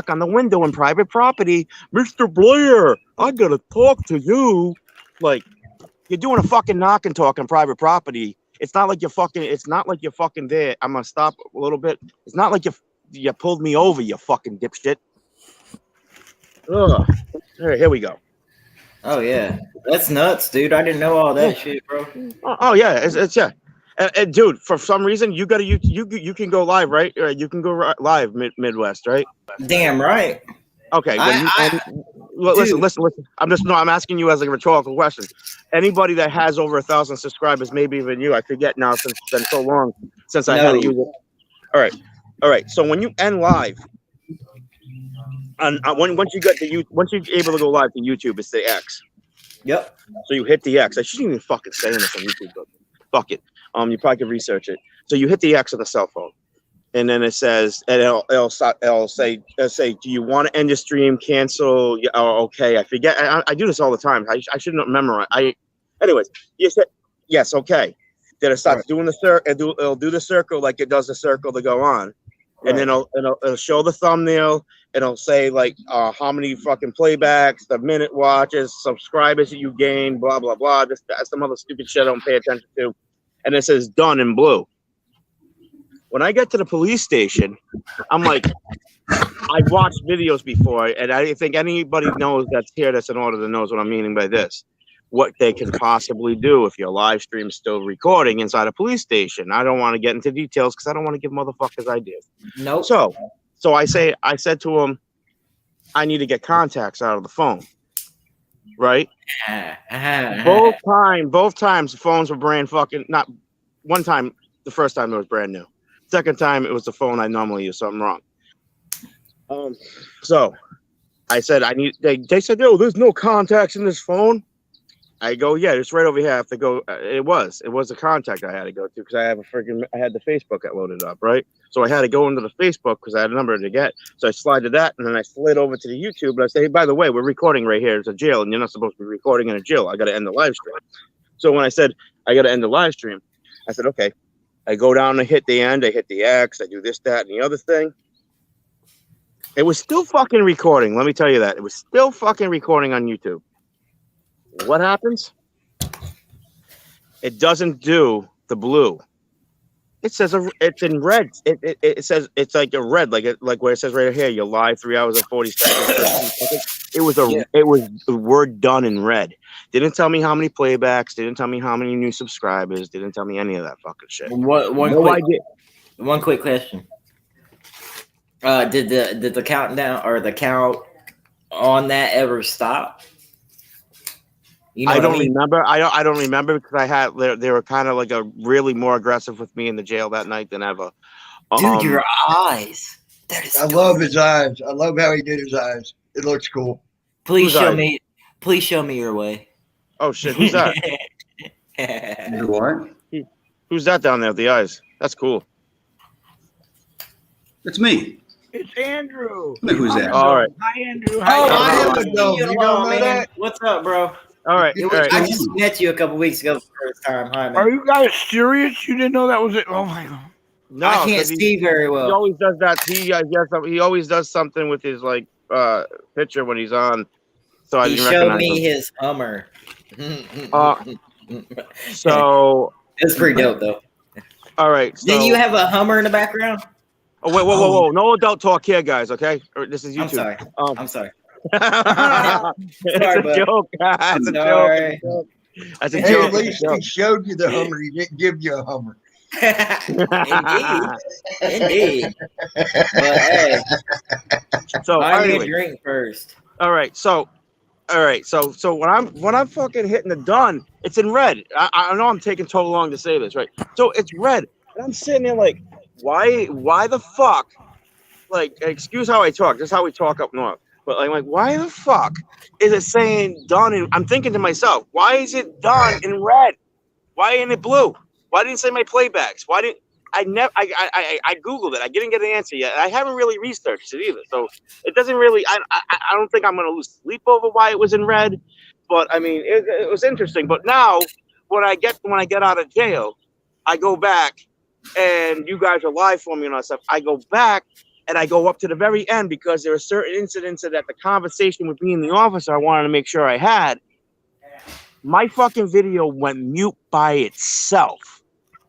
on the window in private property. Mr. Blair, I gotta talk to you. Like, you're doing a fucking knock and talk on private property. It's not like you're fucking there. I'm gonna stop a little bit. It's not like you pulled me over, you fucking dipshit. Ugh. All right, here we go. Oh yeah, that's nuts, dude. I didn't know all that shit, bro. Oh yeah, it's yeah. And dude, for some reason you can go live, right? You can go live Midwest, right? Damn right. Okay, listen. I'm asking you as a rhetorical question. Anybody that has over 1,000 subscribers, maybe even you, I forget now since it's been so long since I had to use it. All right. So when you end live, and once you're able to go live to YouTube, it's the X. Yep. So you hit the X. I shouldn't even fucking say this on YouTube, but fuck it. You probably could research it. So you hit the X on the cell phone. And then it says, and it'll say, do you want to end your stream, cancel? Oh, okay. I forget. I do this all the time. I shouldn't memorize. Anyways, you said, yes, okay. Then it starts doing the circle. It'll do the circle like it does the circle to go on. And then it'll show the thumbnail. It'll say like how many fucking playbacks, the minute watches, subscribers that you gain, blah, blah, blah. Just some other stupid shit I don't pay attention to. And it says done in blue. When I get to the police station, I'm like, I've watched videos before, and I think anybody knows that's here that's an auditor knows what I'm meaning by this. What they can possibly do if your live stream's still recording inside a police station. I don't want to get into details because I don't want to give motherfuckers ideas. Nope. So I said to him, I need to get contacts out of the phone. Right? Both times the phones were brand fucking not one time, the first time it was brand new. Second time, it was the phone I normally use, something wrong. So I said, they said, no, there's no contacts in this phone. I go, yeah, it's right over here. I have to go. It was a contact I had to go to because I had the Facebook that loaded up, right? So I had to go into the Facebook because I had a number to get. So I slide to that, and then I slid over to the YouTube, and I say, hey, by the way, we're recording right here. It's a jail, and you're not supposed to be recording in a jail. I got to end the live stream. So when I said, I got to end the live stream, I said, okay. I go down and hit the end. I hit the X. I do this, that, and the other thing. It was still fucking recording. Let me tell you that. It was still fucking recording on YouTube. What happens? It doesn't do the blue. It says it's in red. It says it's like a red, like where it says right here, you're live 3 hours and 40 seconds. It was a word done in red. Didn't tell me how many playbacks. Didn't tell me how many new subscribers. Didn't tell me any of that fucking shit. One quick question. Did the countdown or the count on that ever stop? You know I don't remember. I don't remember because they were kind of like really more aggressive with me in the jail that night than ever. Dude, your eyes. I love his eyes. I love how he did his eyes. It looks cool. Please show me your way. Oh shit, who's that? What? Who's that down there with the eyes? That's cool. It's me. It's Andrew. Who's that? All right. Hi, Andrew. You don't know that? What's up, bro? All right. I just met you a couple weeks ago for the first time. Hi, man. Are you guys serious? You didn't know that was it? Oh my god. No, I can't see very well. He always does that. He always does something with his picture when he's on. So I didn't recognize me him. his Hummer. So it's pretty dope though. All right. So, did you have a Hummer in the background? Oh wait, whoa! No adult talk here, guys. Okay, this is YouTube. I'm sorry. It's a joke. It's a joke. That's a Hey, joke. at least he showed you the Hummer. He didn't give you a Hummer. Indeed. But hey, so I need anyway, a drink first. All right. So when I'm fucking hitting the done, it's in red. I know I'm taking too long to say this, right? So it's red, and I'm sitting there like, why the fuck? Like, excuse how I talk. This is how we talk up north. But like, why the fuck is it saying done? And I'm thinking to myself, why is it done in red? Why ain't it blue? Why didn't it say my playbacks? Why didn't I Googled it. I didn't get an answer yet. I haven't really researched it either. So it doesn't really, I don't think I'm going to lose sleep over why it was in red. But I mean, it was interesting. But now when I get out of jail, I go back and you guys are live for me and all that stuff. I go back and I go up to the very end because there are certain incidents that the conversation with me and the officer I wanted to make sure I had. My fucking video went mute by itself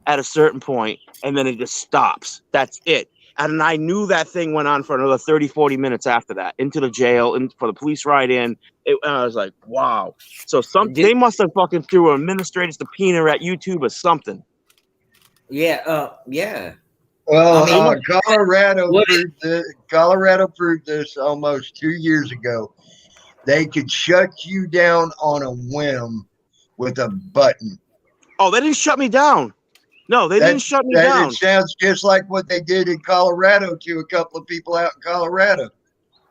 at a certain point, and then it just stops. That's it. And I knew that thing went on for another 30, 40 minutes after that, into the jail, and for the police ride in. And I was like, wow. So they must have fucking threw an administrative subpoena at YouTube or something. Yeah. Well, I mean, Colorado proved this almost 2 years ago. They could shut you down on a whim with a button. Oh, they didn't shut me down. No, they didn't shut me down. It sounds just like what they did in Colorado to a couple of people out in Colorado.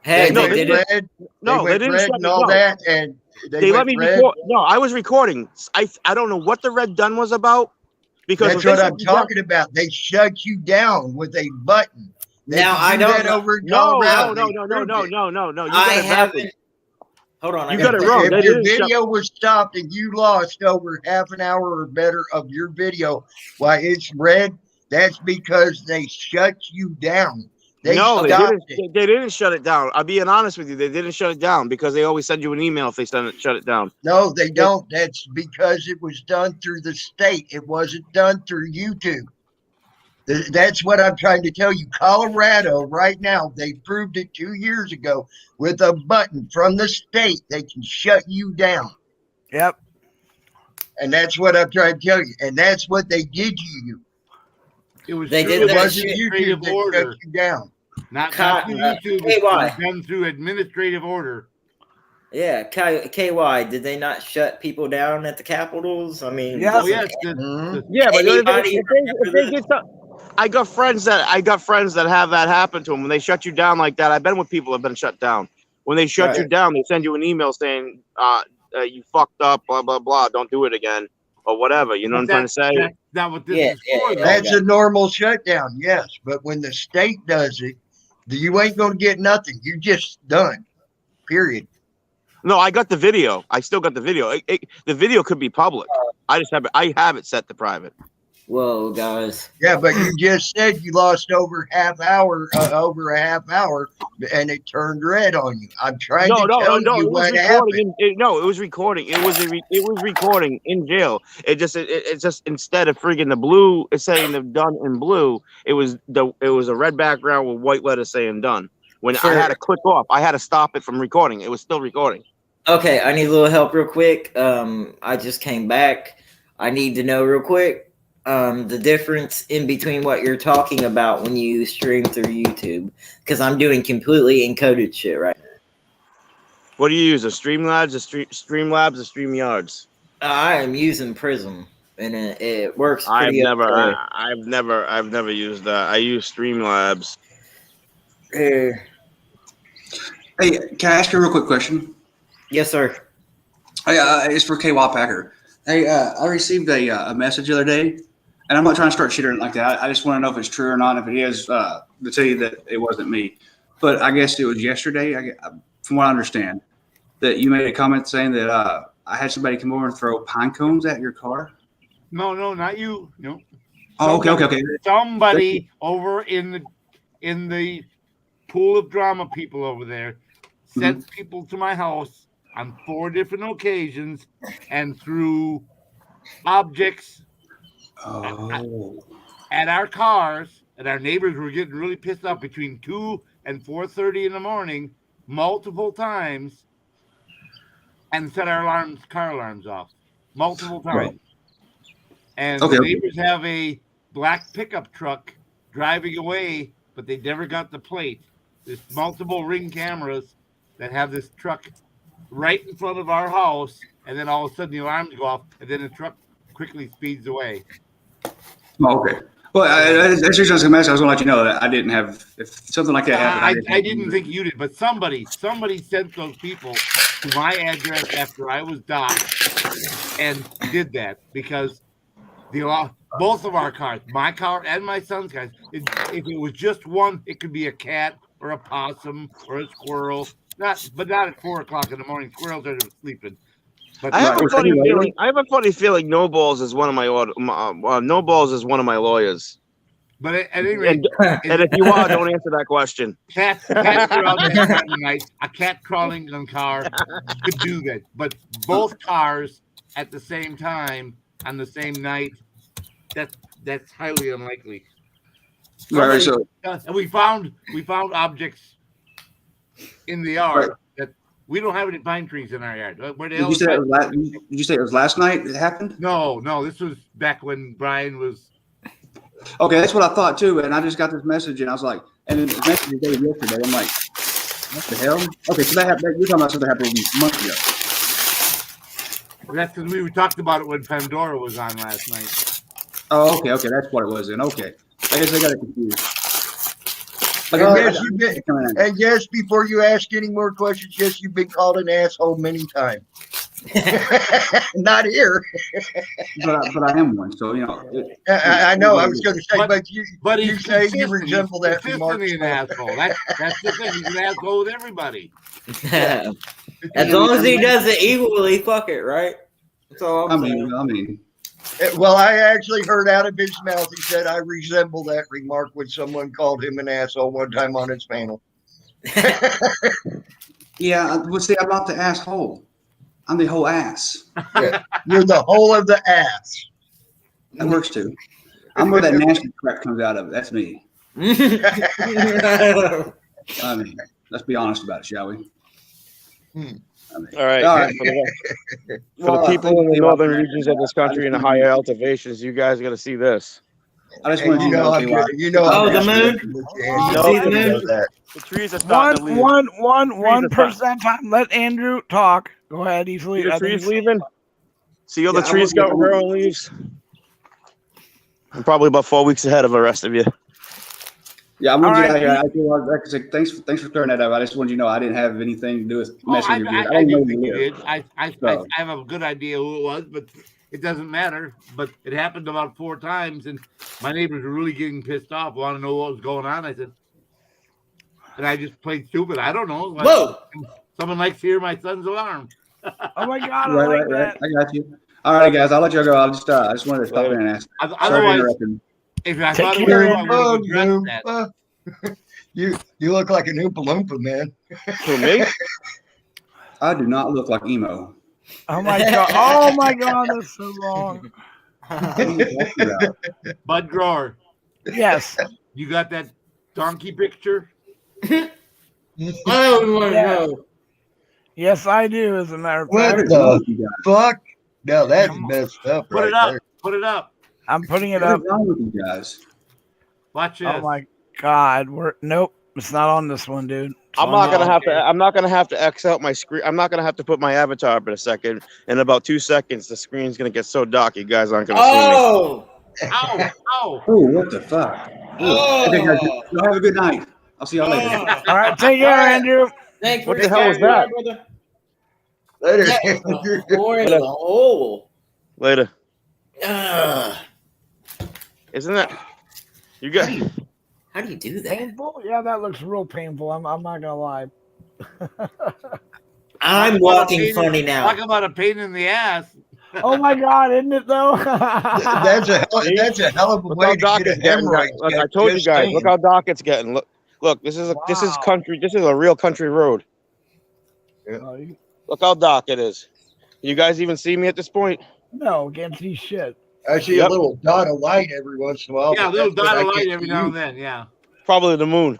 Hey, they went red. No, they didn't red shut and me all down. that, and They let me record. No, I was recording. I don't know what the red done was about. Because that's what I'm talking about. They shut you down with a button. Now I don't know. Over in Colorado. No. You I got it haven't. Hold on. You got it wrong. If your video was stopped and you lost over half an hour or better of your video while it's red, that's because they shut you down. They didn't shut it down. I'm being honest with you. They didn't shut it down because they always send you an email if they shut it down. No, they don't. That's because it was done through the state. It wasn't done through YouTube. That's what I'm trying to tell you. Colorado, right now, they proved it 2 years ago with a button from the state. They can shut you down. Yep. And that's what I'm trying to tell you. And that's what they did to you. It was They through did that administrative that order. shut you down. Not through YouTube. It was done through administrative order. Yeah, KY, did they not shut people down at the Capitals? I mean, Yeah, doesn't Yeah, but anybody if they get I got friends that have that happen to them when they shut you down like that. I've been with people that have been shut down. When they shut you down, they send you an email saying you fucked up, blah blah blah, don't do it again or whatever. You know what I'm trying to say? That's not what this is for. That's a normal shutdown, yes. But when the state does it, you ain't going to get nothing. You just done. Period. No, I got the video. I still got the video. The video could be public. I have it set to private. Whoa, guys. Yeah, but you just said you lost over a half hour, and it turned red on you. I'm trying to tell you what happened. It was recording. It was recording in jail. It just instead of friggin' the blue, it's saying the done in blue. It was a red background with white letters saying done. When I had to click off, I had to stop it from recording. It was still recording. Okay, I need a little help real quick. I just came back. I need to know real quick the difference in between what you're talking about when you stream through YouTube, because I'm doing completely encoded shit right now. What do you use? A Streamlabs, a StreamYards? I am using Prism, and it works I've pretty never used that. I use Streamlabs. Hey, can I ask you a real quick question? Yes, sir. It's for KY Packer. Hey, I received a message the other day, and I'm not trying to start shit or anything like that. I just want to know if it's true or not. If it is, to tell you that it wasn't me. But I guess it was yesterday, from what I understand, that you made a comment saying that I had somebody come over and throw pine cones at your car. No, not you. No. Oh, okay. Somebody over in the pool of drama people over there sent people to my house on 4 different occasions and threw objects at our cars, and our neighbors were getting really pissed off between 2 and 4:30 in the morning, multiple times, and set our car alarms off multiple times. Right. And the neighbors have a black pickup truck driving away, but they never got the plate. There's multiple Ring cameras that have this truck right in front of our house, and then all of a sudden the alarms go off, and then the truck quickly speeds away. Oh, okay. Well, that's just a message. I was going to let you know that I didn't have, if something like that happened. I didn't think you did, but somebody sent those people to my address after I was docked and did that because both of our cars, my car and my son's cars, if it was just one, it could be a cat or a possum or a squirrel. Not at 4 o'clock in the morning. Squirrels are sleeping. But I have a funny feeling No Balls is one of my lawyers. But at any rate, and if you are, don't answer that question. Cats are out that time of night. A cat crawling in a car could do that, but both cars at the same time on the same night, that's highly unlikely. Right. So, and we found objects in the yard that we don't have any pine trees in our yard. Did you say it was last night it happened? No, this was back when Brian was Okay, that's what I thought too. And I just got this message, and I was like, and then the message was dated yesterday. I'm like, what the hell? Okay, so you're talking about something that happened a month ago. That's because we talked about it when Pandora was on last night. Oh, okay, that's what it was then. Okay, I guess I got it confused. And yes, before you ask any more questions, yes, you've been called an asshole many times. Not here. but I am one, so you know. I know. I was going to say, but you say you consistent. resemble He's that remark. consistently an asshole. That's the thing. He's an asshole with everybody. As long as he does it equally, fuck it, right? That's all I'm saying. I mean. Well, I actually heard out of his mouth, he said, I resemble that remark when someone called him an asshole one time on his panel. Yeah, well, see, I'm not the asshole. I'm the whole ass. Yeah, you're the whole of the ass. That works too. I'm where that nasty crap comes out of. That's me. I mean, let's be honest about it, shall we? All right. For the people in the northern regions of this country and the higher elevations, you guys got to see this. I just want to know. Oh, the moon. See the moon? The trees are starting to leave. 1% time. Let Andrew talk. Go ahead. He's See leaving. the trees leaving? See all the trees growing leaves? I'm probably about 4 weeks ahead of the rest of you. Yeah, I wanted you to like I said, thanks for clearing that up. I just wanted you to know I didn't have anything to do with messenger. I didn't think you did. I have a good idea who it was, but it doesn't matter. But it happened about 4 times, and my neighbors were really getting pissed off, want to know what was going on. I said, and I just played stupid. I don't know. Like, whoa! Someone likes to hear my son's alarm. Oh my God! Right. I got you. All right, guys. I'll let you go. I just wanted to stop in and ask. Otherwise, if I thought it was I would have addressed that. You look like an Oompa Loompa, man. For me? I do not look like emo. Oh my God! Oh my God! That's so wrong. Bud Grower. Yes. You got that donkey picture? Oh. Yes, I do. As a matter of What fact. the fuck? No, that's messed up. Put it up. Put it up. I'm putting it up. What's wrong with you guys? Watch this. Oh my God! Nope. It's not on this one, dude. I'm not gonna have to X out my screen. I'm not gonna have to put my avatar up in a second. In about 2 seconds, the screen's gonna get so dark, you guys aren't gonna see me. Ow! Oh, what the fuck? Okay, guys, y'all have a good night. I'll see y'all later. All right, take care, Andrew. Thanks. What the hell was that? Later. Later. Isn't that? You got. How do you do that? Painful? Yeah, that looks real painful. I'm not gonna lie. I'm walking funny now. Talk about a pain in the ass. Oh my God, isn't it though? That's a hell of a way to get a hemorrhoid. Look, I told you guys. Look how dark it's getting. Look. This is country. This is a real country road. Yeah. Look how dark it is. You guys even see me at this point? No, can't see shit. I see a little dot of light every once in a while. Yeah, a little dot of light every now and then. Yeah. Probably the moon.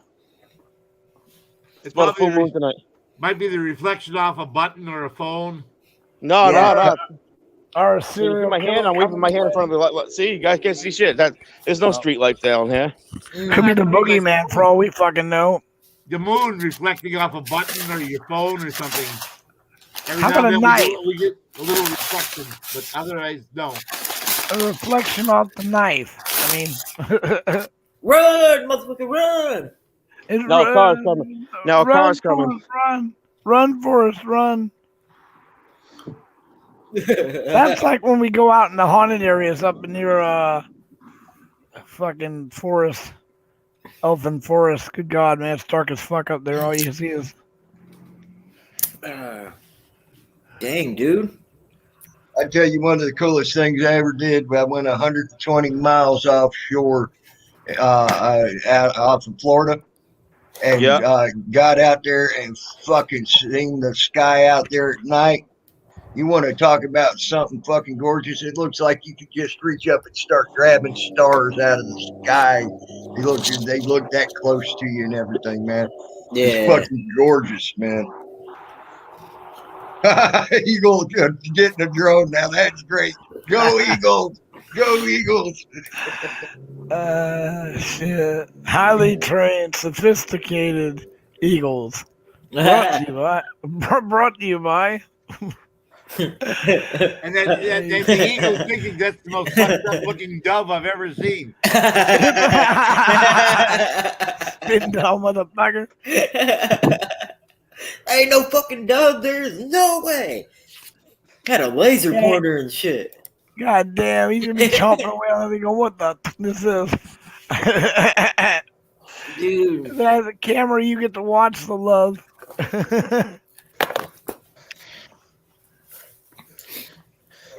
It's about a full moon tonight. Might be the reflection off a button or a phone. No. Or a serial. I'm waving my hand in front of the. See, you guys can't see shit. There's no street lights down here. Could be the boogeyman for all we fucking know. The moon reflecting off a button or your phone or something. How about a knife? We get a little reflection, but otherwise, no. A reflection off the knife. I mean, run, motherfucker, run! Now a car's coming. Now a car's coming. Run, Forrest, run. That's like when we go out in the haunted areas up near fucking forest, elfin forest. Good God, man, it's dark as fuck up there. All you see is. Dang, dude. I tell you, one of the coolest things I ever did, I went 120 miles offshore out off of Florida and got out there and fucking seen the sky out there at night. You want to talk about something fucking gorgeous? It looks like you could just reach up and start grabbing stars out of the sky. They look that close to you and everything, man. Yeah. It's fucking gorgeous, man. Eagle getting a drone now. That's great. Go Eagles. Go Eagles. Shit. Highly trained, sophisticated eagles. Brought to you by. Brought to you by. And then the eagle thinking that's the most fucked up looking dove I've ever seen. Spin down, motherfucker. Ain't no fucking dove. There's no way. Had a laser pointer and shit. God damn, he's gonna be chomping away on it. Go, what the this is? Dude, that's a camera. You get to watch the love.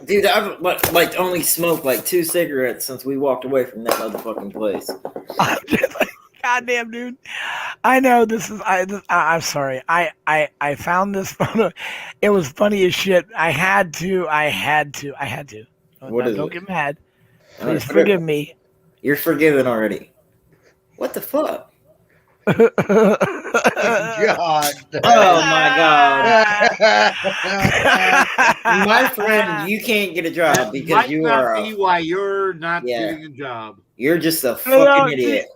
Dude, I've like only smoked like 2 cigarettes since we walked away from that motherfucking place. I'm just like, goddamn, dude. I know this is. I'm sorry. I found this photo. It was funny as shit. I had to. Don't get mad. Please forgive me. You're forgiven already. What the fuck? God. Oh my God. My friend, you can't get a job because you are. Might not be why you're not getting a job. You're just a fucking idiot.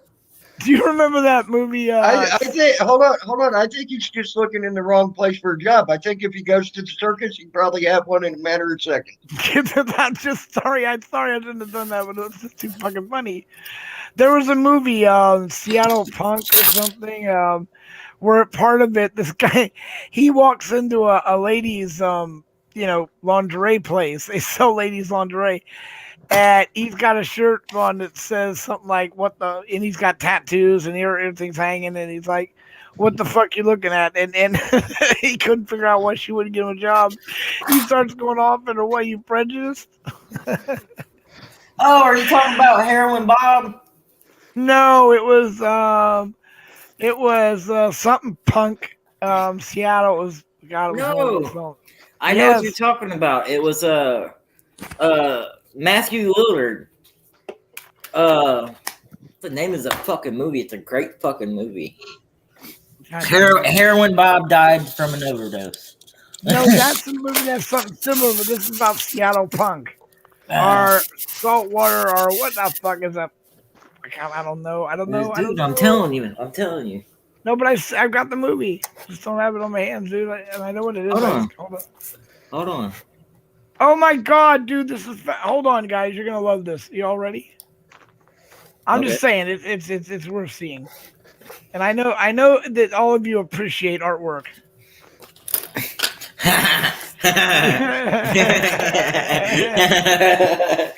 Do you remember that movie? I think. Hold on. I think he's just looking in the wrong place for a job. I think if he goes to the circus, he'd probably have one in a matter of seconds. I'm just sorry. I'm sorry I shouldn't have done that, but it was just too fucking funny. There was a movie, Seattle Punk or something, where part of it, this guy, he walks into a ladies, lingerie place. They sell ladies lingerie. And he's got a shirt on that says something like, and he's got tattoos and everything's hanging. And he's like, what the fuck you looking at? And he couldn't figure out why she wouldn't give him a job. He starts going off into what, you prejudiced? Oh, are you talking about Heroin Bob? No, it was something punk. Seattle was. God, it was No, I know what you're talking about. It was Matthew Lillard. The name is a fucking movie. It's a great fucking movie. Heroin Bob died from an overdose. No, that's a movie that's something similar, but this is about Seattle punk. Or saltwater, or what the fuck is that? I don't know. Dude, I'm telling you. No, but I've got the movie. Just don't have it on my hands, dude. And I know what it is. Hold on. Oh my god, dude, this is. Hold on, guys. You're gonna love this. You all ready? I'm just saying, it's worth seeing. And I know that all of you appreciate artwork.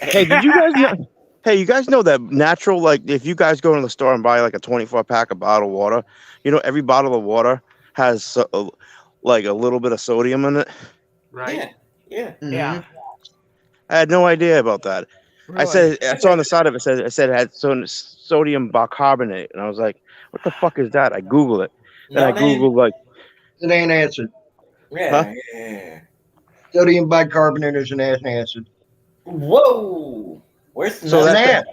Hey, did you guys know? Hey, you guys know that natural, like, if you guys go to the store and buy like a 24-pack of bottled water, every bottle of water has like a little bit of sodium in it. Right. Yeah. Yeah. I had no idea about that. Really? I saw on the side of it, it said it had sodium bicarbonate, and I was like, what the fuck is that? I Googled it. Then I Googled like It's an antacid. Yeah. Sodium bicarbonate is an antacid. Whoa. Where's so that?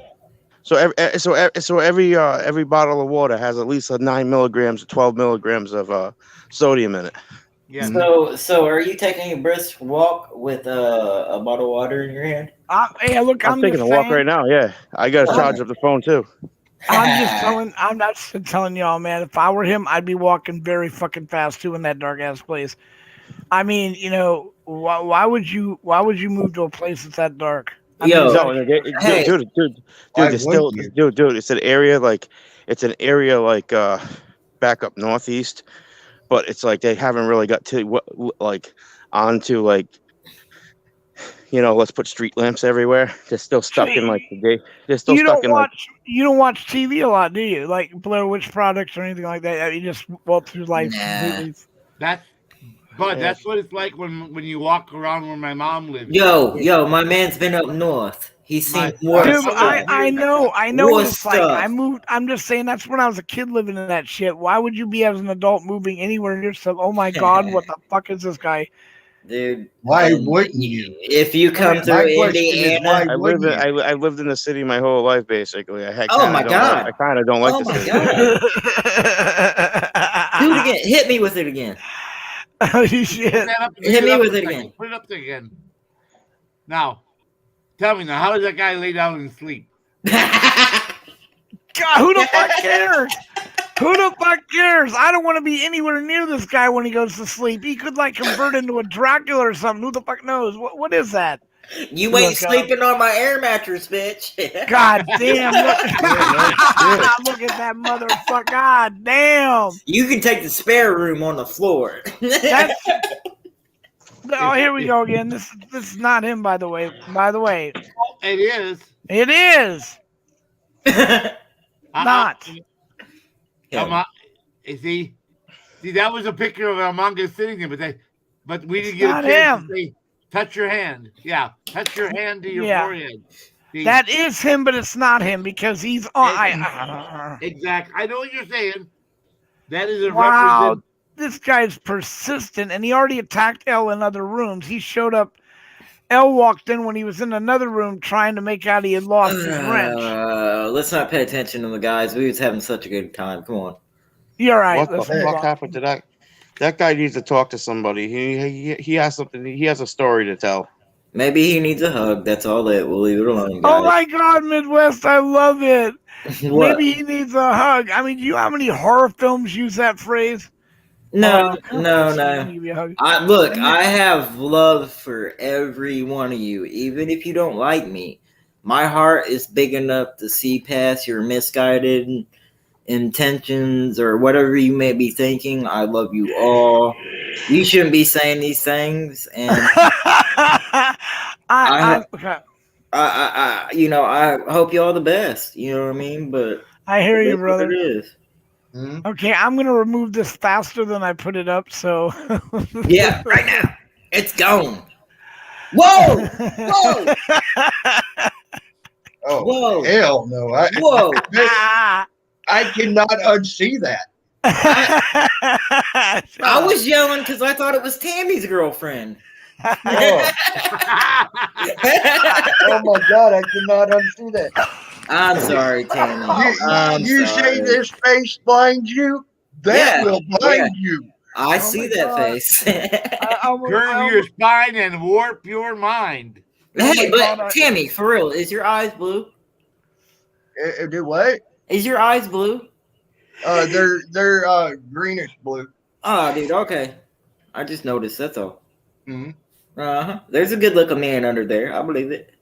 So every bottle of water has at least 9 milligrams or 12 milligrams of sodium in it. Yeah. So are you taking a brisk walk with a bottle of water in your hand? Hey, look, I'm taking a walk right now. Yeah, I got to charge up the phone too. I'm not telling y'all, man. If I were him, I'd be walking very fucking fast too in that dark ass place. I mean, why would you move to a place that's that dark? Dude, it's an area like back up northeast, but it's like they haven't really got to onto let's put street lamps everywhere. They're still stuck in like the day. They're still stuck in like. You don't watch TV a lot, do you? Like Blair Witch Projects or anything like that? You just walk through life completely. That's what it's like when you walk around where my mom lives. Yo, my man's been up north. He's seen more Dude, stuff. I know More what it's like. stuff. I'm just saying that's when I was a kid living in that shit. Why would you be as an adult moving anywhere near stuff? Oh my god, what the fuck is this guy? Dude, why wouldn't you? If you come through Indiana, I lived in the city my whole life, basically. I kind of don't like the city. Do it again. Hit me with it again. Oh shit! Hit me with it again. Put it up there again. Now, Tell me now, how does that guy lay down and sleep? God, who the fuck cares? Who the fuck cares? I don't want to be anywhere near this guy when he goes to sleep. He could like convert into a Dracula or something. Who the fuck knows? What is that? You ain't sleeping on my air mattress, bitch. God damn! Look at that motherfucker! God damn! You can take the spare room on the floor. Oh, here we go again. This is not him, by the way. It is. It is. Not. See, that was a picture of Among Us sitting there, but we didn't It's get not a chance him. to say, touch your hand. Yeah, touch your hand to your forehead. See? That is him, but it's not him because he's on. Exactly. I know what you're saying. That is a Wow. This guy's persistent, and he already attacked Elle in other rooms. He showed up. Elle walked in when he was in another room trying to make out he had lost his wrench. Let's not pay attention to the guys. We was having such a good time. Come on. You're right. What the fuck happened to that? That guy needs to talk to somebody. He has something. He has a story to tell. Maybe he needs a hug. That's all it. We'll leave it alone, guys. Oh my God, Midwest, I love it. What? Maybe he needs a hug. I mean, do you know how many horror films use that phrase? No. Give you a hug. Look, I have love for every one of you, even if you don't like me. My heart is big enough to see past your misguided intentions or whatever you may be thinking. I love you all. You shouldn't be saying these things, and I hope you all the best. You know what I mean? But I hear you, that's what brother. it is. Okay, I'm gonna remove this faster than I put it up. So Yeah, right now it's gone. Whoa! Whoa! Oh, Whoa! hell no! Whoa! I cannot unsee that. I was yelling because I thought it was Tammy's girlfriend. Oh. Oh my God! I cannot unsee that. I'm sorry, Tammy. You say this face blinds you? That will blind you. I see that face. Curve your spine and warp your mind. Hey, but Tammy, for real, is your eyes blue? Do what? Is your eyes blue? They're greenish blue. Oh, dude, okay. I just noticed, that's all. Mm-hmm. Uh-huh. There's a good looking man under there. I believe it.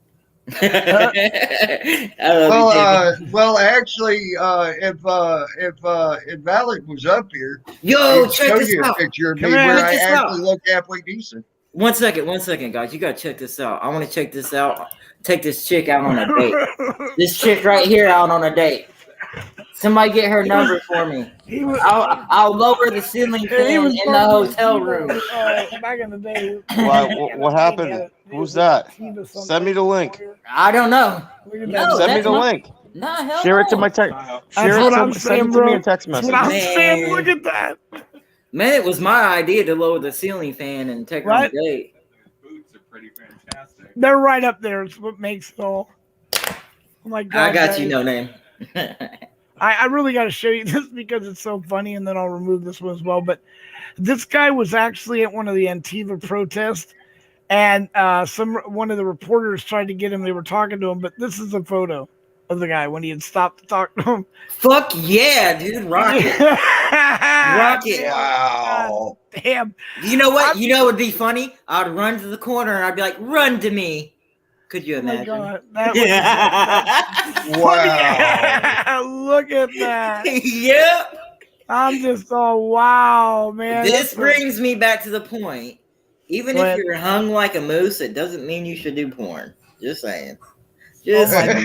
Well, actually, if Valak was up here, yo, he'd check show this you out. a picture of Come me here, where check I this actually out. look halfway decent. One second, guys. You gotta check this out. I want to check this out. Take this chick out on a date. This chick right here out on a date. Somebody get her number for me. I'll lower the ceiling fan in the hotel room. Back in the day. What happened? Who's that? Send me the link. I don't know. Send me the link. No, hell Share it no. to my text. That's what I'm Send saying, it to bro. me in text That's message. what I'm saying. Look at that. Man, it was my idea to lower the ceiling fan and take her on a date. They're right up there. It's what makes it all. Oh my God, I got guys. you, no name. I really got to show you this because it's so funny, and then I'll remove this one as well. But this guy was actually at one of the Antifa protests, and one of the reporters tried to get him. They were talking to him, but this is a photo of the guy when he had stopped to talk to him. Fuck yeah, dude, rock it. Rock it. Wow. Damn. You know what? You know what would be funny? I'd run to the corner and I'd be like, run to me. Could you imagine? Oh my God, that was Wow. Look at that. Yep. I'm just wow, man. This brings me back to the point. Even if you're hung like a moose, it doesn't mean you should do porn. Just saying. Just saying.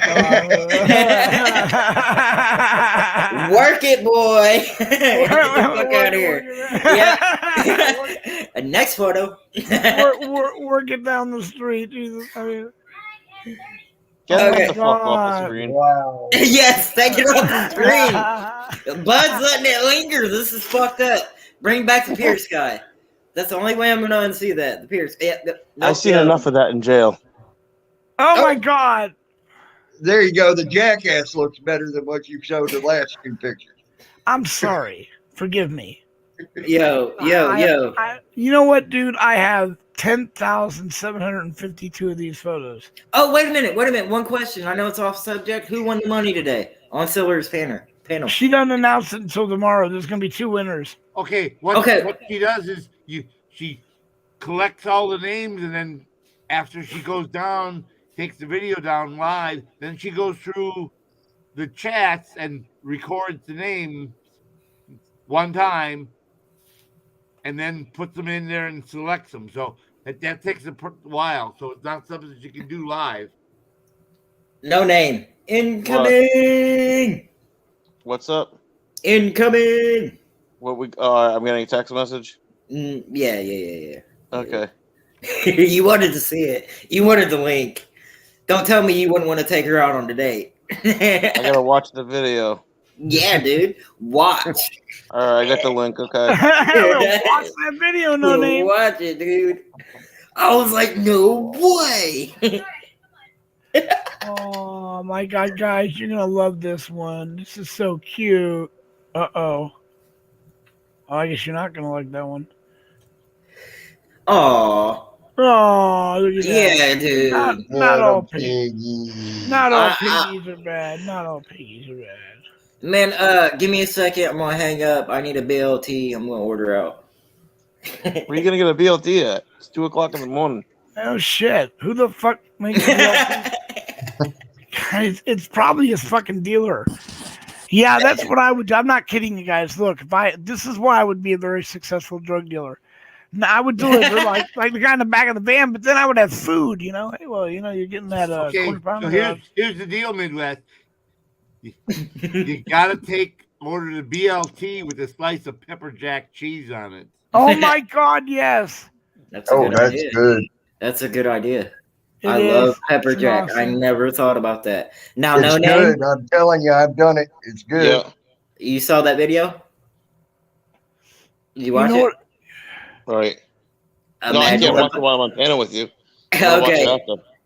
Work it, boy. Get the fuck out of here. Yeah. Next photo. Work it down the street, Jesus. I mean, Get the fuck off the screen. Wow. Yes, take it off the screen. Bud's letting it linger. This is fucked up. Bring back the Pierce guy. That's the only way I'm gonna unsee that. The Pierce. Yeah, I've seen enough of that in jail. Oh my God. There you go. The jackass looks better than what you showed the last two pictures. I'm sorry. Forgive me. Yo. You know what, dude? I have 10,752 of these photos. Oh, wait a minute. One question. I know it's off subject. Who won the money today on Silver's panel? She doesn't announce it until tomorrow. There's going to be 2 winners. Okay. What she does is she collects all the names, and then after she goes down, takes the video down live, then she goes through the chats and records the names one time, and then puts them in there and selects them. So that takes a while. So it's not something that you can do live. No name. Incoming. What's up? Incoming. What we? I'm getting a text message. Yeah. Okay. You wanted to see it. You wanted the link. Don't tell me you wouldn't want to take her out on the date. I gotta watch the video. Yeah, dude. Watch. All right, I got the link. Okay. Watch that video, no name. Watch it, dude. I was like, no way. Oh my God, guys, you're gonna love this one. This is so cute. Oh, I guess you're not gonna like that one. Oh, look at that. Yeah, dude. Not all piggies. Not all piggies are bad. Not all piggies are bad. Man, give me a second. I'm gonna hang up. I need a BLT. I'm gonna order out. Where are you gonna get a BLT at? It's 2:00 in the morning. Oh shit! Who the fuck makes a BLT? It's probably his fucking dealer. Yeah, that's what I would do. I'm not kidding you guys. Look, this is why I would be a very successful drug dealer. Now, I would deliver like the guy in the back of the van, but then I would have food. Hey, well, you're getting that. Okay, so here's the deal, Midwest. You gotta order the BLT with a slice of pepper jack cheese on it. Oh my God, yes. That's good. That's a good idea. I love pepper jack. Awesome. I never thought about that. Now, it's good. I'm telling you, I've done it. It's good. Yeah. You saw that video? Did you watch it? Right. No, I can't watch it while I'm on panel with you. Okay.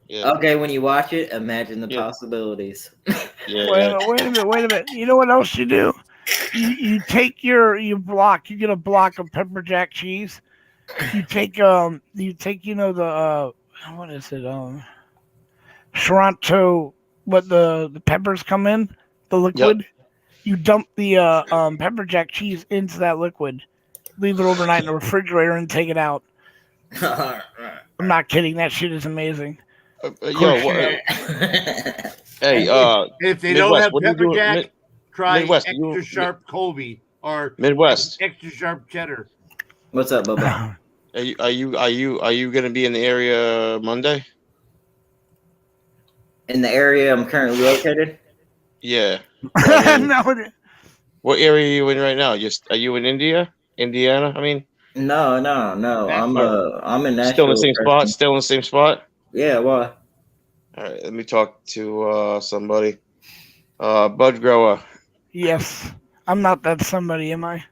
Yeah. Okay, when you watch it, imagine the possibilities. Yeah. Wait a minute. You know what else you do? You take your block. You get a block of pepper jack cheese. You take the what is it? Toronto. What the peppers come in the liquid. Yep. You dump the pepper jack cheese into that liquid. Leave it overnight in the refrigerator and take it out. I'm not kidding. That shit is amazing. Hey, if they don't have pepper jack, try extra sharp Colby or Midwest extra sharp cheddar. What's up, Bubba? Are you gonna be in the area Monday? In the area I'm currently located? Yeah. No. What area are you in right now? Are you in Indiana? I mean. No. I'm in Nashville. Still in the same spot. Still in the same spot. Yeah. Why? All right. Let me talk to somebody. Bud grower. Yes, I'm not that somebody, am I?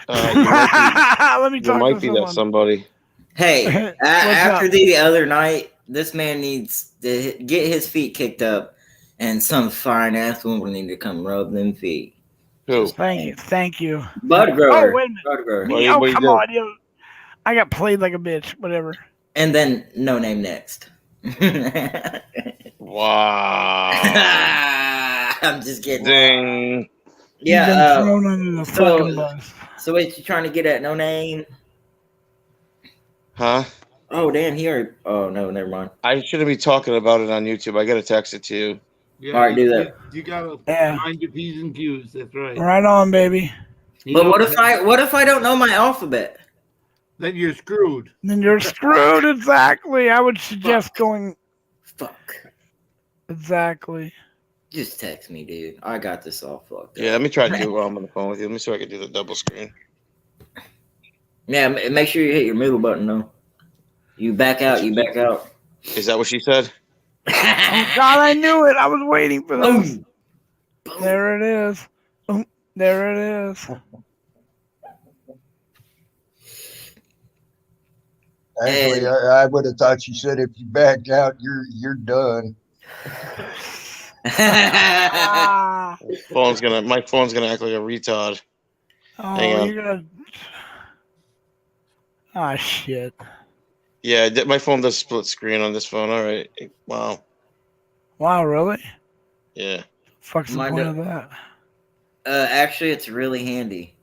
Let me talk. You might be that somebody. Hey, after the other night, this man needs to get his feet kicked up, and some fine ass woman need to come rub them feet. Who? Thank you. Bud grower. Oh, wait a minute. Bud grower. Come on, I got played like a bitch. Whatever. And then no name next. Wow. I'm just kidding. Ding. Yeah. Thrown under the fucking bus. So what you trying to get at? No name? Huh? Oh damn! Oh no, never mind. I shouldn't be talking about it on YouTube. I gotta text it to you. Yeah, all right, do that. You gotta find your P's and Q's. That's right. Right on, baby. But what if I don't know my alphabet? Then you're screwed. Exactly. I would suggest going. Fuck. Exactly. Just text me, dude. I got this all fucked up. Yeah, let me try to do it while I'm on the phone with you. Let me see if I can do the double screen. Yeah, make sure you hit your middle button, though. You back out. Is that what she said? Oh, God, I knew it. I was waiting for this. There it is. There it is. Actually, I would have thought she said if you back out, you're done. My phone's gonna act like a retard. Oh, you're gonna. Ah, shit. Yeah, my phone does split screen on this phone. All right. Wow. Wow, really? Yeah. Fuck's the Mine point do- of that? Actually, it's really handy.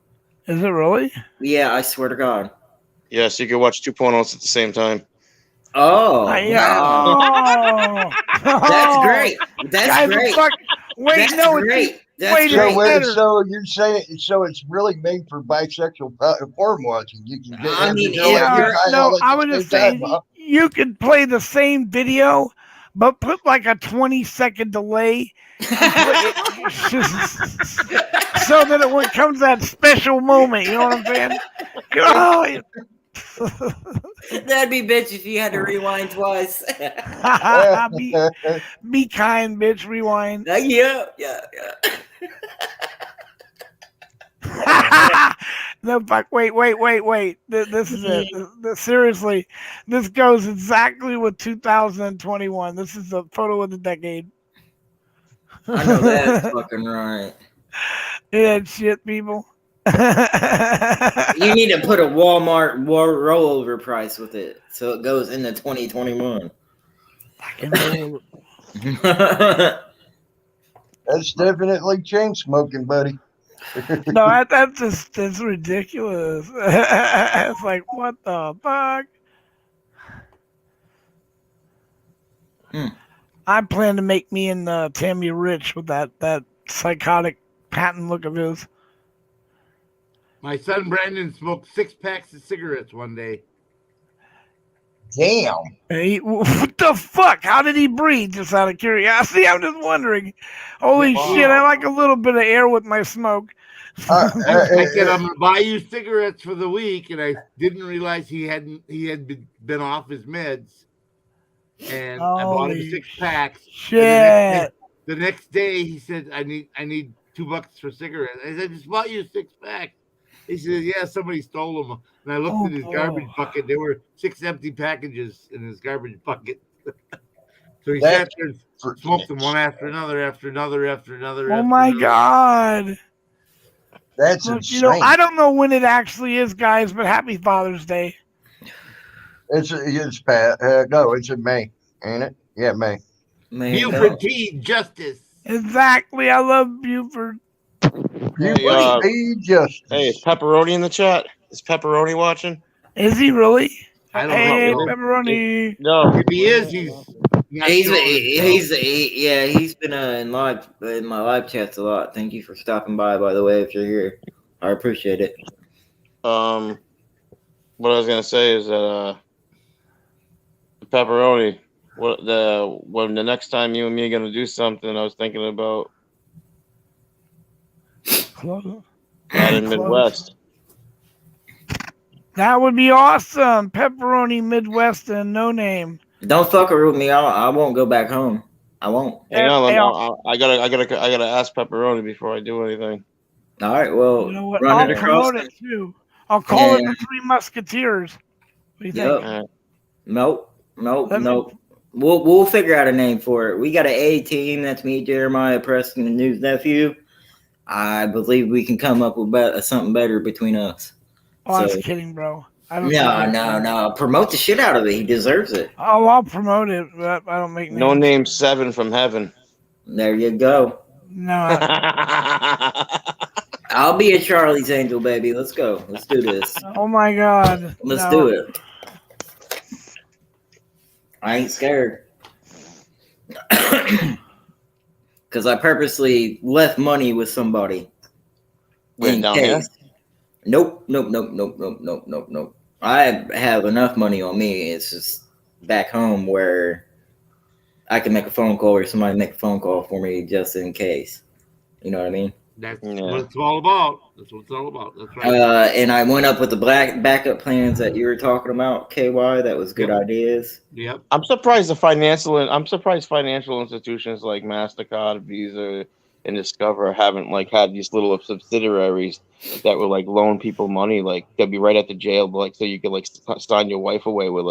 Is it really? Yeah, I swear to God. Yeah, so you can watch two pornos at the same time. Oh, Yeah. Oh. That's great. That's Guys, great. Fuck. Wait, That's no, great. it's That's wait, great. it's better. So you're saying it's really made for bisexual porn watching. You can get. I mean, I was just saying you could play the same video, but put like a 20-second delay, so that it when it comes that special moment. You know what I'm saying? Oh, that'd be bitch if you had to rewind twice. be kind, bitch. Rewind. Yeah. No, fuck. Wait. This is it. Seriously, this goes exactly with 2021. This is the photo of the decade. I know that's fucking right. Yeah, shit, people. You need to put a Walmart rollover price with it, so it goes into 2021. That's definitely chain smoking, buddy. No, that's ridiculous. It's like, what the fuck? I plan to make me and Tammy rich with that psychotic patent look of his. My son Brandon smoked 6 packs of cigarettes one day. Damn. Hey, what the fuck? How did he breathe? Just out of curiosity, I'm just wondering. Holy shit! I like a little bit of air with my smoke. I said I'm gonna buy you cigarettes for the week, and I didn't realize he had been off his meds, and I bought him 6 packs. Shit! The next day he said, "I need $2 for cigarettes." I said, "Just bought you 6 packs." He said, "Yeah, somebody stole them." And I looked at his garbage bucket. There were 6 empty packages in his garbage bucket. So he sat there and smoked them one after another. Oh my god! That's Look, insane. I don't know when it actually is, guys, but happy Father's Day. It's in May, ain't it? Yeah, May. Buford T. Justice. Exactly. I love Buford. Hey, is Pepperoni in the chat? Is Pepperoni watching? Is he really? I don't Hey, know. Pepperoni. No. If he is, he's been in my live chats a lot. Thank you for stopping by the way, if you're here. I appreciate it. What I was gonna say is that Pepperoni. When the next time you and me are gonna do something, I was thinking about out in Midwest. That would be awesome. Pepperoni Midwest and no name. Don't fuck with me. I won't go back home. I won't. Hang on, I gotta ask Pepperoni before I do anything. All right, well, You know what? run I'll it across. promote it too. I'll call it the Three Musketeers. What do you think? Nope. We'll figure out a name for it. We got an A team. That's me, Jeremiah Preston, and News Nephew. I believe we can come up with something better between us. Oh, I was kidding, bro. No. Promote the shit out of it. He deserves it. Oh, I'll promote it, but I don't make names. No name 7 from heaven. There you go. No. I'll be a Charlie's Angel, baby. Let's go. Let's do this. Oh my god. Let's do it. I ain't scared. Because I purposely left money with somebody. Wait, down here? Nope. I have enough money on me. It's just back home where I can make a phone call or somebody make a phone call for me just in case. You know what I mean? That's what it's all about. That's right. And I went up with the backup plans that you were talking about, KY. That was good ideas. Yep. I'm surprised financial institutions like MasterCard, Visa, and Discover haven't had these little subsidiaries that would loan people money. They'll be right at the jail, so you could sign your wife away with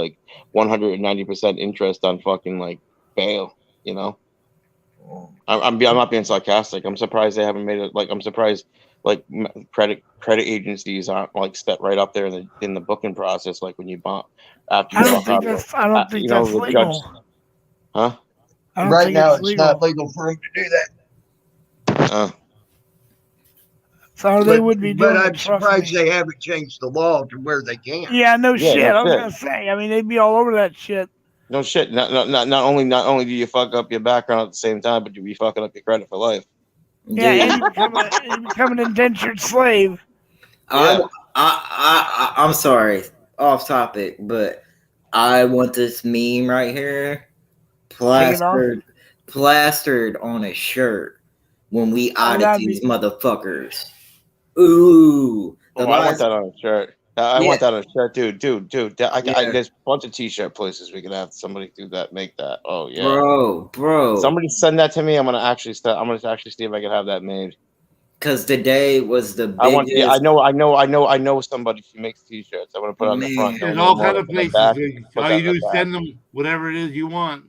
190% interest on fucking bail. You know. I'm not being sarcastic. I'm surprised they haven't made it. Like, I'm surprised like credit agencies aren't like step right up there in the booking process. Like when you bump after you I don't bump think out of that's. I don't think you know that's the judge, legal. huh? I don't Right think now, it's it's legal. not legal for them to do that. So they would be But doing I'm it. Trust surprised me. they haven't changed the law to where they can. Yeah, no Yeah, shit. no I was shit. gonna say. I mean, they'd be all over that shit. No shit. Not only do you fuck up your background at the same time, but you be fucking up your credit for life. Yeah, and you become an indentured slave. I'm sorry, off topic, but I want this meme right here plastered on a shirt when we audit these motherfuckers. Ooh, I want that on a shirt. I want that on a shirt, dude. There's a bunch of t-shirt places we can have somebody do that, make that. Oh yeah, bro. Somebody send that to me. I'm gonna actually see if I can have that made. Because today was the biggest. I want. Yeah, I know somebody who makes t-shirts. I want to put on the front. There's all kind of places. All you do is send them whatever it is you want.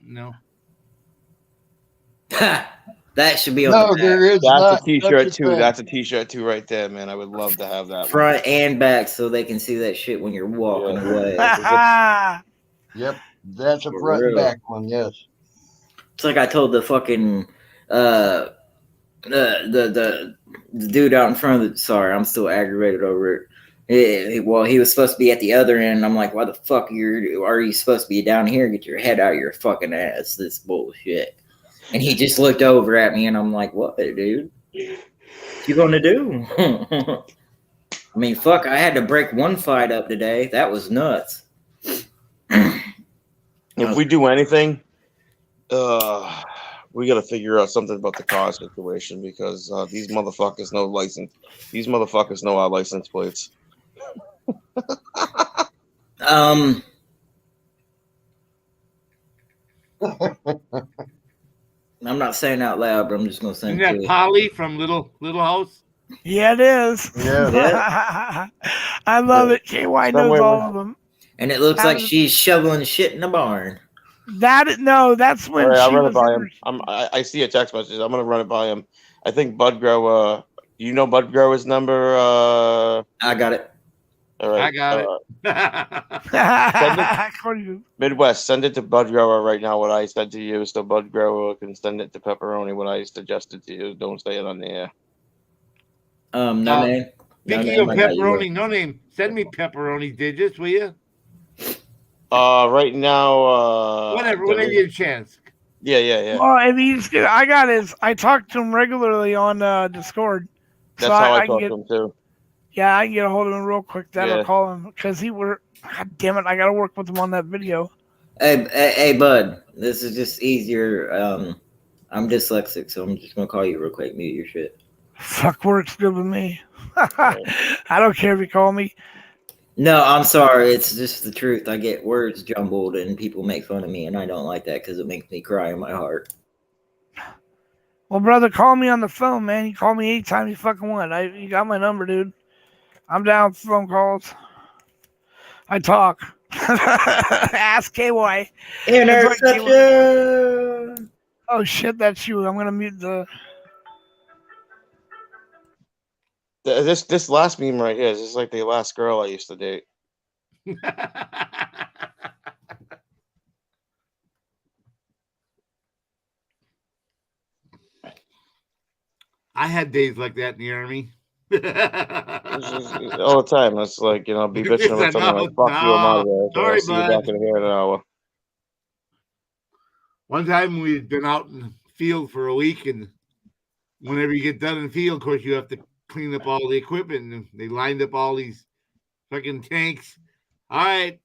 That should be on No, the back. there is That's not a t-shirt such a too. thing. That's a t-shirt too, right there, man. I would love to have that front and back so they can see that shit when you're walking away. Yep, that's a For front and real. back one. Yes. It's like I told the fucking the dude out in front of the. Sorry, I'm still aggravated over it. Well, he was supposed to be at the other end. I'm like, why the fuck are you supposed to be down here? Get your head out of your fucking ass. This bullshit. And he just looked over at me, and I'm like, what, dude? What you gonna do? I mean, fuck, I had to break one fight up today. That was nuts. If we do anything, we got to figure out something about the car situation because these motherfuckers know license. These motherfuckers know our license plates. I'm not saying out loud, but I'm just gonna say. Isn't that Polly from Little House? Yeah, it is. Yeah. I love it. KY knows all of them. And it looks like she's shoveling shit in the barn. That's when I'll she run it was. by him. I see a text message. I'm gonna run it by him. I think Bud Grower. You know Bud Grower's number? I got it. All right. I got it. Midwest, send it to Bud Grower right now. What I said to you, so Bud Grower can send it to Pepperoni. What I suggested to you. Don't say it on the air. No name. Speaking of pepperoni, no name. Send me pepperoni digits, will you? Right now. Whenever you get a chance. Yeah. Well, if he's, I talk to him regularly on Discord. That's how I talk to him too. Yeah, I can get a hold of him real quick. That'll Yeah. call him because God damn it, I gotta work with him on that video. Hey, Bud. This is just easier. I'm dyslexic, so I'm just gonna call you real quick. Mute your shit. Fuck works good with me. I don't care if you call me. No, I'm sorry. It's just the truth. I get words jumbled and people make fun of me, and I don't like that because it makes me cry in my heart. Well, brother, call me on the phone, man. You call me anytime you fucking want. You got my number, dude. I'm down for phone calls. I talk. Ask KY. Interception. Oh shit, that's you. I'm gonna mute the. This last meme right here is just like the last girl I used to date. I had days like that in the army. All the time. It's like, be bitching about something like, fuck you, I'm out of there. Sorry, I'll see you back in here in an hour. One time we'd been out in the field for a week, and whenever you get done in the field, of course, you have to clean up all the equipment, and they lined up all these fucking tanks. All right,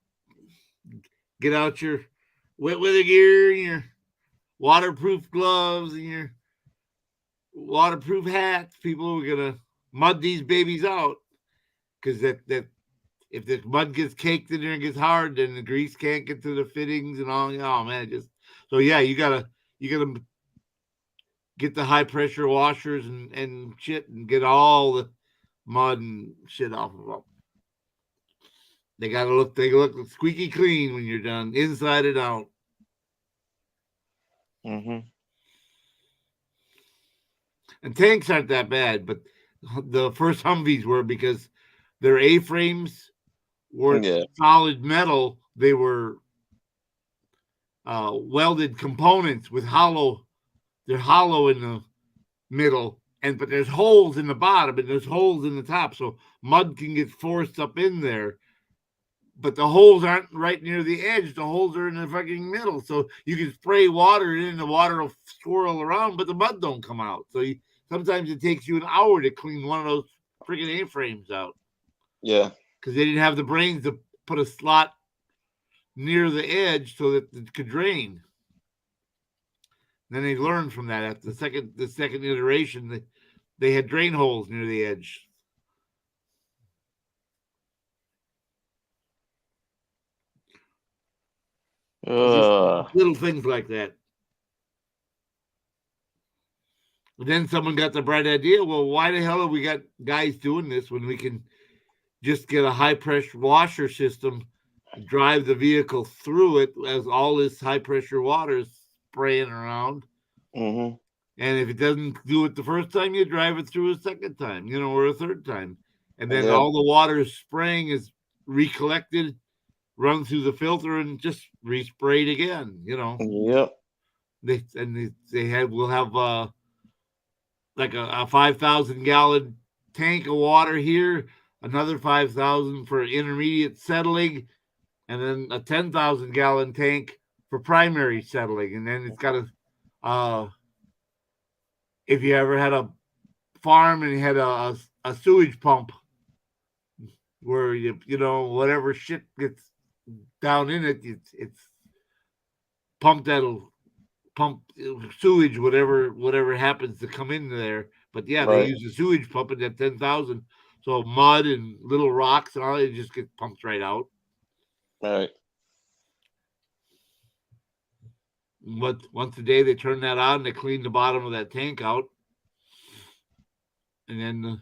get out your wet weather gear, and your waterproof gloves, and your waterproof hats. People are gonna mud these babies out because that if the mud gets caked in there and gets hard, then the grease can't get to the fittings and all. Oh man, so yeah, you gotta get the high pressure washers and shit and get all the mud and shit off of them. They look squeaky clean when you're done, inside and out. Mm-hmm. And tanks aren't that bad, but the first Humvees were because their A-frames were solid metal. They were welded components with hollow. They're hollow in the middle, but there's holes in the bottom and there's holes in the top, so mud can get forced up in there. But the holes aren't right near the edge. The holes are in the fucking middle, so you can spray water in, and the water will swirl around, but the mud don't come out. So sometimes it takes you an hour to clean one of those freaking A-frames out. Yeah, because they didn't have the brains to put a slot near the edge so that it could drain. Then they learned from that. At the second iteration, they had drain holes near the edge. Little things like that. But then someone got the bright idea. Well, why the hell have we got guys doing this when we can just get a high pressure washer system, drive the vehicle through it as all this high pressure water is spraying around. Mm-hmm. And if it doesn't do it the first time, you drive it through a second time, or a third time. And then all the water is spraying is recollected, run through the filter, and just resprayed again, Yep. We'll have like a 5,000 gallon tank of water here, another 5,000 for intermediate settling, and then a 10,000 gallon tank for primary settling. And then it's got if you ever had a farm and you had a sewage pump where whatever shit gets down in it, it's pumped. That'll pump sewage, whatever happens to come in there. But they use the sewage pump at that 10,000. So mud and little rocks and all it just gets pumped right out. Right. But once a day they turn that on, they clean the bottom of that tank out, and then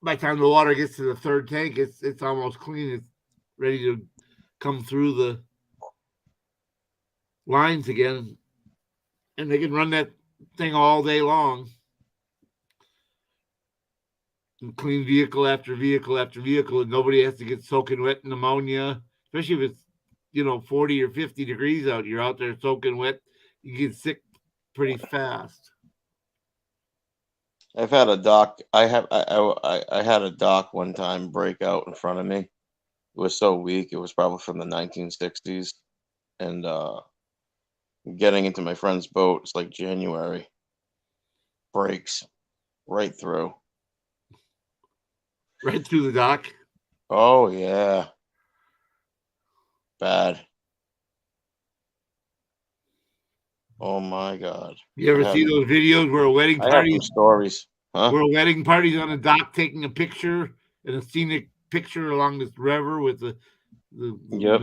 by the time the water gets to the third tank, it's almost clean. It's ready to come through the lines again, and they can run that thing all day long and clean vehicle after vehicle after vehicle, and nobody has to get soaking wet in ammonia, especially if it's 40 or 50 degrees out. You're out there soaking wet, you get sick pretty fast. I've had a dock. I had a dock one time break out in front of me. It was so weak. It was probably from the 1960s, and getting into my friend's boat. It's like January. Breaks right through. Right through the dock. Oh yeah. Bad. Oh my God! You ever see those videos where a wedding party? I have some stories. Huh? Where a wedding party's on a dock taking a picture, and a scenic picture along this river with the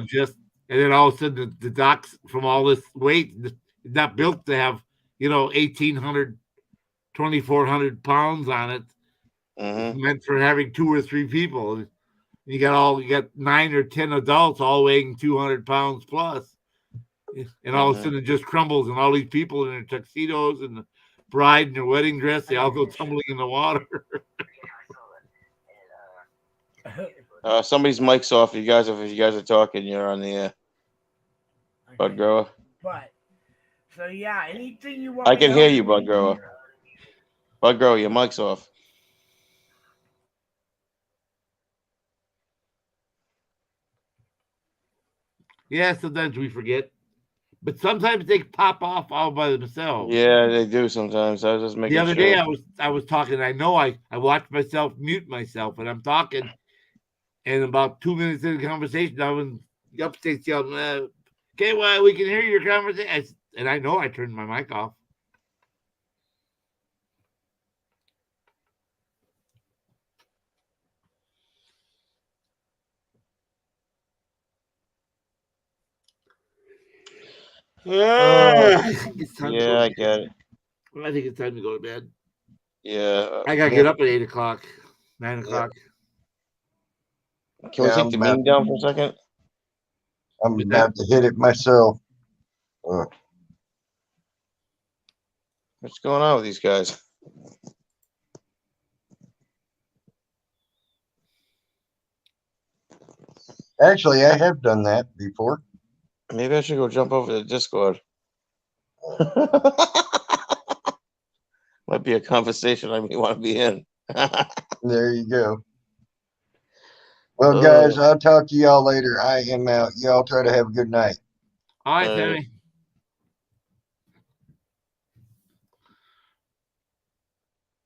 just, and then all of a sudden the docks from all this weight, it's not built to have 1,800, 2,400 pounds on it. It's meant for having 2 or 3 people. You got 9 or 10 adults all weighing 200 pounds plus. And all of a sudden it just crumbles, and all these people in their tuxedos and the bride in their wedding dress, they all go tumbling in the water. Somebody's mic's off. If you guys are talking, you're on the air. Bud grower. But so anything you want. I can hear you, bud grower. Bud grower, your mic's off. Yeah, sometimes we forget. But sometimes they pop off all by themselves. Yeah, they do sometimes. I was just making sure. The other day I was talking. I know I watched myself mute myself, and I'm talking, and about 2 minutes into the conversation, I was upstate yelling, "Okay, well, we can hear your conversation," and I know I turned my mic off. I get it. I think it's time to go to bed. Yeah. I got to get up at 8 o'clock, 9 o'clock. Can we take the meme down for a second? I'm about to hit it myself. What's going on with these guys? Actually, I have done that before. Maybe I should go jump over to Discord. Might be a conversation I may want to be in. There you go. Well, guys, I'll talk to y'all later. I am out. Y'all try to have a good night. All right, Sammy.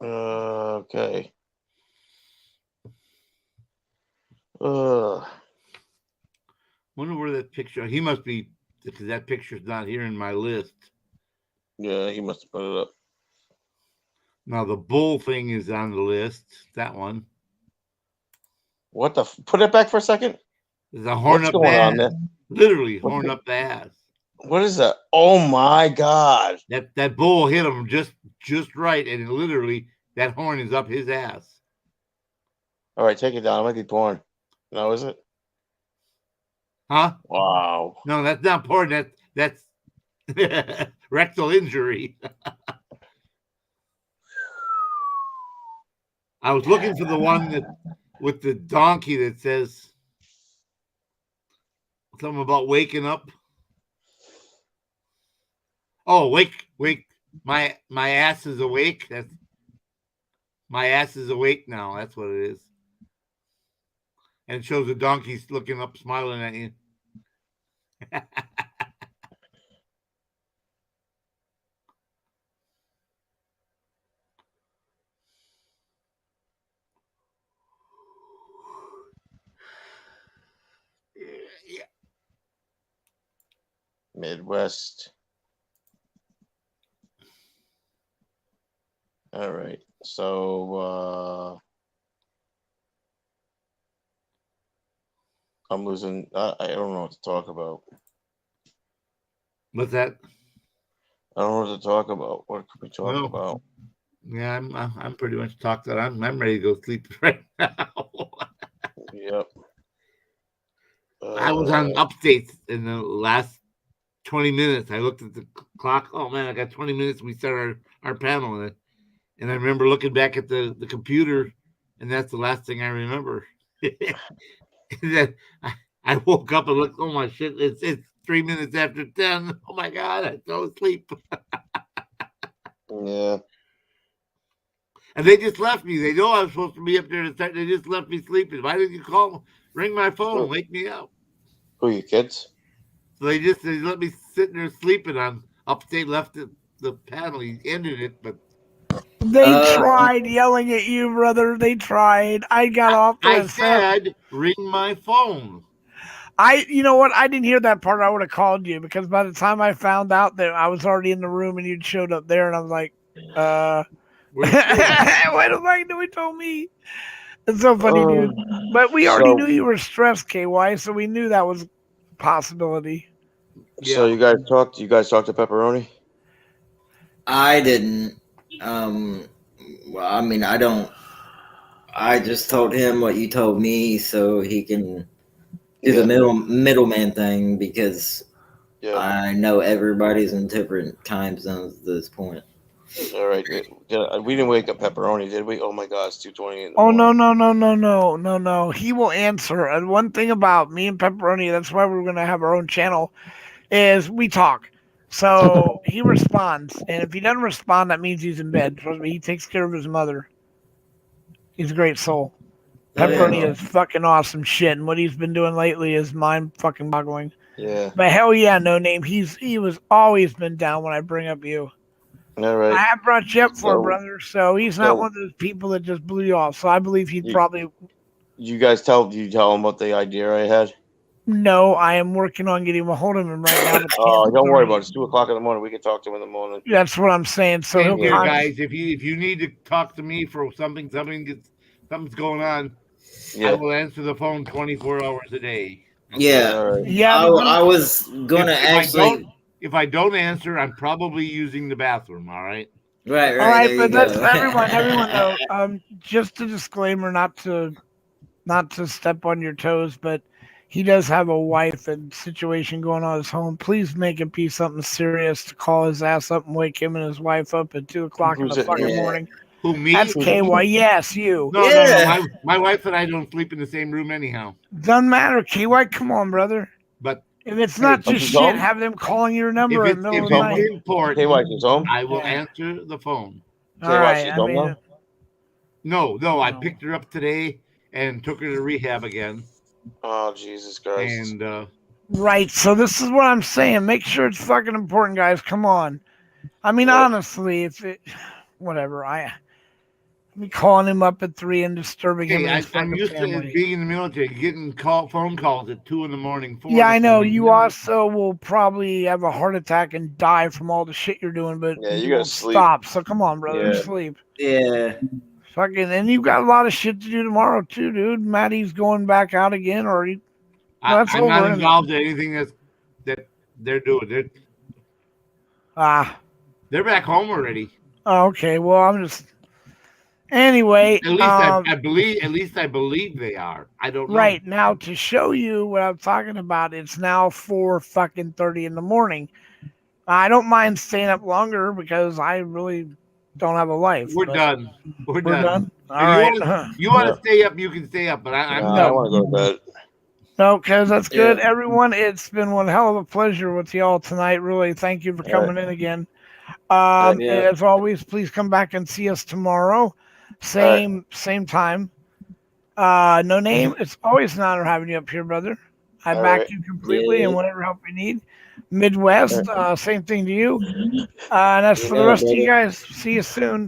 Okay. Wonder where that picture. He must be, because that picture's not here in my list. Yeah, he must have put it up. Now the bull thing is on the list. That one. What the? Put it back for a second. There's a horn What's up going the on ass. there? Literally horn up the ass. What is that? Oh my God! That bull hit him just right, and literally that horn is up his ass. All right, take it down. It might be porn. No, is it? Huh? Wow. No, that's not porn. That's rectal injury. I was looking for the one that with the donkey that says something about waking up. Oh, wake! My ass is awake. That's my ass is awake now. That's what it is. And it shows a donkey looking up, smiling at you. Yeah. Midwest. All right. So I'm losing. I don't know what to talk about. What's that? I don't know what to talk about. What could we talk about? Yeah, I'm pretty much talked that. I'm ready to go sleep right now. Yep. I was on updates in the last 20 minutes. I looked at the clock. Oh man, I got 20 minutes. We start our panel, and I remember looking back at the computer, and that's the last thing I remember. And then I woke up and looked. Oh my shit! It's 3 minutes after 10. Oh my god! I fell asleep. Yeah. And they just left me. They know I was supposed to be up there to start. They just left me sleeping. Why didn't you call? Ring my phone, wake me up. Who are you kids? So they let me sit there sleeping on upstate. Left the panel. He ended it, but they tried yelling at you, brother. They tried. I got off there. I said, ring my phone. You know what? I didn't hear that part. I would have called you because by the time I found out that I was already in the room and you'd showed up there, and I was like, what the fuck do we told me? It's so funny, dude. But we already knew you were stressed, KY, so we knew that was a possibility. So you guys talked to Pepperoni? I didn't. Well, I mean, I don't. I just told him what you told me, so he can do the middleman thing because I know everybody's in different time zones at this point. All right, we didn't wake up Pepperoni, did we? Oh my God, it's 2:20. Oh no! He will answer. And one thing about me and Pepperoni, that's why we're gonna have our own channel, is we talk. So he responds, and if he doesn't respond, that means he's in bed. Trust me, he takes care of his mother. He's a great soul. Pepperoni is fucking awesome shit, and what he's been doing lately is mind fucking boggling. Yeah. But hell yeah, no name. He was always been down when I bring up you. All right. I have brought you up for a brother, so he's not one of those people that just blew you off. So I believe he'd probably. You guys tell him what the idea I had? No, I am working on getting a hold of him right now. Oh, don't worry about it. It's 2:00 in the morning. We can talk to him in the morning. That's what I'm saying. So he'll here, guys. If you need to talk to me for something's going on, I will answer the phone 24 hours a day. Yeah, I was gonna If I don't answer, I'm probably using the bathroom. All right. Right. All right, but that's everyone though. Just a disclaimer, not to step on your toes, but he does have a wife and situation going on at his home. Please make it be something serious to call his ass up and wake him and his wife up at 2:00 in the fucking morning. Who, me? That's KY. Yes, you. No, no. My wife and I don't sleep in the same room anyhow. Doesn't matter. KY, come on, brother. But if it's not just she's shit, home? have them calling your number if in the middle it's of the night. important, KY, she's home? I will answer the phone. All right. I mean, No. I picked her up today and took her to rehab again. Oh, Jesus Christ. And right. So this is what I'm saying. Make sure it's fucking important, guys. Come on. I mean, honestly, if it, whatever. I be calling him up at 3 and disturbing him. And his I'm used family. to being in the military, getting phone calls at 2 a.m. 4 Yeah, I know. a.m. You also will probably have a heart attack and die from all the shit you're doing, but Yeah, you you gotta won't sleep. stop. So come on, brother, Yeah. sleep. Yeah. Fucking, and you've got a lot of shit to do tomorrow too, dude. Maddie's going back out again, or he, that's I'm over. not isn't it? involved in anything that they're doing. They're back home already. Oh, okay. Well, I'm just. Anyway, At least I believe they are. I don't know. Right now, to show you what I'm talking about, it's now 4:30 in the morning. I don't mind staying up longer because I really don't have a life. We're but done. We're done. All If right. you want to stay up, you can stay up. But I want to go to bed. No, because that's good. Yeah. Everyone, it's been one hell of a pleasure with y'all tonight. Really, thank you for coming in again. As always, please come back and see us tomorrow. Same time. No name. It's always an honor having you up here, brother. I back you completely and whatever help you need. Midwest, same thing to you. And as for the rest of you guys, see you soon.